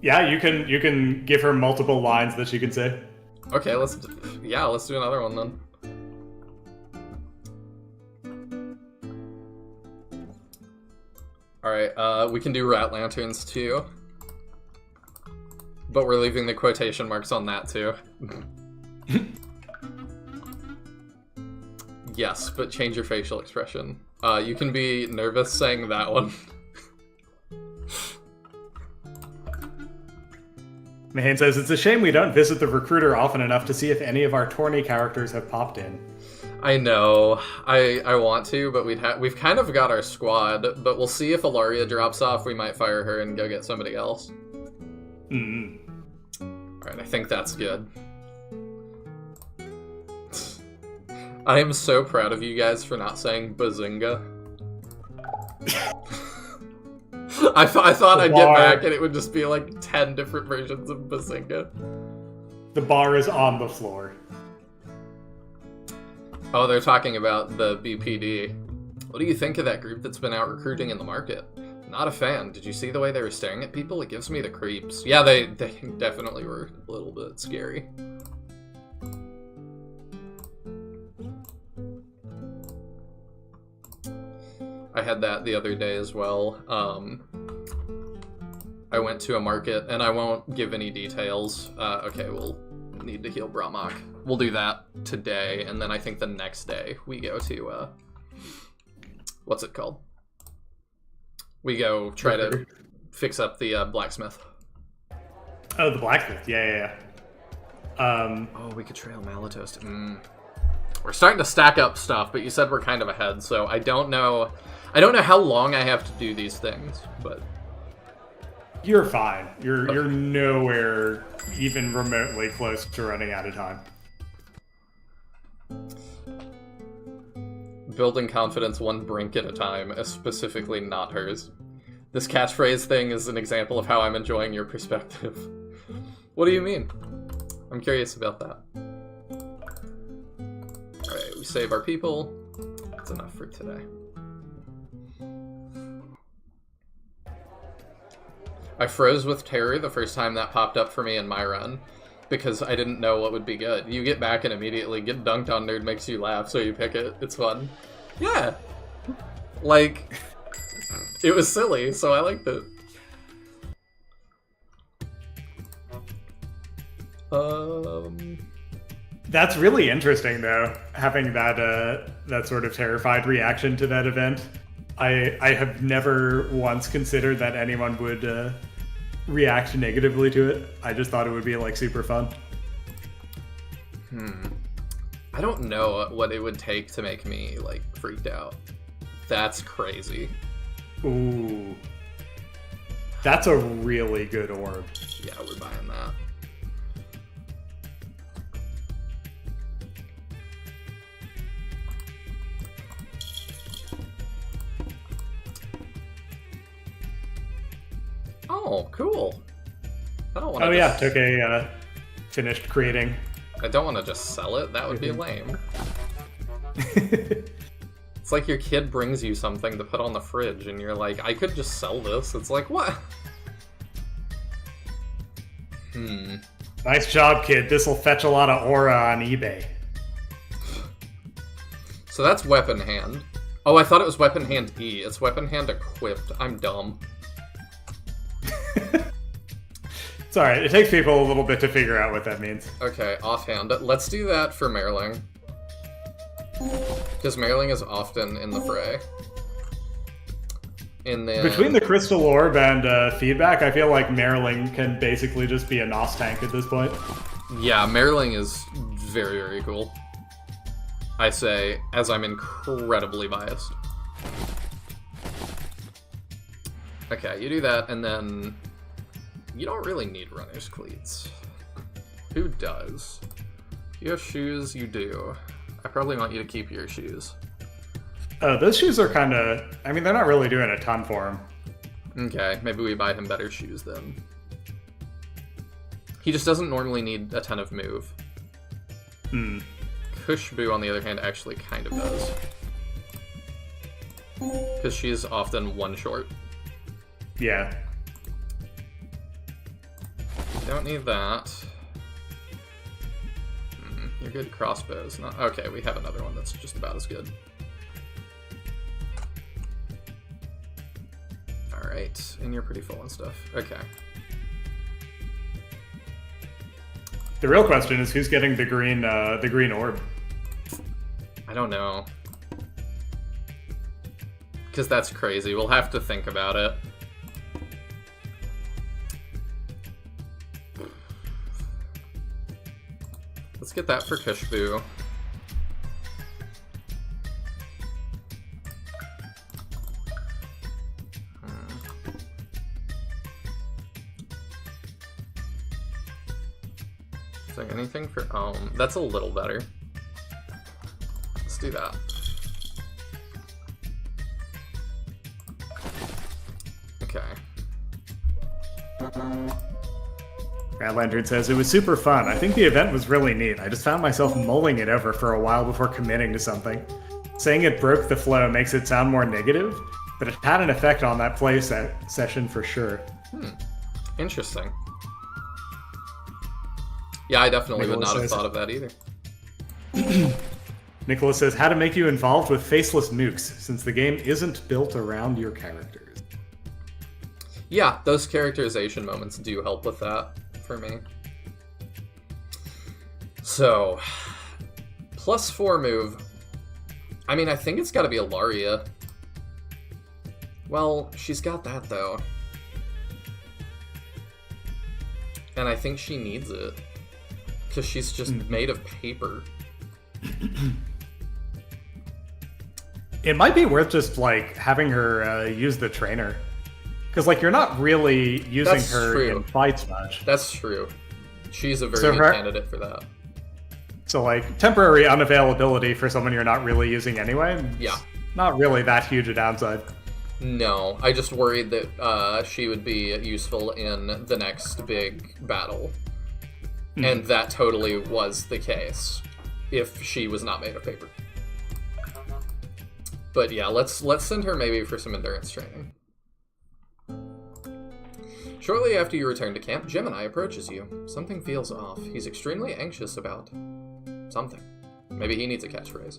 Yeah, you can give her multiple lines that she can say. Okay, let's do another one then. Alright, we can do rat lanterns too. But we're leaving the quotation marks on that too. Yes, but change your facial expression. You can be nervous saying that one. Mahane says, it's a shame we don't visit the recruiter often enough to see if any of our tourney characters have popped in. I know. I want to, but we've kind of got our squad, but we'll see if Ilaria drops off. We might fire her and go get somebody else. Alright, I think that's good. I am so proud of you guys for not saying Bazinga. I thought I'd get back and it would just be like 10 different versions of Bazinga. The bar is on the floor. Oh, they're talking about the BPD. What do you think of that group that's been out recruiting in the market? Not a fan. Did you see the way they were staring at people? It gives me the creeps. Yeah, they definitely were a little bit scary. I had that the other day as well. I went to a market, and I won't give any details. Okay, we'll need to heal Brahmak. We'll do that today, and then I think the next day we go to, what's it called? We go try to fix up the blacksmith. Oh, the blacksmith. Yeah. Oh, we could trail Malatos. We're starting to stack up stuff, but you said we're kind of ahead, so I don't know how long I have to do these things, but You're fine. You're nowhere even remotely close to running out of time. Building confidence one brink at a time, specifically not hers. This catchphrase thing is an example of how I'm enjoying your perspective. What do you mean? I'm curious about that. Alright, we save our people. That's enough for today. I froze with terror the first time that popped up for me in my run, because I didn't know what would be good. You get back and immediately get dunked on nerd makes you laugh, so you pick it. It's fun. Yeah. Like, it was silly, so I liked it. That's really interesting, though, having that sort of terrified reaction to that event. I have never once considered that anyone would react negatively to it. I just thought it would be, like, super fun. I don't know what it would take to make me, like, freaked out. That's crazy. Ooh. That's a really good orb. Yeah, we're buying that. Oh, cool. I don't want to. Oh yeah, took a finished creating. I don't want to just sell it. That would be lame. It's like your kid brings you something to put on the fridge, and you're like, I could just sell this. It's like, what? Nice job, kid. This'll fetch a lot of aura on eBay. So that's weapon hand. Oh, I thought it was weapon hand E. It's weapon hand equipped. I'm dumb. It's alright. It takes people a little bit to figure out what that means. Okay, offhand. Let's do that for Merling. Because Merling is often in the fray. And then... Between the Crystal Orb and feedback, I feel like Merling can basically just be a NOS tank at this point. Yeah, Merling is very, very cool. I say, as I'm incredibly biased. Okay, you do that, and then... You don't really need runner's cleats. Who does? You have shoes? You do. I probably want you to keep your shoes. Those shoes are kind of... I mean, they're not really doing a ton for him. Okay, maybe we buy him better shoes then. He just doesn't normally need a ton of move. Kushbu, on the other hand, actually kind of does. Because she's often one short. Yeah. Don't need that. You're good crossbows. Not... Okay, we have another one that's just about as good. Alright, and you're pretty full and stuff. Okay. The real question is who's getting the green orb? I don't know. Because that's crazy. We'll have to think about it. Let's get that for Kushbu. Is there anything for... that's a little better. Let's do that. Okay. Brad Lantern says, it was super fun. I think the event was really neat. I just found myself mulling it over for a while before committing to something. Saying it broke the flow makes it sound more negative, but it had an effect on that play session for sure. Interesting. Yeah, I definitely would Nicholas not have says- thought of that either. Nicholas says, how to make you involved with faceless nukes, since the game isn't built around your characters. Yeah, those characterization moments do help with that for me. So, +4 move. I mean, I think it's gotta be Ilaria. Well, she's got that though. And I think she needs it. Because she's just made of paper. It might be worth just, like, having her use the trainer. Because, like, you're not really using That's her true. in fights much. That's true. She's a very So good her- candidate for that. So, like, temporary unavailability for someone you're not really using anyway, Yeah. not really that huge a downside. No, I just worried that she would be useful in the next big battle. And that totally was the case if she was not made of paper. But yeah, let's send her maybe for some endurance training. Shortly after you return to camp, Gemini approaches you. Something feels off. He's extremely anxious about something. Maybe he needs a catchphrase.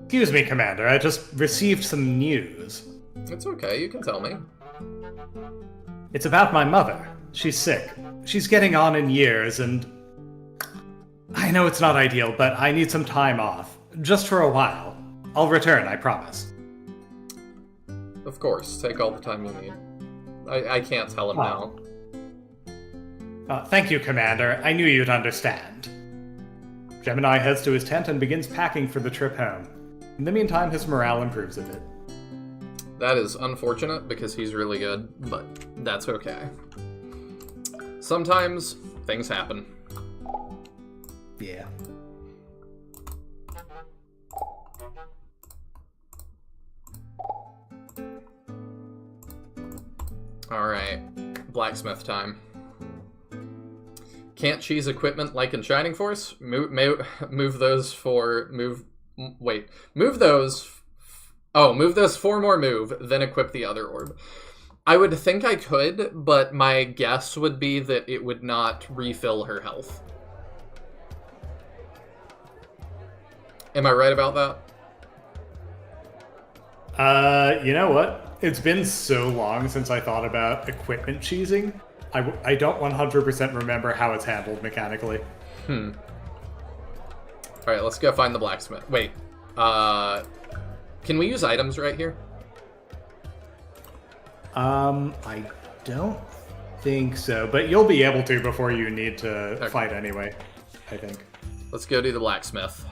Excuse me, Commander, I just received some news. It's okay, you can tell me. It's about my mother. She's sick. She's getting on in years, and I know it's not ideal, but I need some time off. Just for a while. I'll return, I promise. Of course, take all the time you need. I can't tell him now. Thank you, Commander. I knew you'd understand. Gemini heads to his tent and begins packing for the trip home. In the meantime, his morale improves a bit. That is unfortunate because he's really good, but that's okay. Sometimes things happen. Yeah. Alright, blacksmith time. Can't cheese equipment like in Shining Force? Move those 4 more move, then equip the other orb. I would think I could, but my guess would be that it would not refill her health. Am I right about that? You know what? It's been so long since I thought about equipment cheesing. I don't 100% remember how it's handled mechanically. Alright, let's go find the blacksmith. Wait, can we use items right here? I don't think so, but you'll be able to before you need to Okay. fight anyway, I think. Let's go do the blacksmith.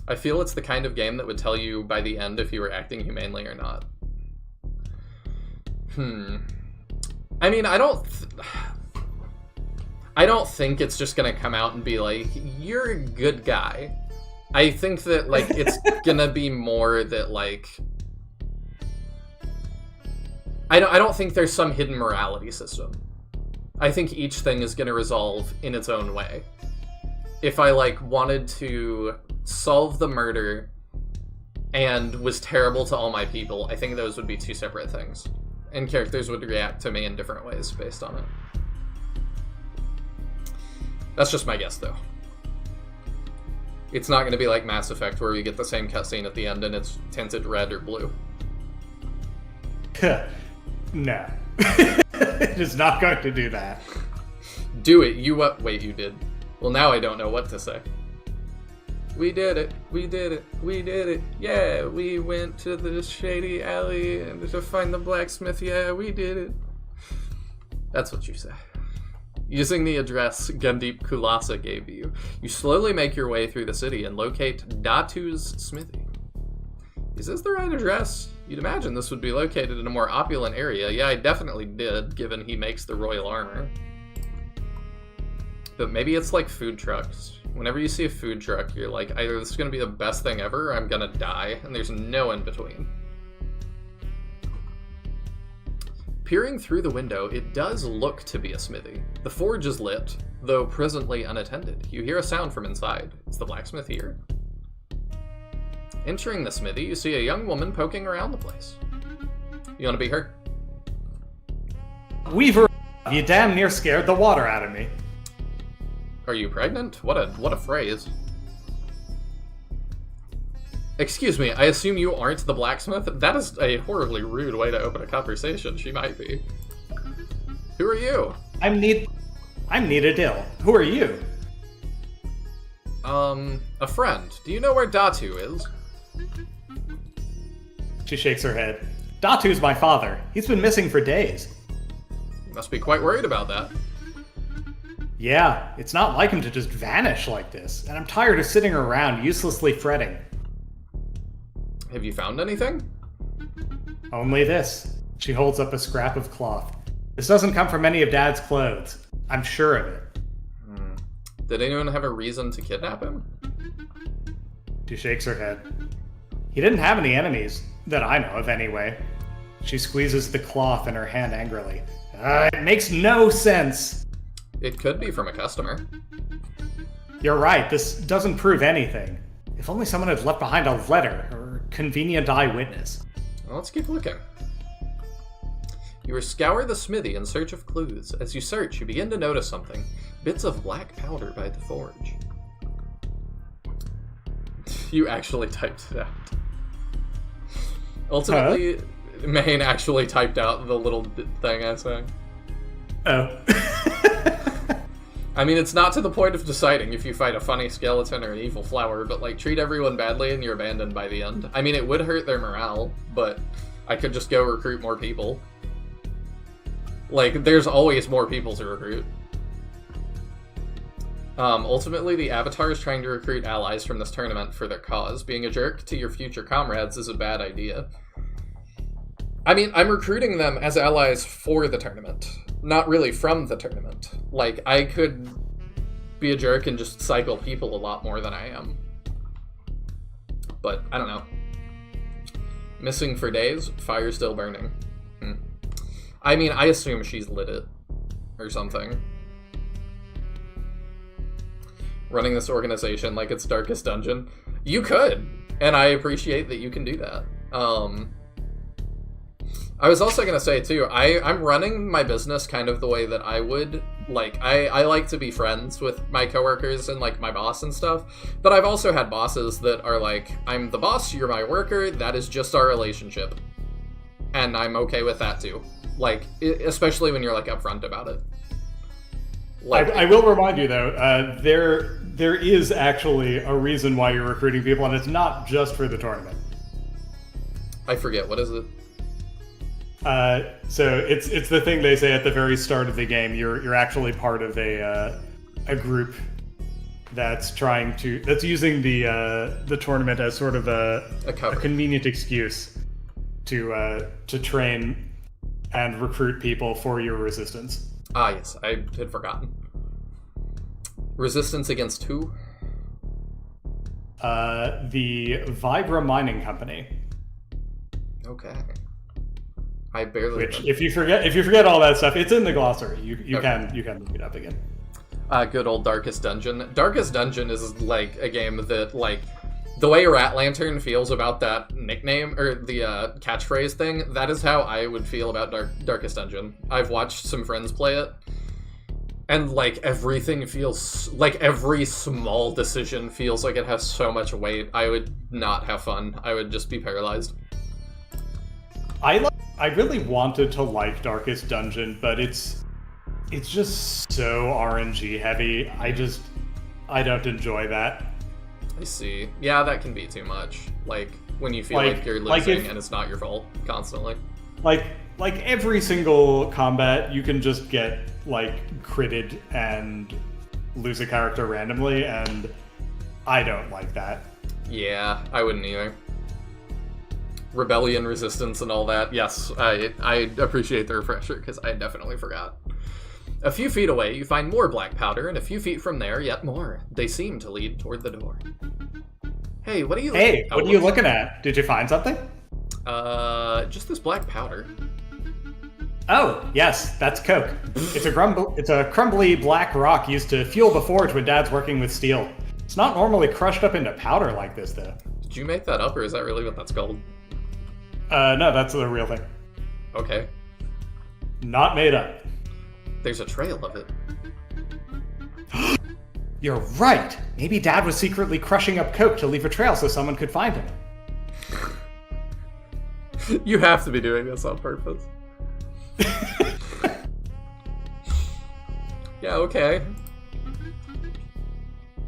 I feel it's the kind of game that would tell you by the end if you were acting humanely or not. I mean, I don't think it's just gonna come out and be like, you're a good guy. I think that, like, it's gonna be more that, like... I don't think there's some hidden morality system. I think each thing is gonna resolve in its own way. If I, like, wanted to solve the murder and was terrible to all my people, I think those would be 2 separate things. And characters would react to me in different ways based on it. That's just my guess, though. It's not going to be like Mass Effect, where you get the same cutscene at the end and it's tinted red or blue. No. It is not going to do that. Do it. Wait, you did. Well, now I don't know what to say. We did it, we did it, we did it, yeah, we went to the shady alley and to find the blacksmith, yeah, we did it. That's what you say. Using the address Gundip Kulasa gave you, you slowly make your way through the city and locate Datu's smithy. Is this the right address? You'd imagine this would be located in a more opulent area. Yeah, I definitely did, given he makes the royal armor. But maybe it's like food trucks. Whenever you see a food truck, you're like, either this is going to be the best thing ever, or I'm going to die, and there's no in between. Peering through the window, it does look to be a smithy. The forge is lit, though presently unattended. You hear a sound from inside. Is the blacksmith here? Entering the smithy, you see a young woman poking around the place. You want to be her? Weaver, you damn near scared the water out of me. Are you pregnant? What a phrase. Excuse me, I assume you aren't the blacksmith? That is a horribly rude way to open a conversation. She might be. Who are you? I'm Nita Dill. Who are you? A friend. Do you know where Datu is? She shakes her head. Datu's my father. He's been missing for days. You must be quite worried about that. Yeah, it's not like him to just vanish like this, and I'm tired of sitting around uselessly fretting. Have you found anything? Only this. She holds up a scrap of cloth. This doesn't come from any of Dad's clothes. I'm sure of it. Did anyone have a reason to kidnap him? She shakes her head. He didn't have any enemies, that I know of anyway. She squeezes the cloth in her hand angrily. It makes no sense. It could be from a customer. You're right, this doesn't prove anything. If only someone had left behind a letter, or convenient eyewitness. Well, let's keep looking. You scour the smithy in search of clues. As you search, you begin to notice something. Bits of black powder by the forge. You actually typed it out. Ultimately, Maine actually typed out the little thing I sang. Oh. I mean, it's not to the point of deciding if you fight a funny skeleton or an evil flower, but, like, treat everyone badly and you're abandoned by the end. I mean, it would hurt their morale, but I could just go recruit more people. Like, there's always more people to recruit. Ultimately, the Avatar is trying to recruit allies from this tournament for their cause. Being a jerk to your future comrades is a bad idea. I mean, I'm recruiting them as allies for the tournament, not really from the tournament. Like, I could be a jerk and just cycle people a lot more than I am. But, I don't know. Missing for days, fire still burning. I mean, I assume she's lit it. Or something. Running this organization like it's Darkest Dungeon. You could! And I appreciate that you can do that. I was also going to say, too, I'm running my business kind of the way that I would. Like, I like to be friends with my coworkers and, like, my boss and stuff. But I've also had bosses that are like, I'm the boss, you're my worker, that is just our relationship. And I'm okay with that, too. Like, especially when you're, like, upfront about it. Like, I will remind you, though, there is actually a reason why you're recruiting people, and it's not just for the tournament. I forget, what is it? So it's the thing they say at the very start of the game. You're actually part of a group that's using the tournament as sort of a convenient excuse to train and recruit people for your resistance. Ah, yes, I had forgotten. Resistance against who? The Vibra Mining Company. Okay. I barely. Which, if you forget all that stuff, it's in the glossary. You can look it up again. Good old Darkest Dungeon. Darkest Dungeon is like a game that, like, the way Rat Lantern feels about that nickname or the catchphrase thing. That is how I would feel about Darkest Dungeon. I've watched some friends play it, and like everything feels like every small decision feels like it has so much weight. I would not have fun. I would just be paralyzed. I really wanted to like Darkest Dungeon, but it's just so RNG heavy. I don't enjoy that. I see. Yeah, that can be too much. Like, when you feel like you're losing and it's not your fault constantly. Like every single combat, you can just get, like, critted and lose a character randomly, and I don't like that. Yeah, I wouldn't either. Rebellion, resistance, and all that. Yes, I appreciate the refresher, because I definitely forgot. A few feet away, you find more black powder, and a few feet from there, yet more. They seem to lead toward the door. Hey, what are you... Hey, what are you looking at? Did you find something? Just this black powder. Oh, yes, that's coke. It's a crumbly black rock used to fuel the forge when Dad's working with steel. It's not normally crushed up into powder like this, though. Did you make that up, or is that really what that's called? No, that's the real thing. Okay. Not made up. There's a trail of it. You're right! Maybe Dad was secretly crushing up coke to leave a trail so someone could find him. You have to be doing this on purpose. Yeah, okay.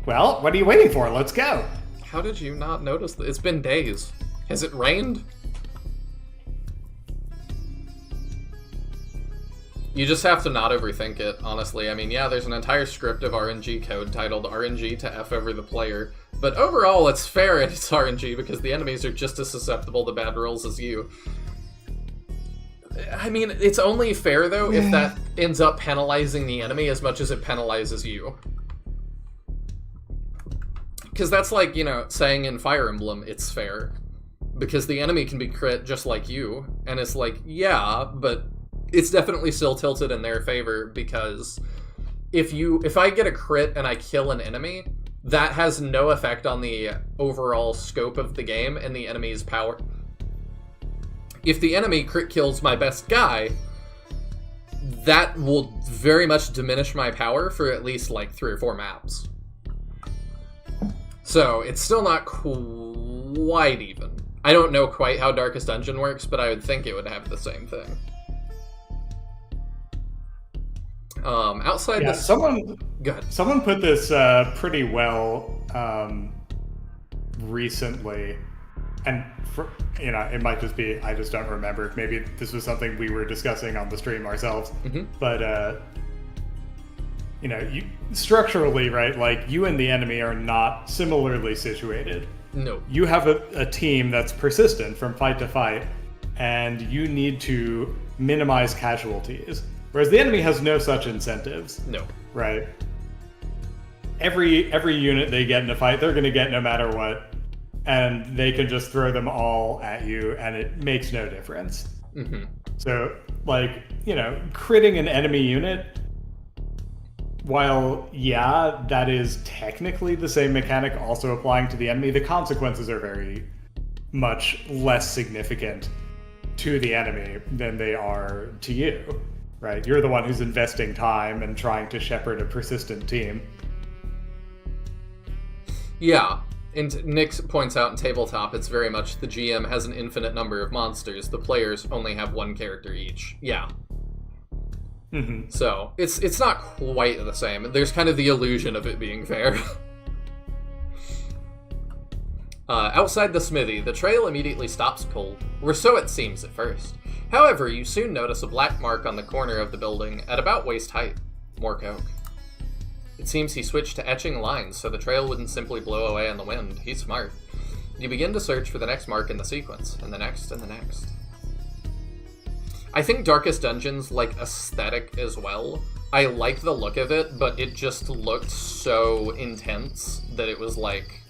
Well, what are you waiting for? Let's go! How did you not notice that? It's been days. Has it rained? You just have to not overthink it, honestly. I mean, yeah, there's an entire script of RNG code titled RNG to F over the player, but overall it's fair and it's RNG because the enemies are just as susceptible to bad rolls as you. I mean, it's only fair, though, if that ends up penalizing the enemy as much as it penalizes you. Because that's like, you know, saying in Fire Emblem, it's fair. Because the enemy can be crit just like you, and it's like, yeah, but it's definitely still tilted in their favor, because if I get a crit and I kill an enemy, that has no effect on the overall scope of the game and the enemy's power. If the enemy crit kills my best guy, that will very much diminish my power for at least like 3 or 4 maps. So it's still not quite even. I don't know quite how Darkest Dungeon works, but I would think it would have the same thing. Outside this... Someone put this pretty well recently, and it might just be I just don't remember. Maybe this was something we were discussing on the stream ourselves. Mm-hmm. But structurally, right? Like, you and the enemy are not similarly situated. No. You have a team that's persistent from fight to fight, and you need to minimize casualties. Whereas the enemy has no such incentives. No. Right? Every unit they get in a fight, they're going to get no matter what. And they can just throw them all at you, and it makes no difference. Mm-hmm. So, critting an enemy unit, while, yeah, that is technically the same mechanic also applying to the enemy, the consequences are very much less significant to the enemy than they are to you. Right? You're the one who's investing time and trying to shepherd a persistent team. Yeah, and Nick points out in Tabletop, it's very much the GM has an infinite number of monsters. The players only have one character each. Yeah. Mm-hmm. So, it's not quite the same. There's kind of the illusion of it being fair. Outside the smithy, the trail immediately stops cold, or so it seems at first. However, you soon notice a black mark on the corner of the building at about waist height. More coke. It seems he switched to etching lines so the trail wouldn't simply blow away in the wind. He's smart. You begin to search for the next mark in the sequence, and the next, and the next. I think Darkest Dungeon's, aesthetic as well. I like the look of it, but it just looked so intense that it was like...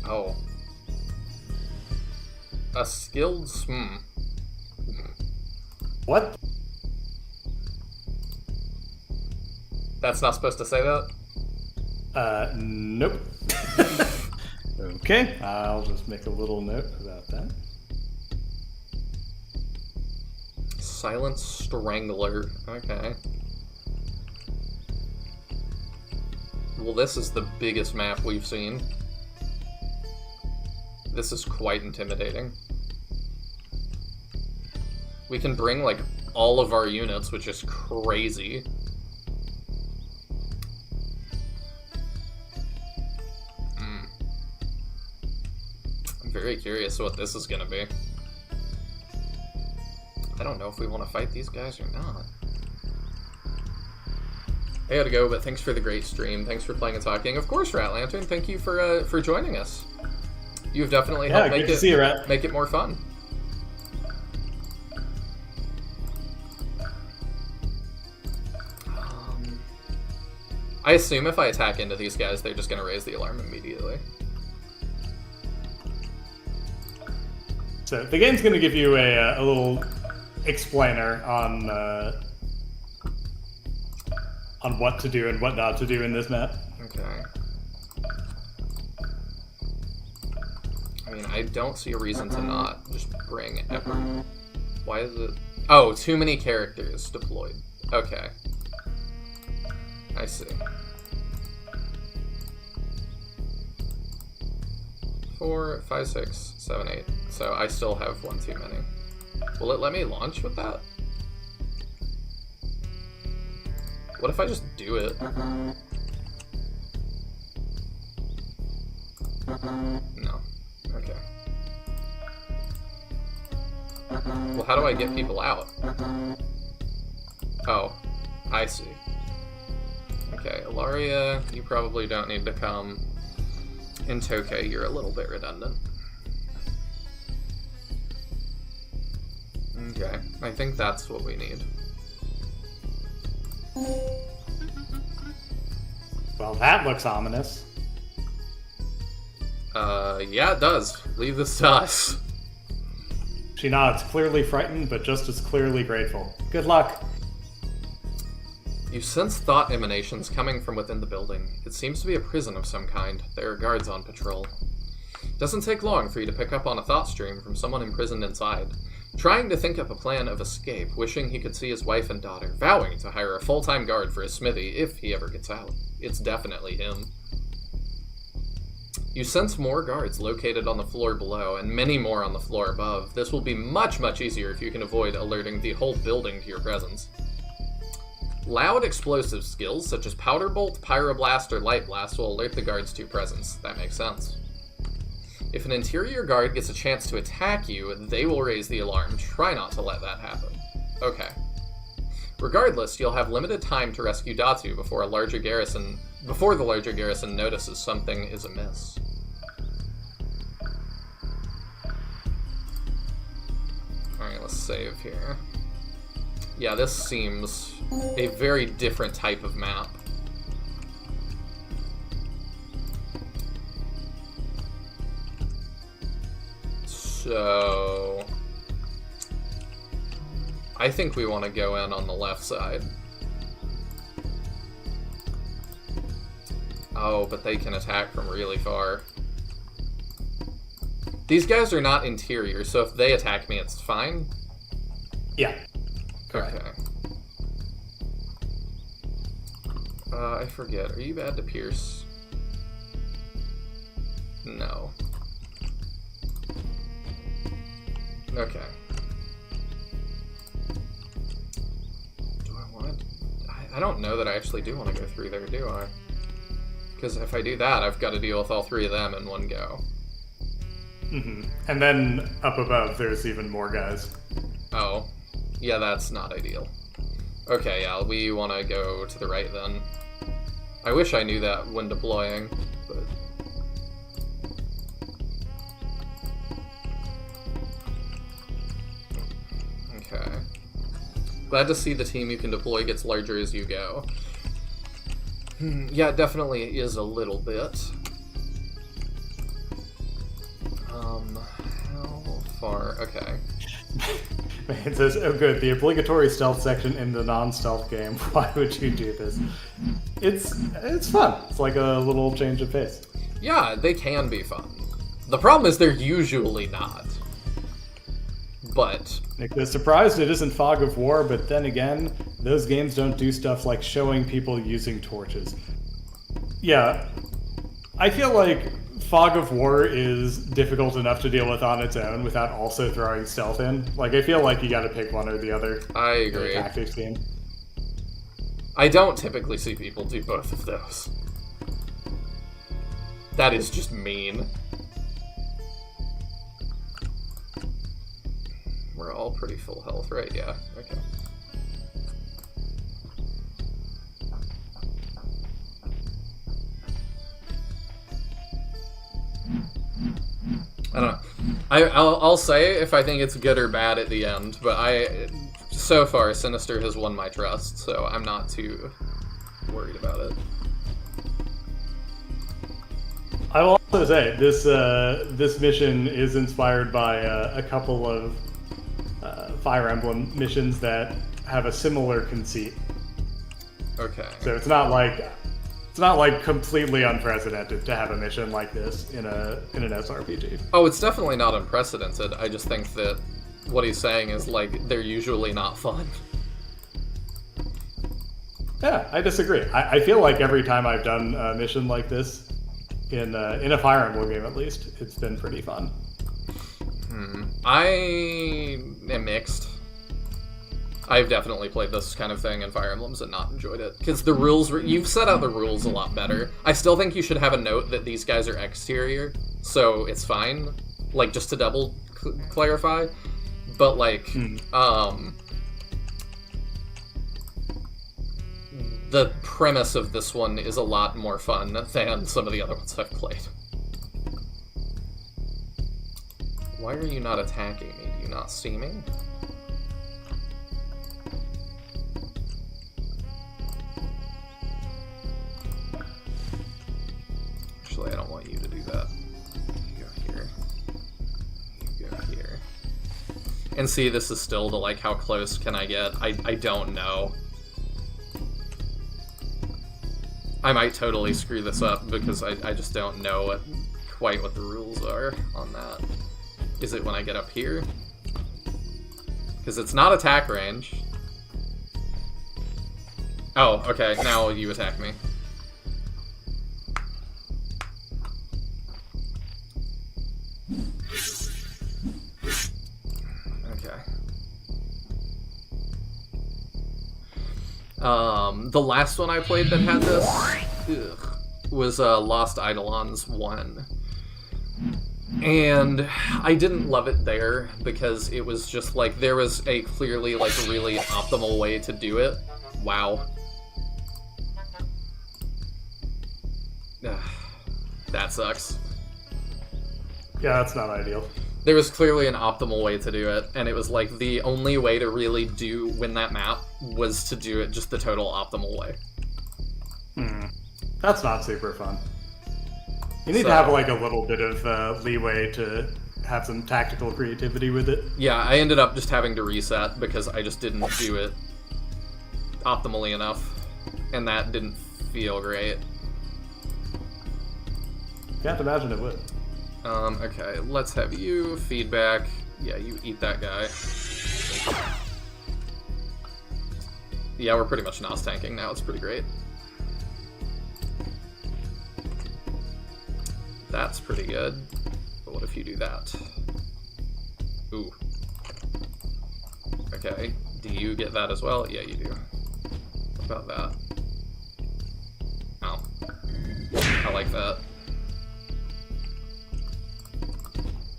Oh. A skilled... What? That's not supposed to say that? Nope. Okay, I'll just make a little note about that. Silent Strangler. Okay. Well, this is the biggest map we've seen. This is quite intimidating. We can bring, all of our units, which is crazy. very curious what this is gonna be. I don't know if we want to fight these guys or not. I gotta go, but thanks for the great stream. Thanks for playing and talking. Of course, Rat Lantern. Thank you for joining us. You've definitely helped make to see you, Rat. make it more fun. I assume if I attack into these guys, they're just gonna raise the alarm immediately. So the game's gonna give you a little explainer on what to do and what not to do in this map. Okay. I mean, I don't see a reason to not just bring everyone. Why is it... Oh, too many characters deployed. Okay. I see. 4, 5, 6, 7, 8. So I still have one too many. Will it let me launch with that? What if I just do it? No. Okay. Well, how do I get people out? Oh, I see. Okay, Ilaria, you probably don't need to come. In Tokay, you're a little bit redundant. Okay, I think that's what we need. Well, that looks ominous. Yeah, it does. Leave this to us. She nods, clearly frightened, but just as clearly grateful. Good luck. You sense thought emanations coming from within the building. It seems to be a prison of some kind. There are guards on patrol. Doesn't take long for you to pick up on a thought stream from someone imprisoned inside. Trying to think up a plan of escape, wishing he could see his wife and daughter, vowing to hire a full-time guard for his smithy if he ever gets out. It's definitely him. You sense more guards located on the floor below, and many more on the floor above. This will be much, much easier if you can avoid alerting the whole building to your presence. Loud explosive skills, such as Powder Bolt, Pyroblast, or Light Blast, will alert the guards to your presence. That makes sense. If an interior guard gets a chance to attack you, they will raise the alarm. Try not to let that happen. Okay. Regardless, you'll have limited time to rescue Datu before the larger garrison notices something is amiss. Alright, let's save here. Yeah, this seems a very different type of map. So... I think we want to go in on the left side. Oh, but they can attack from really far. These guys are not interior, so if they attack me, it's fine? Yeah. Correct. Okay. I forget. Are you bad to pierce? No. Okay. Do I want to... I don't know that I actually do want to go through there, do I? Because if I do that, I've got to deal with all three of them in one go. Mm-hmm. And then up above, there's even more guys. Oh. Yeah, that's not ideal. Okay, yeah, we want to go to the right then. I wish I knew that when deploying, but... Okay. Glad to see the team you can deploy gets larger as you go. Yeah, it definitely is a little bit. How far? Okay. It says, oh good, the obligatory stealth section in the non-stealth game. Why would you do this? It's fun. It's like a little change of pace. Yeah, they can be fun. The problem is they're usually not. But... Nick is surprised it isn't Fog of War, but then again, those games don't do stuff like showing people using torches. Yeah, I feel like Fog of War is difficult enough to deal with on its own without also throwing stealth in. Like, I feel like you gotta pick one or the other. I agree. In a tactics game. I don't typically see people do both of those. That is just mean. We're all pretty full health, right? Yeah, okay. I don't know. I'll say if I think it's good or bad at the end, but so far, Sinister has won my trust, so I'm not too worried about it. I will also say this mission is inspired by a couple of Fire Emblem missions that have a similar conceit. Okay. So it's not like completely unprecedented to have a mission like this in an SRPG. Oh, it's definitely not unprecedented. I just think that what he's saying is like they're usually not fun. Yeah, I disagree. I feel like every time I've done a mission like this in a Fire Emblem game, at least, it's been pretty fun. I am mixed. I've definitely played this kind of thing in Fire Emblems and not enjoyed it. Because the rules, you've set out the rules a lot better. I still think you should have a note that these guys are exterior, so it's fine. Like, just to double clarify. But, like, the premise of this one is a lot more fun than some of the other ones I've played. Why are you not attacking me? Do you not see me? Actually, I don't want you to do that. You go here. You go here. And see, this is still the, like, how close can I get? I don't know. I might totally screw this up because I just don't know quite what the rules are on that. Is it when I get up here? Because it's not attack range. Oh, okay, now you attack me. Okay. The last one I played that had this was Lost Eidolons 1. And I didn't love it there because it was just like, there was a clearly like really optimal way to do it. Wow. That sucks. Yeah, that's not ideal. There was clearly an optimal way to do it, and it was like the only way to really win that map was to do it just the total optimal way. That's not super fun. You need to have like a little bit of leeway to have some tactical creativity with it. Yeah, I ended up just having to reset because I just didn't do it optimally enough, and that didn't feel great. Can't imagine it would. Okay, let's have you feedback. Yeah, you eat that guy. Yeah, we're pretty much NOS tanking now. It's pretty great. That's pretty good. But what if you do that? Ooh. Okay, do you get that as well? Yeah, you do. What about that? Oh. I like that.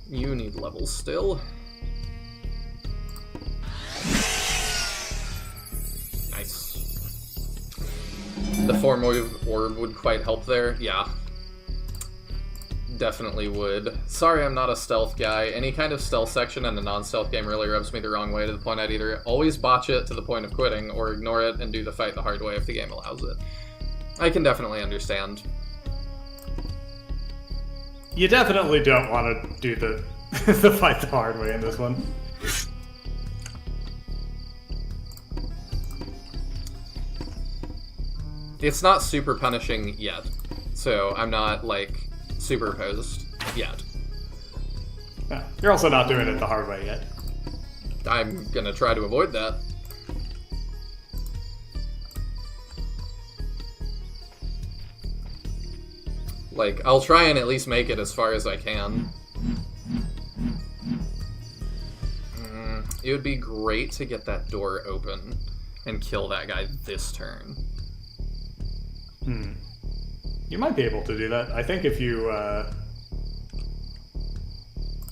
You need levels still. Nice. The 4-move orb would quite help there. Yeah. Definitely would. Sorry I'm not a stealth guy. Any kind of stealth section in a non-stealth game really rubs me the wrong way to the point I'd either always botch it to the point of quitting or ignore it and do the fight the hard way if the game allows it. I can definitely understand. You definitely don't want to do the the fight the hard way in this one. It's not super punishing yet, so I'm not, like, super opposed yet. Yeah, you're also not doing it the hard way yet. I'm gonna try to avoid that. Like, I'll try and at least make it as far as I can. It would be great to get that door open and kill that guy this turn. You might be able to do that. I think if you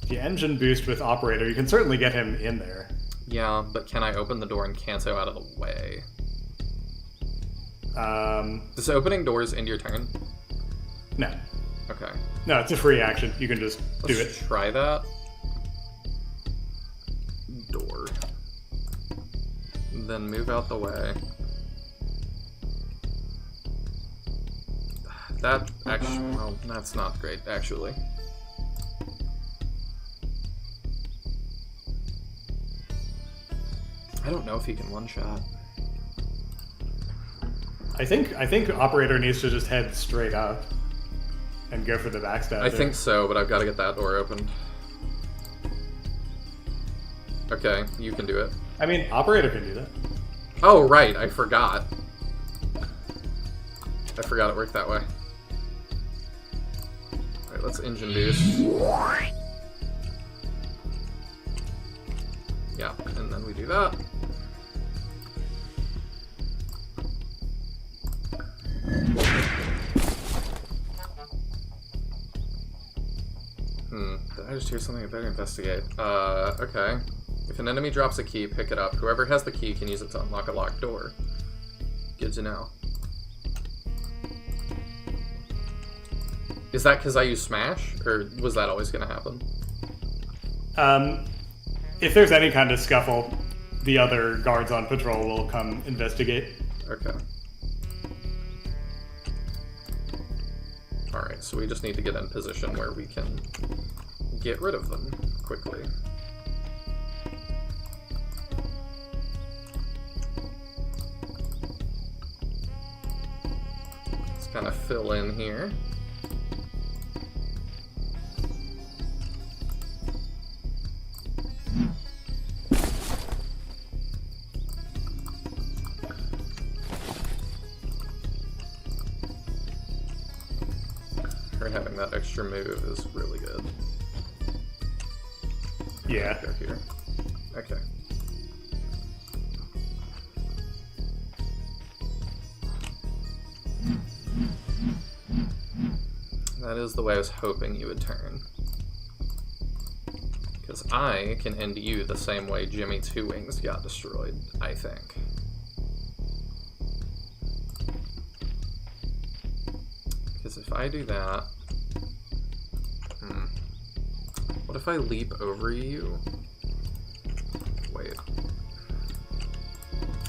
The engine boost with operator, you can certainly get him in there. Yeah, but can I open the door and Kanto out of the way? Does opening doors end your turn? No. Okay. No, it's a free action. You can just do Let's it. try that. Door. Then move out the way. That actually, well, that's not great, actually. I don't know if he can one-shot. I think operator needs to just head straight up and go for the backstab. I think so, but I've got to get that door opened. Okay, you can do it. I mean, operator can do that. Oh, right, I forgot. I forgot it worked that way. Alright, let's engine boost. Yeah, and then we do that. Did I just hear something I better investigate? Okay. If an enemy drops a key, pick it up. Whoever has the key can use it to unlock a locked door. Good to know. Is that because I use Smash? Or was that always going to happen? If there's any kind of scuffle, the other guards on patrol will come investigate. Okay. Alright, so we just need to get in position where we can get rid of them quickly. Let's kind of fill in here. Having that extra move is really good. Yeah. Go here. Okay. That is the way I was hoping you would turn. Because I can end you the same way Jimmy Two Wings got destroyed, I think. Because if I do that... What if I leap over you? Wait.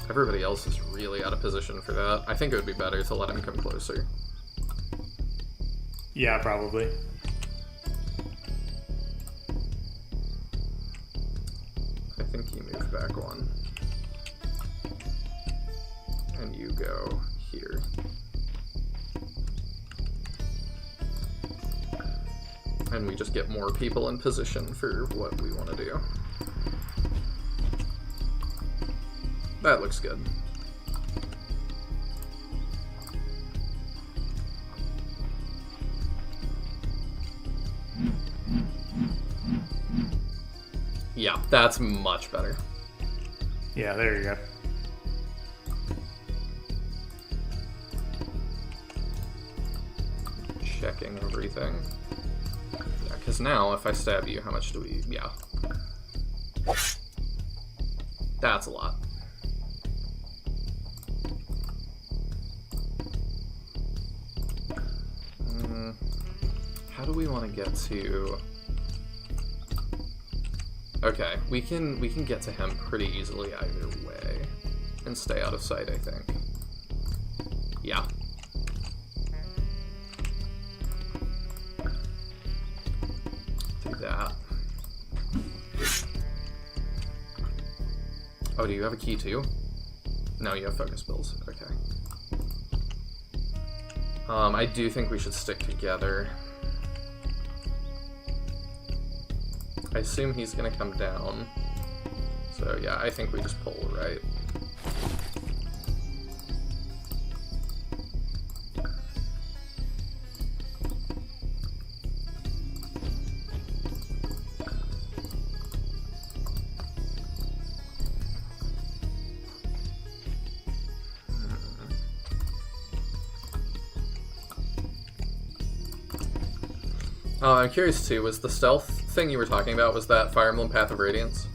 Everybody else is really out of position for that. I think it would be better to let him come closer. Yeah, probably. I think you move back one. And you go here. And we just get more people in position for what we want to do. That looks good. Yeah, that's much better. Yeah, there you go. Checking everything. Because now, if I stab you, how much do we... Yeah. That's a lot. How do we want to get to... Okay, we can get to him pretty easily either way. And stay out of sight, I think. Yeah. That. Oh, do you have a key too? No, you have focus bills. Okay. I do think we should stick together. I assume he's gonna come down. So yeah, I think we just pull right. I'm curious too, was the stealth thing you were talking about was that Fire Emblem Path of Radiance?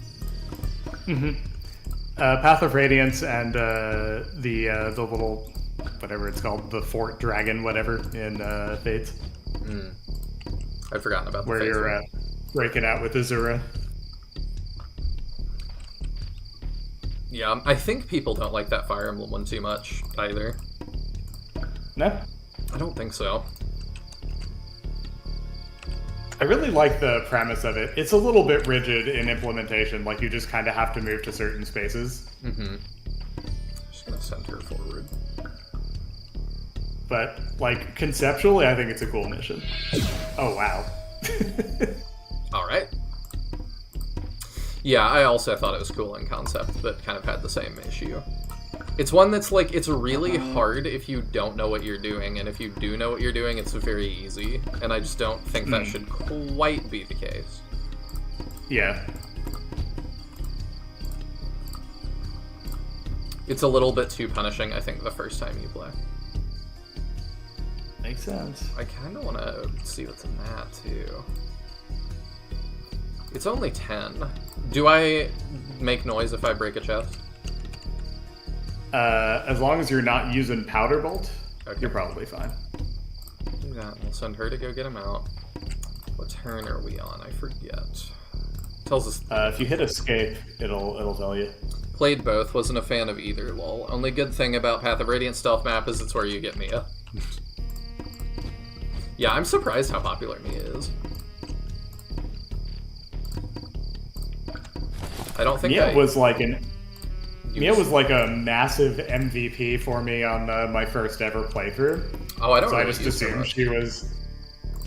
Path of Radiance and the little, whatever it's called, the Fort Dragon, whatever, in Fates. I'd forgotten about the where Fates you're one. breaking out with Azura. Yeah, I think people don't like that Fire Emblem one too much either. No? I don't think so. I really like the premise of it. It's a little bit rigid in implementation, like you just kind of have to move to certain spaces. Just gonna send her forward. But, like, conceptually, I think it's a cool mission. Oh, wow. Alright. Yeah, I also thought it was cool in concept, but kind of had the same issue. It's one that's like, it's really hard if you don't know what you're doing, and if you do know what you're doing, it's very easy. And I just don't think that should quite be the case. Yeah. It's a little bit too punishing, I think, the first time you play. Makes sense. I kind of want to see what's in that, too. It's only 10. Do I make noise if I break a chest? As long as you're not using Powder Bolt, Okay. you're probably fine. Do that. We'll send her to go get him out. What turn are we on? I forget. Tells us. If you hit Escape, it'll tell you. Played both. Wasn't a fan of either. Lol. Only good thing about Path of Radiance stealth map is it's where you get Mia. Yeah, I'm surprised how popular Mia is. I don't think Mia was like a massive MVP for me on my first ever playthrough. Oh, I don't. So really I just use her assumed much. she was.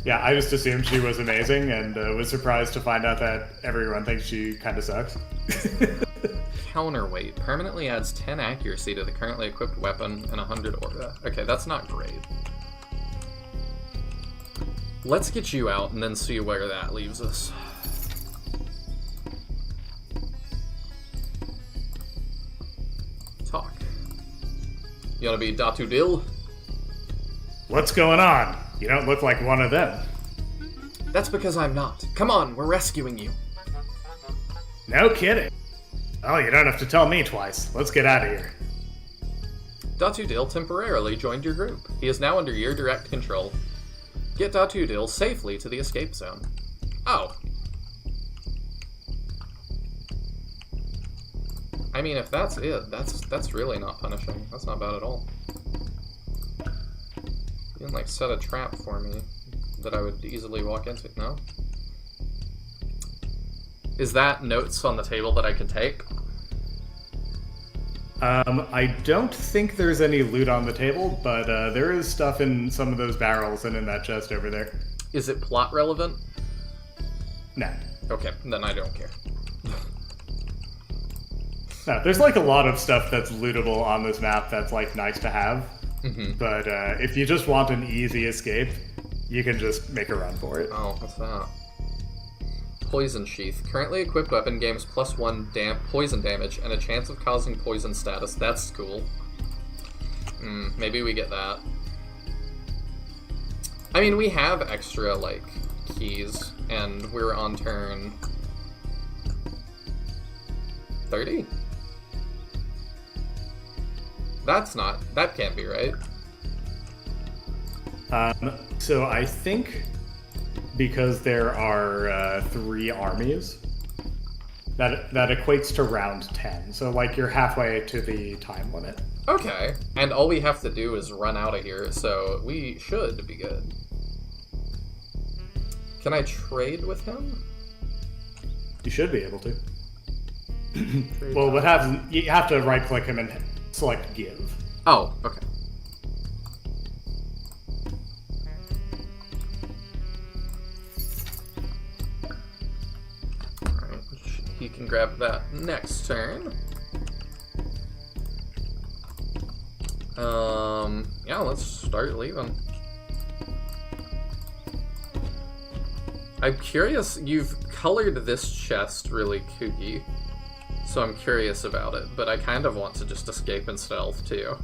Yeah, I just assumed she was amazing, and was surprised to find out that everyone thinks she kind of sucks. Counterweight permanently adds 10 accuracy to the currently equipped weapon and 100 aura. Okay, that's not great. Let's get you out and then see where that leaves us. Talk. You wanna be Datu Dil? What's going on? You don't look like one of them. That's because I'm not. Come on, we're rescuing you. No kidding. Oh, you don't have to tell me twice. Let's get out of here. Datu Dil temporarily joined your group. He is now under your direct control. Get Datu Dil safely to the escape zone. Oh. I mean, if that's it, that's really not punishing. That's not bad at all. You didn't, like, set a trap for me that I would easily walk into. No? Is that notes on the table that I can take? I don't think there's any loot on the table, but there is stuff in some of those barrels and in that chest over there. Is it plot relevant? No. Okay, then I don't care. No, there's like a lot of stuff that's lootable on this map that's like nice to have. But if you just want an easy escape, you can just make a run for it. Oh, what's that? Poison Sheath. Currently equipped weapon gains +1 poison damage and a chance of causing poison status. That's cool. Maybe we get that. I mean, we have extra, like, keys, and we're on turn 30? That can't be right. So I think because there are 3 armies, that equates to round 10. So like you're halfway to the time limit. Okay, and all we have to do is run out of here, so we should be good. Can I trade with him? You should be able to. Trade Well, out. what happens? You have to right-click him and select Give. Oh, okay. Alright, he can grab that next turn. Yeah, let's start leaving. I'm curious, you've colored this chest really kooky, so I'm curious about it, but I kind of want to just escape in stealth, too.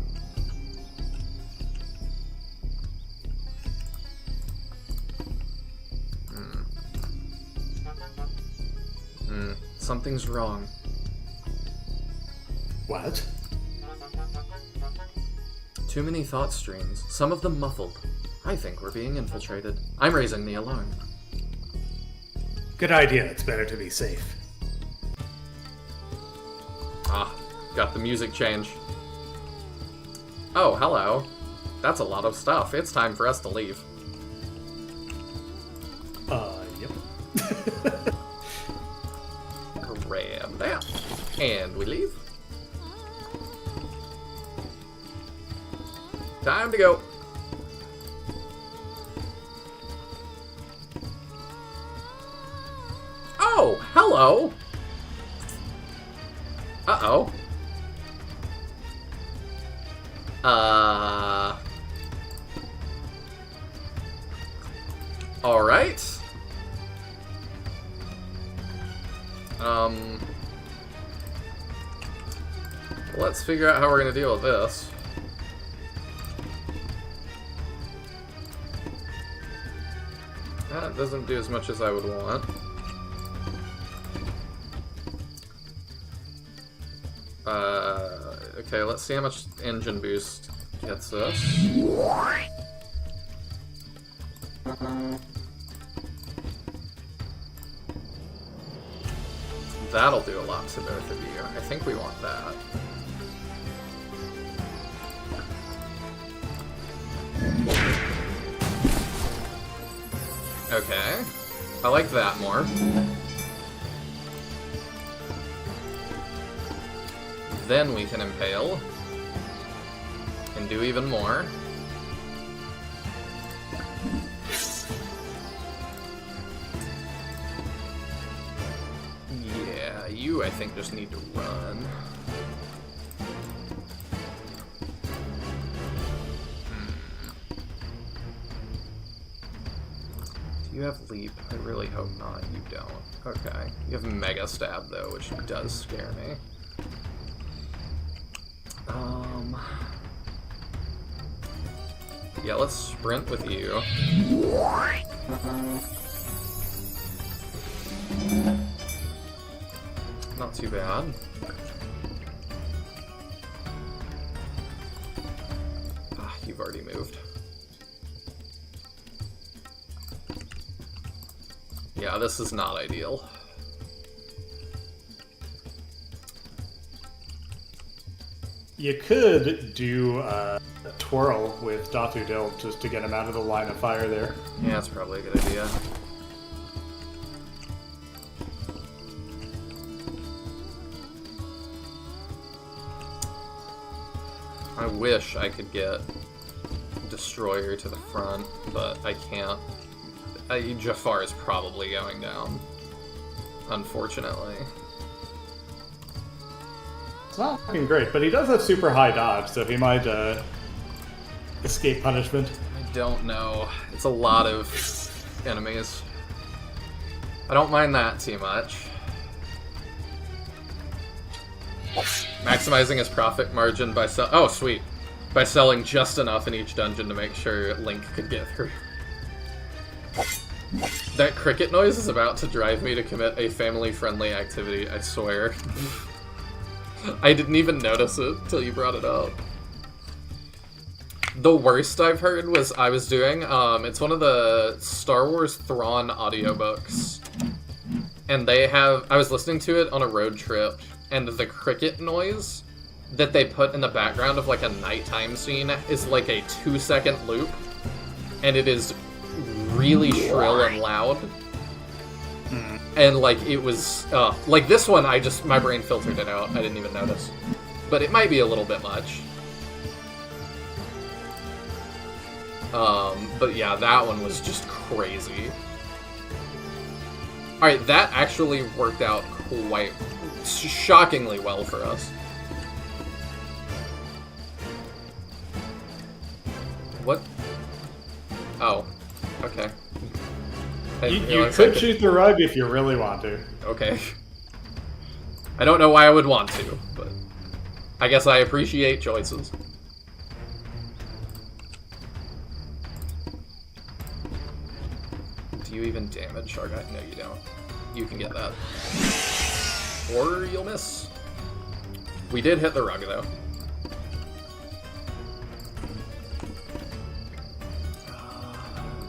Something's wrong. What? Too many thought streams, some of them muffled. I think we're being infiltrated. I'm raising the alarm. Good idea. It's better to be safe. Ah, got the music change. Oh, hello. That's a lot of stuff. It's time for us to leave. Yep. Grab that. And we leave. Time to go. Oh, hello. Uh-oh. Alright. Let's figure out how we're gonna deal with this. That doesn't do as much as I would want. Okay, let's see how much engine boost gets us. That'll do a lot to both of you. I think we want that. Okay. I like that more. Then we can impale. And do even more. Yeah, you I think just need to run. Do you have leap? I really hope not. You don't. Okay. You have mega stab though, which does scare me. Yeah, let's sprint with you. Not too bad. Ah, you've already moved. Yeah, this is not ideal. You could do a twirl with Datu Dil just to get him out of the line of fire there. Yeah, that's probably a good idea. I wish I could get Destroyer to the front, but I can't. Jafar is probably going down, unfortunately. It's not looking great, but he does have super high dodge, so he might escape punishment. I don't know. It's a lot of enemies. I don't mind that too much. Maximizing his profit margin by oh sweet, by selling just enough in each dungeon to make sure Link could get through. That cricket noise is about to drive me to commit a family-friendly activity, I swear. I didn't even notice it till you brought it up. The worst I've heard was I was doing, it's one of the Star Wars Thrawn audiobooks. And I was listening to it on a road trip, and the cricket noise that they put in the background of like a nighttime scene is like a 2-second loop. And it is really shrill and loud. And like it was like this one my brain filtered it out. I didn't even notice. But it might be a little bit much. But yeah, that one was just crazy. Alright, that actually worked out quite shockingly well for us. What? Oh, okay. You could shoot the rug if you really want to. Okay. I don't know why I would want to, but I guess I appreciate choices. Do you even damage Sharkeye? No, you don't. You can get that. or you'll miss. We did hit the rug, though.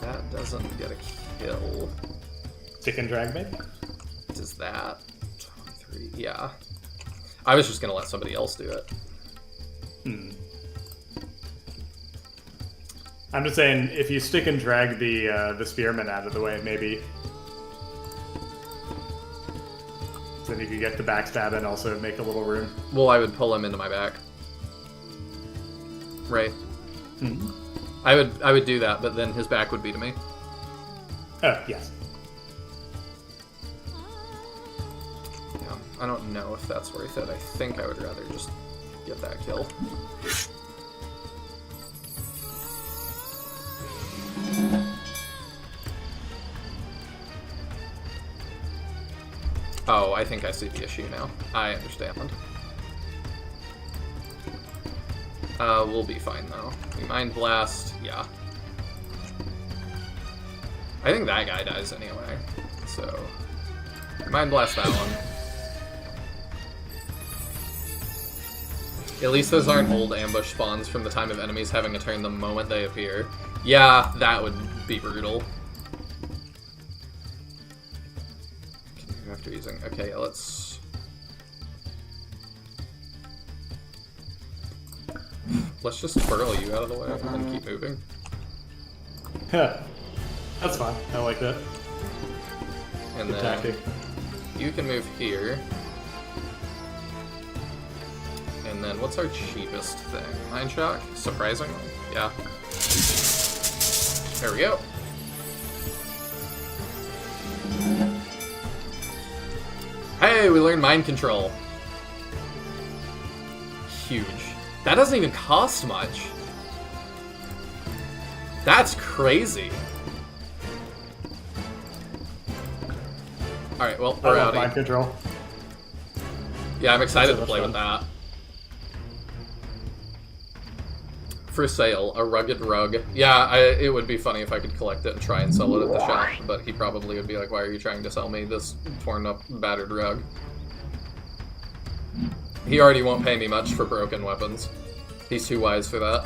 That doesn't get a kill. Stick and drag, maybe? Does that? 23, yeah. I was just gonna let somebody else do it. I'm just saying, if you stick and drag the spearman out of the way, maybe. So then you could get the backstab and also make a little room. Well, I would pull him into my back. Right. Mm-hmm. I would do that, but then his back would be to me. Oh, yes. Yeah, I don't know if that's worth it. I think I would rather just get that kill. Oh, I think I see the issue now. I understand. We'll be fine, though. We Mind Blast, yeah. I think that guy dies anyway, so... Mind Blast that one. At least those aren't old ambush spawns from the time of enemies having a turn the moment they appear. Yeah, that would be brutal. After using... Okay, yeah, let's... Let's just twirl you out of the way and keep moving. Yeah. That's fine. I like that. And Good then tactic. you can move here. And then what's our cheapest thing? Mind Shock? Surprisingly? Yeah. There we go. Hey, we learned Mind Control. Huge. That doesn't even cost much. That's crazy. Alright, well, we're I love out. mind control. Yeah, I'm excited So to much play fun. with that. For sale, a rugged rug. Yeah, it would be funny if I could collect it and try and sell it at the shop, but he probably would be like, why are you trying to sell me this torn up, battered rug? He already won't pay me much for broken weapons. He's too wise for that.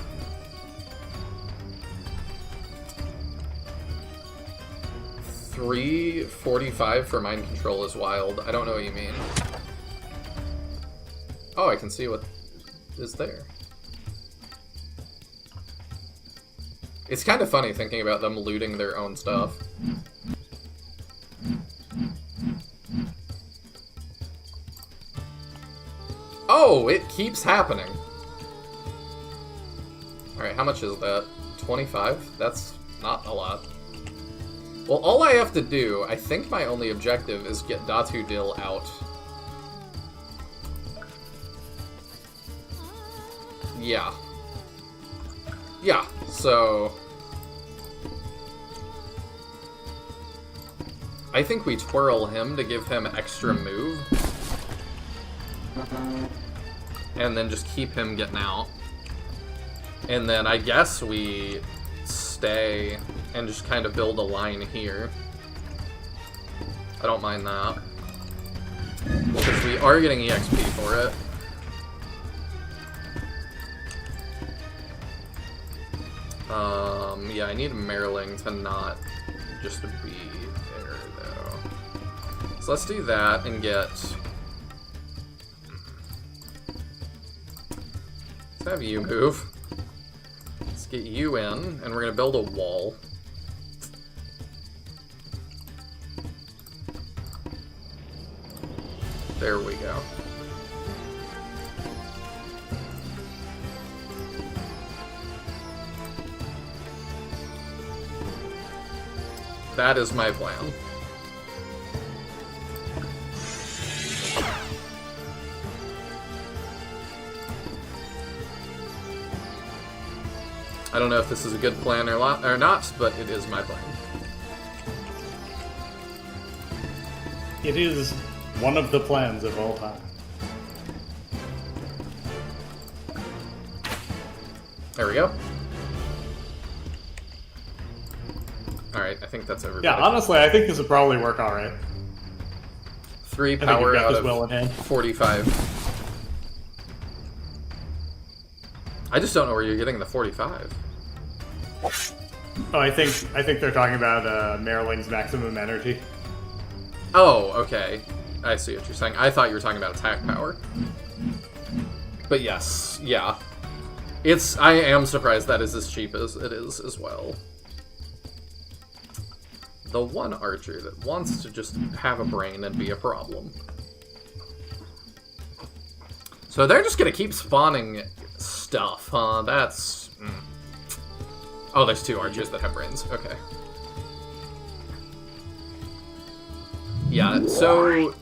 $345 for mind control is wild. I don't know what you mean. Oh, I can see what is there. It's kind of funny thinking about them looting their own stuff. Oh, it keeps happening. Alright, how much is that? 25? That's not a lot. Well, all I have to do, I think my only objective is get Datu Dil out. Yeah. Yeah, so... I think we twirl him to give him extra move. And then just keep him getting out. And then I guess we stay and just kind of build a line here. I don't mind that. Because we are getting EXP for it. Yeah, I need Merling to not just be there, though. So let's do that and get... Let's have you move. Let's get you in, and we're gonna build a wall. There we go. That is my plan. I don't know if this is a good plan or not, but it is my plan. It is one of the plans of all time. There we go. Alright, I think that's everybody. Yeah, honestly, I think this would probably work alright. 3 I think you've power got out this of well in hand. 45. I just don't know where you're getting the 45. Oh, I think they're talking about Merling's maximum energy. Oh, okay. I see what you're saying. I thought you were talking about attack power. But yes, yeah. I am surprised that is as cheap as it is as well. The one archer that wants to just have a brain and be a problem. So they're just gonna keep spawning stuff, huh? That's... Oh, there's 2 archers that have brains. Okay. Yeah, so...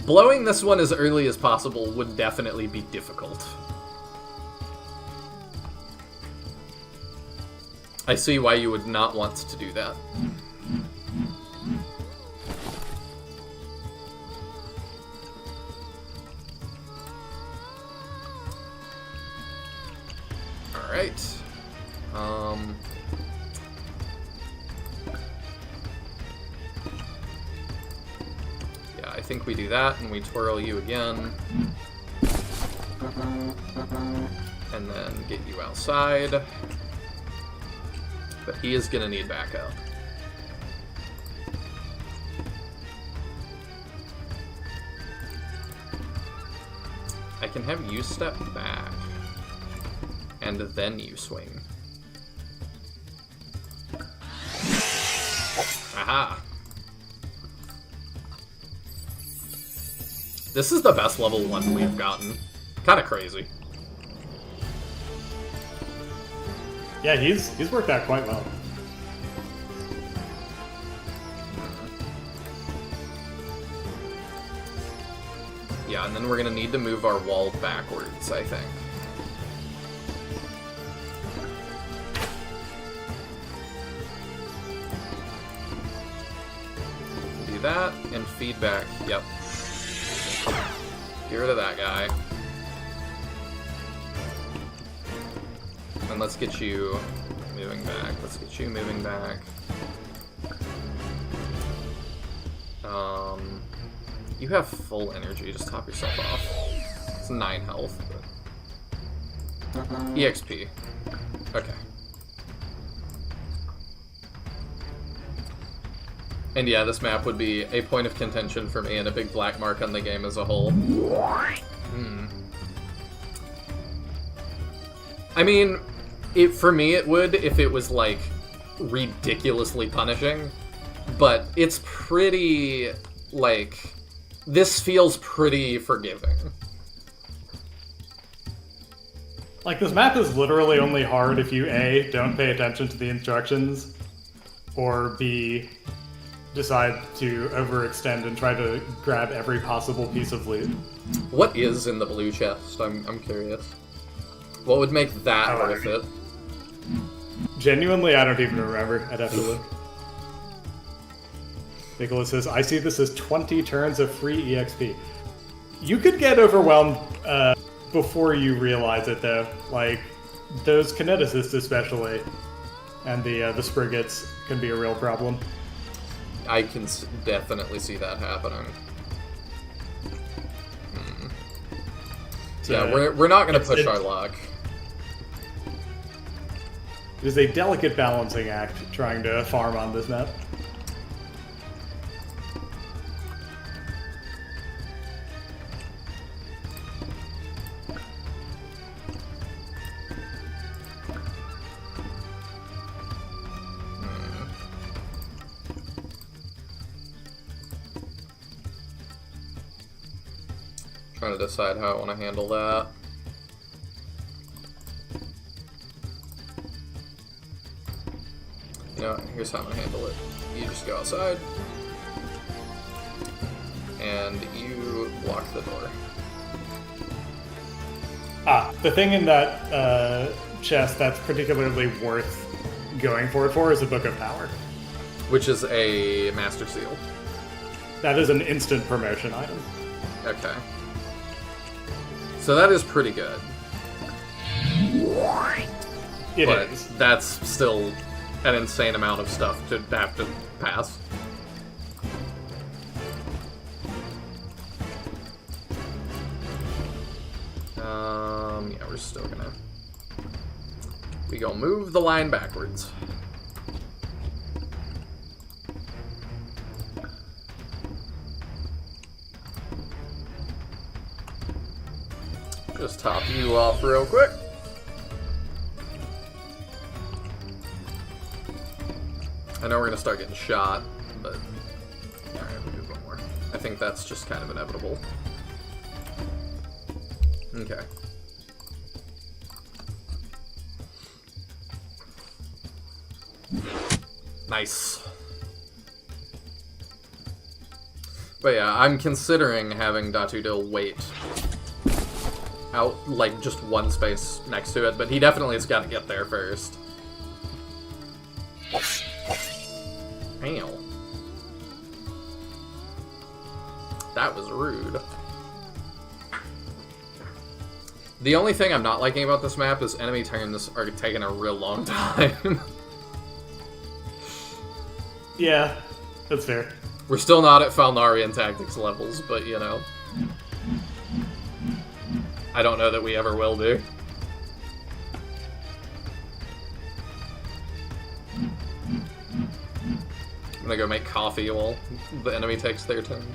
blowing this one as early as possible would definitely be difficult. I see why you would not want to do that. Alright. Yeah, I think we do that, and we twirl you again. And then get you outside. But he is gonna need backup. I can have you step back. And then you swing. Aha! This is the best level 1 we've gotten. Kinda crazy. Yeah, he's worked out quite well. Yeah, and then we're gonna need to move our wall backwards, I think. Do that, and feedback, yep. Get rid of that guy. And let's get you moving back. Let's get you moving back. You have full energy. Just top yourself off. It's 9 health. But... EXP. Okay. And yeah, this map would be a point of contention for me and a big black mark on the game as a whole. I mean... for me, it would if it was, like, ridiculously punishing. But it's pretty, like... This feels pretty forgiving. Like, this map is literally only hard if you, A, don't pay attention to the instructions, or B, decide to overextend and try to grab every possible piece of loot. What is in the blue chest? I'm curious. What would make that worth it? Genuinely, I don't even remember. I'd have to look. Nicholas says, I see this as 20 turns of free EXP. You could get overwhelmed before you realize it, though. Like, those kineticists especially, and the sprigates can be a real problem. I can definitely see that happening. So yeah, we're not going to push our luck. It is a delicate balancing act trying to farm on this map. Trying to decide how I want to handle that. You know, here's how I'm gonna handle it. You just go outside, and you block the door. The thing in that chest that's particularly worth going for it for is a Book of Power. Which is a Master Seal. That is an instant promotion item. Okay. So that is pretty good. It but is. That's still an insane amount of stuff to have to pass. we're still gonna... We gonna move the line backwards. Just top you off real quick. I know we're gonna start getting shot, but... Alright, we'll do one more. I think that's just kind of inevitable. Okay. Nice. But yeah, I'm considering having Datudil wait out, like, just one space next to it, but he definitely has got to get there first. Ow. That was rude. The only thing I'm not liking about this map is enemy turns are taking a real long time. Yeah, that's fair. We're still not at Falnarian tactics levels, but you know. I don't know that we ever will be. I'm gonna go make coffee while the enemy takes their turn.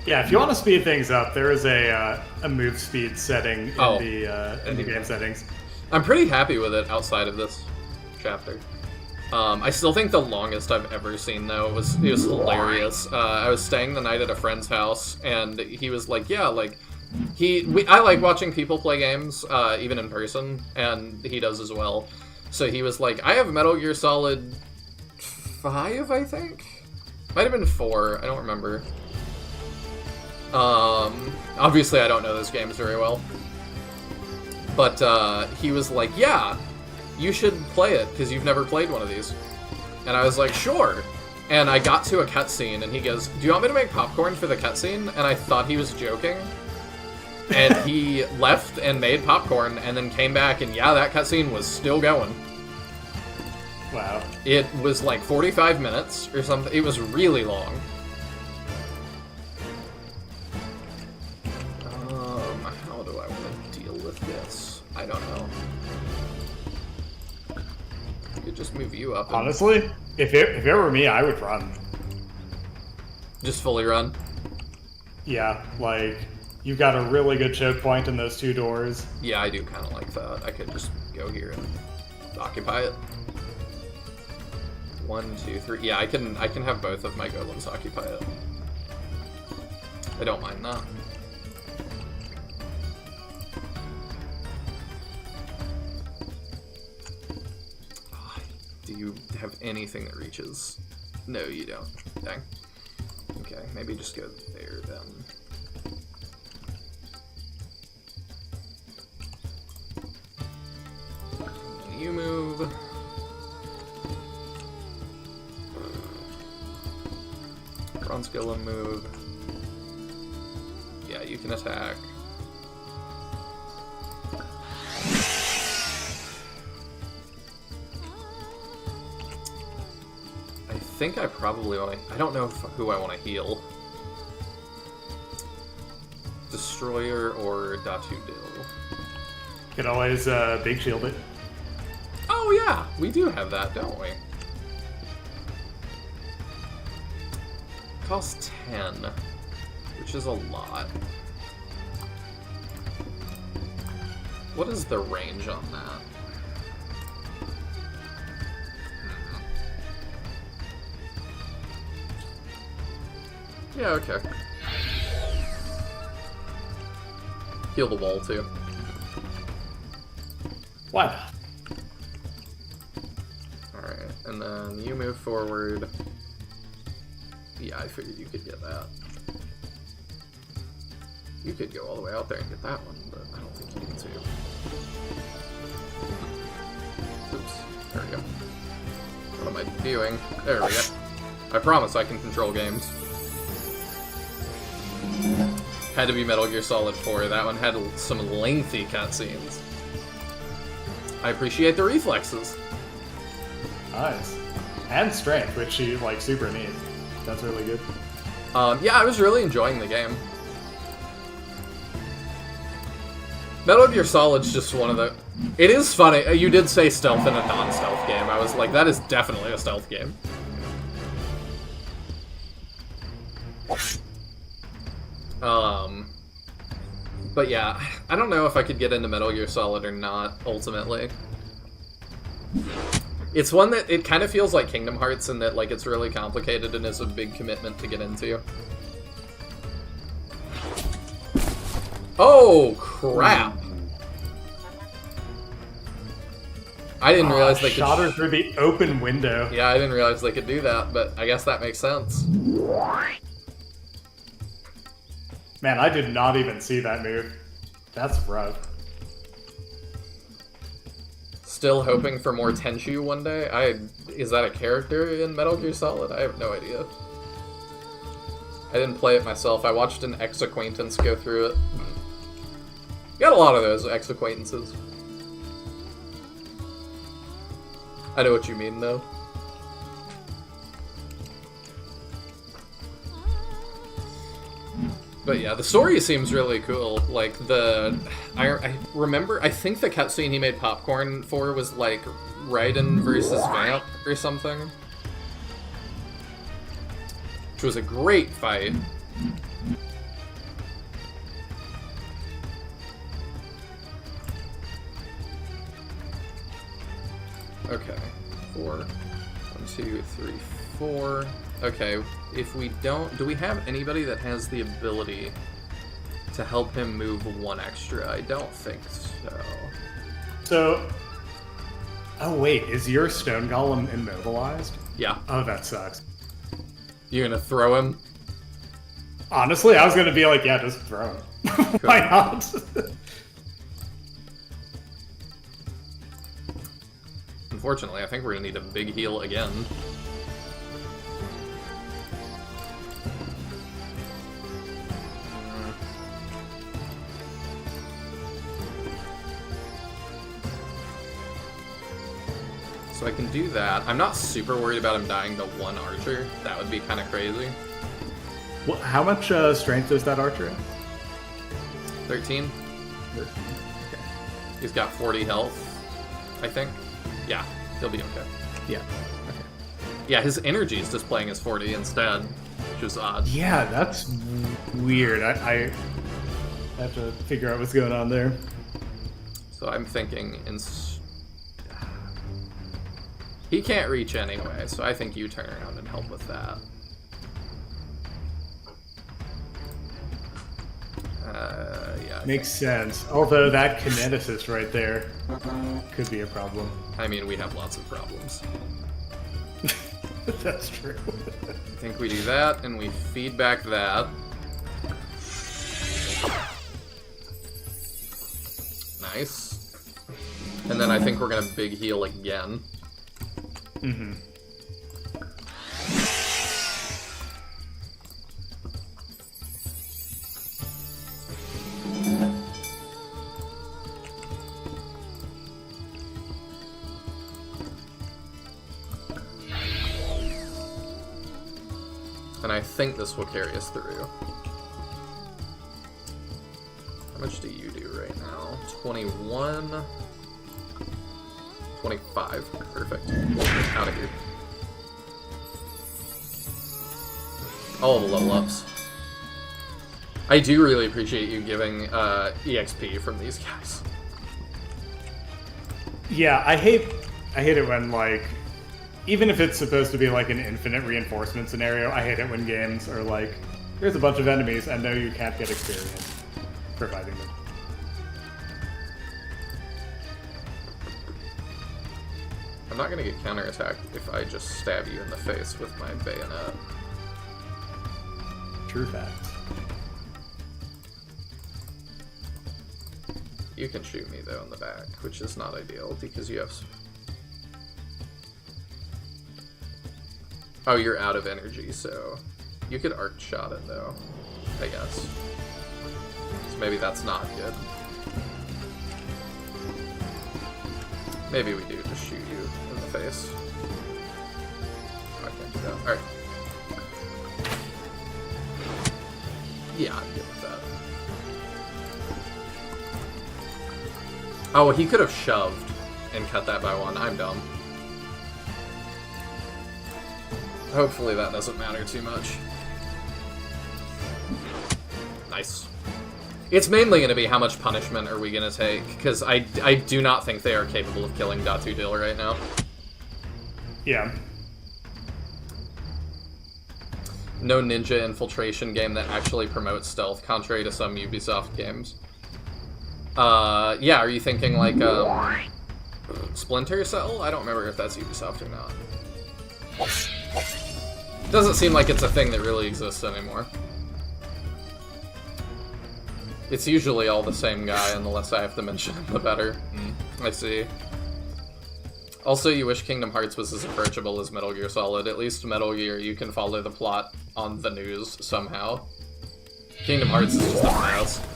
Yeah, if you want to speed things up, there is a move speed setting in the game settings. I'm pretty happy with it outside of this chapter. I still think the longest I've ever seen, though, was hilarious. I was staying the night at a friend's house, and he was like, yeah, like, I like watching people play games, even in person, and he does as well. So he was like, I have Metal Gear Solid 5, I think? Might have been 4, I don't remember. Obviously I don't know those games very well. But, he was like, yeah, you should play it, because you've never played one of these. And I was like, sure. And I got to a cutscene, and he goes, do you want me to make popcorn for the cutscene? And I thought he was joking. And he left and made popcorn, and then came back, and yeah, that cutscene was still going. Wow. It was like 45 minutes or something. It was really long. How do I want to deal with this? I don't know. I could just move you up. Honestly, if it were me, I would run. Just fully run? Yeah, like, you've got a really good choke point in those two doors. Yeah, I do kind of like that. I could just go here and occupy it. 1, 2, 3. Yeah, I can have both of my golems occupy it. I don't mind that. Do you have anything that reaches? No, you don't. Dang. Okay, maybe just go there then. You move. Bronze Golem move. Yeah, you can attack. I think I probably want to... I don't know who I want to heal. Destroyer or Datudil. You can always big shield it. Oh yeah, we do have that, don't we? Costs 10, which is a lot. What is the range on that? Yeah, okay. Heal the wall, too. Why not? Alright, and then you move forward. Yeah, I figured you could get that. You could go all the way out there and get that one, but I don't think you need to. Oops. There we go. What am I doing? There we go. I promise I can control games. Had to be Metal Gear Solid 4. That one had some lengthy cutscenes. I appreciate the reflexes. Nice. And strength, which you, like, super need. That's really good. Yeah, I was really enjoying the game. Metal Gear Solid's just one of the... It is funny. You did say stealth in a non-stealth game. I was like, that is definitely a stealth game. But yeah, I don't know if I could get into Metal Gear Solid or not, ultimately. It's one that, it kind of feels like Kingdom Hearts in that, like, it's really complicated and is a big commitment to get into. Oh, crap! I didn't realize they could... Shot her through the open window. Yeah, I didn't realize they could do that, but I guess that makes sense. Man, I did not even see that move. That's rough. Still hoping for more Tenchu one day? Is that a character in Metal Gear Solid? I have no idea. I didn't play it myself. I watched an ex-acquaintance go through it. Got a lot of those ex-acquaintances. I know what you mean, though. But yeah, the story seems really cool. Like, I remember, I think the cutscene he made popcorn for was, like, Raiden versus Vamp or something. Which was a great fight. Okay, 4. 1, 2, 3, 4. Okay, if we don't... Do we have anybody that has the ability to help him move 1 extra? I don't think so. So... Oh wait, is your stone golem immobilized? Yeah. Oh, that sucks. You gonna throw him? Honestly, I was gonna be like, yeah, just throw him. Why not? Unfortunately, I think we're gonna need a big heal again. So I can do that. I'm not super worried about him dying to 1 archer. That would be kind of crazy. Well, how much strength does that archer have? 13. 13. Okay. He's got 40 health, I think. Yeah, he'll be okay. Yeah. Okay. Yeah, his energy is displaying as 40 instead, which is odd. Yeah, that's weird. I have to figure out what's going on there. So I'm thinking... He can't reach anyway, so I think you turn around and help with that. Yeah. Makes sense. Although that kineticist right there could be a problem. I mean, we have lots of problems. That's true. I think we do that, and we feed back that. Nice. And then I think we're gonna big heal again. Mm-hmm. And I think this will carry us through. How much do you do right now? 21... 25. Perfect. Out of here. All the level ups. I do really appreciate you giving EXP from these guys. Yeah, I hate it when, like, even if it's supposed to be like an infinite reinforcement scenario, I hate it when games are like, here's a bunch of enemies and no, you can't get experience for fighting them. I'm not gonna get counterattacked if I just stab you in the face with my bayonet. True facts. You can shoot me though in the back, which is not ideal because you have... Oh, you're out of energy, so... You could arc shot it though, I guess. So maybe that's not good. Maybe we do just shoot you in the face. Oh, I can't do that. Alright. Yeah, I'm good with that. Oh, he could have shoved and cut that by 1. I'm dumb. Hopefully that doesn't matter too much. Nice. It's mainly going to be how much punishment are we going to take, because I do not think they are capable of killing Datu Dil right now. Yeah. No ninja infiltration game that actually promotes stealth, contrary to some Ubisoft games. Yeah, are you thinking like, Splinter Cell? I don't remember if that's Ubisoft or not. Doesn't seem like it's a thing that really exists anymore. It's usually all the same guy, and the less I have to mention, the better. I see. Also, you wish Kingdom Hearts was as approachable as Metal Gear Solid. At least Metal Gear, you can follow the plot on the news somehow. Kingdom Hearts is just a mess.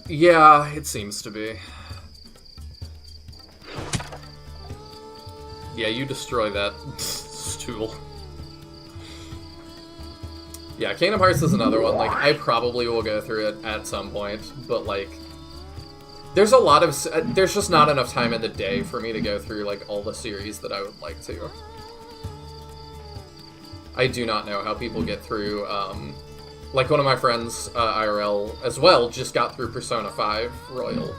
Yeah, it seems to be. Yeah, you destroy that stool. Yeah, Kingdom Hearts is another one. Like, I probably will go through it at some point, but, like, there's a lot of... there's just not enough time in the day for me to go through, like, all the series that I would like to. I do not know how people get through, like, one of my friends, IRL, as well, just got through Persona 5 Royal.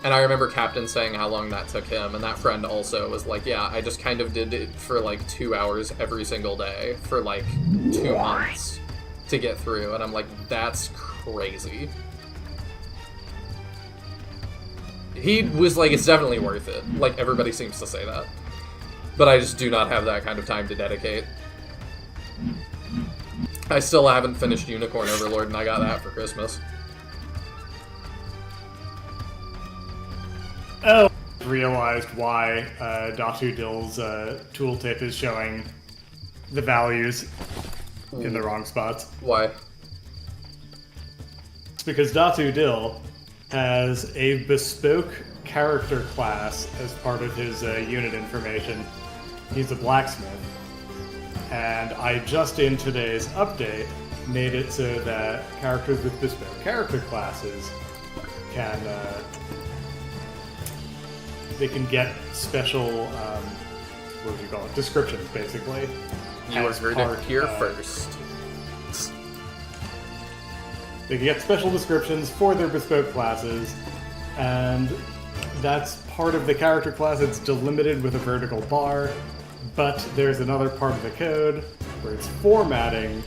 And I remember Captain saying how long that took him, and that friend also was like, yeah, I just kind of did it for, like, 2 hours every single day for, like, 2 months to get through. And I'm like, that's crazy. He was like, it's definitely worth it. Like, everybody seems to say that. But I just do not have that kind of time to dedicate. I still haven't finished Unicorn Overlord, and I got that for Christmas. Oh, realized why Datu Dil's tooltip is showing the values in the wrong spots. Why? It's because Datu Dil has a bespoke character class as part of his unit information. He's a blacksmith. And I just in today's update made it so that characters with bespoke character classes can they can get special what do you call it? Descriptions, basically. You heard it here first. They can get special descriptions for their bespoke classes, and that's part of the character class. It's delimited with a vertical bar, but there's another part of the code where it's formatting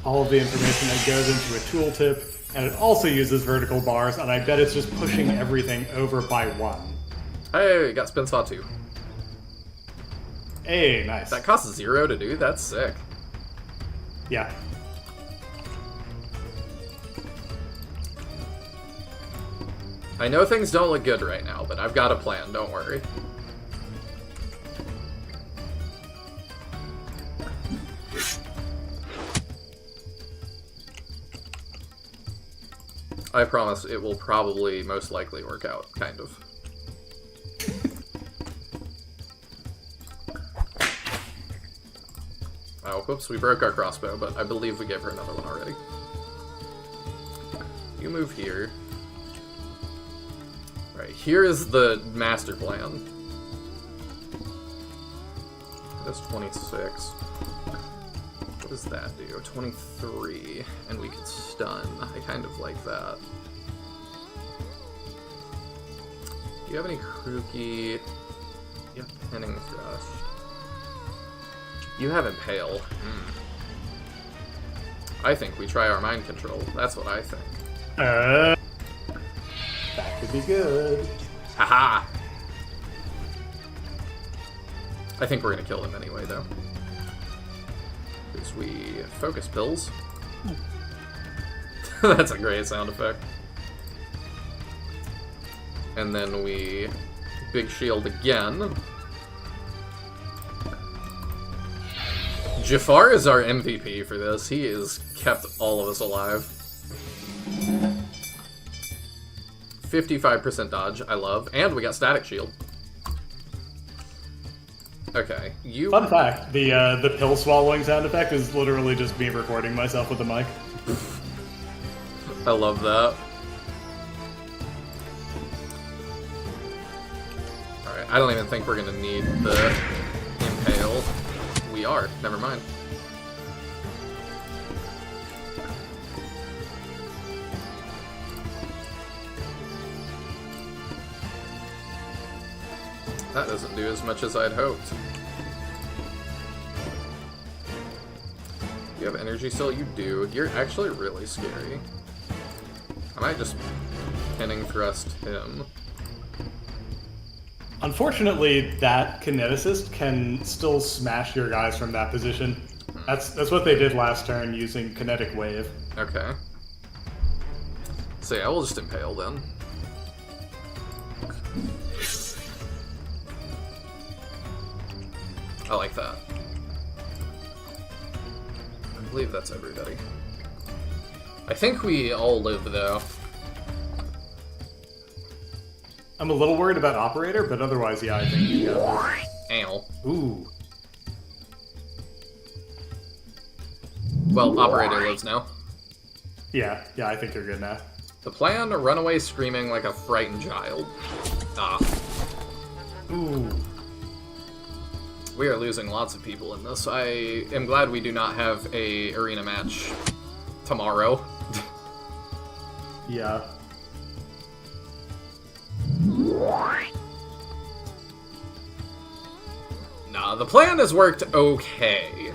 all of the information that goes into a tooltip, and it also uses vertical bars, and I bet it's just pushing everything over by 1. Hey, got Spin Saw 2. Hey, nice. That costs 0 to do? That's sick. Yeah. I know things don't look good right now, but I've got a plan, don't worry. I promise it will probably most likely work out, kind of. Oh, whoops, we broke our crossbow, but I believe we gave her another one already. You move here. Right, here is the master plan. That's 26. What does that do? 23. And we could stun. I kind of like that. Do you have any Kruki? You have Pinning Thrust. You have Impale. I think we try our mind control. That's what I think. That could be good. Haha! I think we're gonna kill him anyway, though. Because we focus pills. That's a great sound effect. And then we big shield again. Jafar is our MVP for this. He has kept all of us alive. 55% dodge, I love. And we got static shield. Okay, you... Fun fact, the pill swallowing sound effect is literally just me recording myself with a mic. I love that. I don't even think we're gonna need the impale. We are. Never mind. That doesn't do as much as I'd hoped. You have energy still? You do. You're actually really scary. I might just pinning thrust him. Unfortunately, that kineticist can still smash your guys from that position. That's what they did last turn using kinetic wave. Okay. So yeah, we'll just impale then. I like that. I believe that's everybody. I think we all live, though. I'm a little worried about Operator, but otherwise, yeah, I think you got it. Ow. Ooh. Well, Operator lives now. Yeah, I think you're good now. The plan, run away screaming like a frightened child. Ah. Ooh. We are losing lots of people in this. I am glad we do not have a arena match tomorrow. Yeah. Nah, the plan has worked okay.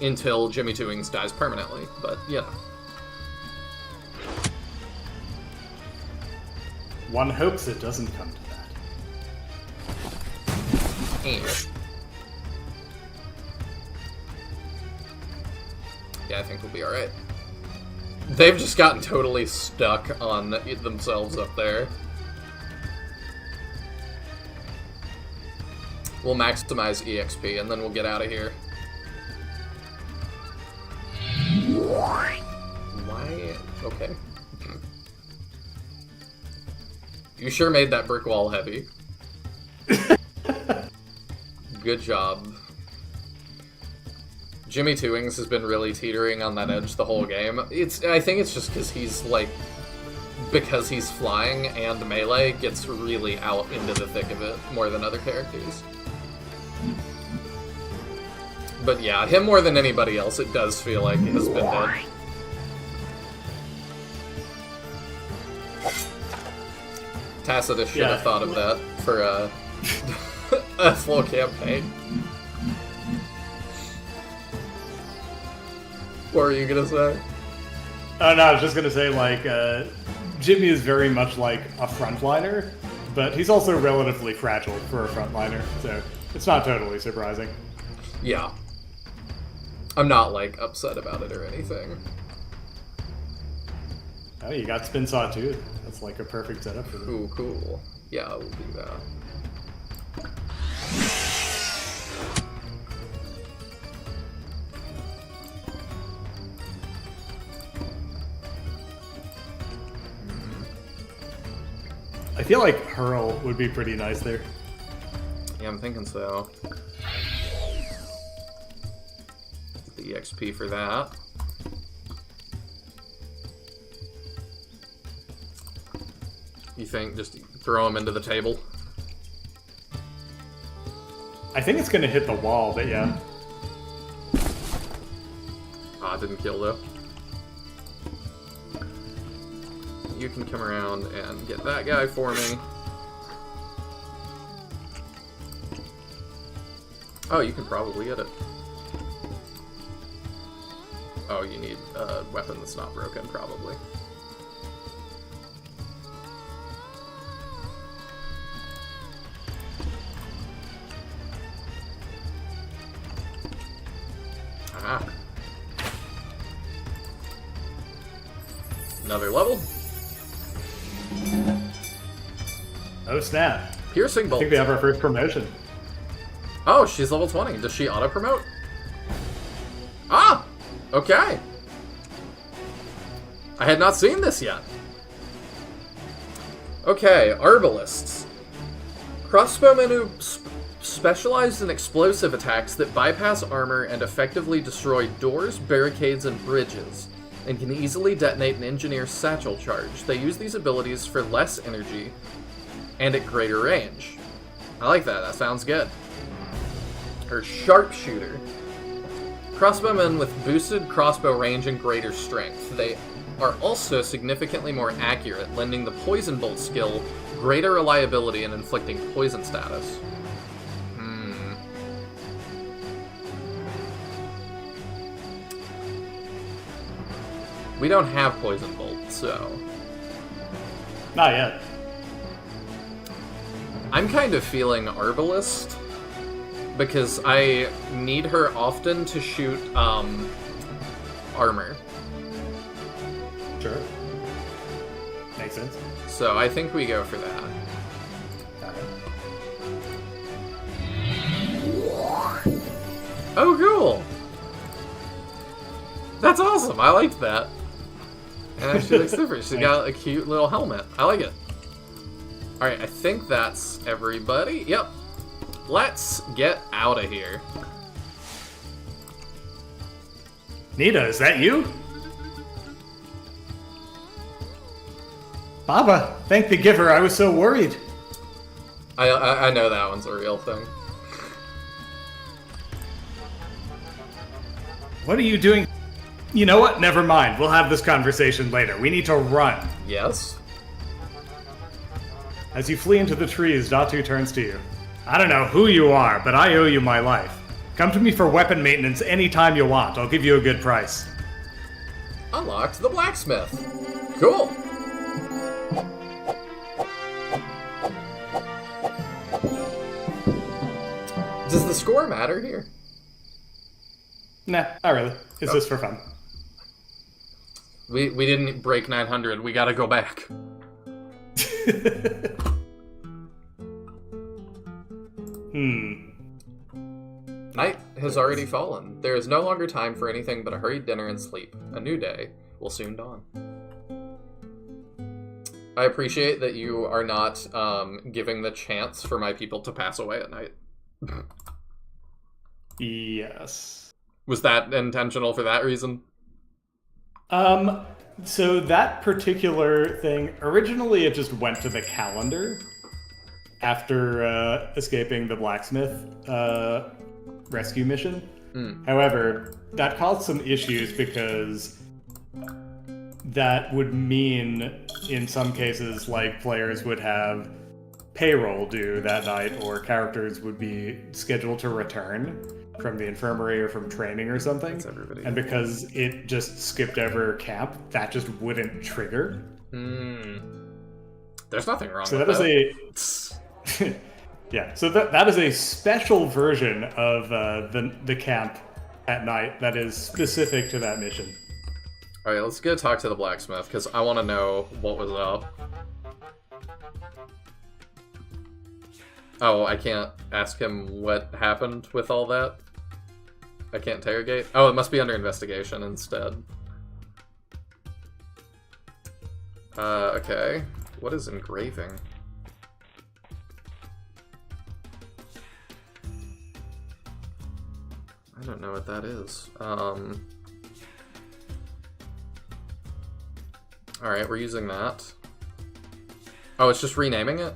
Until Jimmy Two Wings dies permanently, but, you know. One hopes it doesn't come to that. Yeah, I think we'll be alright. They've just gotten totally stuck on themselves up there. We'll maximize EXP and then we'll get out of here. Why? Okay. You sure made that brick wall heavy. Good job. Jimmy Two Wings has been really teetering on that edge the whole game. I think it's just because he's flying and melee gets really out into the thick of it more than other characters. But yeah, him more than anybody else, it does feel like has been dead. Tacitus should have thought of that for a full campaign. What were you gonna say? Oh no, I was just gonna say, like, Jimmy is very much like a frontliner, but he's also relatively fragile for a frontliner, so it's not totally surprising. Yeah. I'm not, like, upset about it or anything. Oh, you got Spin Saw too. That's like a perfect setup for them. Ooh, cool. Yeah, we'll do that. I feel like Hurl would be pretty nice there. Yeah, I'm thinking so. Get the EXP for that. You think just throw him into the table? I think it's gonna hit the wall, but yeah. Ah, didn't kill though. You can come around and get that guy for me. Oh, you can probably get it. Oh, you need a weapon that's not broken, probably. Aha. Another level. Oh snap. Piercing I bolt. think we have our first promotion. Oh, she's level 20. Does she auto-promote? Ah! Okay. I had not seen this yet. Okay, Arbalists. Crossbowmen who specialize in explosive attacks that bypass armor and effectively destroy doors, barricades, and bridges, and can easily detonate an engineer's satchel charge. They use these abilities for less energy and at greater range. I like that. That sounds good. Or sharpshooter. Crossbowmen with boosted crossbow range and greater strength. They are also significantly more accurate, lending the poison bolt skill greater reliability in inflicting poison status. We don't have poison bolt, so... Not yet. I'm kind of feeling Arbalist, because I need her often to shoot, armor. Sure. Makes sense. So I think we go for that. Oh, cool! That's awesome! I liked that. And she looks different. She's got a cute little helmet. I like it. Alright, I think that's everybody. Yep. Let's get out of here. Nita, is that you? Baba, thank the giver, I was so worried. I know that one's a real thing. What are you doing? You know what? Never mind. We'll have this conversation later. We need to run. Yes? As you flee into the trees, Datu turns to you. I don't know who you are, but I owe you my life. Come to me for weapon maintenance anytime you want. I'll give you a good price. Unlocked the blacksmith. Cool. Does the score matter here? Nah, not really. It's just for fun. We didn't break 900. We gotta go back. Night has already fallen. There is no longer time for anything but a hurried dinner and sleep. A new day will soon dawn. I appreciate that you are not giving the chance for my people to pass away at night. Yes. Was that intentional for that reason? So that particular thing, originally it just went to the calendar after escaping the blacksmith rescue mission. However, that caused some issues because that would mean, in some cases, like players would have payroll due that night, or characters would be scheduled to return from the infirmary or from training or something. And because it just skipped over camp, that just wouldn't trigger. There's nothing wrong So with that that. is a yeah. So that is a special version of the camp at night that is specific to that mission. All right, let's go talk to the blacksmith because I want to know what was up. Oh, I can't ask him what happened with all that? I can't interrogate? Oh, it must be under investigation instead. Okay. What is engraving? I don't know what that is. Alright, we're using that. Oh, it's just renaming it?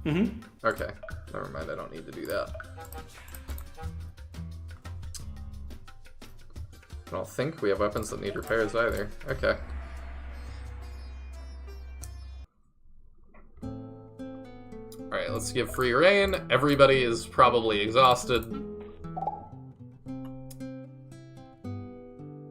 Mm-hmm. Okay. Never mind, I don't need to do that. I don't think we have weapons that need repairs either. Okay. Alright, let's give free reign. Everybody is probably exhausted.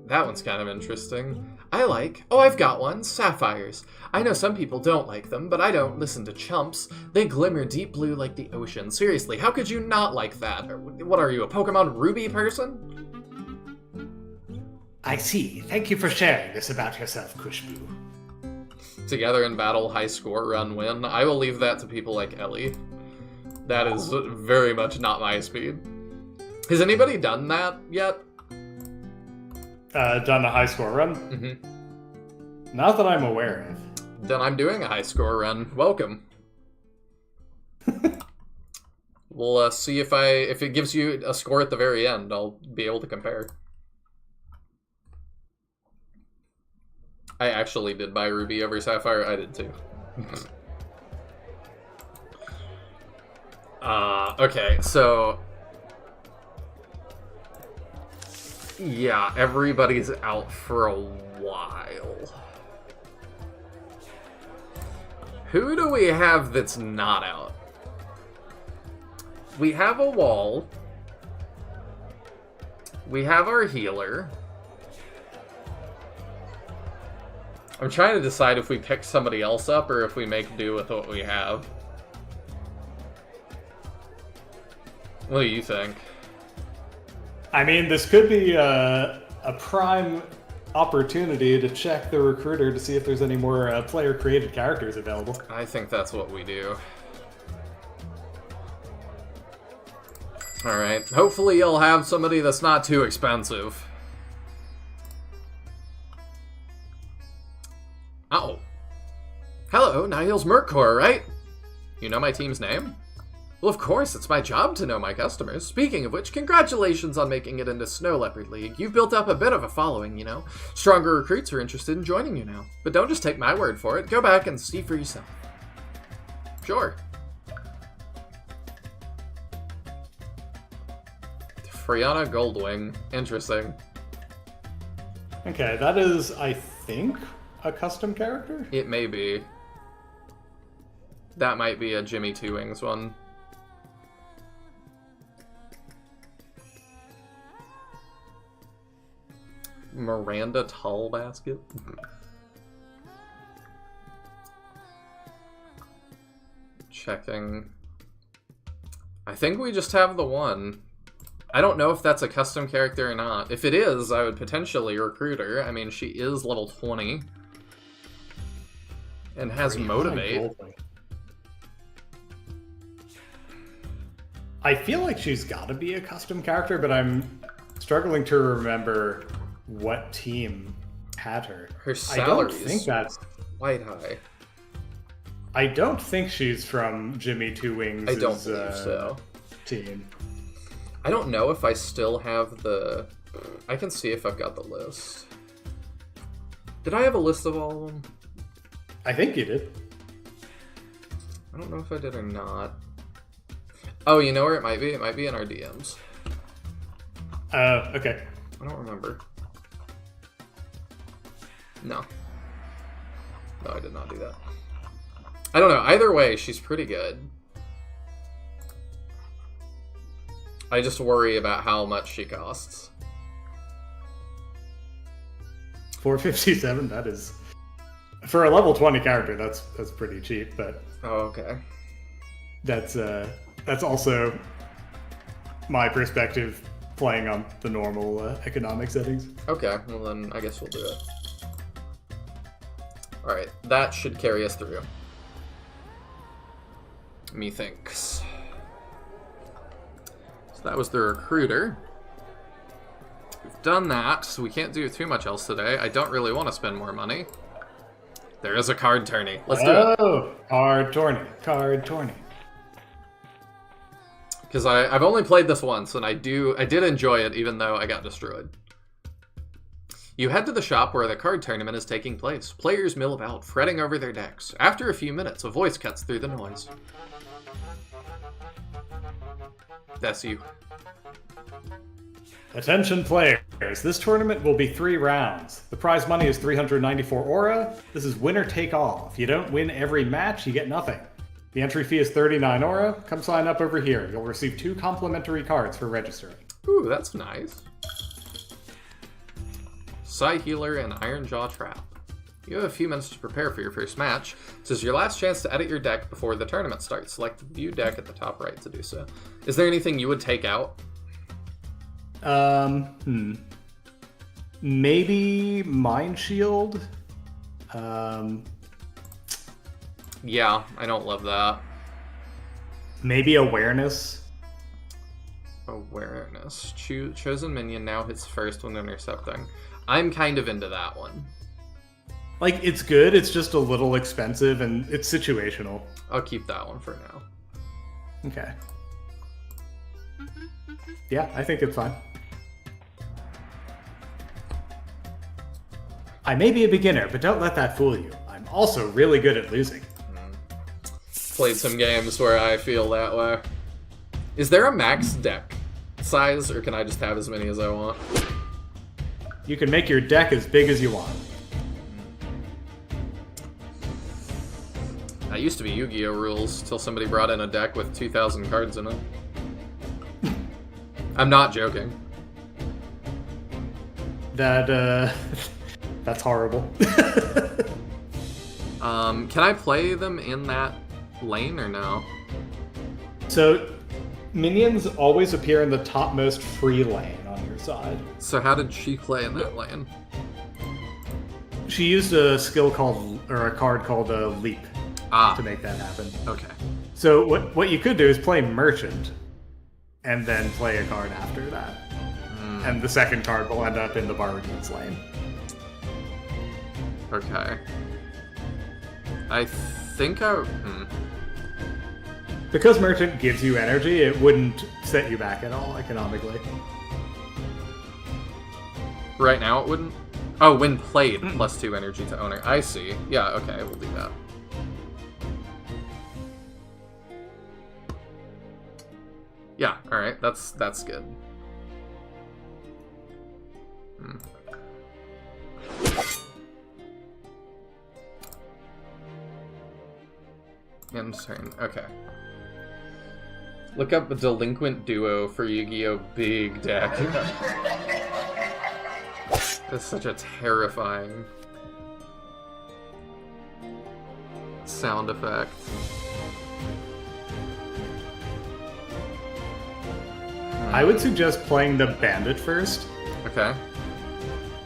That one's kind of interesting. Oh, I've got one. Sapphires. I know some people don't like them, but I don't listen to chumps. They glimmer deep blue like the ocean. Seriously, how could you not like that? What are you, a Pokemon Ruby person? I see. Thank you for sharing this about yourself, Kushbu. Together in battle, high score, run, win. I will leave that to people like Ellie. That is very much not my speed. Has anybody done that yet? Done a high score run? Mm-hmm. Not that I'm aware of. Then I'm doing a high score run. Welcome. We'll see if it gives you a score at the very end. I'll be able to compare. I actually did buy Ruby over Sapphire. I did too. Okay, so... Yeah, everybody's out for a while. Who do we have that's not out? We have a wall. We have our healer. I'm trying to decide if we pick somebody else up or if we make do with what we have. What do you think? I mean, this could be a prime opportunity to check the recruiter to see if there's any more player-created characters available. I think that's what we do. Alright, hopefully you'll have somebody that's not too expensive. Oh. Hello, Nihil's Merc Corps, right? You know my team's name? Well, of course, it's my job to know my customers. Speaking of which, congratulations on making it into Snow Leopard League. You've built up a bit of a following, you know. Stronger recruits are interested in joining you now. But don't just take my word for it. Go back and see for yourself. Sure. Friana Goldwing. Interesting. Okay, that is, I think, a custom character? It may be. That might be a Jimmy Two Wings one. Miranda Tallbasket. Checking. I think we just have the one. I don't know if that's a custom character or not. If it is, I would potentially recruit her. I mean, she is level 20. And has Motivate. I feel like she's got to be a custom character, but I'm struggling to remember what team had her. Her salary I don't think that's quite high. I don't think she's from Jimmy Two Wings' I don't believe so. Team. I don't know if I still have the... I can see if I've got the list. Did I have a list of all of them? I think you did. I don't know if I did or not. Oh, you know where it might be? It might be in our DMs. Okay. I don't remember. No. No, I did not do that. I don't know. Either way, she's pretty good. I just worry about how much she costs. 457, that is... For a level 20 character, that's pretty cheap, but... Oh, okay. That's also my perspective playing on the normal economic settings. Okay, well then I guess we'll do it. Alright, that should carry us through. Methinks. So that was the recruiter. We've done that, so we can't do too much else today. I don't really want to spend more money. There is a card tourney. Let's do it. Oh, card tourney. Because I've only played this once, and I did enjoy it, even though I got destroyed. You head to the shop where the card tournament is taking place. Players mill about, fretting over their decks. After a few minutes, a voice cuts through the noise. That's you. Attention players, this tournament will be 3 rounds. The prize money is 394 aura. This is winner take all. If you don't win every match, you get nothing. The entry fee is 39 aura. Come sign up over here. You'll receive 2 complimentary cards for registering. Ooh, that's nice. Psy Healer and Iron Jaw Trap. You have a few minutes to prepare for your first match. This is your last chance to edit your deck before the tournament starts. Select the view deck at the top right to do so. Is there anything you would take out? Maybe Mind Shield? Yeah, I don't love that. Maybe Awareness? Awareness. Chosen minion now hits first when intercepting. I'm kind of into that one. Like, it's good, it's just a little expensive, and it's situational. I'll keep that one for now. Okay. Yeah, I think it's fine. I may be a beginner, but don't let that fool you. I'm also really good at losing. Played some games where I feel that way. Is there a max deck size, or can I just have as many as I want? You can make your deck as big as you want. That used to be Yu-Gi-Oh! Rules, till somebody brought in a deck with 2,000 cards in it. I'm not joking. That's horrible. Can I play them in that lane or no? So, minions always appear in the topmost free lane on your side. So how did she play in that lane? She used a card called Leap to make that happen. Okay. So what you could do is play Merchant, and then play a card after that. And the second card will end up in the Barbarian's lane. Okay. I think I... Because Merchant gives you energy, it wouldn't set you back at all economically. Right now it wouldn't? Oh, when played, plus 2 energy to owner. I see. Yeah, okay, we'll do that. Yeah, alright, that's good. End turn, okay. Look up a Delinquent Duo for Yu-Gi-Oh! Big deck. That's such a terrifying sound effect. I would suggest playing the Bandit first. Okay.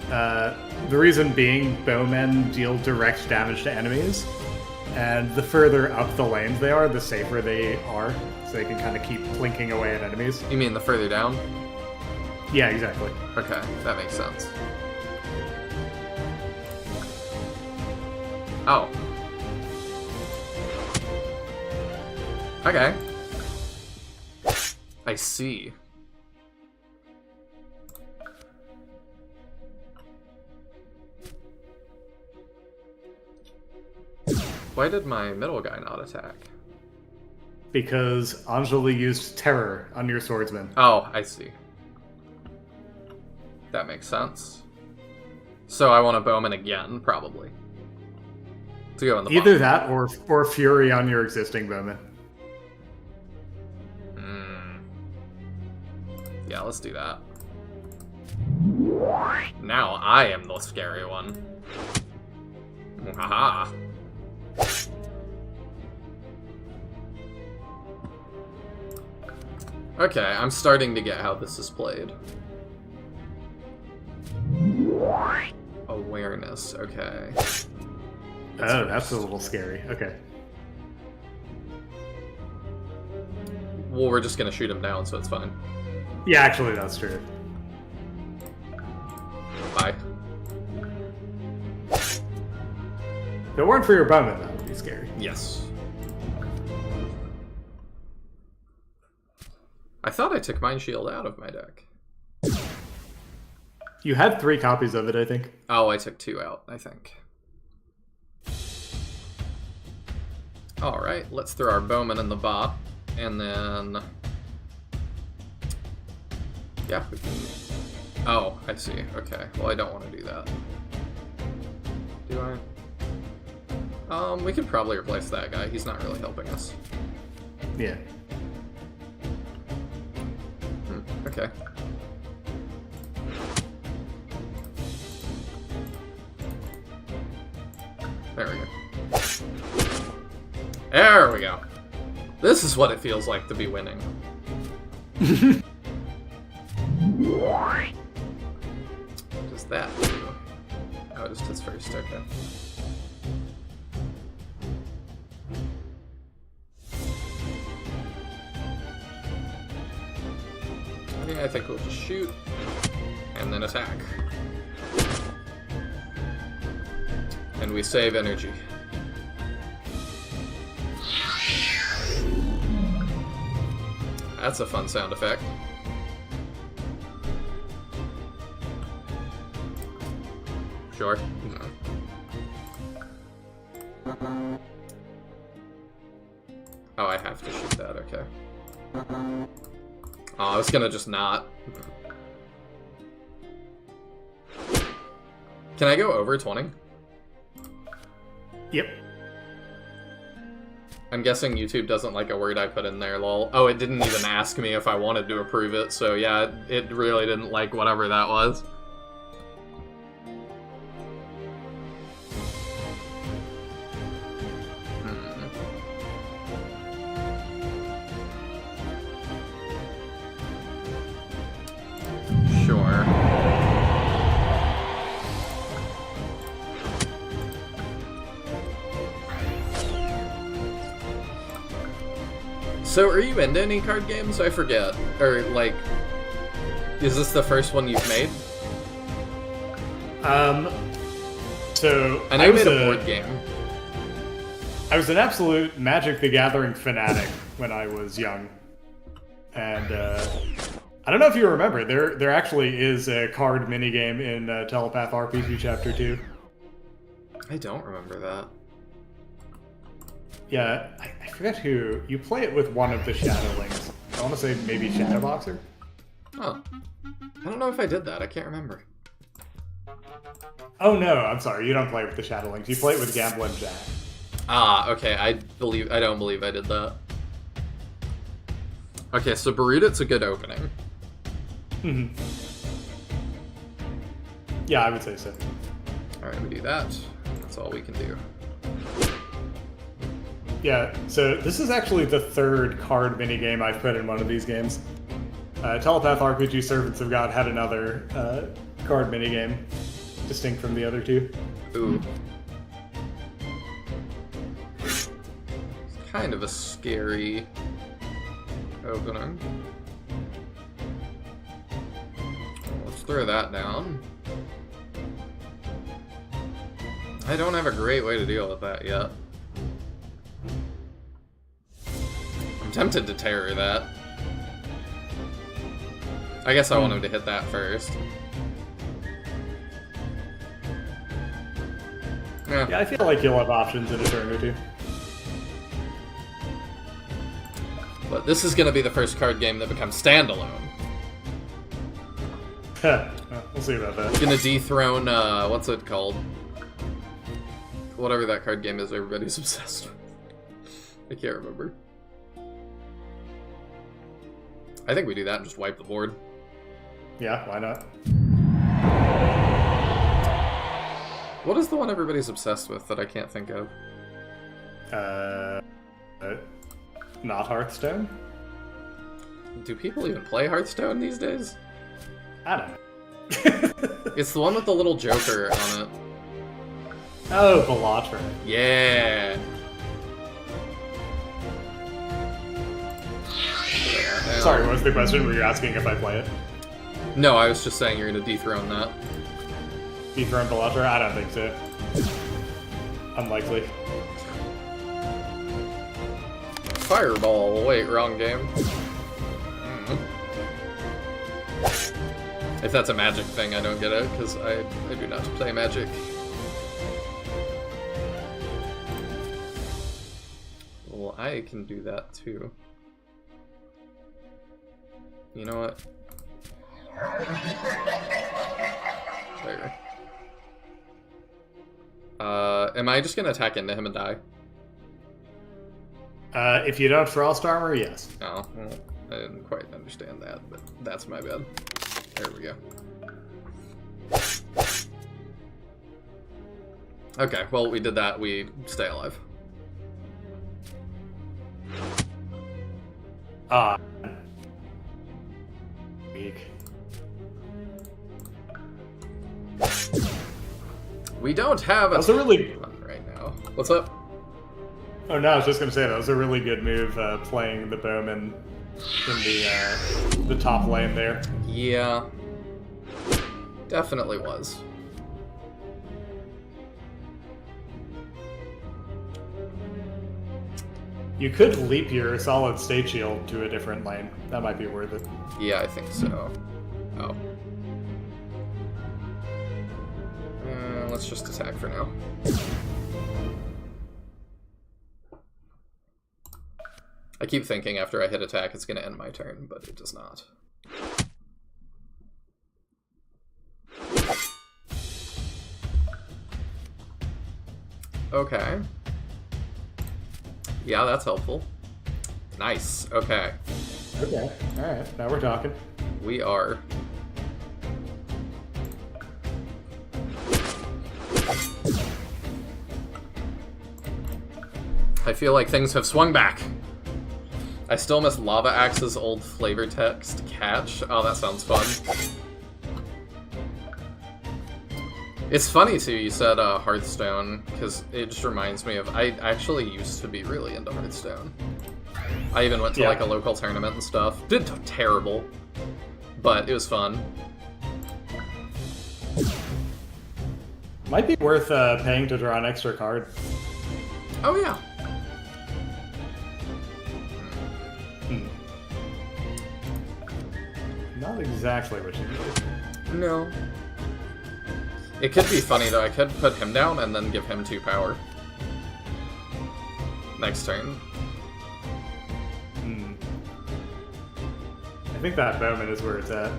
The reason being, bowmen deal direct damage to enemies, and the further up the lanes they are, the safer they are, so they can kind of keep plinking away at enemies. You mean the further down? Yeah, exactly. Okay, that makes sense. Oh. Okay. I see. Why did my middle guy not attack? Because Anjali used Terror on your swordsman. Oh, I see. That makes sense. So I want a bowman again, probably. To go in the Either bottom. that or Fury on your existing bowman. Yeah, let's do that. Now I am the scary one. Haha. Okay, I'm starting to get how this is played. Awareness, okay. That's a little scary. Okay. Well, we're just gonna shoot him down, so it's fine. Yeah, actually, that's true. Bye. If it weren't for your bowman, that would be scary. Yes. I thought I took Mind Shield out of my deck. You had 3 copies of it, I think. Oh, I took 2 out, I think. Alright, let's throw our bowman in the bot, and then... Yeah, we can... Oh, I see. Okay. Well, I don't want to do that. Do I? We could probably replace that guy. He's not really helping us. Yeah. Okay. There we go. There we go. This is what it feels like to be winning. What does that do? Oh, just his first, okay. I think we'll just shoot and then attack. And we save energy. That's a fun sound effect. Sure. Oh, I have to shoot that, okay. Oh, I was gonna just not. Can I go over 20? Yep. I'm guessing YouTube doesn't like a word I put in there, lol. Oh, it didn't even ask me if I wanted to approve it, so yeah, it really didn't like whatever that was. Sure. So, are you into any card games? I forget. Or, like, is this the first one you've made? So I know you made a board game. I was an absolute Magic the Gathering fanatic when I was young. And, I don't know if you remember, there actually is a card minigame in Telepath RPG Chapter 2. I don't remember that. Yeah, I forget who. You play it with one of the Shadowlings. I want to say maybe Shadowboxer? Oh. I don't know if I did that. I can't remember. Oh no, I'm sorry. You don't play with the Shadowlings. You play it with Gamblin' Jack. Ah, okay. I don't believe I did that. Okay, so Barutit's a good opening. Mm-hmm. Yeah, I would say so. Alright, we do that. That's all we can do. Yeah, so this is actually the third card minigame I've put in one of these games. Telepath RPG Servants of God had another card minigame, distinct from the other two. Ooh. It's kind of a scary opening. Let's throw that down. I don't have a great way to deal with that yet. I'm tempted to terror that. I guess I want him to hit that first. Yeah, I feel like you'll have options in a turn or two. But this is going to be the first card game that becomes standalone. We'll see about that. Gonna dethrone, what's it called? Whatever that card game is everybody's obsessed with. I can't remember. I think we do that and just wipe the board. Yeah, why not? What is the one everybody's obsessed with that I can't think of? Not Hearthstone? Do people even play Hearthstone these days? I don't know. It's the one with the little Joker on it. Oh, Belatra. Yeah. Sorry, what was the question? Were you asking if I play it? No, I was just saying you're gonna dethrone that. Dethrone Belatra? I don't think so. Unlikely. Fireball. Wait, wrong game. If that's a Magic thing, I don't get it, because I do not play Magic. Well, I can do that too. You know what? There. Am I just gonna attack into him and die? If you don't Frost Armor, yes. Oh, well, I didn't quite understand that, but that's my bad. There we go. Okay, well, we did that. We stay alive. Weak. We don't have a That was a really... right now. What's up? Oh no, I was just gonna say that was a really good move, playing the Bowman in the top lane there. Yeah. Definitely was. You could leap your solid state shield to a different lane. That might be worth it. Yeah, I think so. Oh. Let's just attack for now. I keep thinking after I hit attack it's going to end my turn, but it does not. Okay. Yeah, that's helpful. Nice. Okay. Okay. Alright, now we're talking. We are. I feel like things have swung back. I still miss Lava Axe's old flavor text catch. Oh, that sounds fun. It's funny, too, you said Hearthstone, because it just reminds me of... I actually used to be really into Hearthstone. I even went to, like, a local tournament and stuff. Did terrible, but it was fun. Might be worth paying to draw an extra card. Oh, yeah. Not exactly what you need. No. It could be funny, though. I could put him down and then give him 2 power. Next turn. I think that moment is where it's at.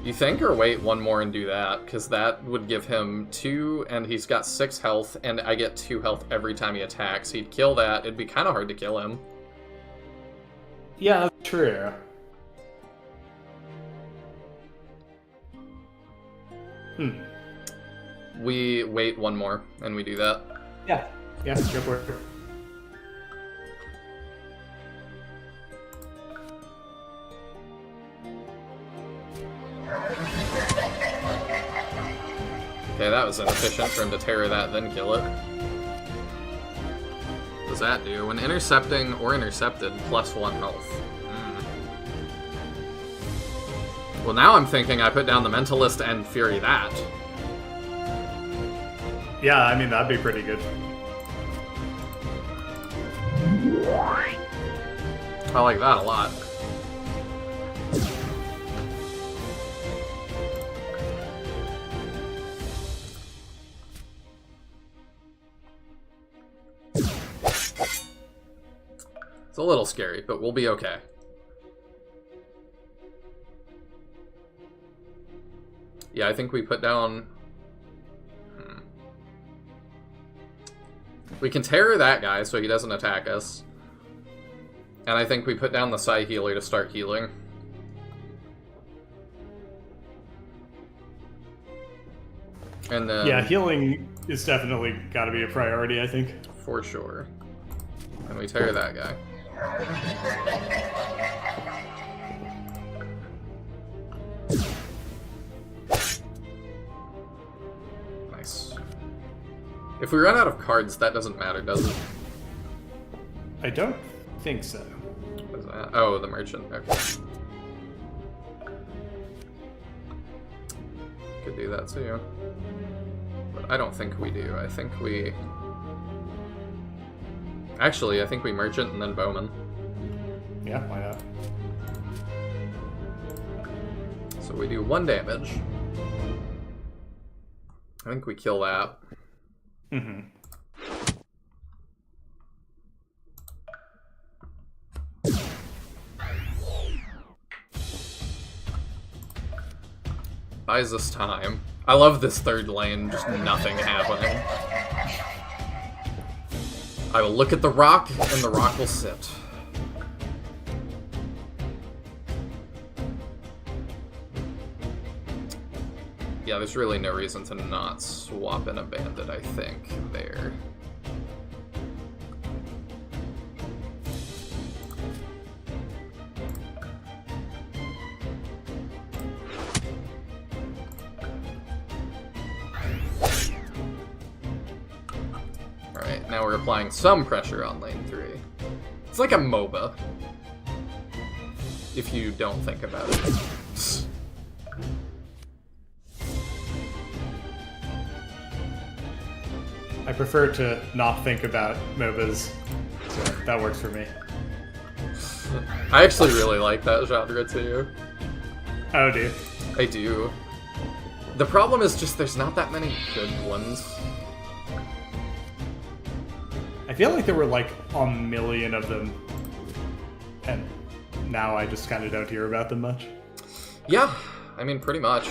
You think, or wait one more and do that? Because that would give him 2, and he's got 6 health, and I get 2 health every time he attacks. He'd kill that. It'd be kind of hard to kill him. Yeah, that's true. We wait one more, and we do that. Yeah. Yeah, go for it. Okay, that was inefficient for him to terror that, then kill it. What does that do? When intercepting or intercepted, +1 health. Well, now I'm thinking I put down the Mentalist and Fury that. Yeah, I mean, that'd be pretty good. I like that a lot. It's a little scary, but we'll be okay. Yeah, I think we put down... We can terror that guy so he doesn't attack us. And I think we put down the Psy Healer to start healing. And then... Yeah, healing is definitely got to be a priority, I think. For sure. And we terror that guy. Nice. If we run out of cards, that doesn't matter, does it? I don't think so. What is that? Oh, the merchant. Okay. Could do that too. But I don't think we do. I think we... Actually, I think we merchant and then bowman. Yeah, why not? So we do 1 damage. I think we kill that. Buys us time. I love this third lane, just nothing happening. I will look at the rock, and the rock will sit. Yeah, there's really no reason to not swap in a bandit, I think, there. Alright, now we're applying some pressure on lane 3. It's like a MOBA, if you don't think about it. I prefer to not think about MOBAs, so that works for me. I actually really like that genre too. Oh, do you? I do. The problem is just there's not that many good ones. I I feel like there were like a million of them, and now I just kind of don't hear about them much. Yeah, I mean, pretty much.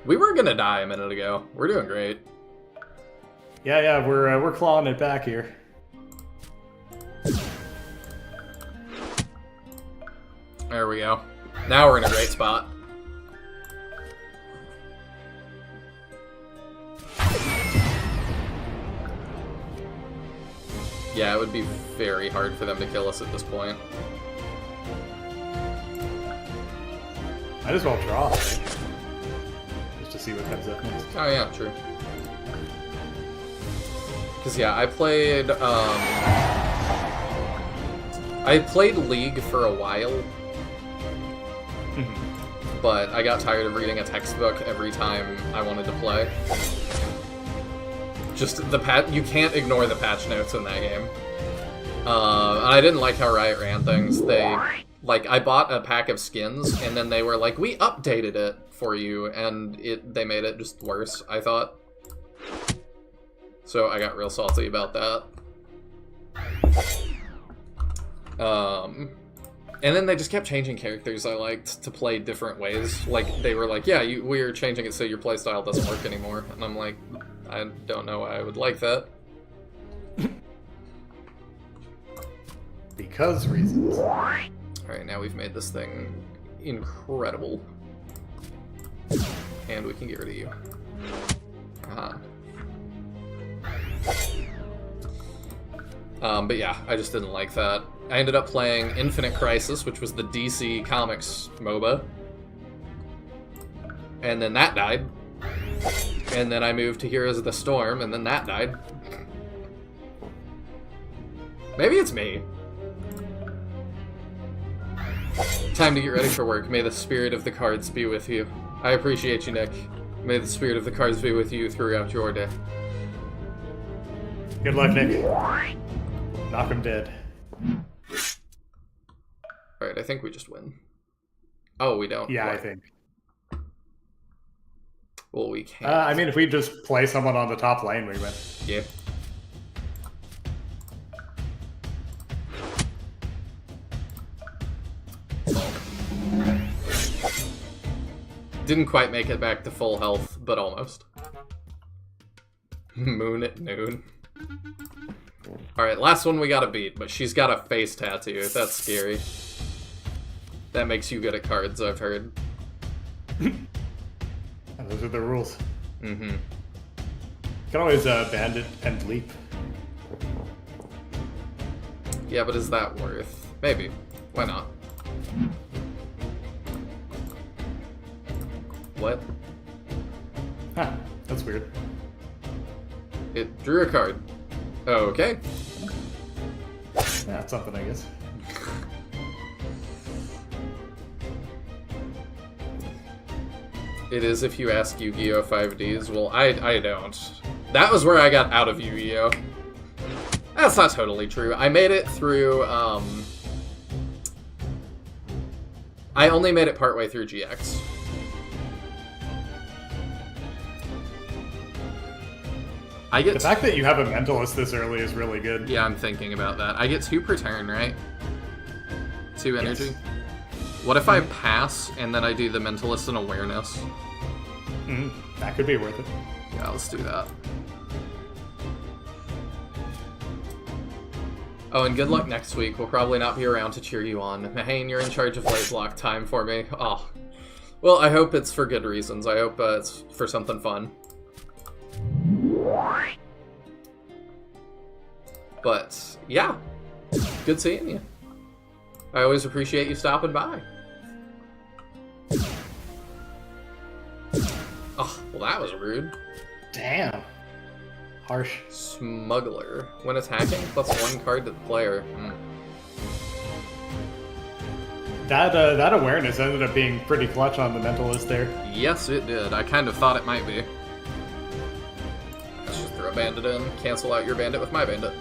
We were gonna die a minute ago. We're doing great. Yeah, we're clawing it back here. There we go. Now we're in a great spot. Yeah, it would be very hard for them to kill us at this point. Might as well draw, right? Just to see what comes up next. Oh yeah, true. Because yeah, I played League for a while, but I got tired of reading a textbook every time I wanted to play. Just you can't ignore the patch notes in that game. I didn't like how Riot ran things. I bought a pack of skins, and then they were like, we updated it for you, and they made it just worse, I thought. So I got real salty about that. And then they just kept changing characters I liked to play different ways. Like, they were like, yeah, we're changing it so your playstyle doesn't work anymore. And I'm like, I don't know why I would like that. Because reasons. Alright, now we've made this thing incredible. And we can get rid of you. But yeah, I just didn't like that. I ended up playing Infinite Crisis, which was the DC Comics MOBA. And then that died. And then I moved to Heroes of the Storm, and then that died. Maybe it's me. Time to get ready for work. May the spirit of the cards be with you. I appreciate you, Nick. May the spirit of the cards be with you throughout your day. Good luck, Nick. Knock him dead. Alright, I think we just win. Oh, we don't. Yeah, what? I think. Well, we can't. I mean, if we just play someone on the top lane, we win. Yeah. Didn't quite make it back to full health, but almost. Moon at noon. Alright, last one we gotta beat, but she's got a face tattoo. That's scary. That makes you good at cards, I've heard. And those are the rules. Mm-hmm. You can always bandit and leap. Yeah, but is that worth? Maybe. Why not? What? Huh, that's weird. It drew a card. Okay. Yeah, that's something, I guess. It is if you ask Yu-Gi-Oh! 5Ds. Well, I don't. That was where I got out of Yu-Gi-Oh! That's not totally true. I made it through, I only made it partway through GX. The fact that you have a Mentalist this early is really good. Yeah, I'm thinking about that. I get 2 per turn, right? 2 energy? Yes. What if I pass and then I do the Mentalist and Awareness? That could be worth it. Yeah, let's do that. Oh, and good luck next week. We'll probably not be around to cheer you on. Mahane, you're in charge of late block time for me. Oh. Well, I hope it's for good reasons. I hope it's for something fun. But, yeah. Good seeing you. I always appreciate you stopping by. Oh, well that was rude. Damn. Harsh. Smuggler. When attacking, +1 card to the player. That awareness ended up being pretty clutch on the Mentalist there. Yes, it did. I kind of thought it might be. Let's just throw a bandit in, cancel out your bandit with my bandit.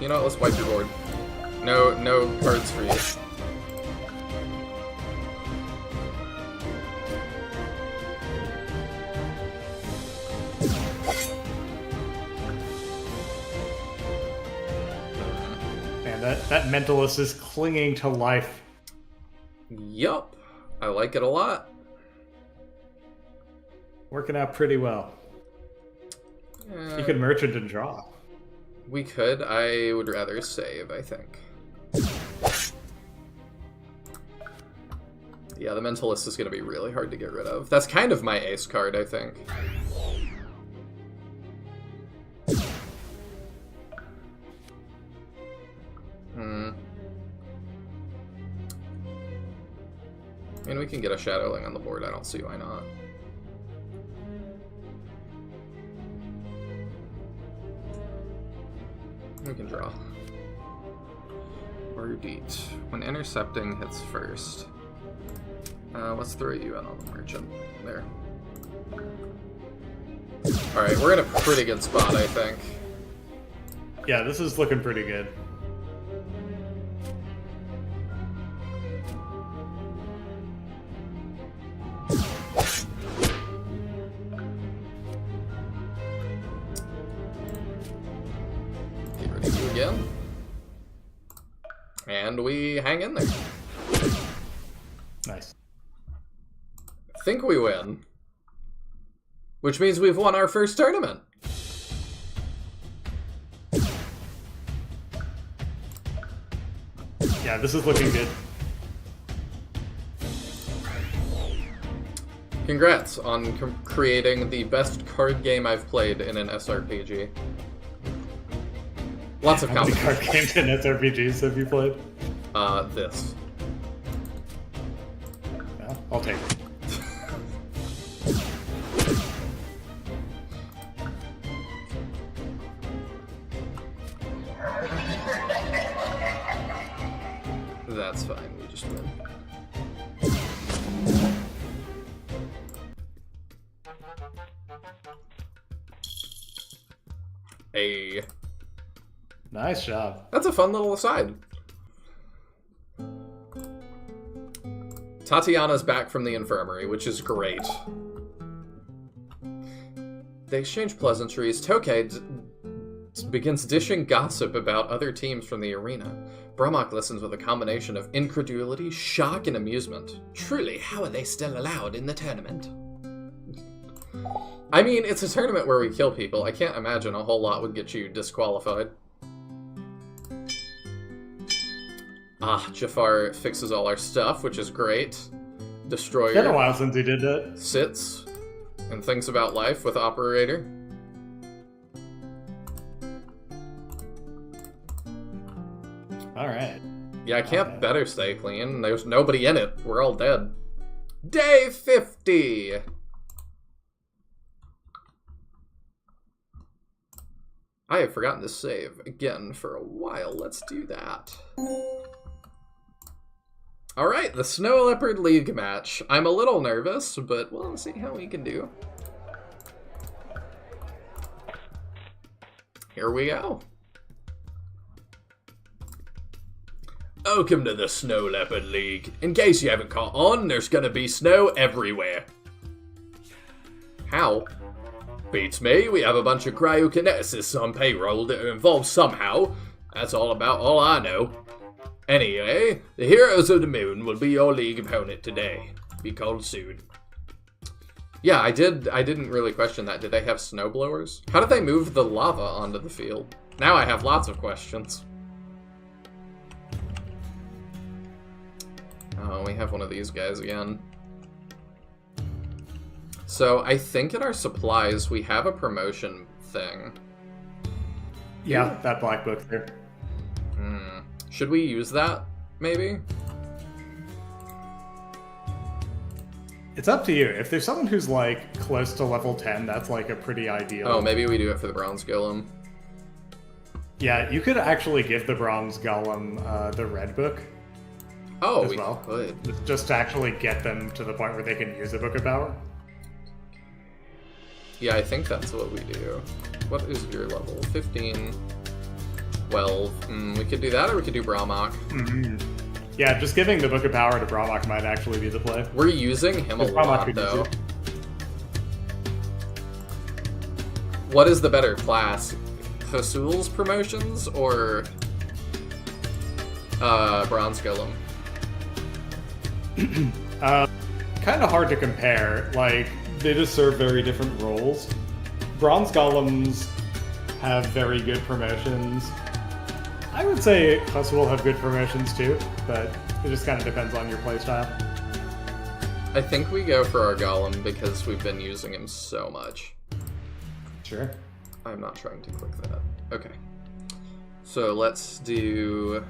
You know what, let's wipe your board. No cards for you. that Mentalist is clinging to life. Yup. I like it a lot. Working out pretty well. You could merchant and draw. We could. I would rather save, I think. Yeah, the Mentalist is going to be really hard to get rid of. That's kind of my ace card, I think. I mean, we can get a Shadowling on the board. I don't see why not. We can draw. Or Deet. When intercepting hits first. Let's throw you in on the merchant. There. Alright, we're in a pretty good spot, I think. Yeah, this is looking pretty good. Get rid of you again. And we hang in there. Nice. Think we win. Which means we've won our first tournament. Yeah, this is looking good. Congrats on creating the best card game I've played in an SRPG. Lots of How many competition. card games and SRPGs have you played? This. Well, I'll take it. That's fine, we just win. Hey. Nice job. That's a fun little aside. Tatiana's back from the infirmary, which is great. They exchange pleasantries. Tokay begins dishing gossip about other teams from the arena. Bromok listens with a combination of incredulity, shock, and amusement. Truly, how are they still allowed in the tournament? I mean, it's a tournament where we kill people. I can't imagine a whole lot would get you disqualified. Ah, Jafar fixes all our stuff, which is great. Destroyer. It's been a while since he did that. Sits and thinks about life with Operator. Alright. Yeah, Camp better stay clean. There's nobody in it. We're all dead. Day 50! I have forgotten to save again for a while. Let's do that. Alright, the Snow Leopard League match. I'm a little nervous, but we'll see how we can do. Here we go. Welcome to the Snow Leopard League. In case you haven't caught on, there's gonna be snow everywhere. How? Beats me, we have a bunch of cryokineticists on payroll that are involved somehow. That's all I know. Anyway, the Heroes of the Moon will be your league opponent today. Be called soon. Yeah, I didn't really question that. Did they have snowblowers? How did they move the lava onto the field? Now I have lots of questions. Oh, we have one of these guys again. So, I think in our supplies, we have a promotion thing. Yeah, that black book there. Should we use that, maybe? It's up to you. If there's someone who's, like, close to level 10, that's, like, a pretty ideal. Oh, maybe we do it for the Bronze Golem. Yeah, you could actually give the Bronze Golem the red book. Oh, as we well. could. Just to actually get them to the point where they can use the Book of Power. Yeah, I think that's what we do. What is your level? 15. 12. We could do that, or we could do Brahmok. Yeah, just giving the Book of Power to Brahmok might actually be the play. We're using him a lot, though. What is the better class? Hasul's promotions, or Bronze Golem. Kind of hard to compare. Like, they just serve very different roles. Bronze Golems have very good promotions. I would say Huss will have good promotions too, but it just kind of depends on your playstyle. I think we go for our Golem because we've been using him so much. Sure. I'm not trying to click that. Okay. So let's do...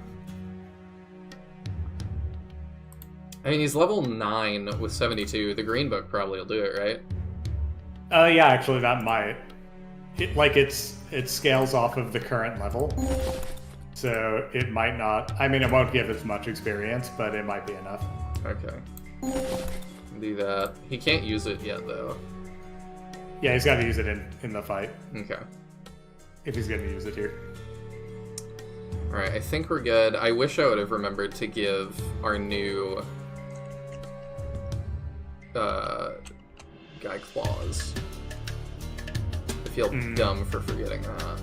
I mean, he's level 9 with 72. The Green Book probably will do it, right? Yeah, actually, that might. It scales off of the current level. So it might not... I mean, it won't give as much experience, but it might be enough. Okay. Do that. He can't use it yet, though. Yeah, he's got to use it in the fight. Okay. If he's going to use it here. Alright, I think we're good. I wish I would have remembered to give our new... guy claws. I feel dumb for forgetting that.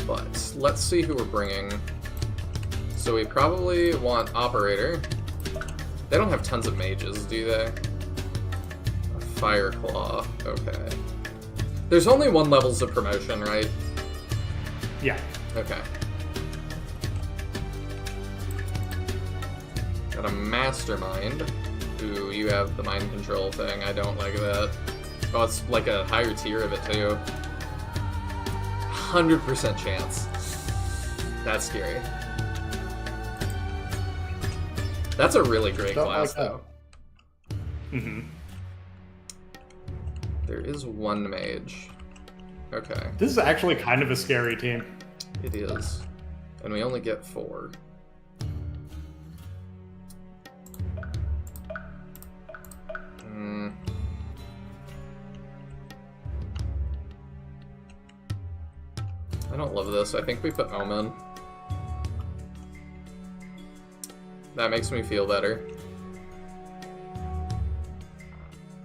But let's see who we're bringing. So we probably want Operator. They don't have tons of mages, do they? A Fire Claw. Okay. There's only 1 levels of promotion, right? Yeah. Okay. Got a Mastermind. Ooh, you have the mind control thing. I don't like that. Oh, it's like a higher tier of it, too. 100% chance. That's scary. That's a really great class, though. Mm-hmm. There is 1 mage. Okay. This is actually kind of a scary team. It is. And we only get 4. I don't love this. I think we put Omen. That makes me feel better.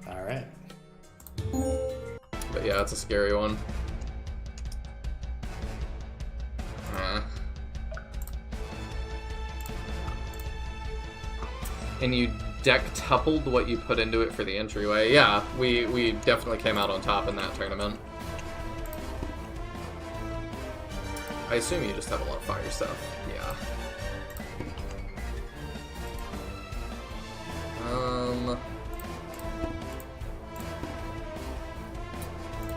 Alright. But yeah, it's a scary one. And you deck-tupled what you put into it for the entryway. Yeah, we definitely came out on top in that tournament. I assume you just have a lot of fire stuff. Yeah.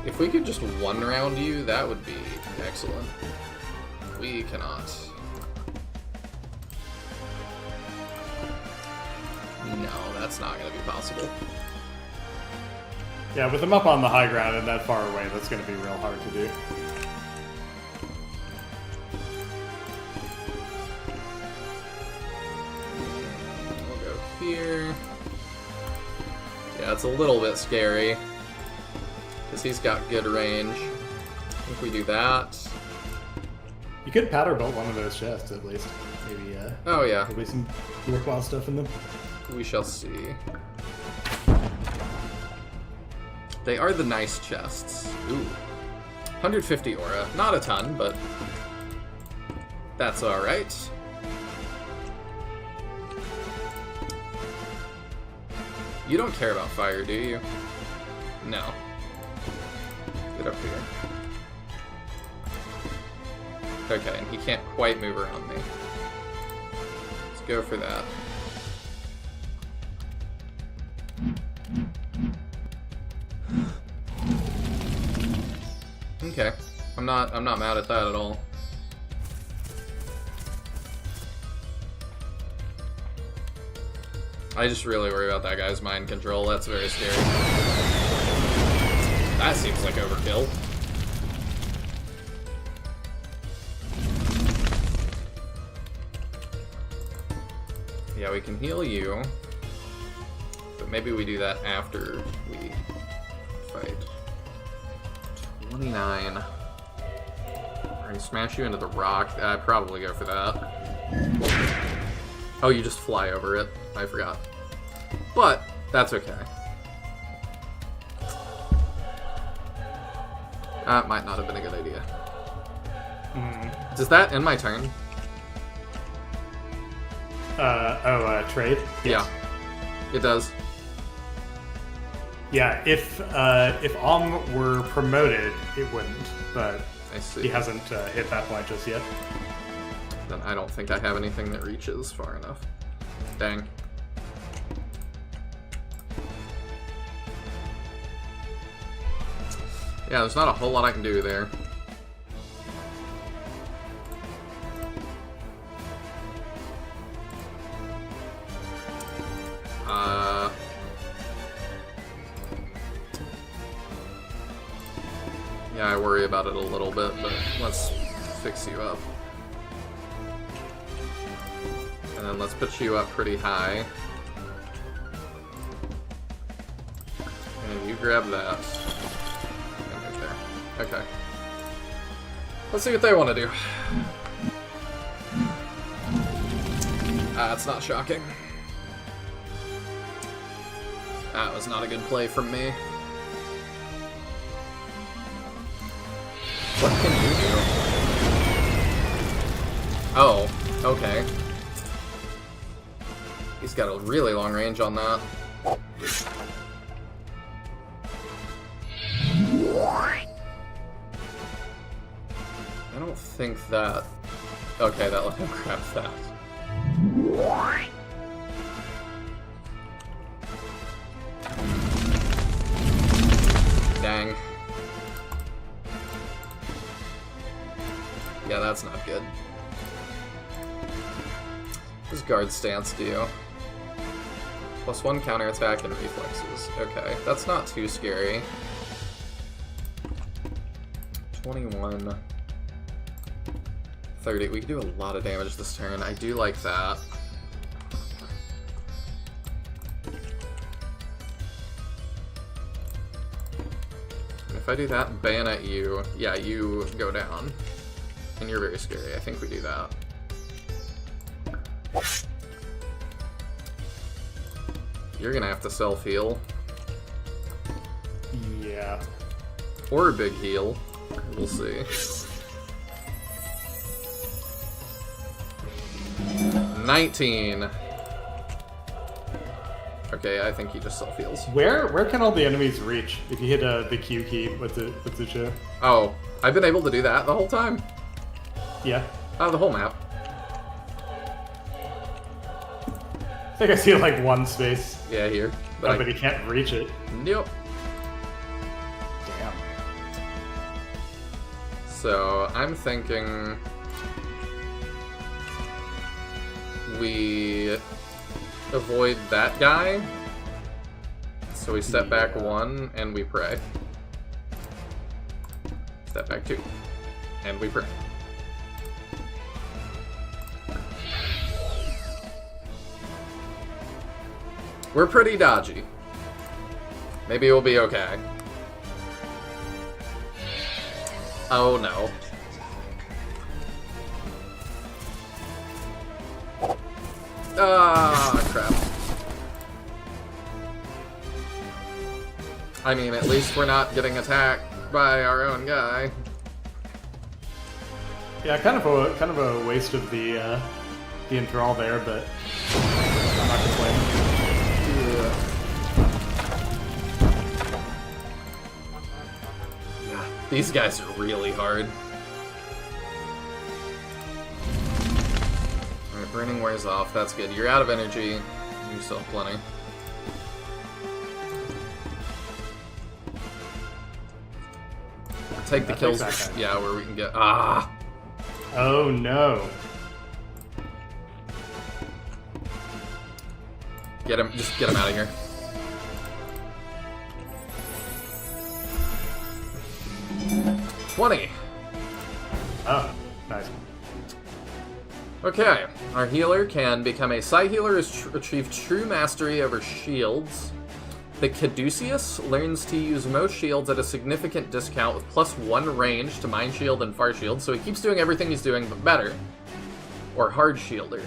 If we could just 1-round you, that would be excellent. We cannot. No, that's not going to be possible. Yeah, with them up on the high ground and that far away, that's going to be real hard to do. We'll go here. Yeah, it's a little bit scary. Because he's got good range. I think we do that. You could powder bolt one of those chests, at least. Maybe, Oh, yeah. there'll be some worthwhile stuff in them. We shall see. They are the nice chests. Ooh. 150 aura. Not a ton, but that's alright. You don't care about fire, do you? No. Get up here. Okay, and he can't quite move around me. Let's go for that. Okay. I'm not mad at that at all. I just really worry about that guy's mind control. That's very scary. That seems like overkill. Yeah, we can heal you. But maybe we do that after we fight. 29. We're gonna smash you into the rock. I'd probably go for that. Oh, you just fly over it. I forgot. But, that's okay. That might not have been a good idea. Does that end my turn? Trade? Yeah. It does. Yeah, if were promoted, it wouldn't, but I see. he hasn't hit that point just yet. Then I don't think I have anything that reaches far enough. Dang. Yeah, there's not a whole lot I can do there. Yeah, I worry about it a little bit, but let's fix you up. And then let's put you up pretty high. And you grab that. And right there. Okay. Let's see what they want to do. That's not shocking. That was not a good play from me. What can you do? Oh, okay. He's got a really long range on that. I don't think that... Okay, that let him grab that. Dang. Yeah, that's not good. What does guard stance do? +1 counterattack and reflexes. Okay, that's not too scary. 21. 30. We can do a lot of damage this turn. I do like that. And if I do that and bayonet you, yeah, you go down. And you're very scary. I think we do that. You're gonna have to self-heal. Yeah. Or a big heal. We'll see. 19. Okay, I think he just self-heals. Where can all the enemies reach if you hit the Q key with the show? Oh, I've been able to do that the whole time. Yeah. The whole map. I think I see like one space. Yeah, here. But he can't reach it. Nope. Damn. So, I'm thinking... we avoid that guy. So we step back 1, and we pray. Step back 2, and we pray. We're pretty dodgy. Maybe we'll be okay. Oh no. Ah, crap. I mean, at least we're not getting attacked by our own guy. Yeah, kind of a waste of the enthrall there, but I'm not complaining. Yeah, these guys are really hard. Alright, burning wears off. That's good. You're out of energy. You still have plenty. Take the kills. Yeah, where we can get. Ah! Oh no. Get him. Just get him out of here. $20. Oh, nice. Okay, our healer can become a Psi healer has achieved true mastery over shields. The Caduceus learns to use most shields at a significant discount with +1 range to Mind Shield and Far Shield, so he keeps doing everything he's doing, but better. Or Hard Shielder.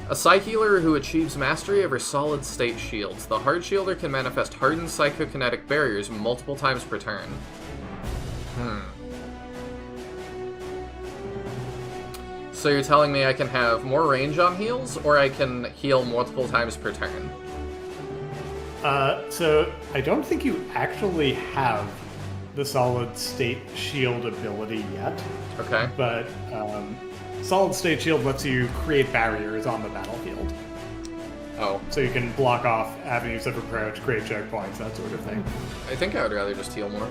A Psi healer who achieves mastery over solid state shields. The Hard Shielder can manifest hardened psychokinetic barriers multiple times per turn. So you're telling me I can have more range on heals, or I can heal multiple times per turn? So I don't think you actually have the solid state shield ability yet. Okay. But solid state shield lets you create barriers on the battlefield. Oh. So you can block off avenues of approach, create checkpoints, that sort of thing. I think I would rather just heal more.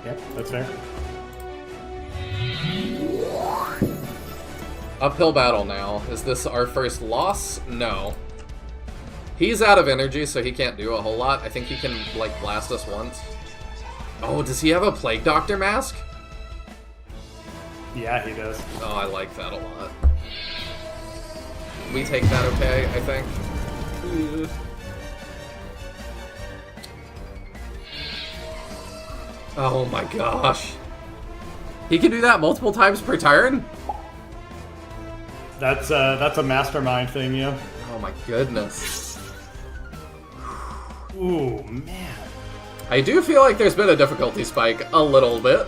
Yep, that's fair. Uphill battle now. Is this our first loss? No. He's out of energy, so he can't do a whole lot. I think he can, like, blast us once. Oh, does he have a Plague Doctor mask? Yeah, he does. Oh, I like that a lot. We take that okay, I think. Oh my gosh. He can do that multiple times per turn? That's a mastermind thing, yeah. Oh my goodness. Ooh, man. I do feel like there's been a difficulty spike a little bit.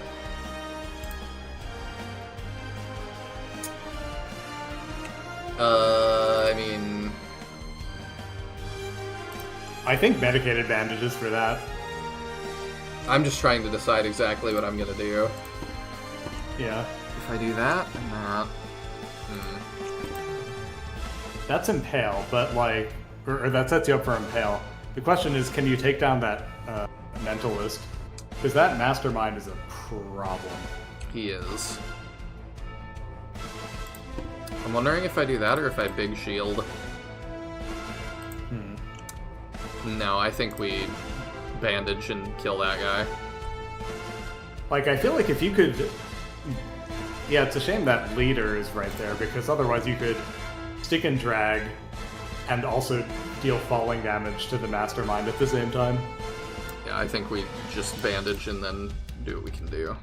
I mean... I think medicated bandages for that. I'm just trying to decide exactly what I'm gonna do. Yeah. If I do that and that... That's Impale, but like... Or that sets you up for Impale. The question is, can you take down that Mentalist? Because that Mastermind is a problem. He is. I'm wondering if I do that or if I Big Shield. No, I think we bandage and kill that guy. Like, I feel like if you could... Yeah, it's a shame that leader is right there, because otherwise you could stick and drag and also deal falling damage to the Mastermind at the same time. Yeah, I think we just bandage and then do what we can do.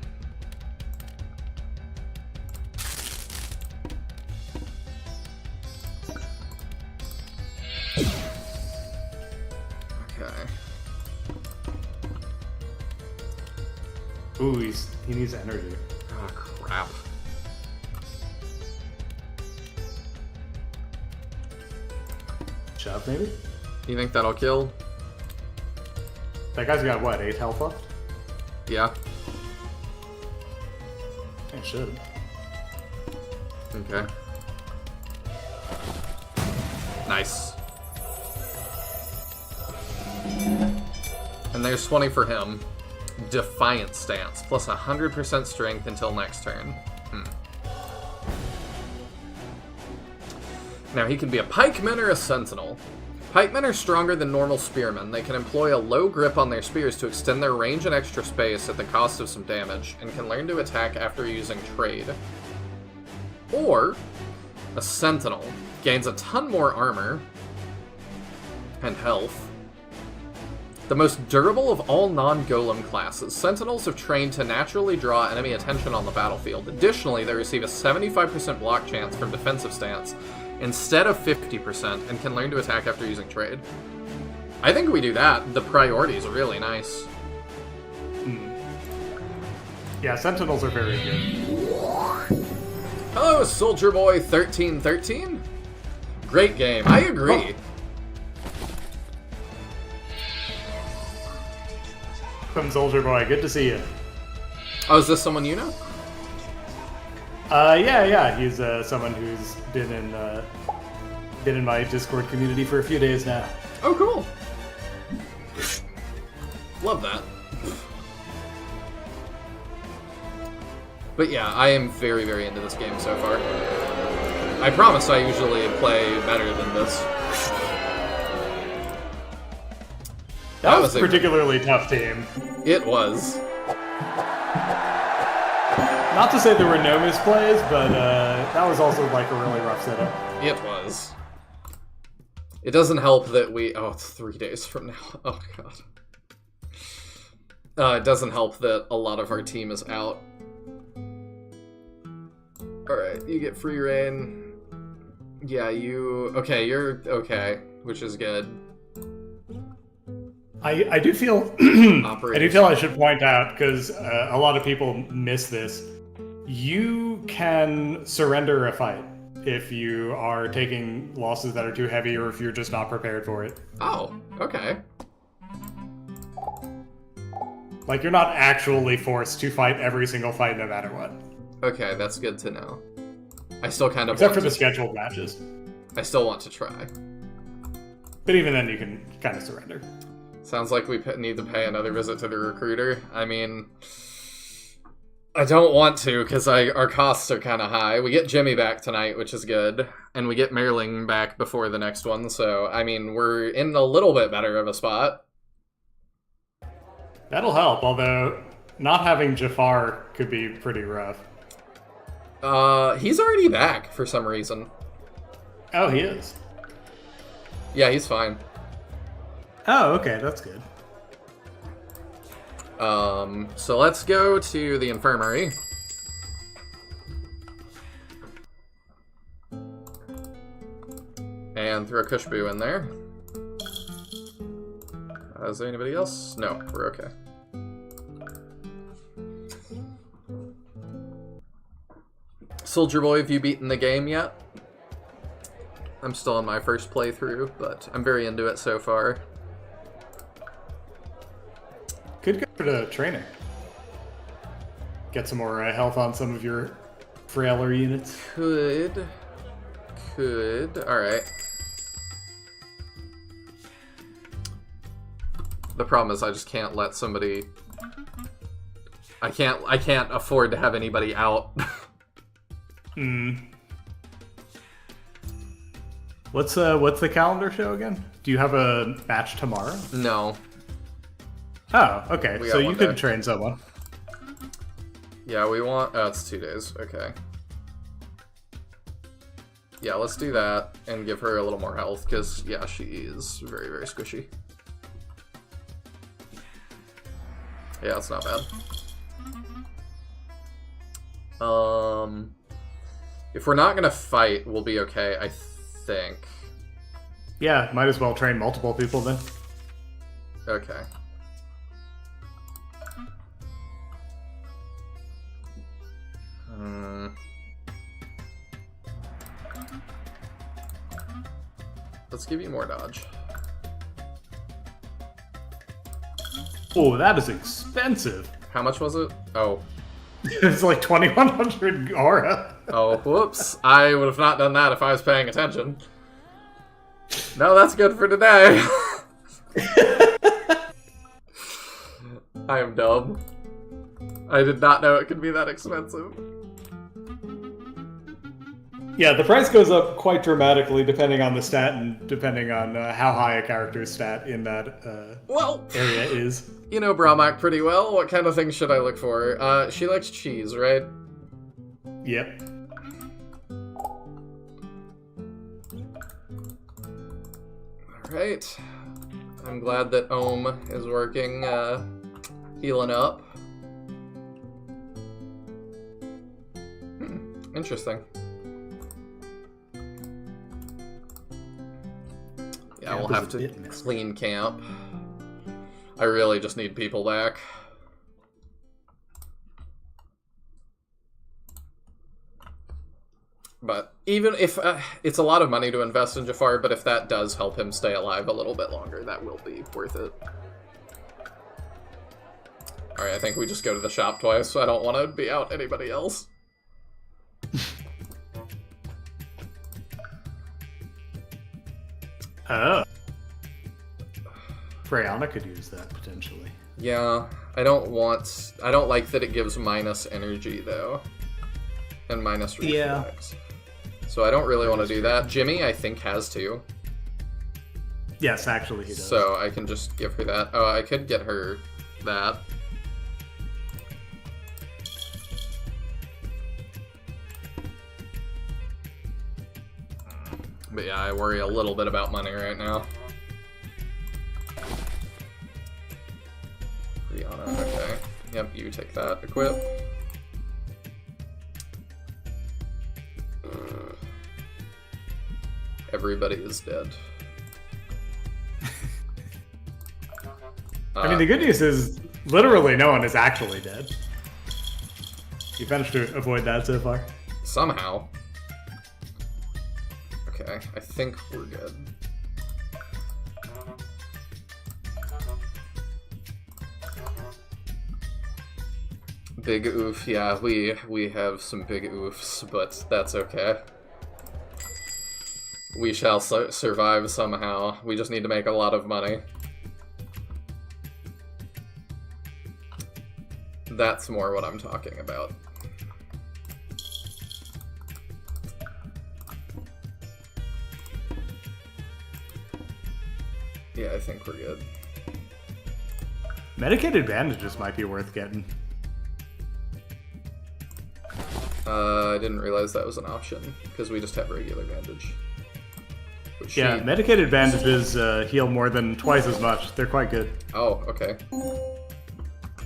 Okay. Ooh, he needs energy. Oh, crap. Shove, maybe? You think that'll kill? That guy's got, what, 8 health left? Yeah. It should. Okay. Nice. And there's 20 for him. Defiant stance, plus 100% strength until next turn. Now he can be a pikeman or a sentinel. Pikemen are stronger than normal spearmen. They can employ a low grip on their spears to extend their range and extra space at the cost of some damage, and can learn to attack after using trade. Or, a sentinel gains a ton more armor and health. The most durable of all non-golem classes, Sentinels have trained to naturally draw enemy attention on the battlefield. Additionally, they receive a 75% block chance from defensive stance instead of 50%, and can learn to attack after using trade. I think we do that. The priority is really nice. Yeah, Sentinels are very good. Hello, Soldier Boy 1313. Great game. I agree. Welcome, Soldier Boy. Good to see you. Oh, is this someone you know? Yeah. He's someone who's been in my Discord community for a few days now. Oh, cool. Love that. But yeah, I am very, very into this game so far. I promise I usually play better than this. That was a particularly tough team. It was. Not to say there were no misplays, but that was also like a really rough setup. It was. It doesn't help that we... Oh, it's 3 days from now. Oh, God. It doesn't help that a lot of our team is out. Alright, you get free reign. Yeah, you... Okay, you're okay, which is good. I do feel... I do feel I should point out, because a lot of people miss this, You can surrender a fight if you are taking losses that are too heavy or if you're just not prepared for it. Oh, okay. Like, you're not actually forced to fight every single fight no matter what. Okay, that's good to know. I still kind of Except want for the to, scheduled matches. I still want to try. But even then, you can kind of surrender. Sounds like we need to pay another visit to the recruiter. I mean, I don't want to because our costs are kind of high. We get Jimmy back tonight, which is good, and we get Merling back before the next one. So, I mean, we're in a little bit better of a spot. That'll help, although not having Jafar could be pretty rough. He's already back for some reason. Oh, he is? Yeah, he's fine. Oh, okay, that's good. So let's go to the infirmary. And throw Kushbu in there. Is there anybody else? No, we're okay. Soldier Boy, have you beaten the game yet? I'm still on my first playthrough, but I'm very into it so far. Could go to training. Get some more health on some of your frailer units. Could. Alright. The problem is I just can't let somebody... I can't afford to have anybody out. What's the calendar show again? Do you have a match tomorrow? No. Oh, okay. We So got you one could day. train someone. Yeah, we want... Oh, it's 2 days. Okay. Yeah, let's do that and give her a little more health, because, yeah, she is very, very squishy. Yeah, it's not bad. If we're not gonna fight, we'll be okay, I think. Yeah, might as well train multiple people then. Okay. Let's give you more dodge. Oh, that is expensive. How much was it? Oh. It's like 2,100 aura. Oh, whoops. I would have not done that if I was paying attention. No, that's good for today. I am dumb. I did not know it could be that expensive. Yeah, the price goes up quite dramatically depending on the stat and depending on how high a character's stat in that Well, area is. you know Brahmak pretty well. What kind of things should I look for? She likes cheese, right? Yep. Alright. I'm glad that Ohm is working, healing up. Interesting. Yeah, we'll have to clean camp. I really just need people back. But even if it's a lot of money to invest in Jafar, but if that does help him stay alive a little bit longer, that will be worth it. Alright, I think we just go to the shop twice, so I don't want to be out anybody else. Oh. Freyana could use that, potentially. Yeah, I don't like that it gives minus energy, though. And minus reflex. Yeah. So I don't really want to do that. Jimmy, I think, has to. Yes, actually he does. So I can just give her that. Oh, I could get her that. But yeah, I worry a little bit about money right now. Rihanna, okay. Yep, you take that. Equip. Everybody is dead. I mean, the good news is literally no one is actually dead. You managed to avoid that so far. Somehow. Okay, I think we're good. Big oof, yeah, we have some big oofs, but that's okay. We shall survive somehow. We just need to make a lot of money. That's more what I'm talking about. Yeah, I think we're good. Medicated bandages might be worth getting. I didn't realize that was an option, because we just have regular bandage. Which Yeah, medicated bandages heal more than twice as much. They're quite good. Oh, okay.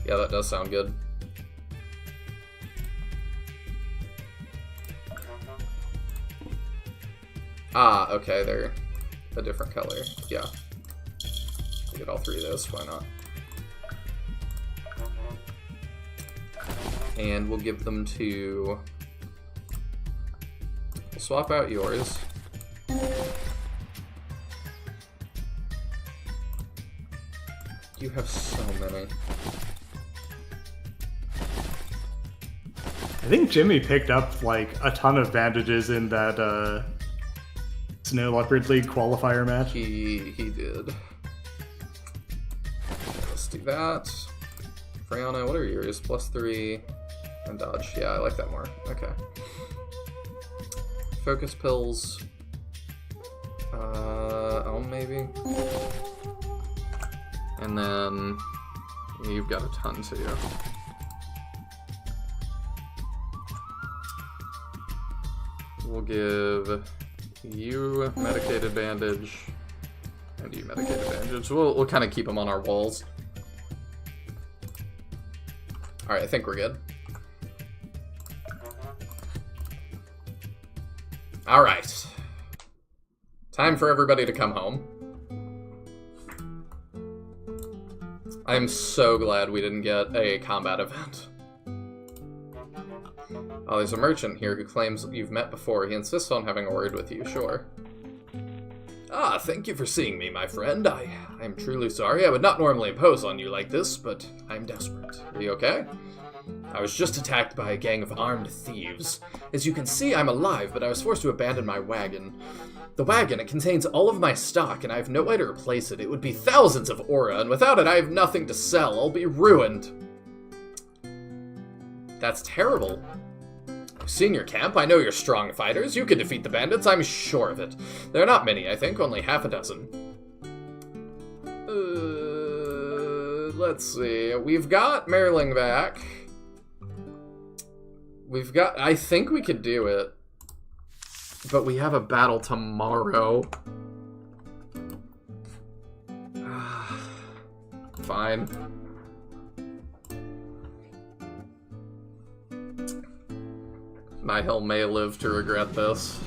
Yeah, that does sound good. Ah, okay, they're a different color. Yeah. Get all three of those, why not? And we'll give them to... We'll swap out yours. You have so many. I think Jimmy picked up, like, a ton of bandages in that, Snow Leopard League qualifier match. He did. Okay, let's do that. Freya, what are yours? +3 and dodge. Yeah, I like that more. Okay. Focus pills. Maybe. And then you've got a ton too. We'll give you medicated bandage and you medicated bandage. We'll kind of keep them on our walls. Alright, I think we're good. Alright. Time for everybody to come home. I'm so glad we didn't get a combat event. Oh, there's a merchant here who claims you've met before. He insists on having a word with you, sure. Ah, thank you for seeing me, my friend. I am truly sorry. I would not normally impose on you like this, but I'm desperate. Are you okay? I was just attacked by a gang of armed thieves. As you can see, I'm alive, but I was forced to abandon my wagon. The wagon, it contains all of my stock, and I have no way to replace it. It would be thousands of aura, and without it, I have nothing to sell. I'll be ruined. That's terrible. I've seen your camp. I know you're strong fighters. You can defeat the bandits. I'm sure of it. There are not many, I think. Only half a dozen. Let's see. We've got Merling back. We've got... I think we could do it. But we have a battle tomorrow. Fine. Nihil may live to regret this.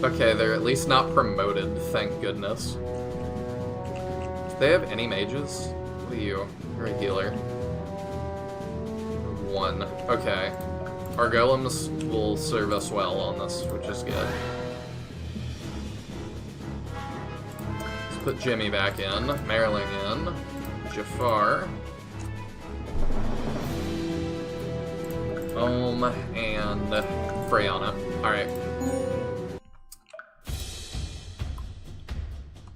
Okay, they're at least not promoted, thank goodness. Do they have any mages? What are you? You're a healer. 1. Okay. Our golems will serve us well on this, which is good. Let's put Jimmy back in, Merling in, Jafar, and Freyana. Alright.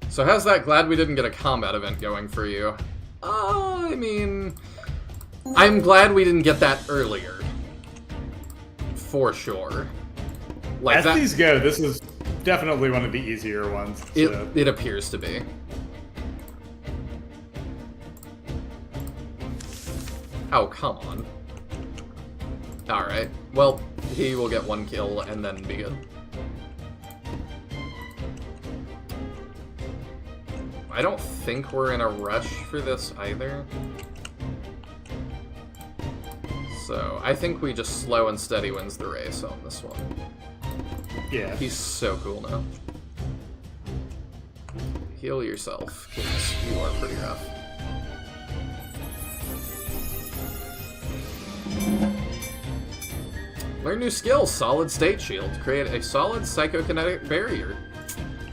So how's that? Glad we didn't get a combat event going for you. I mean... I'm glad we didn't get that earlier. For sure. Like As these go, this is definitely one of the easier ones. So. It appears to be. Oh, come on. Alright. Well, he will get 1 kill and then be good. I don't think we're in a rush for this either. So, I think we just slow and steady wins the race on this one. Yeah. He's so cool now. Heal yourself, because you are pretty rough. Learn new skills. Solid State Shield. Create a solid psychokinetic barrier.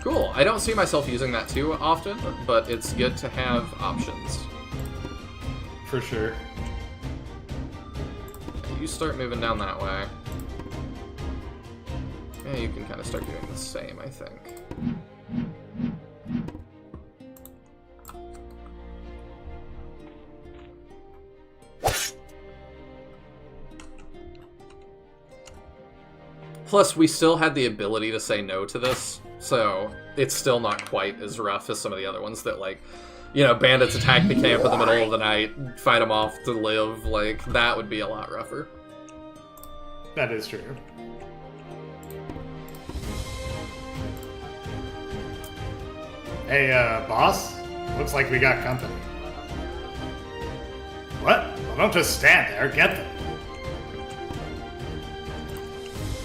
Cool. I don't see myself using that too often, but it's good to have options. For sure. You start moving down that way. Yeah, you can kind of start doing the same, I think. Plus, we still had the ability to say no to this, so it's still not quite as rough as some of the other ones that, like, you know, bandits attack the camp in the middle of the night, fight them off to live. Like, that would be a lot rougher. That is true. Hey, boss? Looks like we got company. What? Well, don't just stand there, get them.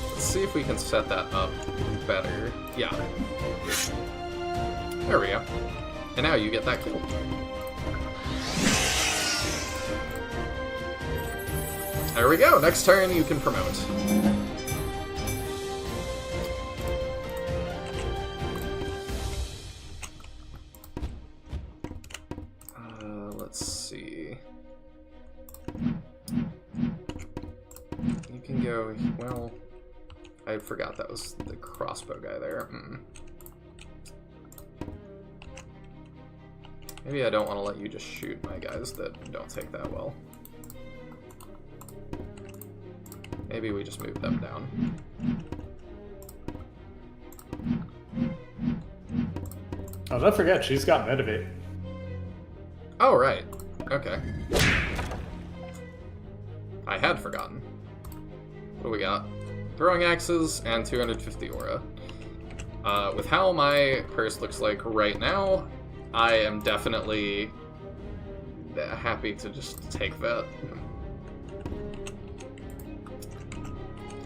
Let's see if we can set that up better. Yeah. There we go. And now you get that kill. There we go. Next turn, you can promote. Let's see. You can go, well, I forgot that was the crossbow guy there. Maybe I don't want to let you just shoot my guys that don't take that well. Maybe we just move them down. Oh, don't forget, she's got Medivate. Oh, right. Okay. I had forgotten. What do we got? Throwing axes and 250 aura. With how my purse looks like right now, I am definitely happy to just take that.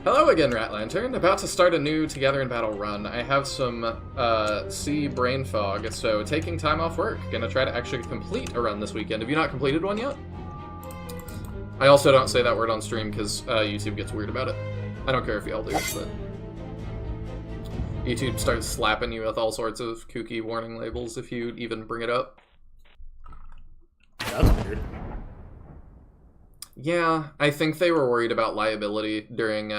Hello again, Rat Lantern. About to start a new Together in Battle run. I have some sea brain fog, so taking time off work. Gonna try to actually complete a run this weekend. Have you not completed one yet? I also don't say that word on stream because YouTube gets weird about it. I don't care if y'all do, but YouTube starts slapping you with all sorts of kooky warning labels if you even bring it up. That's weird. Yeah, I think they were worried about liability during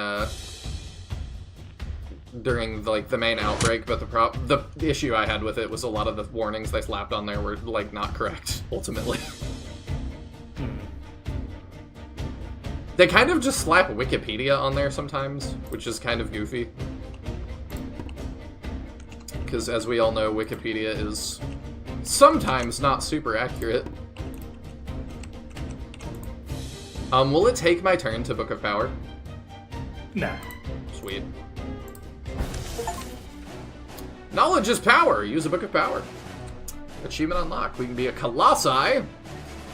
like the main outbreak, but the issue I had with it was a lot of the warnings they slapped on there were like not correct ultimately. They kind of just slap Wikipedia on there sometimes, which is kind of goofy. Because as we all know, Wikipedia is sometimes not super accurate. Will it take my turn to Book of Power? No. Sweet. Knowledge is power! Use a Book of Power. Achievement unlocked. We can be a Colossi.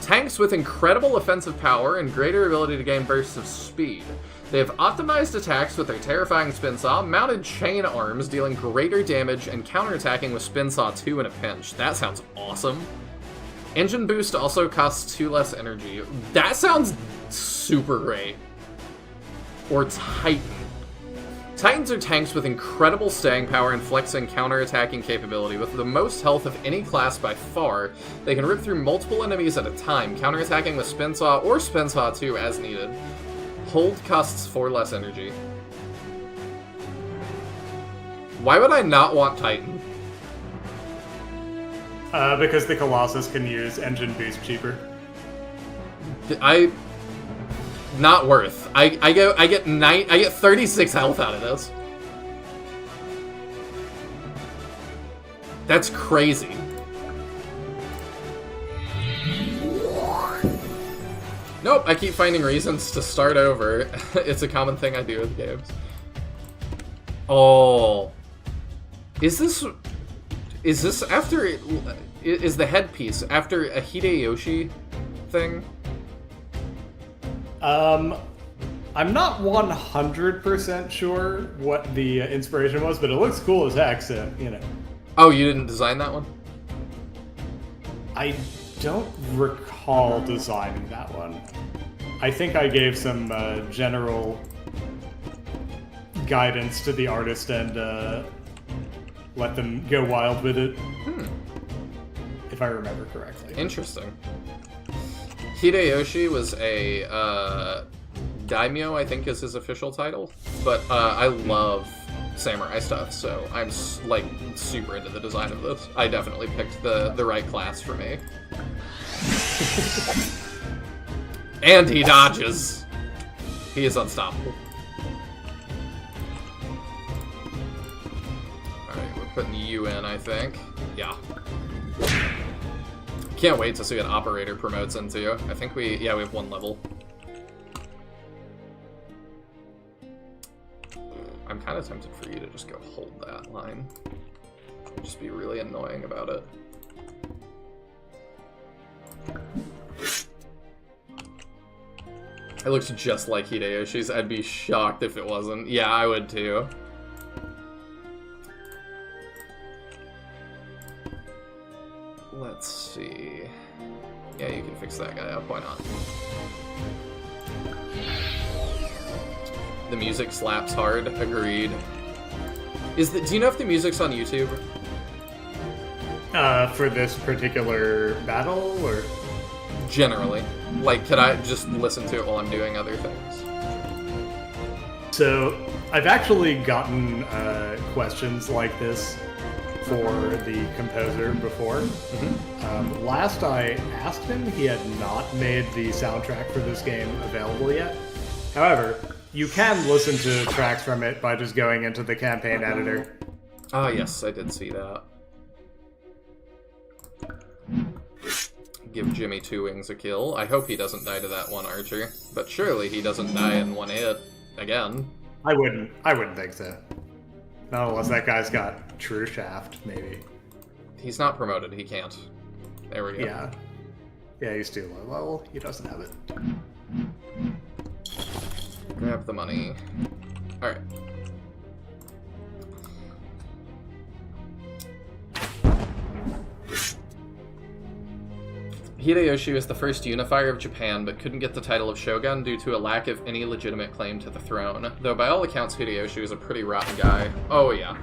Tanks with incredible offensive power and greater ability to gain bursts of speed. They have optimized attacks with their terrifying spin saw, mounted chain arms, dealing greater damage, and counterattacking with spin saw 2 in a pinch. That sounds awesome. Engine boost also costs 2 less energy. That sounds super great. Or Titan. Titans are tanks with incredible staying power and flexing counter-attacking capability. With the most health of any class by far, they can rip through multiple enemies at a time, counter-attacking with Spin Saw or Spin Saw 2 as needed. Hold costs 4 less energy. Why would I not want Titan? Because the Colossus can use engine boost cheaper. Not worth. I get 36 health out of this. That's crazy. Nope, I keep finding reasons to start over. It's a common thing I do with games. Oh. Is this after... Is the headpiece after a Hideyoshi thing? I'm not 100% sure what the inspiration was, but it looks cool as heck, so, you know. Oh, you didn't design that one? I don't recall designing that one. I think I gave some general guidance to the artist and let them go wild with it. If I remember correctly. Interesting. Hideyoshi was a daimyo, I think is his official title, but I love samurai stuff, so I'm like super into the design of this. I definitely picked the right class for me. And he dodges. He is unstoppable. Alright, we're putting you in, I think. Yeah. Can't wait to see what operator promotes into. I think we have 1 level. I'm kind of tempted for you to just go hold that line. Just be really annoying about it. It looks just like Hideyoshi's. I'd be shocked if it wasn't. Yeah, I would too. Let's see. Yeah, you can fix that guy up. Why not? The music slaps hard. Agreed. Do you know if the music's on YouTube? For this particular battle, or? Generally. Like, could I just listen to it while I'm doing other things? So, I've actually gotten questions like this for the composer before. Last I asked him, he had not made the soundtrack for this game available yet. However, you can listen to tracks from it by just going into the campaign editor. Ah, yes, I did see that. Give Jimmy 2 wings a kill. I hope he doesn't die to that one archer, but surely he doesn't die in 1 hit again. I wouldn't think so. Not unless that guy's got True Shaft, maybe. He's not promoted, he can't. There we go. Yeah, he's too low level. He doesn't have it. Grab the money. Alright. Hideyoshi was the first unifier of Japan, but couldn't get the title of shogun due to a lack of any legitimate claim to the throne. Though by all accounts, Hideyoshi was a pretty rotten guy. Oh yeah.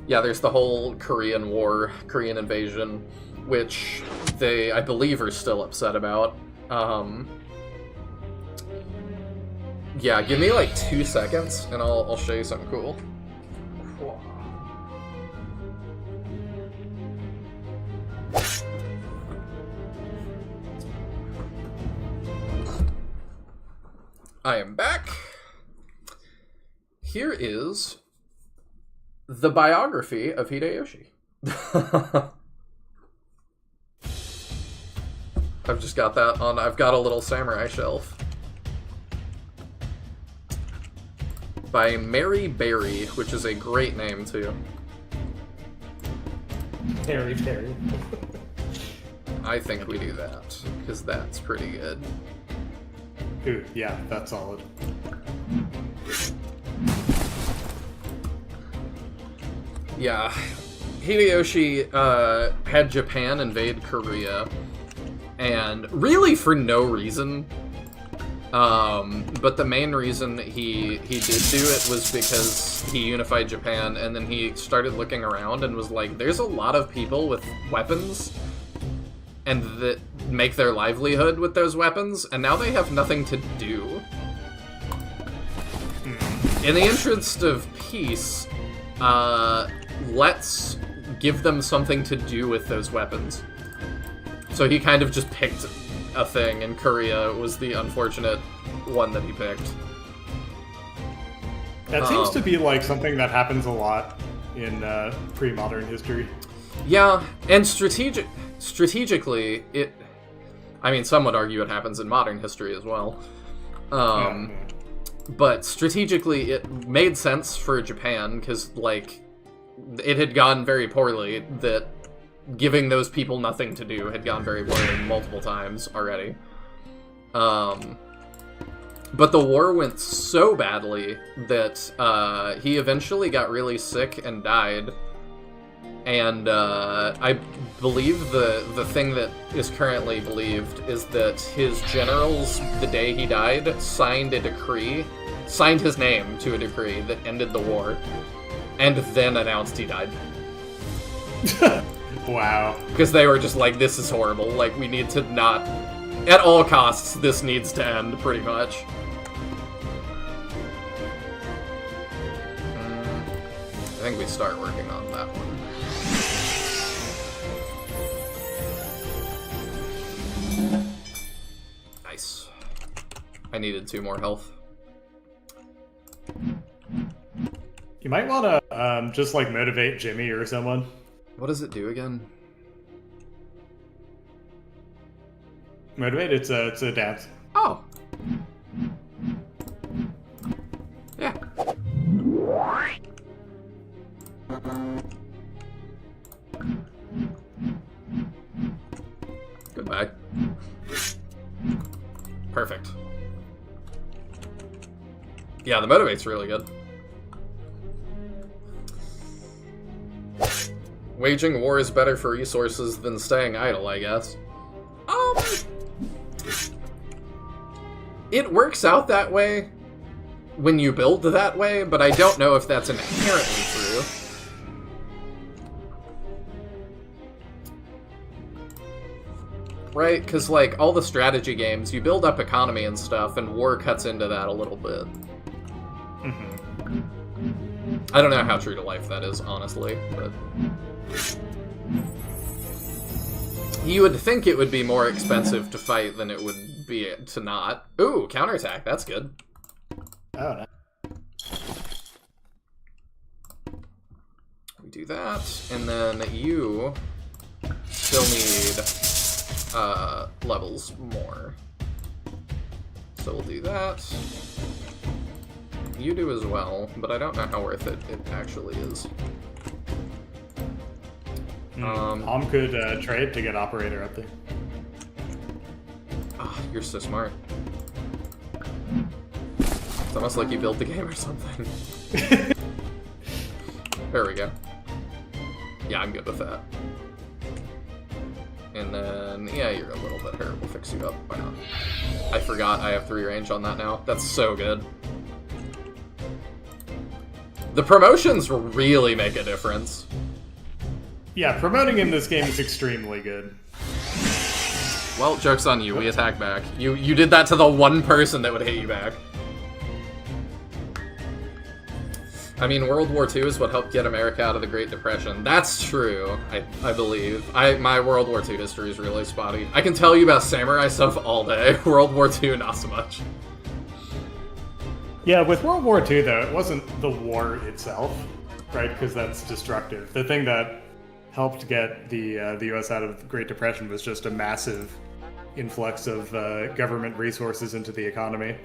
Yeah, there's the whole Korean War, Korean invasion, which they, I believe, are still upset about. Yeah, give me like 2 seconds, and I'll show you something cool. I am back. Here is the biography of Hideyoshi. I've just got that on, I've got a little samurai shelf. By Mary Berry, which is a great name too. Terry. I think we do that, because that's pretty good. Ooh, yeah, that's solid. Yeah, Hideyoshi had Japan invade Korea, and really for no reason. But the main reason he did do it was because he unified Japan, and then he started looking around and was like, there's a lot of people with weapons and that make their livelihood with those weapons, and now they have nothing to do. In the interest of peace, let's give them something to do with those weapons. So he kind of just picked a thing, and Korea was the unfortunate one that he picked. That seems to be like something that happens a lot in pre-modern history. Yeah, and strategically, I mean, some would argue it happens in modern history as well. But strategically, it made sense for Japan, because, like, it had gone very poorly, that giving those people nothing to do had gone very poorly multiple times already. But the war went so badly that he eventually got really sick and died. And I believe the thing that is currently believed is that his generals, the day he died, signed a decree signed his name to a decree that ended the war, and then announced he died. Wow. Because they were just like, this is horrible. Like, we need to not... At all costs, this needs to end, pretty much. I think we start working on that one. Nice. I needed 2 more health. You might want to just like motivate Jimmy or someone. What does it do again? Motivate? It's a dance. Oh. Yeah. Goodbye. Perfect. Yeah, the motivate's really good. Waging war is better for resources than staying idle, I guess. It works out that way when you build that way, but I don't know if that's inherently true. Right? Because, like, all the strategy games, you build up economy and stuff, and war cuts into that a little bit. Mm-hmm. I don't know how true to life that is, honestly, but... You would think it would be more expensive to fight than it would be to not. Ooh, counterattack, that's good. Oh, no. We do that, and then you still need levels more. So we'll do that. You do as well, but I don't know how worth it actually is. Tom could trade to get operator up there. Oh, you're so smart. It's almost like you built the game or something. There we go. Yeah, I'm good with that. And then, yeah, you're a little bit hurt. We'll fix you up. Why not? I forgot I have 3 range on that now. That's so good. The promotions really make a difference. Yeah, promoting in this game is extremely good. Well, joke's on you. We attack back. You did that to the one person that would hit you back. I mean, World War II is what helped get America out of the Great Depression. That's true, I believe. My World War II history is really spotty. I can tell you about samurai stuff all day. World War II, not so much. Yeah, with World War II, though, it wasn't the war itself, right? Because that's destructive. The thing that helped get the U.S. out of the Great Depression was just a massive influx of government resources into the economy.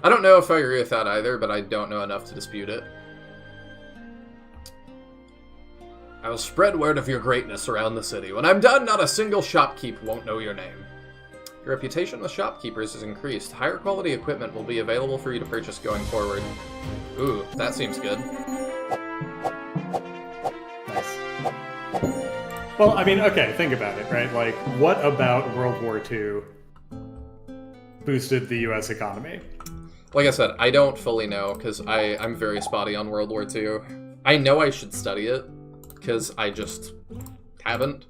I don't know if I agree with that either, but I don't know enough to dispute it. I will spread word of your greatness around the city. When I'm done, not a single shopkeep won't know your name. Your reputation with shopkeepers is increased. Higher quality equipment will be available for you to purchase going forward. Ooh, that seems good. Nice. Well, I mean, okay, think about it, right? Like, what about World War II boosted the U.S. economy? Like I said, I don't fully know, because I'm very spotty on World War II. I know I should study it, because I just haven't.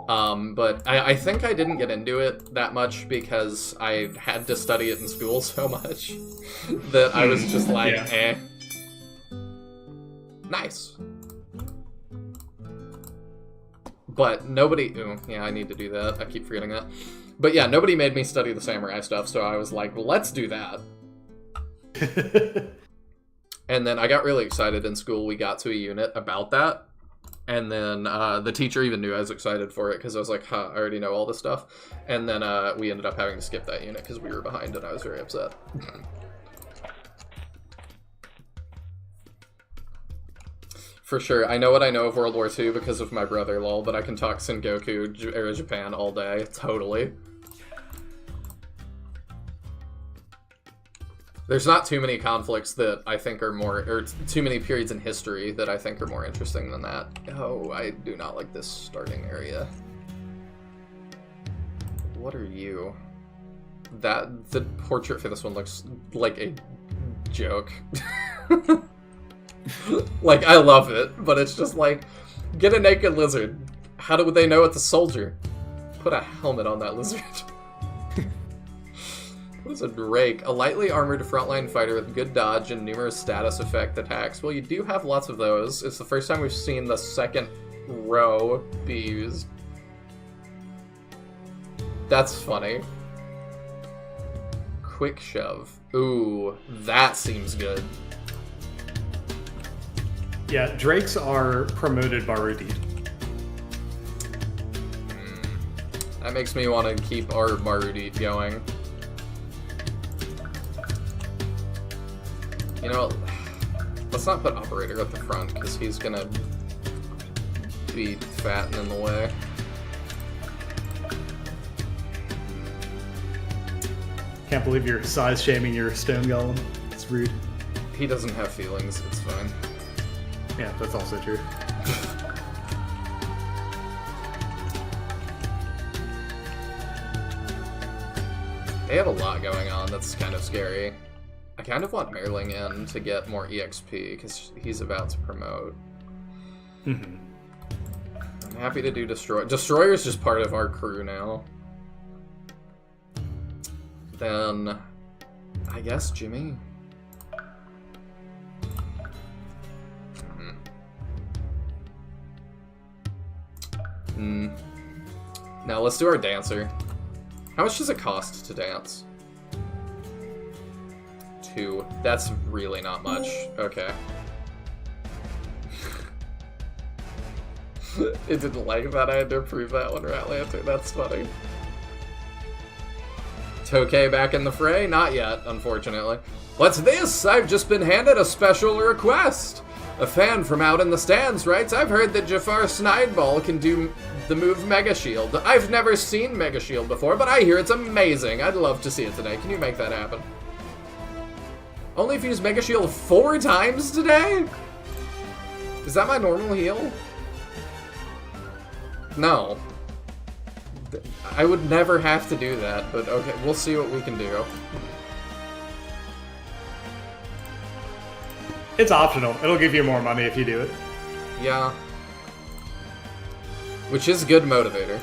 But I think I didn't get into it that much because I had to study it in school so much that I was just like, eh. Nice. But nobody... Ooh, yeah, I need to do that. I keep forgetting that. But yeah, nobody made me study the samurai stuff, so I was like, well, let's do that. And then I got really excited in school. We got to a unit about that. And then the teacher even knew I was excited for it because I was like, huh, I already know all this stuff. And then we ended up having to skip that unit because we were behind and I was very upset. For sure. I know what I know of World War II because of my brother, lol, but I can talk Sengoku era Japan all day. Totally. There's not too many conflicts that I think are more, or too many periods in history that I think are more interesting than that. Oh, I do not like this starting area. What are you? the portrait for this one looks like a joke. Like, I love it, but it's just like, get a naked lizard. How do they know it's a soldier? Put a helmet on that lizard. What is a Drake? A lightly armored frontline fighter with good dodge and numerous status effect attacks. Well, you do have lots of those. It's the first time we've seen the second row be used. That's funny. Quick shove. Ooh, that seems good. Yeah, Drakes are promoted Barudi. That makes me want to keep our Marudit going. You know, let's not put Operator at the front, because he's gonna be fat and in the way. Can't believe you're size shaming your stone golem. It's rude. He doesn't have feelings, it's fine. Yeah, that's also true. They have a lot going on that's kind of scary. I kind of want Merling in to get more EXP, because he's about to promote. Mm-hmm. I'm happy to do Destroyer. Destroyer's just part of our crew now. Then, I guess Jimmy. Now let's do our dancer. How much does it cost to dance? 2. That's really not much. Okay. It didn't like that. I had to approve that one, Ratlanter. That's funny. Tokay back in the fray? Not yet, unfortunately. What's this? I've just been handed a special request. A fan from out in the stands writes, I've heard that Jafar Snideball can do the move Mega Shield. I've never seen Mega Shield before, but I hear it's amazing. I'd love to see it today. Can you make that happen? Only if you use Mega Shield 4 times today? Is that my normal heal? No. I would never have to do that, but okay, we'll see what we can do. It's optional. It'll give you more money if you do it. Yeah. Which is a good motivator.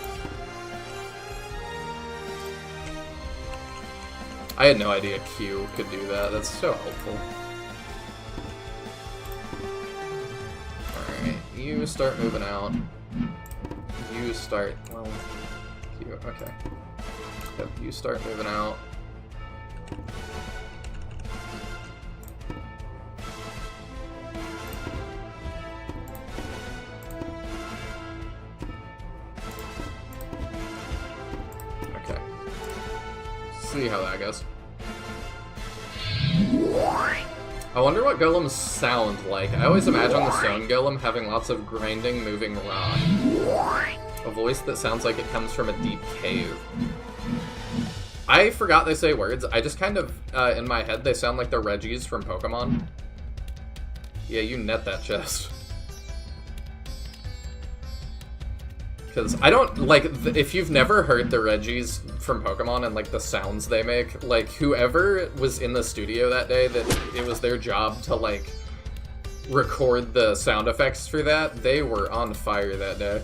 I had no idea Q could do that. That's so helpful. Alright, you start moving out. You start... well... Q, okay. Yep, you start moving out. Okay. See how that goes. I wonder what golems sound like. I always imagine the stone golem having lots of grinding, moving rock. A voice that sounds like it comes from a deep cave. I forgot they say words. I just kind of, in my head, they sound like the Reggies from Pokemon. Yeah, you net that chest. Because I don't, like, if you've never heard the Reggies from Pokemon and, like, the sounds they make, like, whoever was in the studio that day, that it was their job to, like, record the sound effects for that, they were on fire that day.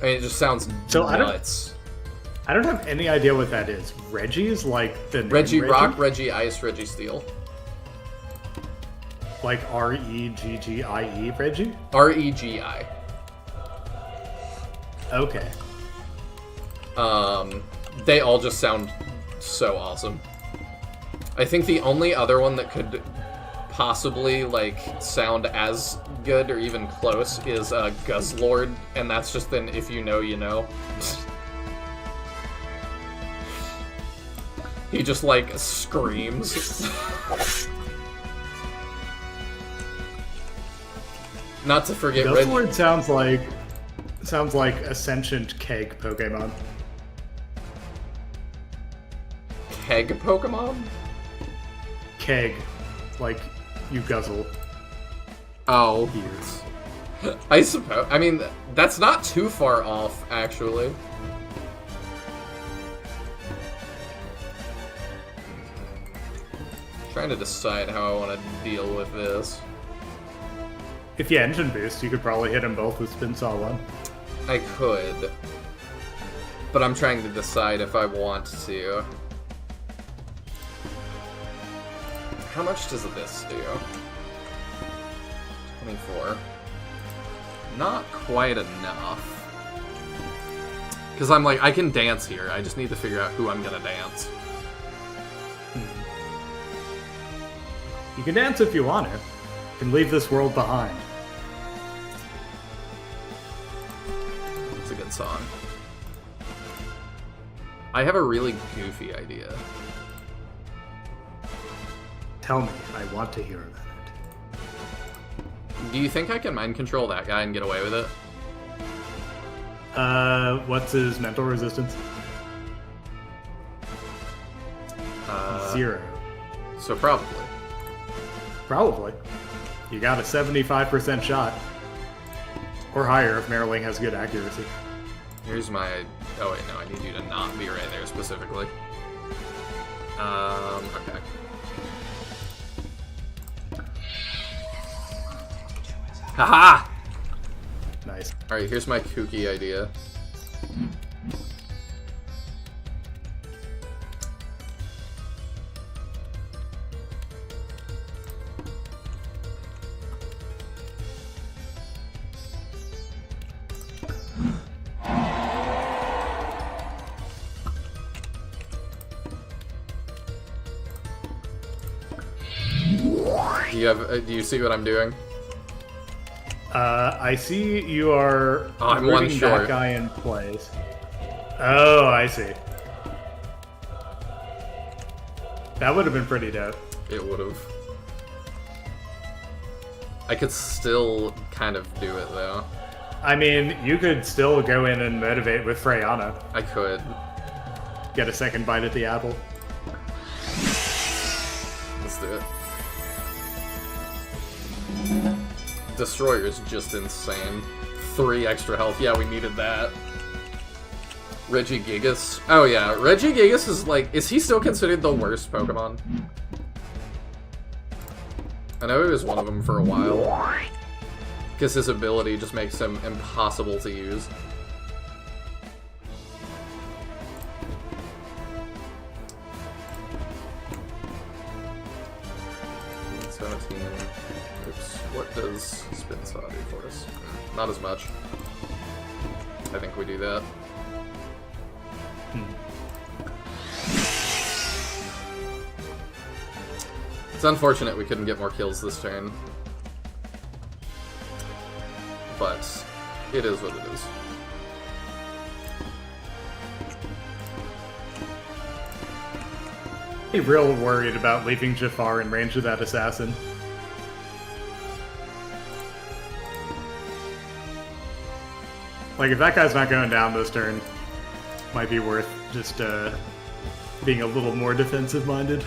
I mean, it just sounds nuts. I don't have any idea what that is. Reggie's like the name Reggie Reggie? Rock, Reggie Ice, Reggie Steel. Like R-E-G-G-I-E, Reggie? R-E-G-I. Okay. They all just sound so awesome. I think the only other one that could possibly, like, sound as good or even close is Guzzlord, and that's just an if you know, you know. He just, like, screams. Not to forget Guzzlord sounds like a sentient keg Pokemon. Keg Pokemon? Keg. Like, you guzzle. Oh. Years. I suppose. I mean, that's not too far off, actually. Trying to decide how I want to deal with this. If you engine boost, you could probably hit them both with Spin Saw 1. I could. But I'm trying to decide if I want to. How much does this do? 24. Not quite enough. Because I'm like, I can dance here. I just need to figure out who I'm gonna dance. You can dance if you want to. You can leave this world behind. It's a good song. I have a really goofy idea. Tell me, I want to hear about it. Do you think I can mind control that guy and get away with it? What's his mental resistance? 0. So probably. Probably. You got a 75% shot. Or higher if Merriling has good accuracy. Here's my... Oh wait, no, I need you to not be right there specifically. Okay. Haha! Nice. Alright, here's my kooky idea. Do you see what I'm doing? I see you are I'm one rooting short. that guy in place. Oh, I see. That would have been pretty dope. It would have. I could still kind of do it though. I mean, you could still go in and motivate with Freyana. I could. Get a second bite at the apple. Let's do it. Destroyer's just insane. 3 extra health. Yeah, we needed that. Regigigas. Oh yeah, Regigigas is like... Is he still considered the worst Pokemon? I know he was one of them for a while. Because his ability just makes him impossible to use. What does Spin Saw do for us? Not as much. I think we do that. It's unfortunate we couldn't get more kills this turn. But it is what it is. I'm real worried about leaving Jafar in range of that assassin. Like, if that guy's not going down this turn, might be worth just being a little more defensive-minded.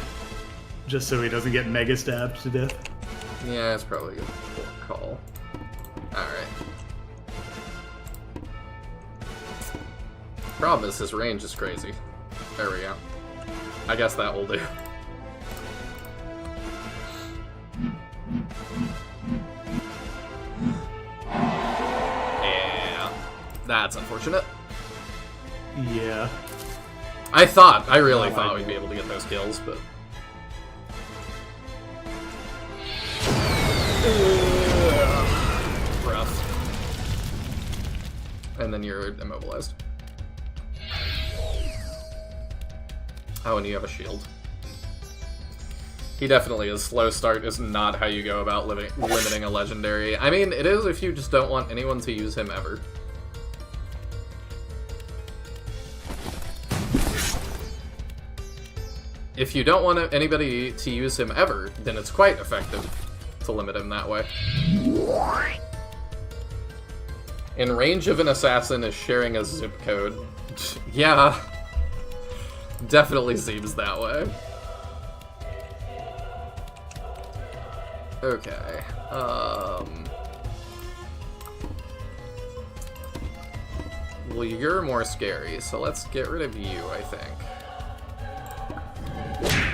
Just so he doesn't get mega stabbed to death. Yeah, it's probably a good call. Alright. Problem is, his range is crazy. There we go. I guess that will do. Yeah. That's unfortunate. Yeah. I really thought we'd be able to get those kills, but... rough. And then you're immobilized. Oh, and you have a shield. He definitely is. Slow start is not how you go about limiting a legendary. I mean, it is if you just don't want anyone to use him ever. If you don't want anybody to use him ever, then it's quite effective to limit him that way. In range of an assassin is sharing a zip code. Yeah. Definitely seems that way. Okay. Well, you're more scary, so let's get rid of you, I think.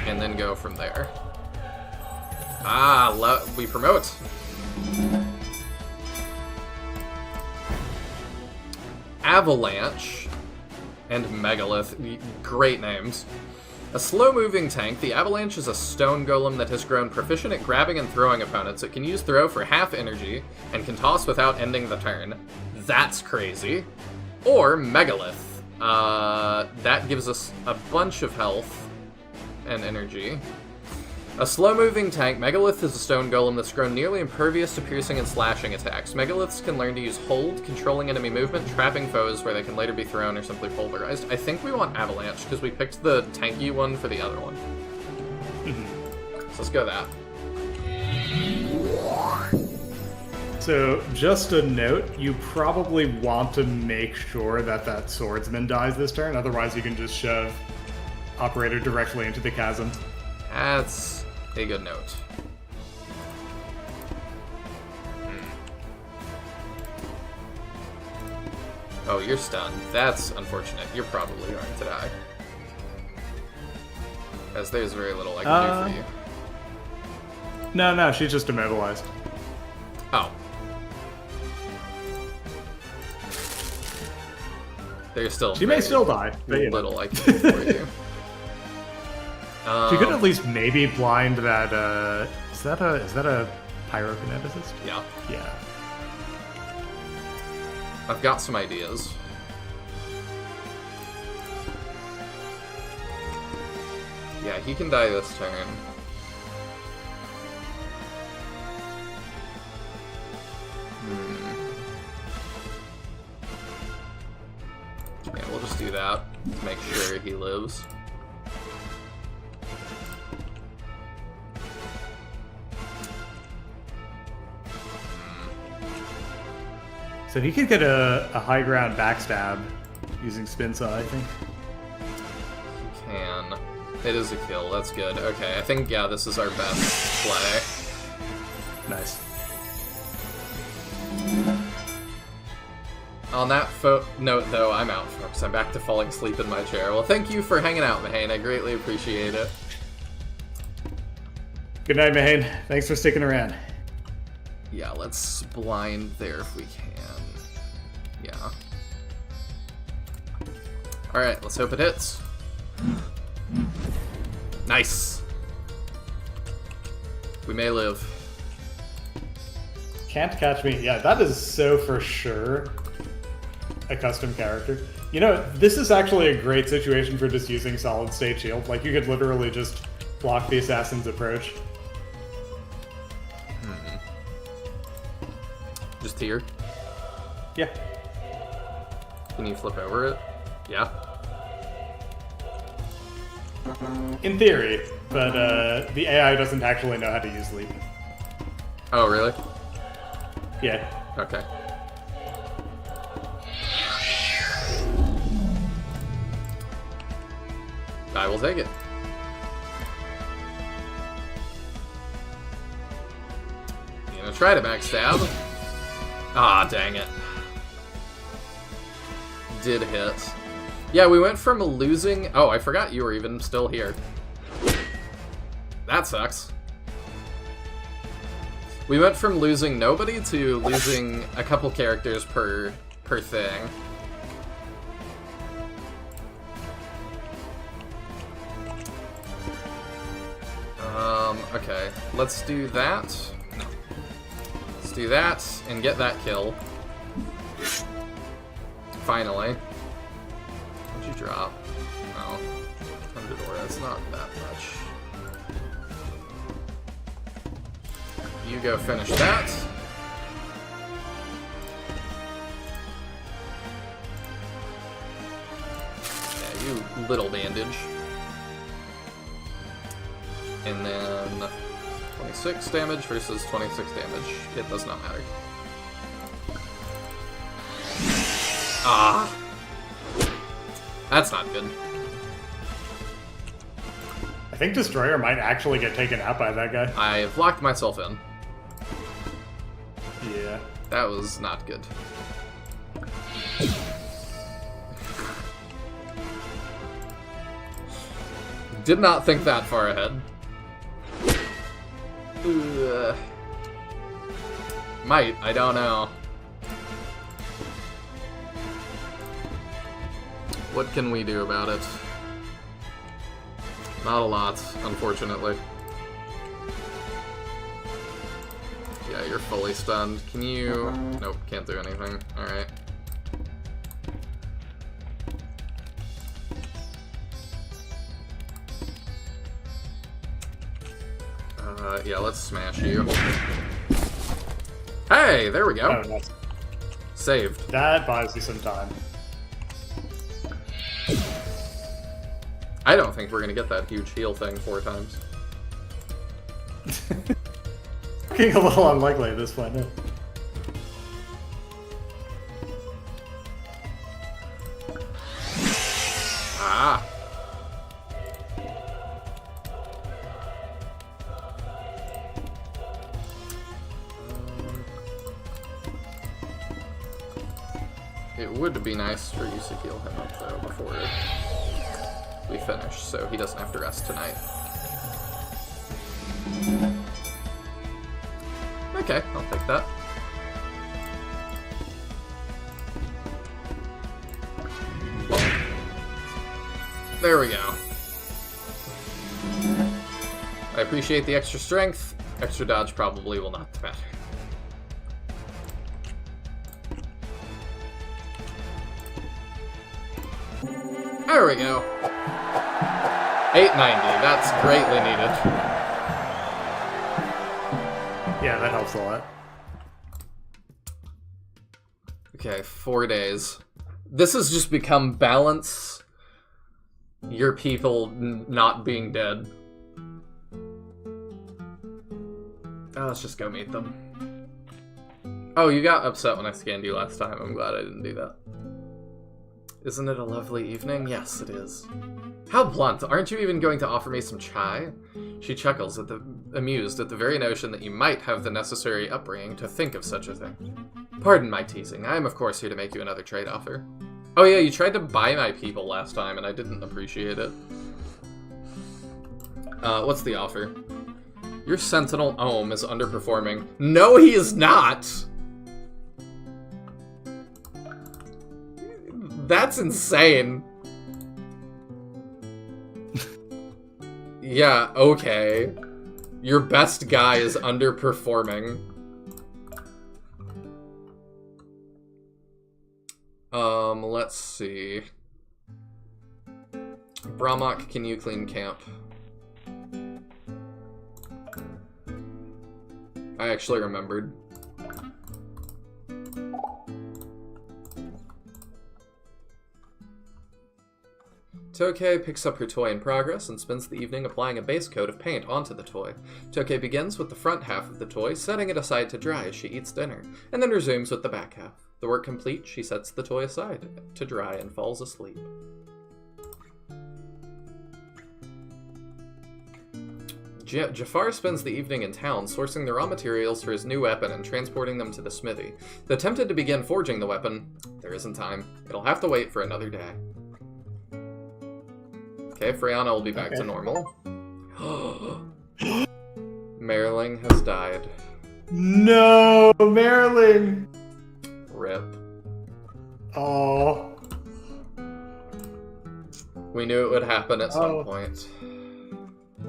And then go from there. We promote. Avalanche and Megalith. Great names. A slow-moving tank, the Avalanche is a stone golem that has grown proficient at grabbing and throwing opponents. It can use throw for half energy and can toss without ending the turn. That's crazy. Or Megalith. That gives us a bunch of health and energy. A slow-moving tank, Megalith is a stone golem that's grown nearly impervious to piercing and slashing attacks. Megaliths can learn to use hold, controlling enemy movement, trapping foes where they can later be thrown or simply pulverized. I think we want Avalanche, because we picked the tanky one for the other one. So let's go that. So, just a note, you probably want to make sure that that swordsman dies this turn, otherwise you can just shove Operator directly into the chasm. That's a good note. Oh, you're stunned. That's unfortunate. You're probably going to die. As there's very little I can do for you. No, she's just immobilized. Oh. There's still She may still die, but little I can do for you. She could at least maybe blind that, is that a pyrokineticist? Yeah. Yeah. I've got some ideas. Yeah, he can die this turn. Yeah, we'll just do that to make sure he lives. So he could get a high ground backstab using Spin Saw, I think. He can. It is a kill, that's good. Okay, I think, yeah, this is our best play. Nice. On that note, though, I'm out, folks. I'm back to falling asleep in my chair. Well, thank you for hanging out, Mahane. I greatly appreciate it. Good night, Mahane. Thanks for sticking around. Yeah, let's blind there if we can. Yeah. Alright, let's hope it hits. Nice. We may live. Can't catch me. Yeah, that is so for sure a custom character. You know, this is actually a great situation for just using solid state shield. Like, you could literally just block the assassin's approach. Just here. Yeah. Can you flip over it? Yeah. In theory, but the AI doesn't actually know how to use leap. Oh, really? Yeah. Okay. I will take it. You gonna try to backstab? Ah, dang it. Did hit. Yeah, we went from losing... Oh, I forgot you were even still here. That sucks. We went from losing nobody to losing a couple characters per thing. Okay. Let's do that. No. Let's do that and get that kill. Finally. What'd you drop? Oh. 100 ore, that's not that much. You go finish that. Yeah, you little bandage. And then 26 damage versus 26 damage. It does not matter. Ah! That's not good. I think Destroyer might actually get taken out by that guy. I've locked myself in. Yeah. That was not good. Did not think that far ahead. Might, I don't know. What can we do about it? Not a lot, unfortunately. Yeah, you're fully stunned. Can you... Nope, can't do anything. Alright. Yeah, let's smash you. Hey, there we go. Oh, nice. Saved. That buys you some time. I don't think we're gonna get that huge heal thing 4 times. Looking a little unlikely at this point. Ah. It would be nice for you to heal him up though before we finish, so he doesn't have to rest tonight. Okay, I'll take that. There we go. I appreciate the extra strength. Extra dodge probably will not matter. There we go. 890. That's greatly needed. Yeah, that helps a lot. Okay, 4 days. This has just become balance your people not being dead. Oh, let's just go meet them. Oh, you got upset when I scanned you last time. I'm glad I didn't do that. Isn't it a lovely evening? Yes, it is. How blunt. Aren't you even going to offer me some chai? She chuckles, amused at the very notion that you might have the necessary upbringing to think of such a thing. Pardon my teasing. I am, of course, here to make you another trade offer. Oh yeah, you tried to buy my people last time, and I didn't appreciate it. What's the offer? Your Sentinel Ohm is underperforming. No, he is not! That's insane. Yeah, okay. Your best guy is underperforming. Let's see. Brahmak, can you clean camp? I actually remembered. Tokei picks up her toy in progress and spends the evening applying a base coat of paint onto the toy. Tokei begins with the front half of the toy, setting it aside to dry as she eats dinner, and then resumes with the back half. The work complete, she sets the toy aside to dry and falls asleep. Jafar spends the evening in town, sourcing the raw materials for his new weapon and transporting them to the smithy. Though tempted to begin forging the weapon, there isn't time. It'll have to wait for another day. Okay, Freyanna will be back to normal. Merling has died. No, Marilyn! Rip. Oh. We knew it would happen at some point.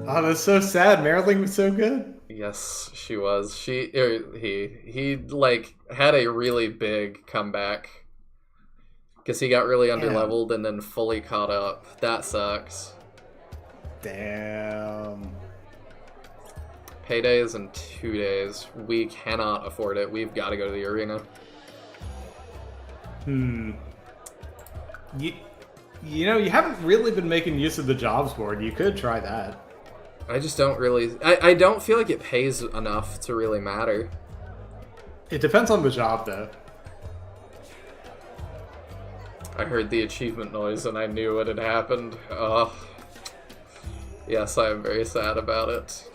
Oh, that's so sad. Marilyn was so good. Yes, she was. He like had a really big comeback because he got really underleveled and then fully caught up. That sucks. Damn. Payday is in 2 days. We cannot afford it. We've got to go to the arena. You know, you haven't really been making use of the jobs board. You could try that. I just don't really... I don't feel like it pays enough to really matter. It depends on the job, though. I heard the achievement noise and I knew what had happened. Yes, I am very sad about it.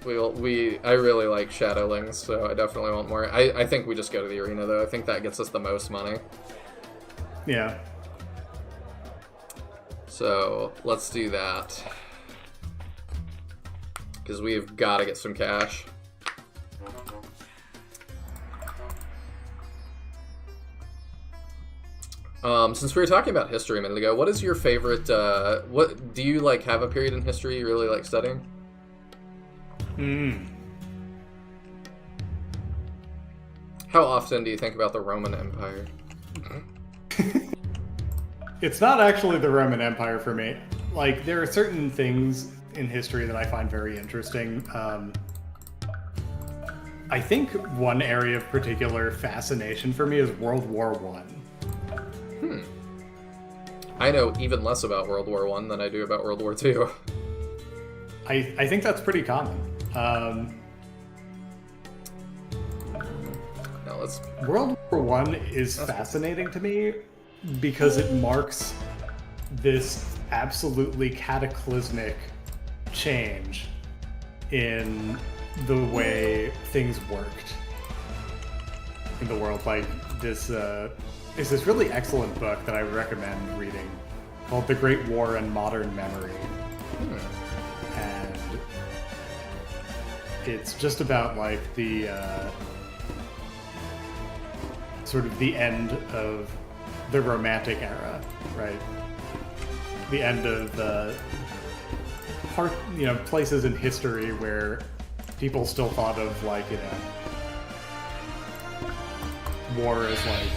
I really like Shadowlings, so I definitely want more. I think we just go to the arena, though. I think that gets us the most money. Yeah. So, let's do that. because we've got to get some cash. Since we were talking about history a minute ago, what is your favorite, what, do you, like, have a period in history you really like studying? How often do you think about the Roman Empire? It's not actually the Roman Empire for me. Like, there are certain things in history that I find very interesting. I think one area of particular fascination for me is World War One. I know even less about World War One than I do about World War Two. I think that's pretty common. Now let's... World War One is fascinating to me because it marks this absolutely cataclysmic change in the way things worked in the world. Like, this is this really excellent book that I recommend reading called The Great War and Modern Memory. And it's just about, like, the sort of the end of the Romantic era, right? The end of places in history where people still thought of, like, war as, like,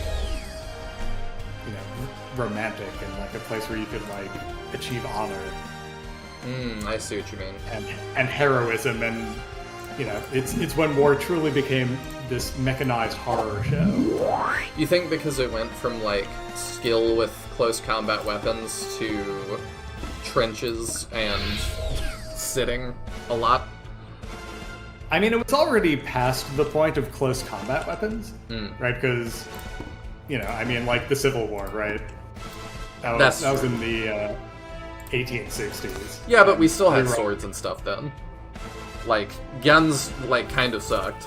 romantic and, like, a place where you could, like, achieve honor. I see what you mean. And heroism, and it's when war truly became this mechanized horror show. You think because it went from, like, skill with close combat weapons to trenches and sitting a lot? I mean, it was already past the point of close combat weapons, right? Because, like the Civil War, right? That was in the 1860s. Yeah, but we still had swords and stuff then. Like, guns, like, kind of sucked.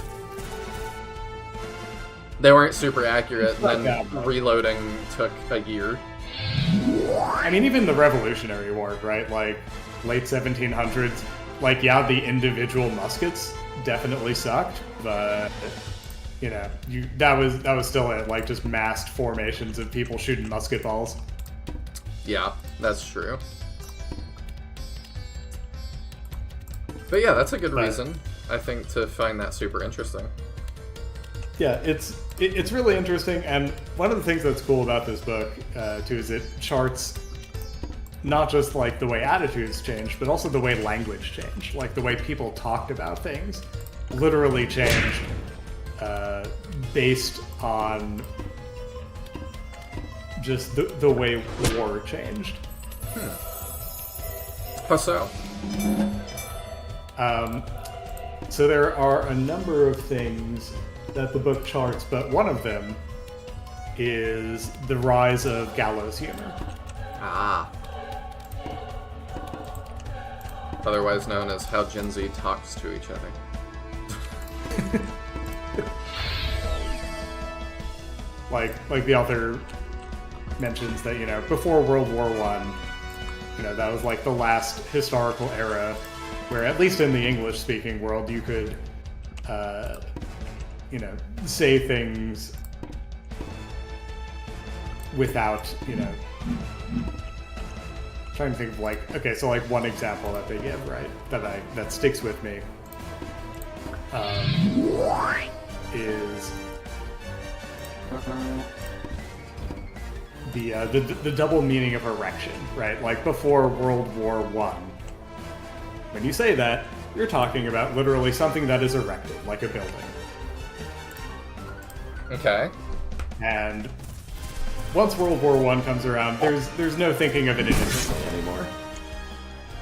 They weren't super accurate, and then reloading took a year. I mean, even the Revolutionary War, right? Like, late 1700s, like, yeah, the individual muskets definitely sucked, but, that was still it, like, just massed formations of people shooting musket balls. Yeah, that's true. But yeah, that's a good reason, I think, to find that super interesting. Yeah, it's really interesting, and one of the things that's cool about this book, too, is it charts not just, like, the way attitudes changed, but also the way language changed. Like, the way people talked about things literally changed based on just the way war changed. How so? So there are a number of things that the book charts, but one of them is the rise of gallows humor. Ah. Otherwise known as how Gen Z talks to each other. like the author mentions that, before World War I, that was, like, the last historical era where, at least in the English-speaking world, you could, say things without, trying to think of, like, okay, so, like, one example that they give, right, that sticks with me, is the double meaning of erection, right? Like, before World War I, when you say that, you're talking about literally something that is erected, like a building. Okay. And once World War I comes around, there's no thinking of it innocently anymore.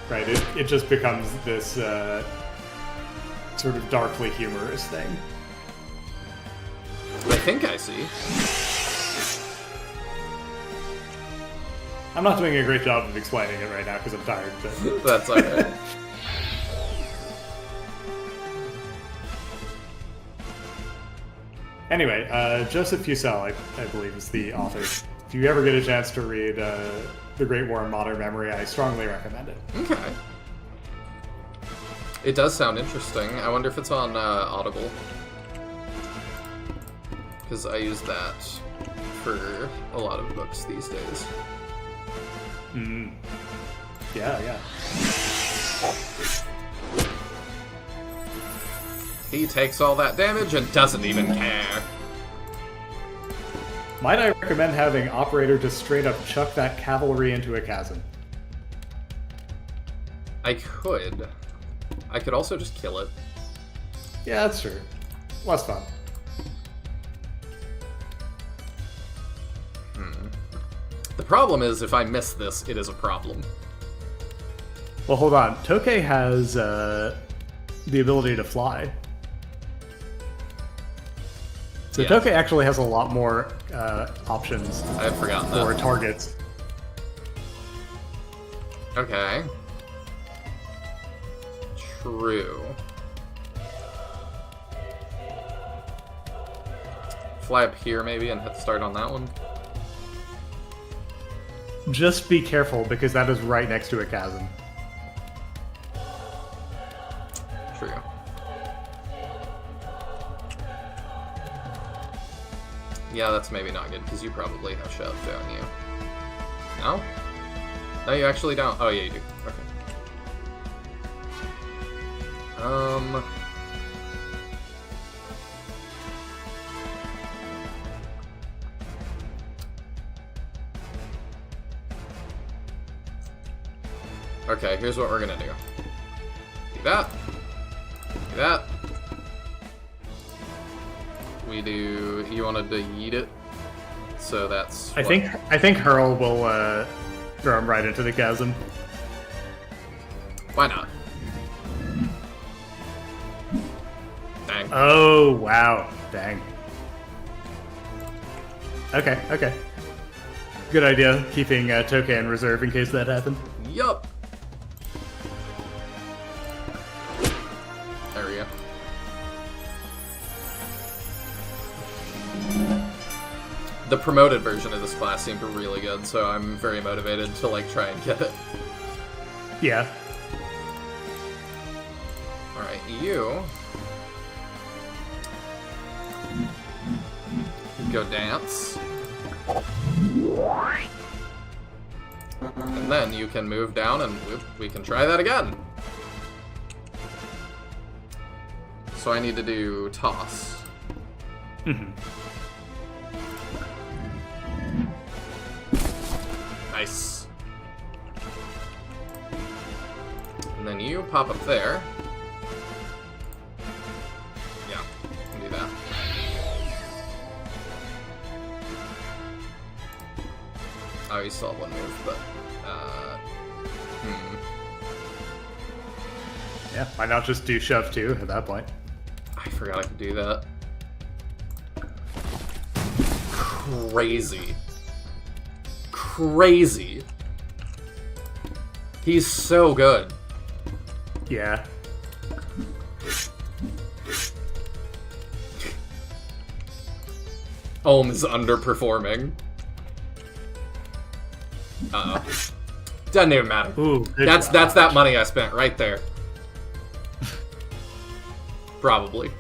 Right? It just becomes this sort of darkly humorous thing. I think I see. I'm not doing a great job of explaining it right now because I'm tired, but... That's okay. Anyway, Joseph Fussell, I believe, is the author. If you ever get a chance to read The Great War and Modern Memory, I strongly recommend it. Okay. It does sound interesting. I wonder if it's on Audible. Because I use that for a lot of books these days. Yeah. He takes all that damage and doesn't even care. Might I recommend having Operator just straight up chuck that cavalry into a chasm? I could. I could also just kill it. Yeah, that's true. Less fun. The problem is, if I miss this, it is a problem. Well, hold on. Tokei has the ability to fly. So Yeah. Tokei actually has a lot more options I had forgotten for that. targets. Okay. True. Fly up here, maybe, and hit start on that one. Just be careful, because that is right next to a chasm. True. Yeah, that's maybe not good, because you probably have shove, don't you? No? No, you actually don't. Oh, yeah, you do. Okay. Okay, here's what we're gonna do. Do that. Do that. We do... You wanted to yeet it? So that's... I think Hurl will throw him right into the chasm. Why not? Dang. Oh, wow. Dang. Okay. Good idea, keeping Tokei in reserve in case that happened. Yup. There we go. The promoted version of this class seemed really good, so I'm very motivated to like try and get it. Yeah. Alright, you go dance. And then you can move down and we can try that again. So I need to do toss. Nice. And then you pop up there. Yeah, can do that. Oh, you still have one move, but Yeah, why not just do shove too at that point? I forgot I could do that. Crazy. Crazy. He's so good. Yeah. Ohm is underperforming. Uh-oh. Doesn't even matter. Ooh, That's that money I spent right there. Probably.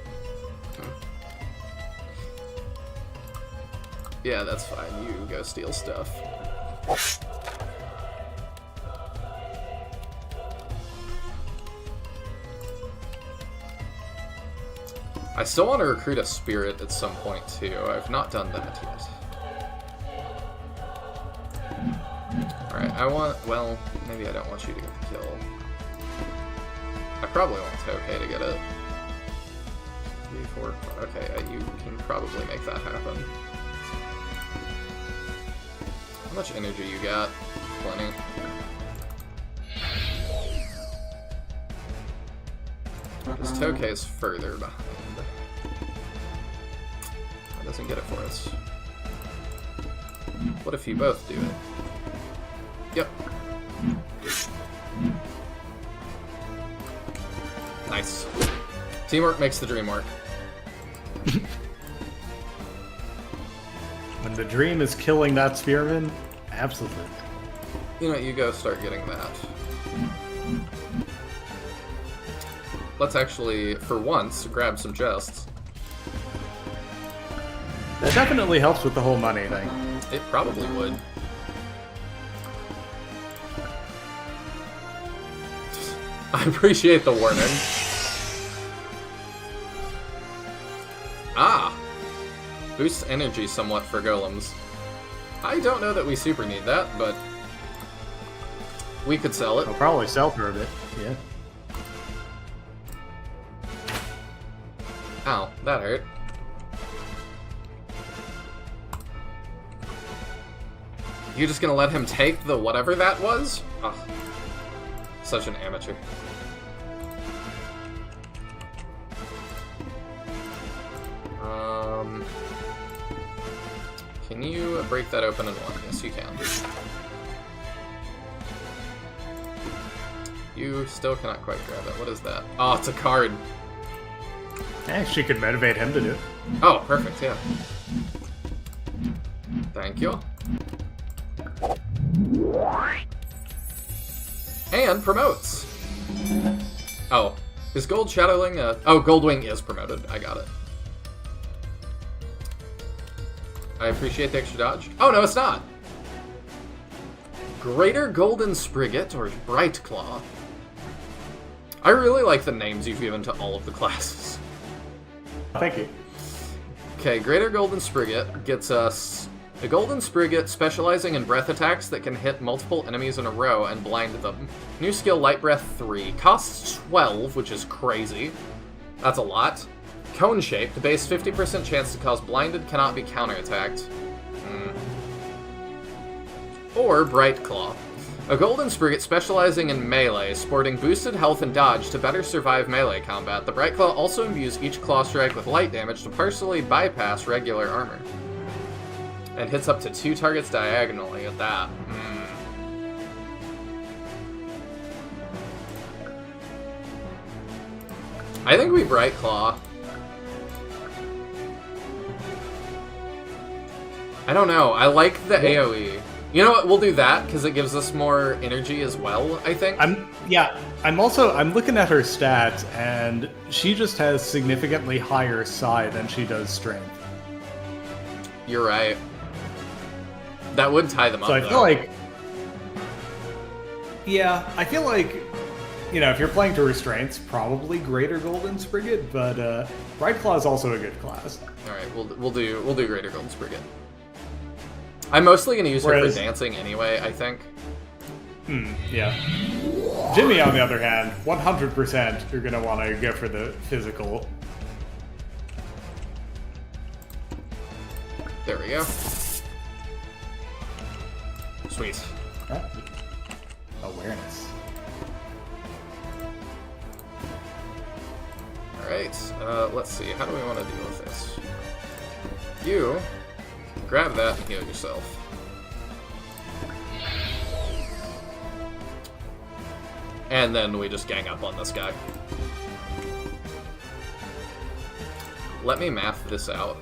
Yeah, that's fine. You go steal stuff. I still want to recruit a spirit at some point, too. I've not done that yet. Alright, well, maybe I don't want you to get the kill. I probably want Tokei to get it. 3, 4, 5. Okay, you can probably make that happen. How much energy you got? Plenty. Because Tokei is further behind. That doesn't get it for us. What if you both do it? Yep. Nice. Teamwork makes the dream work. When the dream is killing that spearman, absolutely. You know, you go start getting that. let's actually, for once, grab some chests. That definitely helps with the whole money thing. It probably would. I appreciate the warning. Ah! Boosts energy somewhat for golems. I don't know that we super need that, but we could sell it. I'll probably sell for a bit, yeah. Ow, that hurt. You just gonna let him take the whatever that was? Ugh. Such an amateur. Can you break that open in one? Yes, you can. You still cannot quite grab it. What is that? Oh, it's a card. Hey, she could motivate him to do it. Oh, perfect, yeah. Thank you. And promotes. Oh, is Gold Shadowling oh, Goldwing is promoted. I got it. I appreciate the extra dodge. Oh, no, it's not. Greater Golden Sprigget or Bright Claw. I really like the names you've given to all of the classes. Thank you. Okay, Greater Golden Sprigget gets us a Golden Sprigget specializing in breath attacks that can hit multiple enemies in a row and blind them. New skill Light Breath 3. Costs 12, which is crazy. That's a lot. Cone-shaped, base 50% chance to cause blinded, cannot be counterattacked. Or Bright Claw. A Golden Sprigget specializing in melee, sporting boosted health and dodge to better survive melee combat. The Bright Claw also imbues each claw strike with light damage to partially bypass regular armor. And hits up to 2 targets diagonally at that. I think we Bright Claw. I don't know. I like the AoE. You know what? We'll do that because it gives us more energy as well, I think. I'm looking at her stats, and she just has significantly higher psi than she does strength. You're right. That would tie them up, So I though. feel like... Yeah, I feel like, you know, if you're playing to restraints, probably Greater Golden Sprigget, but Bright Claw is also a good class. Alright, we'll do Greater Golden Sprigget. I'm mostly going to use her for dancing anyway, I think. Yeah. Jimmy, on the other hand, 100% you're going to want to go for the physical. There we go. Sweet. Huh? Awareness. Alright, let's see. How do we want to deal with this? You grab that and heal yourself. And then we just gang up on this guy. Let me math this out.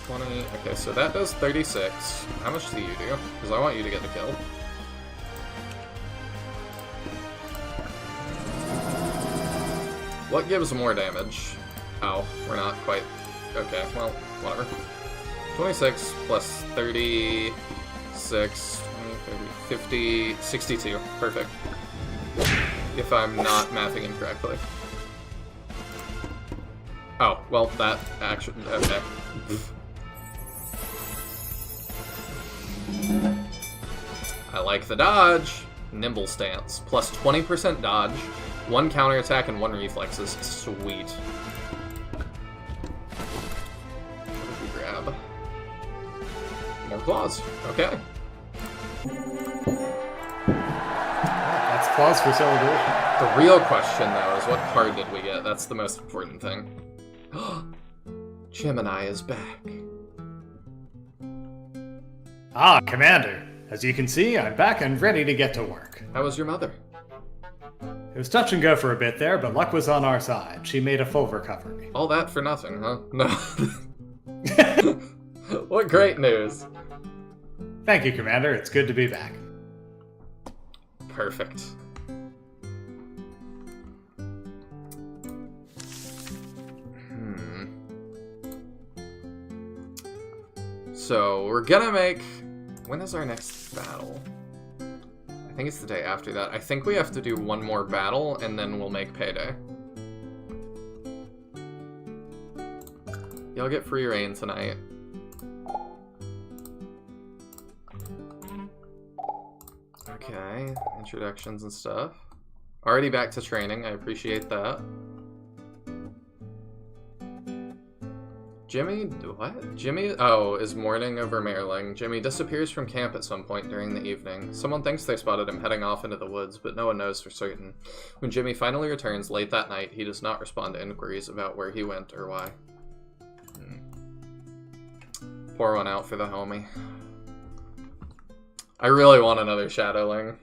20, okay, so that does 36. How much do you do? Because I want you to get the kill. What gives more damage? Oh, we're not quite... Okay, well, whatever. 26 plus 36, 30, 50, 62. Perfect. If I'm not mathing incorrectly. Oh, well, that actually... Okay. I like the dodge. Nimble stance. Plus 20% dodge, 1 counterattack, and 1 reflexes. Sweet. What did we grab? More claws. Okay. That's claws for celebration. The real question, though, is what card did we get? That's the most important thing. Gemini is back. Ah, Commander. As you can see, I'm back and ready to get to work. How was your mother? It was touch and go for a bit there, but luck was on our side. She made a full recovery. All that for nothing, huh? No. What great news. Thank you, Commander. It's good to be back. Perfect. So we're gonna make... When is our next battle? I think it's the day after that. I think we have to do one more battle, and then we'll make payday. You'll get free reign tonight. Okay, introductions and stuff. Already back to training, I appreciate that. Jimmy, what? Jimmy, oh, is mourning over Merling. Jimmy disappears from camp at some point during the evening. Someone thinks they spotted him heading off into the woods, but no one knows for certain. When Jimmy finally returns late that night, he does not respond to inquiries about where he went or why. Pour one out for the homie. I really want another Shadowling,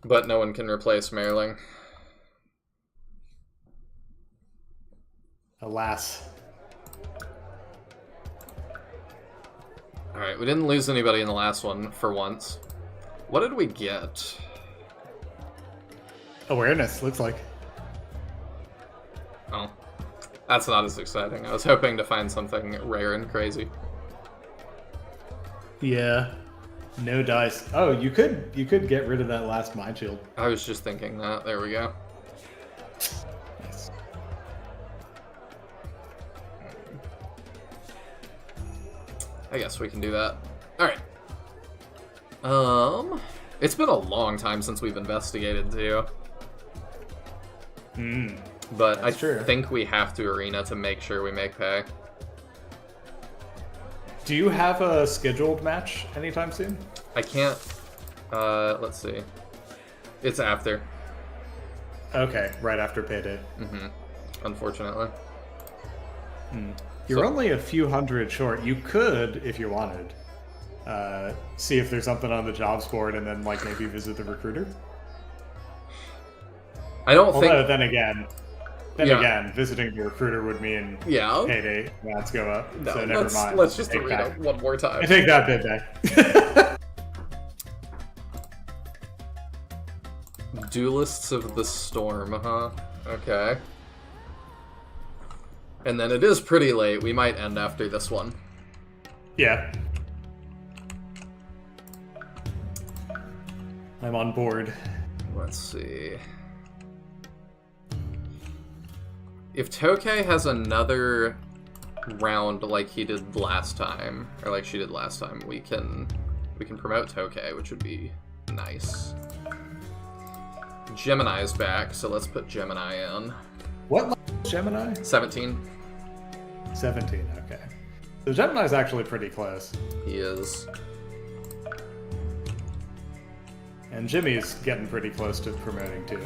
but no one can replace Merling. Alas. Alright, we didn't lose anybody in the last one, for once. What did we get? Awareness, looks like. Oh. That's not as exciting. I was hoping to find something rare and crazy. Yeah. No dice. Oh, you could get rid of that last mind shield. I was just thinking that. There we go. Nice. I guess we can do that. Alright. It's been a long time since we've investigated, too. But I think we have to arena to make sure we make pay. Do you have a scheduled match anytime soon? I can't... let's see. It's after. Okay, right after payday. Unfortunately. You're only a few hundred short. You could, if you wanted, see if there's something on the jobs board and then, like, maybe visit the recruiter. I don't think... Although, then again, visiting the recruiter would mean payday mats go up. No, so never mind. Let's just arena one more time. I take that bid back. Duelists of the Storm, huh? Okay. And then it is pretty late. We might end after this one. Yeah. I'm on board. Let's see. If Tokay has another round like he did last time, or like she did last time, we can promote Tokay, which would be nice. Gemini's back, so let's put Gemini in. What level is Gemini? 17. 17, okay. So Gemini's actually pretty close. He is. And Jimmy's getting pretty close to promoting too.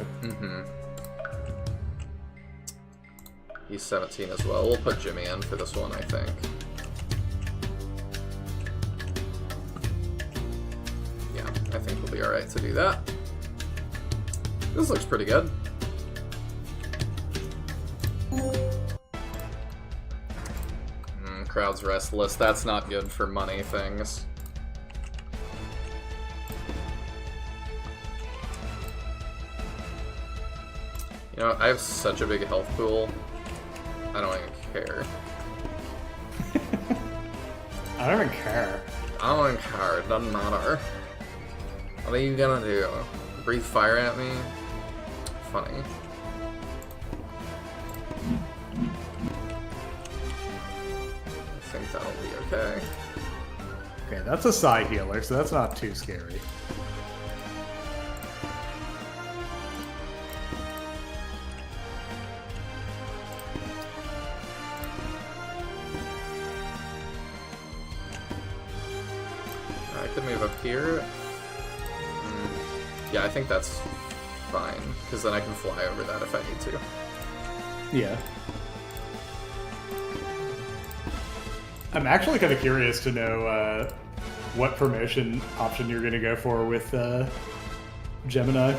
He's 17 as well. We'll put Jimmy in for this one, I think. Yeah, I think we'll be alright to do that. This looks pretty good. Crowd's restless. That's not good for money things. You know, I have such a big health pool. I don't even care. I don't even care. I don't even care. It doesn't matter. What are you gonna do? Breathe fire at me? Funny. I think that'll be okay. Okay, that's a side healer, so that's not too scary. I could move up here. Yeah, I think that's fine, because then I can fly over that if I need to. Yeah. I'm actually kind of curious to know what promotion option you're going to go for with Gemini.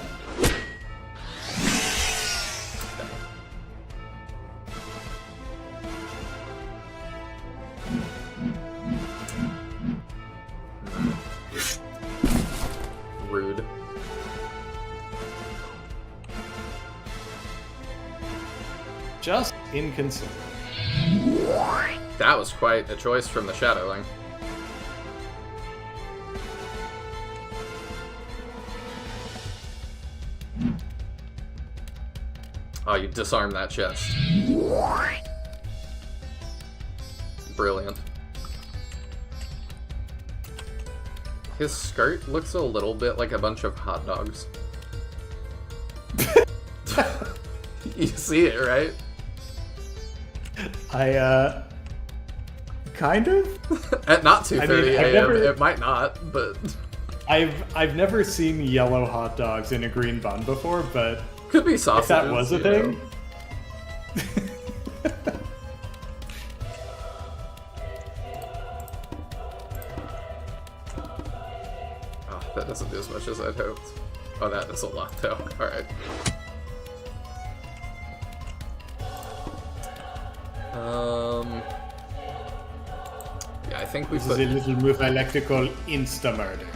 Rude. Just inconsiderate. That was quite a choice from the Shadowling. Oh, you disarm that chest. Brilliant. His skirt looks a little bit like a bunch of hot dogs. You see it, right? Kind of? At not 2:30 a.m. never- It might not, but... I've never seen yellow hot dogs in a green bun before, but Could be if sausages. that was a you know. thing... Oh, that doesn't do as much as I'd hoped. Oh, that does a lot, though. Alright. Yeah, I think we This put... is a little move I like to call insta-murder.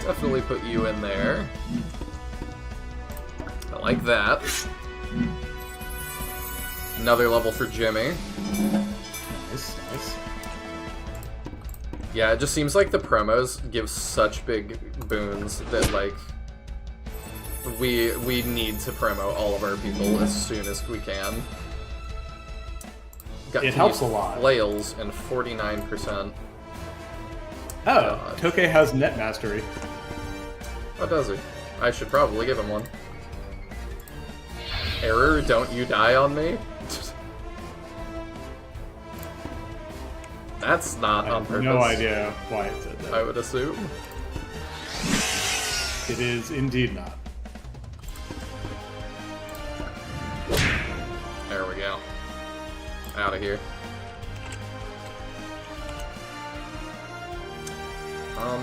Definitely put you in there. I like that. Another level for Jimmy. Nice, nice. Yeah, it just seems like the promos give such big boons that, like, we need to promo all of our people as soon as we can. Got It helps a lot. Flails and 49%. Oh, God. Toke has net mastery. Oh, does he? I should probably give him one. Error, don't you die on me? That's not I on have purpose. no idea why it said that. I would assume. It is indeed not. There we go. Out of here.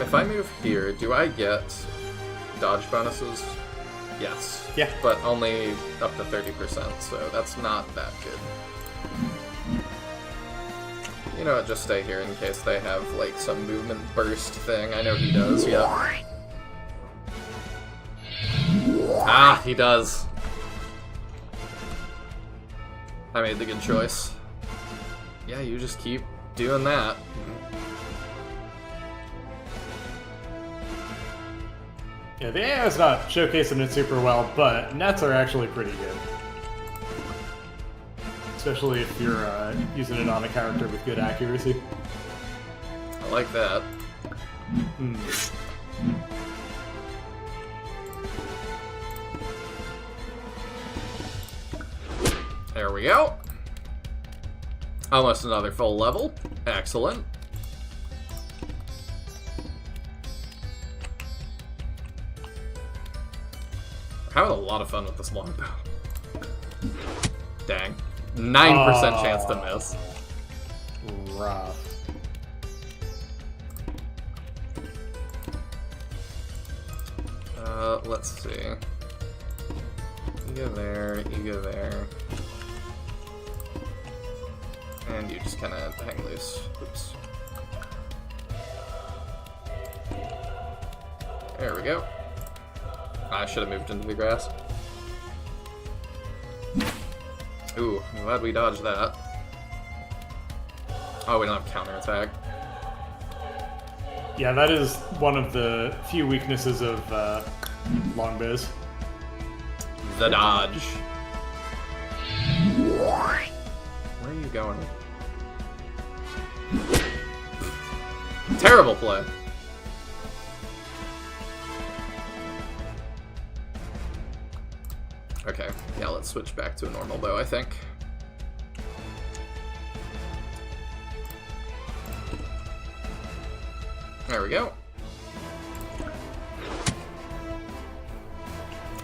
If I move here, do I get dodge bonuses? Yes. Yeah. But only up to 30%, so that's not that good. You know what, just stay here in case they have, like, some movement burst thing. I know he does, yeah. Ah, he does. I made the good choice. Yeah, you just keep doing that. Yeah, the AI is not showcasing it super well, but nets are actually pretty good. Especially if you're using it on a character with good accuracy. I like that. Hmm. There we go. Almost another full level. Excellent. We're having a lot of fun with this longbow. Dang. 9% chance to miss. Rough. Let's see. You go there, you go there. And you just kind of hang loose. Oops. There we go. I should have moved into the grass. Ooh, I'm glad we dodged that. Oh, we don't have counterattack. Yeah, that is one of the few weaknesses of longbows. The dodge. Where are you going? Terrible play. Okay, yeah, let's switch back to a normal bow, I think. There we go.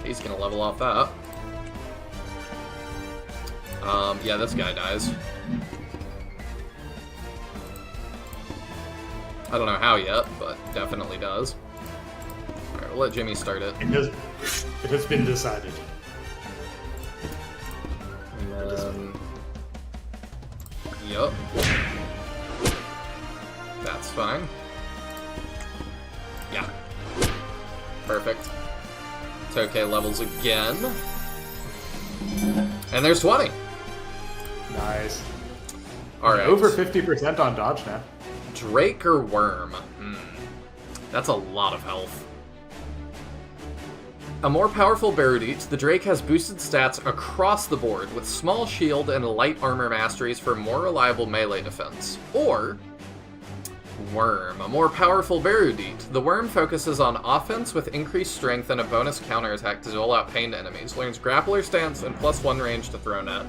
He's gonna level off that. Yeah, this guy dies. I don't know how yet, but definitely does. Alright, we'll let Jimmy start it. It has been decided. And then... Yup. That's fine. Yeah. Perfect. Toke levels again. And there's 20! Nice. All right. Over 50% on dodge now. Drake or Worm? That's a lot of health. A more powerful Berudit, the Drake has boosted stats across the board with small shield and light armor masteries for more reliable melee defense. Or Worm, a more powerful Berudit. The Worm focuses on offense with increased strength and a bonus counterattack to dole out pain to enemies. Learns grappler stance and +1 range to throw net.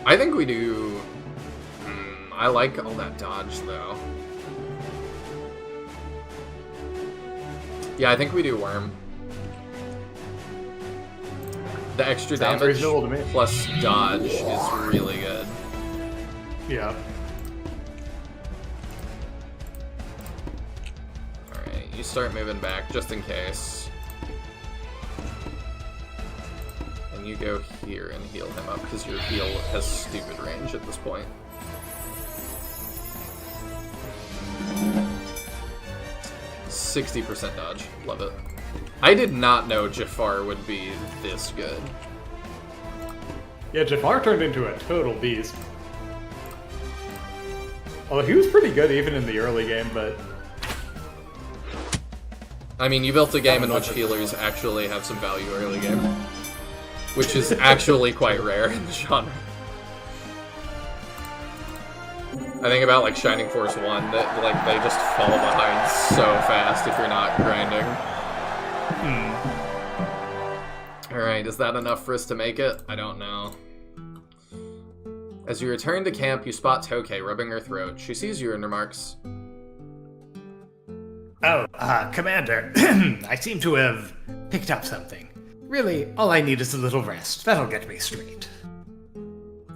I think we do... I like all that dodge, though. Yeah, I think we do Worm. The extra Sounds damage reasonable to me. plus dodge is really good. Yeah. Alright, you start moving back just in case. And you go here and heal him up, because your heal has stupid range at this point. %60 dodge. Love it. I did not know Jafar would be this good. Yeah, Jafar turned into a total beast. Although he was pretty good even in the early game, but... I mean, you built a game in which healers actually have some value early game. Which is actually quite rare in the genre. I think about, like, Shining Force 1, that, like, they just fall behind so fast if you're not grinding. Alright, is that enough for us to make it? I don't know. As you return to camp, you spot Tokei rubbing her throat. She sees you and remarks, Oh, Commander, I seem to have picked up something. Really, all I need is a little rest. That'll get me straight.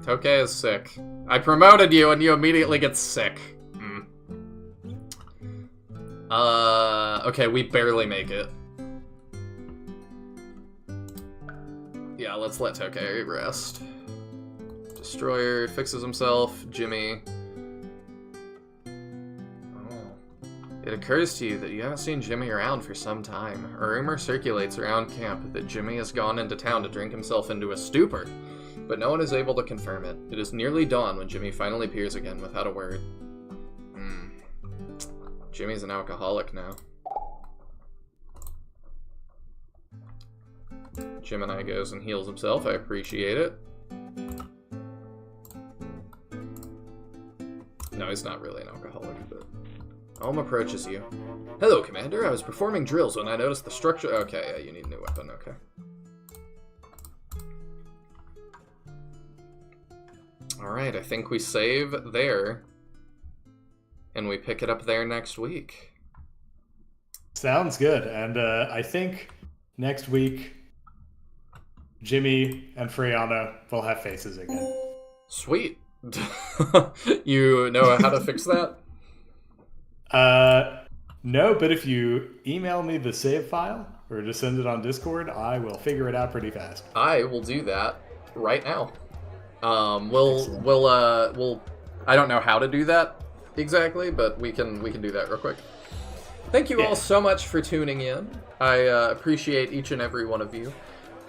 Tokei is sick. I promoted you and you immediately get sick. Okay, we barely make it. Yeah, let's let Tokei rest. Destroyer fixes himself. Jimmy. It occurs to you that you haven't seen Jimmy around for some time. A rumor circulates around camp that Jimmy has gone into town to drink himself into a stupor, but no one is able to confirm it. It is nearly dawn when Jimmy finally appears again without a word. Jimmy's an alcoholic now. Gemini goes and heals himself. I appreciate it. No, he's not really an alcoholic, but... Olm approaches you. Hello, Commander. I was performing drills when I noticed the structure... Okay, yeah, you need a new weapon, okay. Alright, I think we save there. And we pick it up there next week. Sounds good. And I think next week, Jimmy and Freyanna will have faces again. Sweet. You know how to fix that? No, but if you email me the save file or just send it on Discord, I will figure it out pretty fast. I will do that right now. We'll I don't know how to do that exactly, but we can do that real quick. Thank you all so much for tuning in. I appreciate each and every one of you.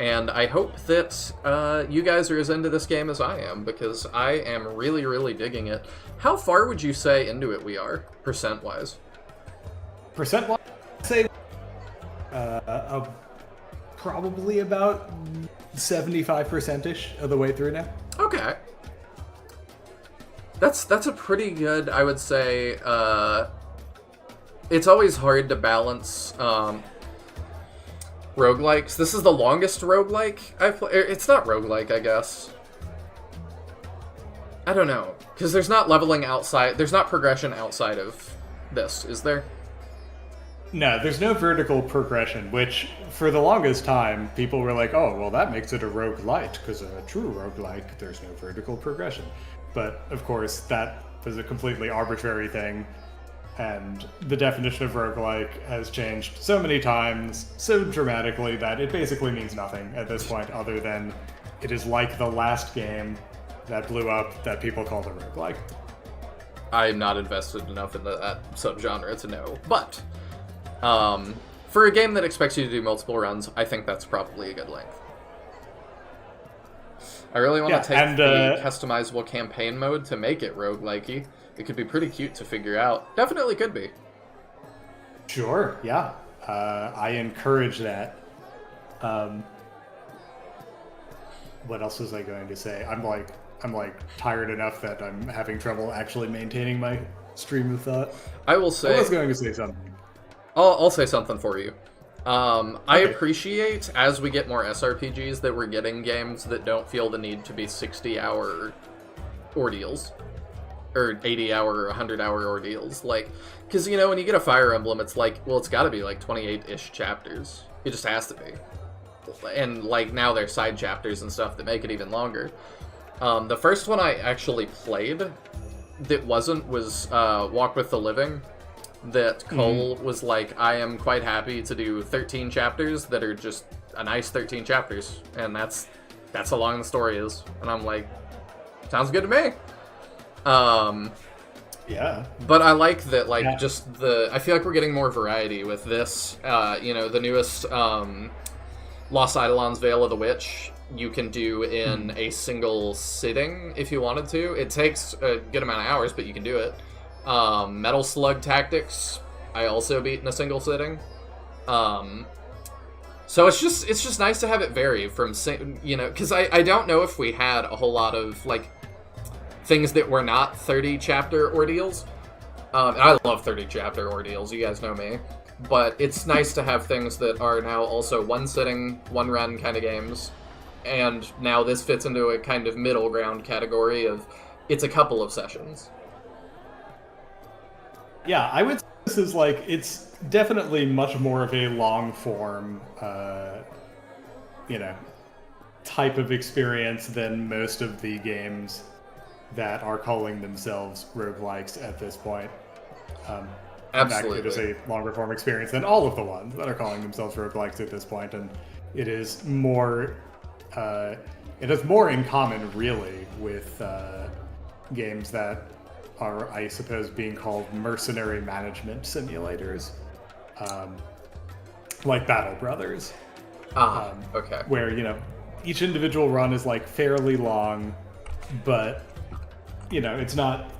And I hope that you guys are as into this game as I am, because I am really, really digging it. How far would you say into it we are, percent-wise? Percent-wise, I'd say probably about 75%-ish of the way through now. Okay. That's a pretty good, I would say, it's always hard to balance, roguelikes. This is the longest roguelike I've played. It's not roguelike, I guess. I don't know. Because there's not leveling outside, there's not progression outside of this, is there? No, there's no vertical progression, which, for the longest time, people were like, oh, well, that makes it a roguelite, because a true roguelike, there's no vertical progression. But, of course, that was a completely arbitrary thing, and the definition of roguelike has changed so many times, so dramatically, that it basically means nothing at this point, other than it is like the last game that blew up that people called a roguelike. I'm not invested enough in that subgenre to know, but for a game that expects you to do multiple runs, I think that's probably a good length. I really want to take and, the customizable campaign mode to make it roguelike-y. It could be pretty cute to figure out. Definitely could be. Sure, yeah. I encourage that. What else was I going to say? I'm tired enough that I'm having trouble actually maintaining my stream of thought. I will say... I was going to say something. I'll say something for you. I appreciate, as we get more SRPGs, that we're getting games that don't feel the need to be 60-hour ordeals. Or 80-hour or 100-hour ordeals. Like, because, you know, when you get a Fire Emblem, it's like, well, it's got to be like 28-ish chapters. It just has to be. And, like, now there's side chapters and stuff that make it even longer. The first one I actually played that was Walk with the Living. That Cole was like, I am quite happy to do 13 chapters that are just a nice 13 chapters. And that's how long the story is. And I'm like, sounds good to me. Yeah. But I like that, like, I feel like we're getting more variety with this. You know, the newest Lost Eidolon's Veil of the Witch, you can do in a single sitting if you wanted to. It takes a good amount of hours, but you can do it. Metal Slug Tactics, I also beat in a single sitting. So it's just nice to have it vary from, you know, because I don't know if we had a whole lot of, like, things that were not 30-chapter ordeals. And I love 30-chapter ordeals, you guys know me. But it's nice to have things that are now also one sitting, one run kind of games. And now this fits into a kind of middle ground category of it's a couple of sessions. Yeah, I would say this is like, it's definitely much more of a long form, you know, type of experience than most of the games that are calling themselves roguelikes at this point. Absolutely. In fact, it is a longer form experience than all of the ones that are calling themselves roguelikes at this point, and it is more, it has more in common, really, with games that are, I suppose, being called mercenary management simulators, like Battle Brothers. Okay. Where, you know, each individual run is like fairly long, but, you know, it's not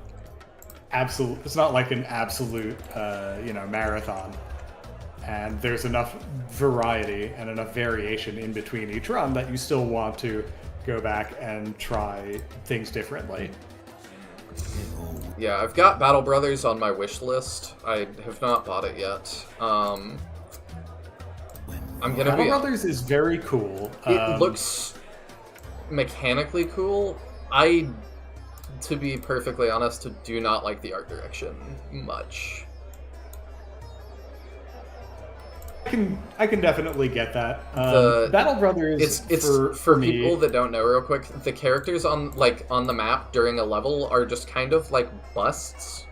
absolute. It's not like an absolute, you know, marathon. And there's enough variety and enough variation in between each run that you still want to go back and try things differently. Yeah, I've got Battle Brothers on my wish list. I have not bought it yet. I'm gonna Battle Brothers is very cool. It looks mechanically cool. To be perfectly honest, do not like the art direction much. I can definitely get that. Battle Brothers. It's for people that don't know, real quick. The characters on the map during a level are just kind of like busts.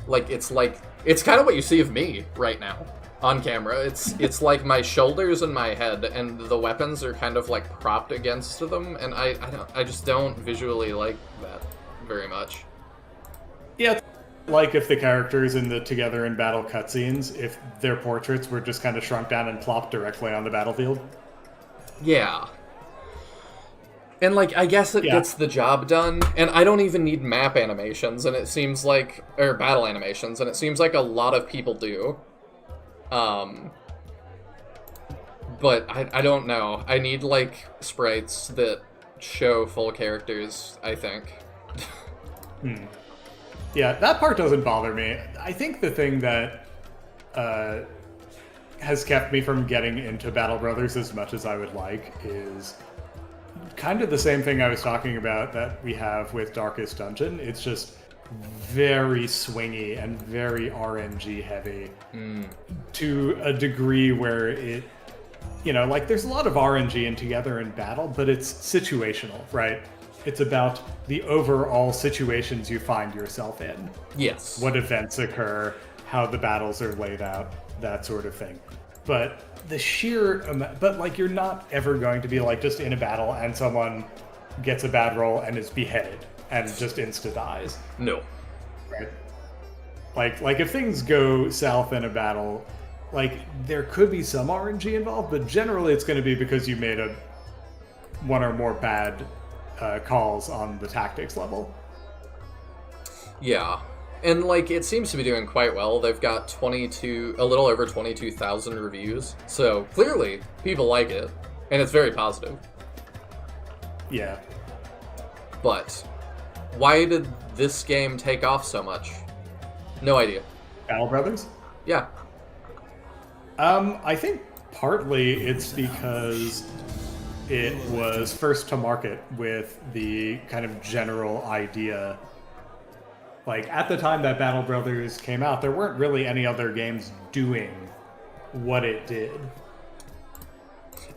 It's kind of what you see of me right now on camera. It's like my shoulders and my head, and the weapons are kind of like propped against them, and I just don't visually like that very much. Yeah. Like if the characters in the Together in Battle cutscenes, if their portraits were just kind of shrunk down and plopped directly on the battlefield. Yeah. And I guess it gets the job done, and I don't even need map animations, and it seems like, or battle animations, and it seems like a lot of people do. But I don't know. I need sprites that show full characters, I think. Yeah, that part doesn't bother me. I think the thing that has kept me from getting into Battle Brothers as much as I would like is kind of the same thing I was talking about that we have with Darkest Dungeon. It's just very swingy and very RNG heavy to a degree where it, you know, there's a lot of RNG in Together in Battle, but it's situational, right? It's about the overall situations you find yourself in. Yes. What events occur, how the battles are laid out, that sort of thing. But the sheer amount, but you're not ever going to be just in a battle and someone gets a bad roll and is beheaded and just insta dies. No. Right? Like if things go south in a battle, there could be some RNG involved, but generally it's going to be because you made a one or more bad calls on the tactics level. Yeah. And, like, it seems to be doing quite well. They've got a little over 22,000 reviews. So, clearly, people like it. And it's very positive. Yeah. But, why did this game take off so much? No idea. Battle Brothers? Yeah. I think partly it's because it was first to market with the kind of general idea. Like, at the time that Battle Brothers came out, there weren't really any other games doing what it did.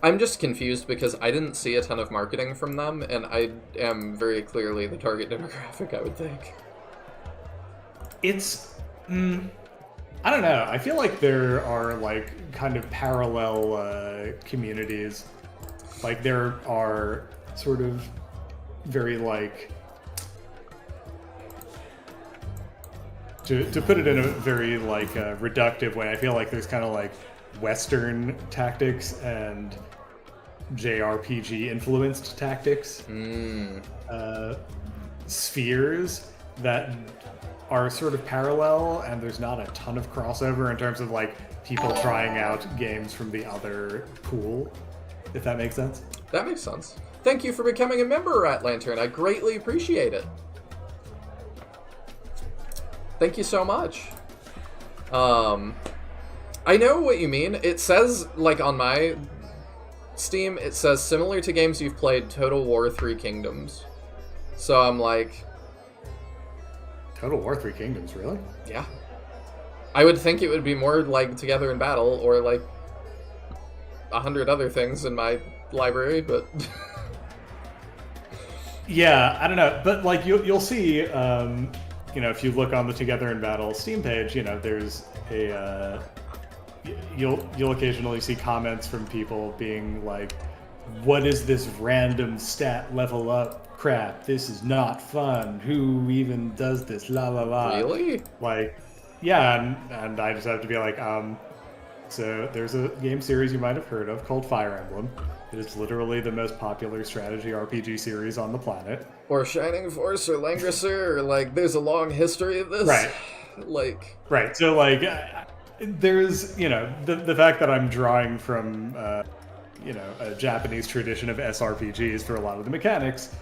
I'm just confused because I didn't see a ton of marketing from them, and I am very clearly the target demographic, I would think. It's... I don't know. I feel like there are, like, kind of parallel communities. Like, there are sort of very, like... To put it in a very, like, reductive way, I feel like there's kind of, like, Western tactics and JRPG-influenced tactics. Spheres that are sort of parallel, and there's not a ton of crossover in terms of, like, people trying out games from the other pool, if that makes sense. That makes sense. Thank you for becoming a member, Rat Lantern. I greatly appreciate it. Thank you so much. I know what you mean. It says, like, on my Steam, it says, similar to games you've played, Total War 3 Kingdoms. So I'm like... Total War 3 Kingdoms, really? Yeah. I would think it would be more like Together in Battle, or like 100 other things in my library, but... Yeah, I don't know. But, like, you'll see... you know, if you look on the Together in Battle Steam page, you know, there's a, you'll occasionally see comments from people being like, what is this random stat level up crap? This is not fun. Who even does this? La la la. Really? Like, yeah, and I just have to be like, so there's a game series you might have heard of called Fire Emblem. It is literally the most popular strategy RPG series on the planet. Or Shining Force or Langrisser, or like, there's a long history of this. Right. Like... Right, so like, there's, you know, the fact that I'm drawing from, you know, a Japanese tradition of SRPGs for a lot of the mechanics,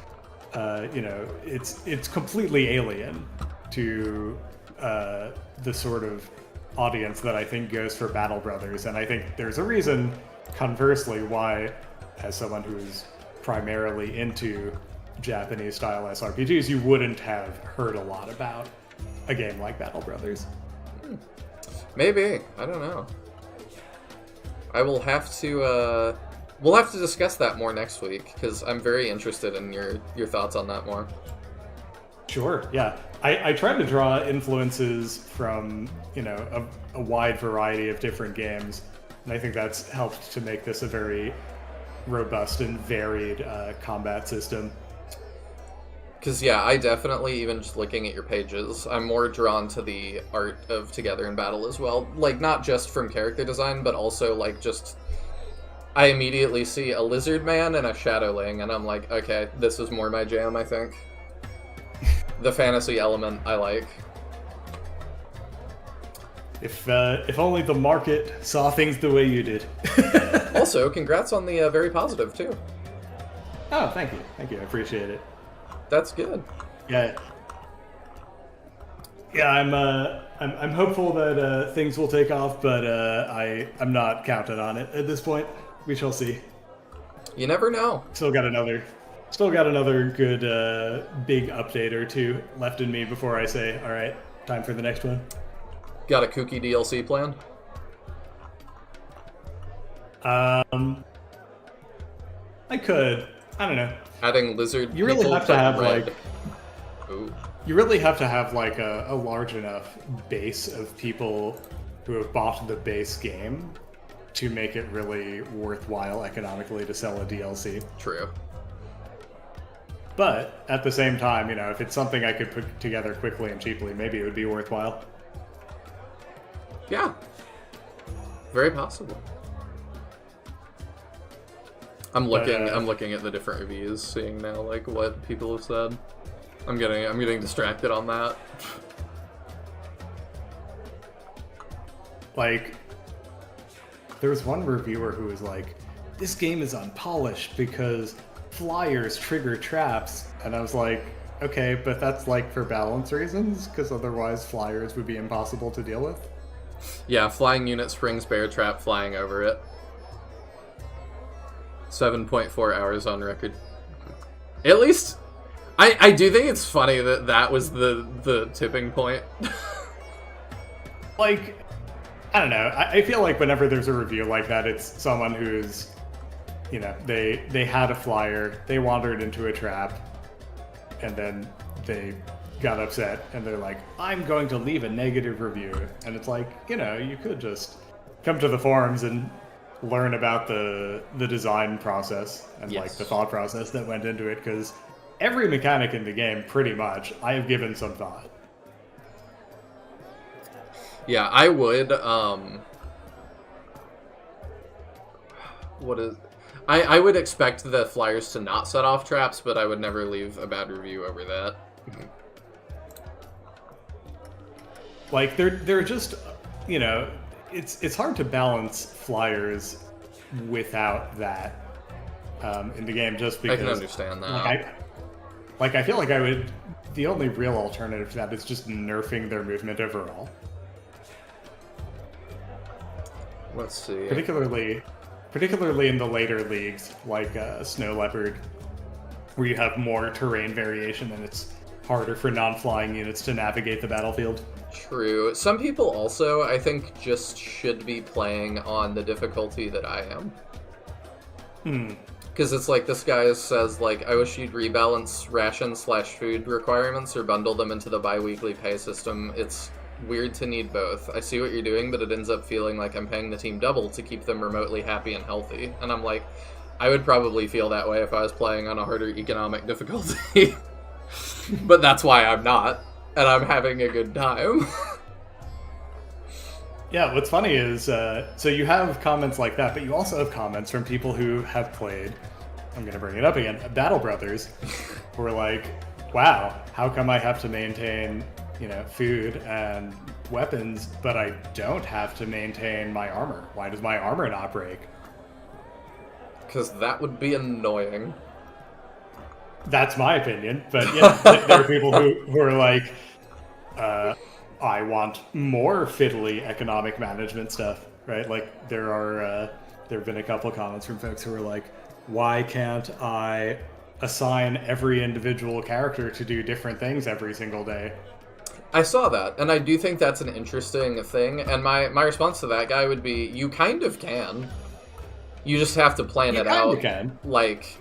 you know, it's completely alien to the sort of audience that I think goes for Battle Brothers, and I think there's a reason, conversely, why, as someone who's primarily into Japanese-style SRPGs, you wouldn't have heard a lot about a game like Battle Brothers. Maybe. I don't know. I will have to, we'll have to discuss that more next week, because I'm very interested in your thoughts on that more. Sure, yeah. I tried to draw influences from, you know, a wide variety of different games, and I think that's helped to make this a very robust and varied combat system. Because, yeah, I definitely, even just looking at your pages, I'm more drawn to the art of Together in Battle as well. Like, not just from character design, but also, like, just... I immediately see a lizard man and a shadowling, and I'm like, okay, this is more my jam, I think. The fantasy element I like. If only the market saw things the way you did. Also, congrats on the very positive, too. Oh, thank you. Thank you. I appreciate it. That's good. Yeah. Yeah, I'm hopeful that things will take off, but I'm not counting on it at this point. We shall see. You never know. Still got another good big update or two left in me before I say, all right, time for the next one. Got a kooky DLC plan? I could. I don't know. Adding lizard You really people have to have red. like. Ooh. You really have to have like a large enough base of people who have bought the base game to make it really worthwhile economically to sell a DLC. True. But at the same time, you know, if it's something I could put together quickly and cheaply, maybe it would be worthwhile. Yeah. Very possible. I'm looking at the different reviews, seeing now like what people have said. I'm getting distracted on that. Like, there was one reviewer who was like, "This game is unpolished because flyers trigger traps," and I was like, "Okay, but that's like for balance reasons, because otherwise flyers would be impossible to deal with." Yeah, flying unit springs bear trap flying over it. 7.4 hours on record. At least, I do think it's funny that was the tipping point. Like, I don't know. I feel like whenever there's a review like that, it's someone who's, you know, they had a flyer, they wandered into a trap, and then they got upset, and they're like, "I'm going to leave a negative review." And it's like, you know, you could just come to the forums and learn about the design process and like the thought process that went into it, because every mechanic in the game, pretty much, I have given some thought. Yeah, I would, I would expect the flyers to not set off traps, but I would never leave a bad review over that. Like, they're just, you know, it's hard to balance flyers without that in the game, just because... I can understand that. I feel like the only real alternative to that is just nerfing their movement overall. Let's see. Particularly in the later leagues, like Snow Leopard, where you have more terrain variation and it's harder for non-flying units to navigate the battlefield. True. Some people also, I think, just should be playing on the difficulty that I am. Because it's like this guy says, like, I wish you'd rebalance ration/food requirements or bundle them into the bi-weekly pay system. It's weird to need both. I see what you're doing, but it ends up feeling like I'm paying the team double to keep them remotely happy and healthy. And I'm like, I would probably feel that way if I was playing on a harder economic difficulty. But that's why I'm not, and I'm having a good time. Yeah, what's funny is, so you have comments like that, but you also have comments from people who have played, I'm going to bring it up again, Battle Brothers, who are like, wow, how come I have to maintain, you know, food and weapons, but I don't have to maintain my armor? Why does my armor not break? Because that would be annoying. That's my opinion, but yeah, there are people who are like, I want more fiddly economic management stuff, right? Like, there have been a couple comments from folks who are like, why can't I assign every individual character to do different things every single day? I saw that, and I do think that's an interesting thing, and my response to that guy would be, you kind of can. You just have to plan it out. You can. Like,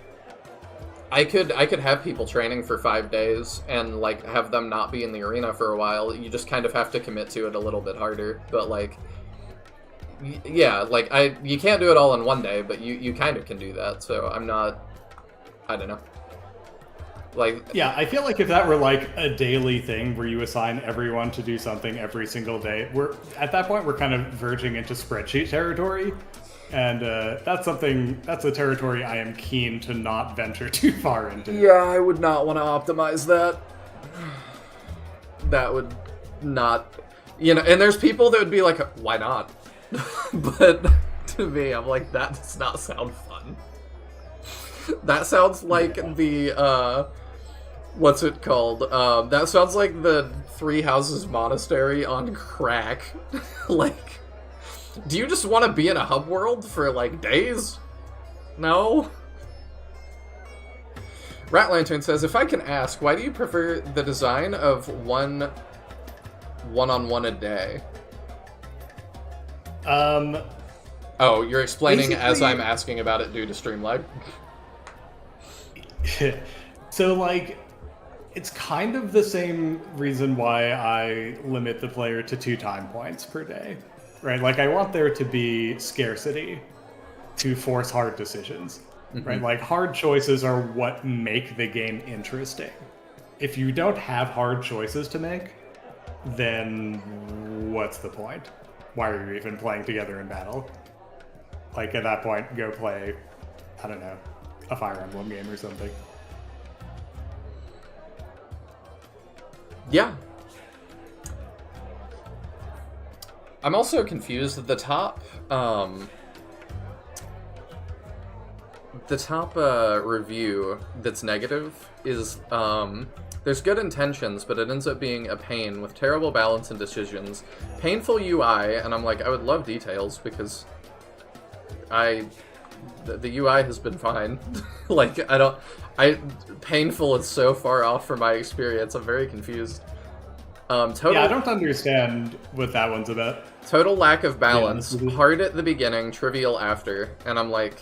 I could have people training for 5 days and, like, have them not be in the arena for a while. You just kind of have to commit to it a little bit harder. But, like, yeah, like, you can't do it all in one day, but you kind of can do that. So I don't know. Like, yeah, I feel like if that were, like, a daily thing where you assign everyone to do something every single day, at that point, we're kind of verging into spreadsheet territory. And that's a territory I am keen to not venture too far into. Yeah, I would not want to optimize that. That would not, you know, and there's people that would be like, why not? But to me, I'm like, that does not sound fun. That sounds like the, what's it called? That sounds like the Three Houses Monastery on crack. Like, do you just want to be in a hub world for, like, days? No? Rat Lantern says, if I can ask, why do you prefer the design of one-on-one a day? Oh, you're explaining as I'm asking about it due to stream lag? So, like, it's kind of the same reason why I limit the player to 2 time points per day. Right, like, I want there to be scarcity to force hard decisions, right? Like, hard choices are what make the game interesting. If you don't have hard choices to make, then what's the point? Why are you even playing together in battle? Like, at that point, go play I don't know, a Fire Emblem game or something. Yeah. I'm also confused. The top review that's negative is there's good intentions, but it ends up being a pain with terrible balance and decisions, painful UI, and I'm like, I would love details because the UI has been fine. Like, painful is so far off from my experience. I'm very confused. Total, yeah, I don't understand what that one's about. Total lack of balance, Yeah, hard at the beginning, trivial after, and I'm like,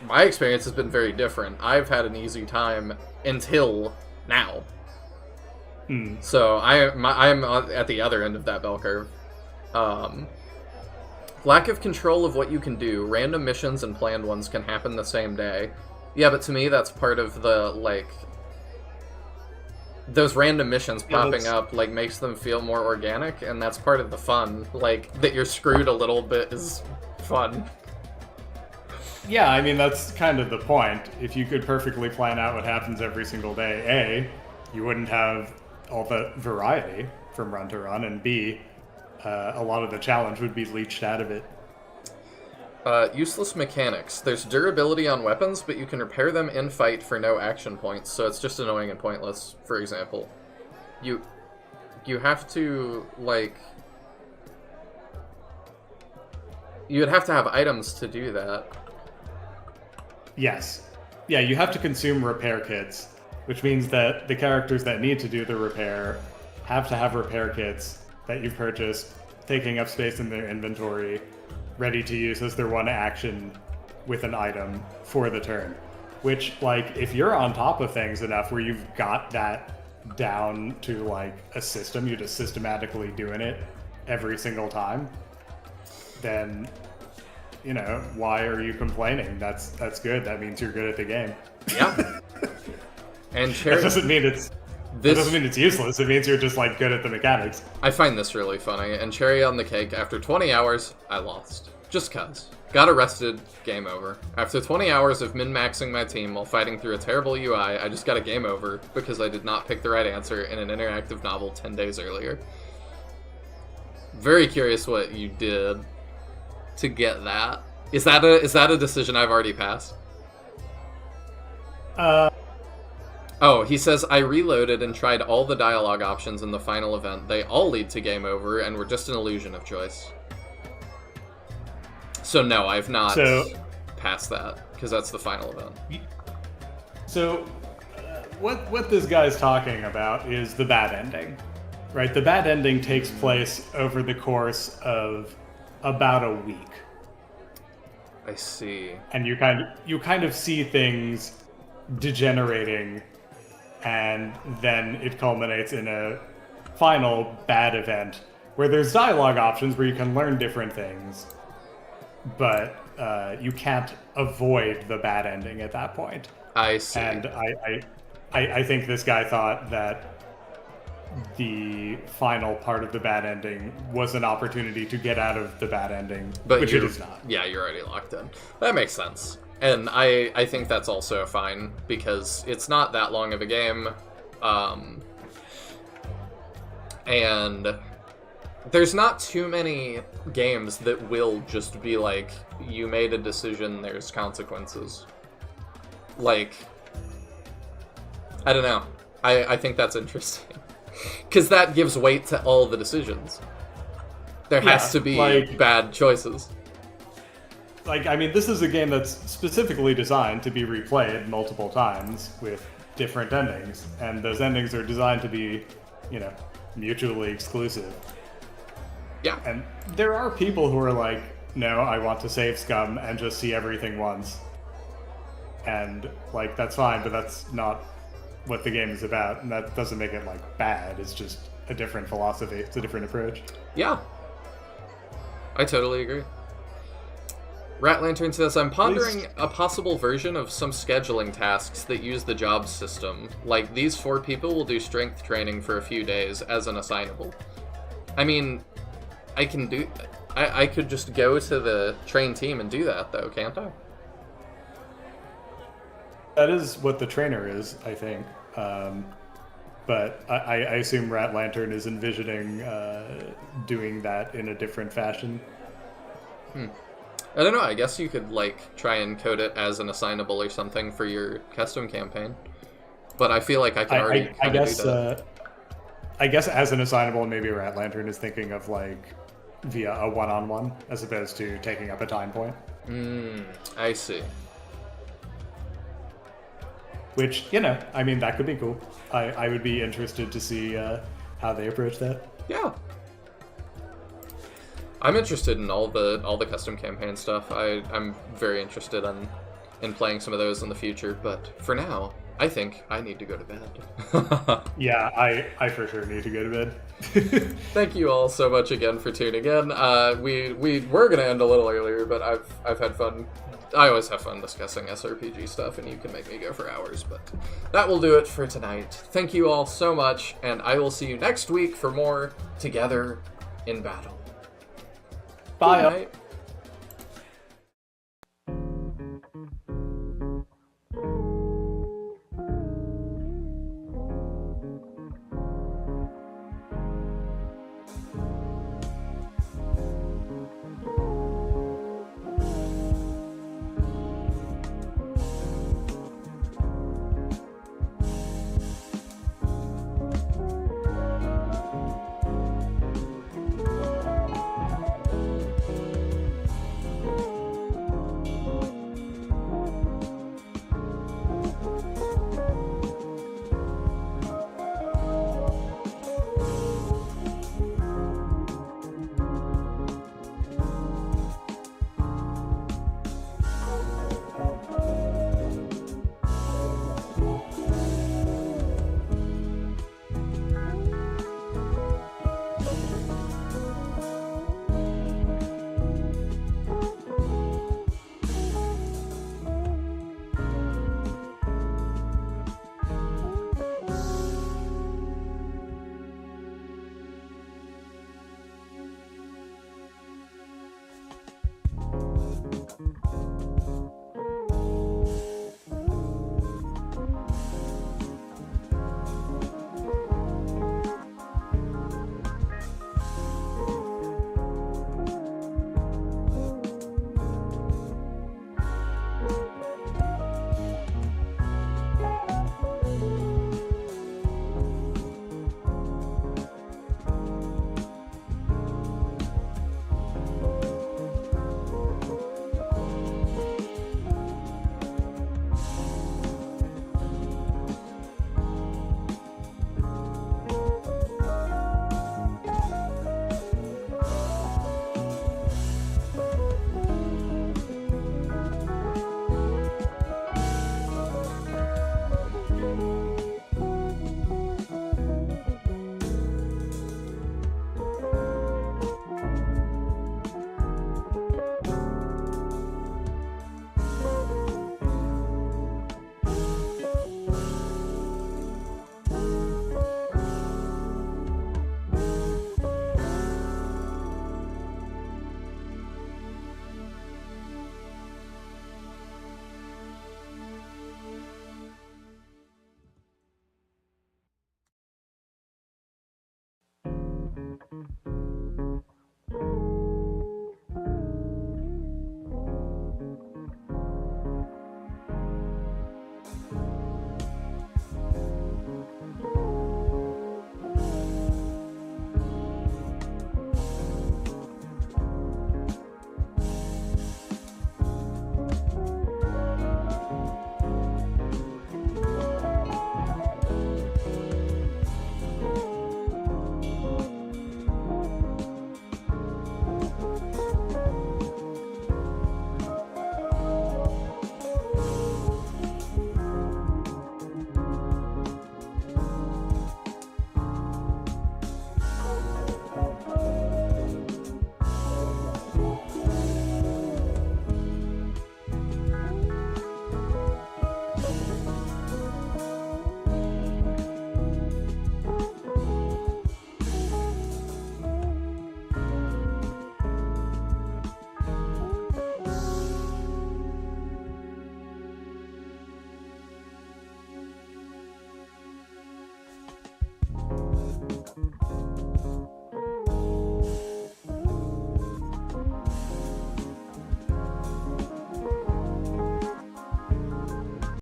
my experience has been very different. I've had an easy time until now. So I'm at the other end of that bell curve. Lack of control of what you can do. Random missions and planned ones can happen the same day. Yeah, but to me that's part of the, like, those random missions popping up, like, makes them feel more organic, and that's part of the fun. Like, that you're screwed a little bit is fun. Yeah, I mean, that's kind of the point. If you could perfectly plan out what happens every single day, A, you wouldn't have all the variety from run to run, and B, a lot of the challenge would be leached out of it. Useless mechanics. There's durability on weapons, but you can repair them in fight for no action points, so it's just annoying and pointless. For example, you have to, like, you would have to have items to do that. Yes. Yeah, you have to consume repair kits, which means that the characters that need to do the repair have to have repair kits that you've purchased, taking up space in their inventory, ready to use as their one action with an item for the turn. Which, like, if you're on top of things enough where you've got that down to, like, a system, you're just systematically doing it every single time, then, you know, why are you complaining? That's good. That means you're good at the game. Yeah. And Cherry, that doesn't mean it's useless. It means you're just, like, good at the mechanics. I find this really funny, and cherry on the cake, after 20 hours, I lost. Just cuz. Got arrested, game over. After 20 hours of min-maxing my team while fighting through a terrible UI, I just got a game over because I did not pick the right answer in an interactive novel 10 days earlier. Very curious what you did to get that. Is that a decision I've already passed? Oh, he says, I reloaded and tried all the dialogue options in the final event. They all lead to game over and were just an illusion of choice. So no, I've not passed that, because that's the final event. So, what this guy's talking about is the bad ending, right? The bad ending takes place over the course of about a week. I see. And you kind of see things degenerating, and then it culminates in a final bad event where there's dialogue options where you can learn different things, but you can't avoid the bad ending at that point. I see. And I think this guy thought that the final part of the bad ending was an opportunity to get out of the bad ending, but which it is not. Yeah, you're already locked in. That makes sense. And I think that's also fine, because it's not that long of a game, and there's not too many games that will just be like, you made a decision, there's consequences. Like, I don't know. I think that's interesting. Because that gives weight to all the decisions. There has to be, like, bad choices. Like, I mean, this is a game that's specifically designed to be replayed multiple times with different endings, and those endings are designed to be, you know, mutually exclusive. Yeah. And there are people who are like, no, I want to save scum and just see everything once. And, like, that's fine, but that's not what the game is about, and that doesn't make it, like, bad. It's just a different philosophy. It's a different approach. Yeah. I totally agree. Rat Lantern says, I'm pondering a possible version of some scheduling tasks that use the jobs system. Like, these 4 people will do strength training for a few days as an assignable. I mean, I can do... I could just go to the train team and do that, though, can't I? That is what the trainer is, I think. But I assume Rat Lantern is envisioning doing that in a different fashion. I don't know, I guess you could, like, try and code it as an assignable or something for your custom campaign. But I feel like I can already I guess, do that. I guess as an assignable, maybe Rat Lantern is thinking of, like, via a one-on-one, as opposed to taking up a time point. I see. Which, you know, I mean, that could be cool. I would be interested to see how they approach that. Yeah. I'm interested in all the custom campaign stuff. I'm very interested in playing some of those in the future, but for now, I think I need to go to bed. Yeah, I for sure need to go to bed. Thank you all so much again for tuning in. We were gonna end a little earlier, but I've had fun. I always have fun discussing SRPG stuff, and you can make me go for hours, but that will do it for tonight. Thank you all so much, and I will see you next week for more Together in Battle. Bye. Good night.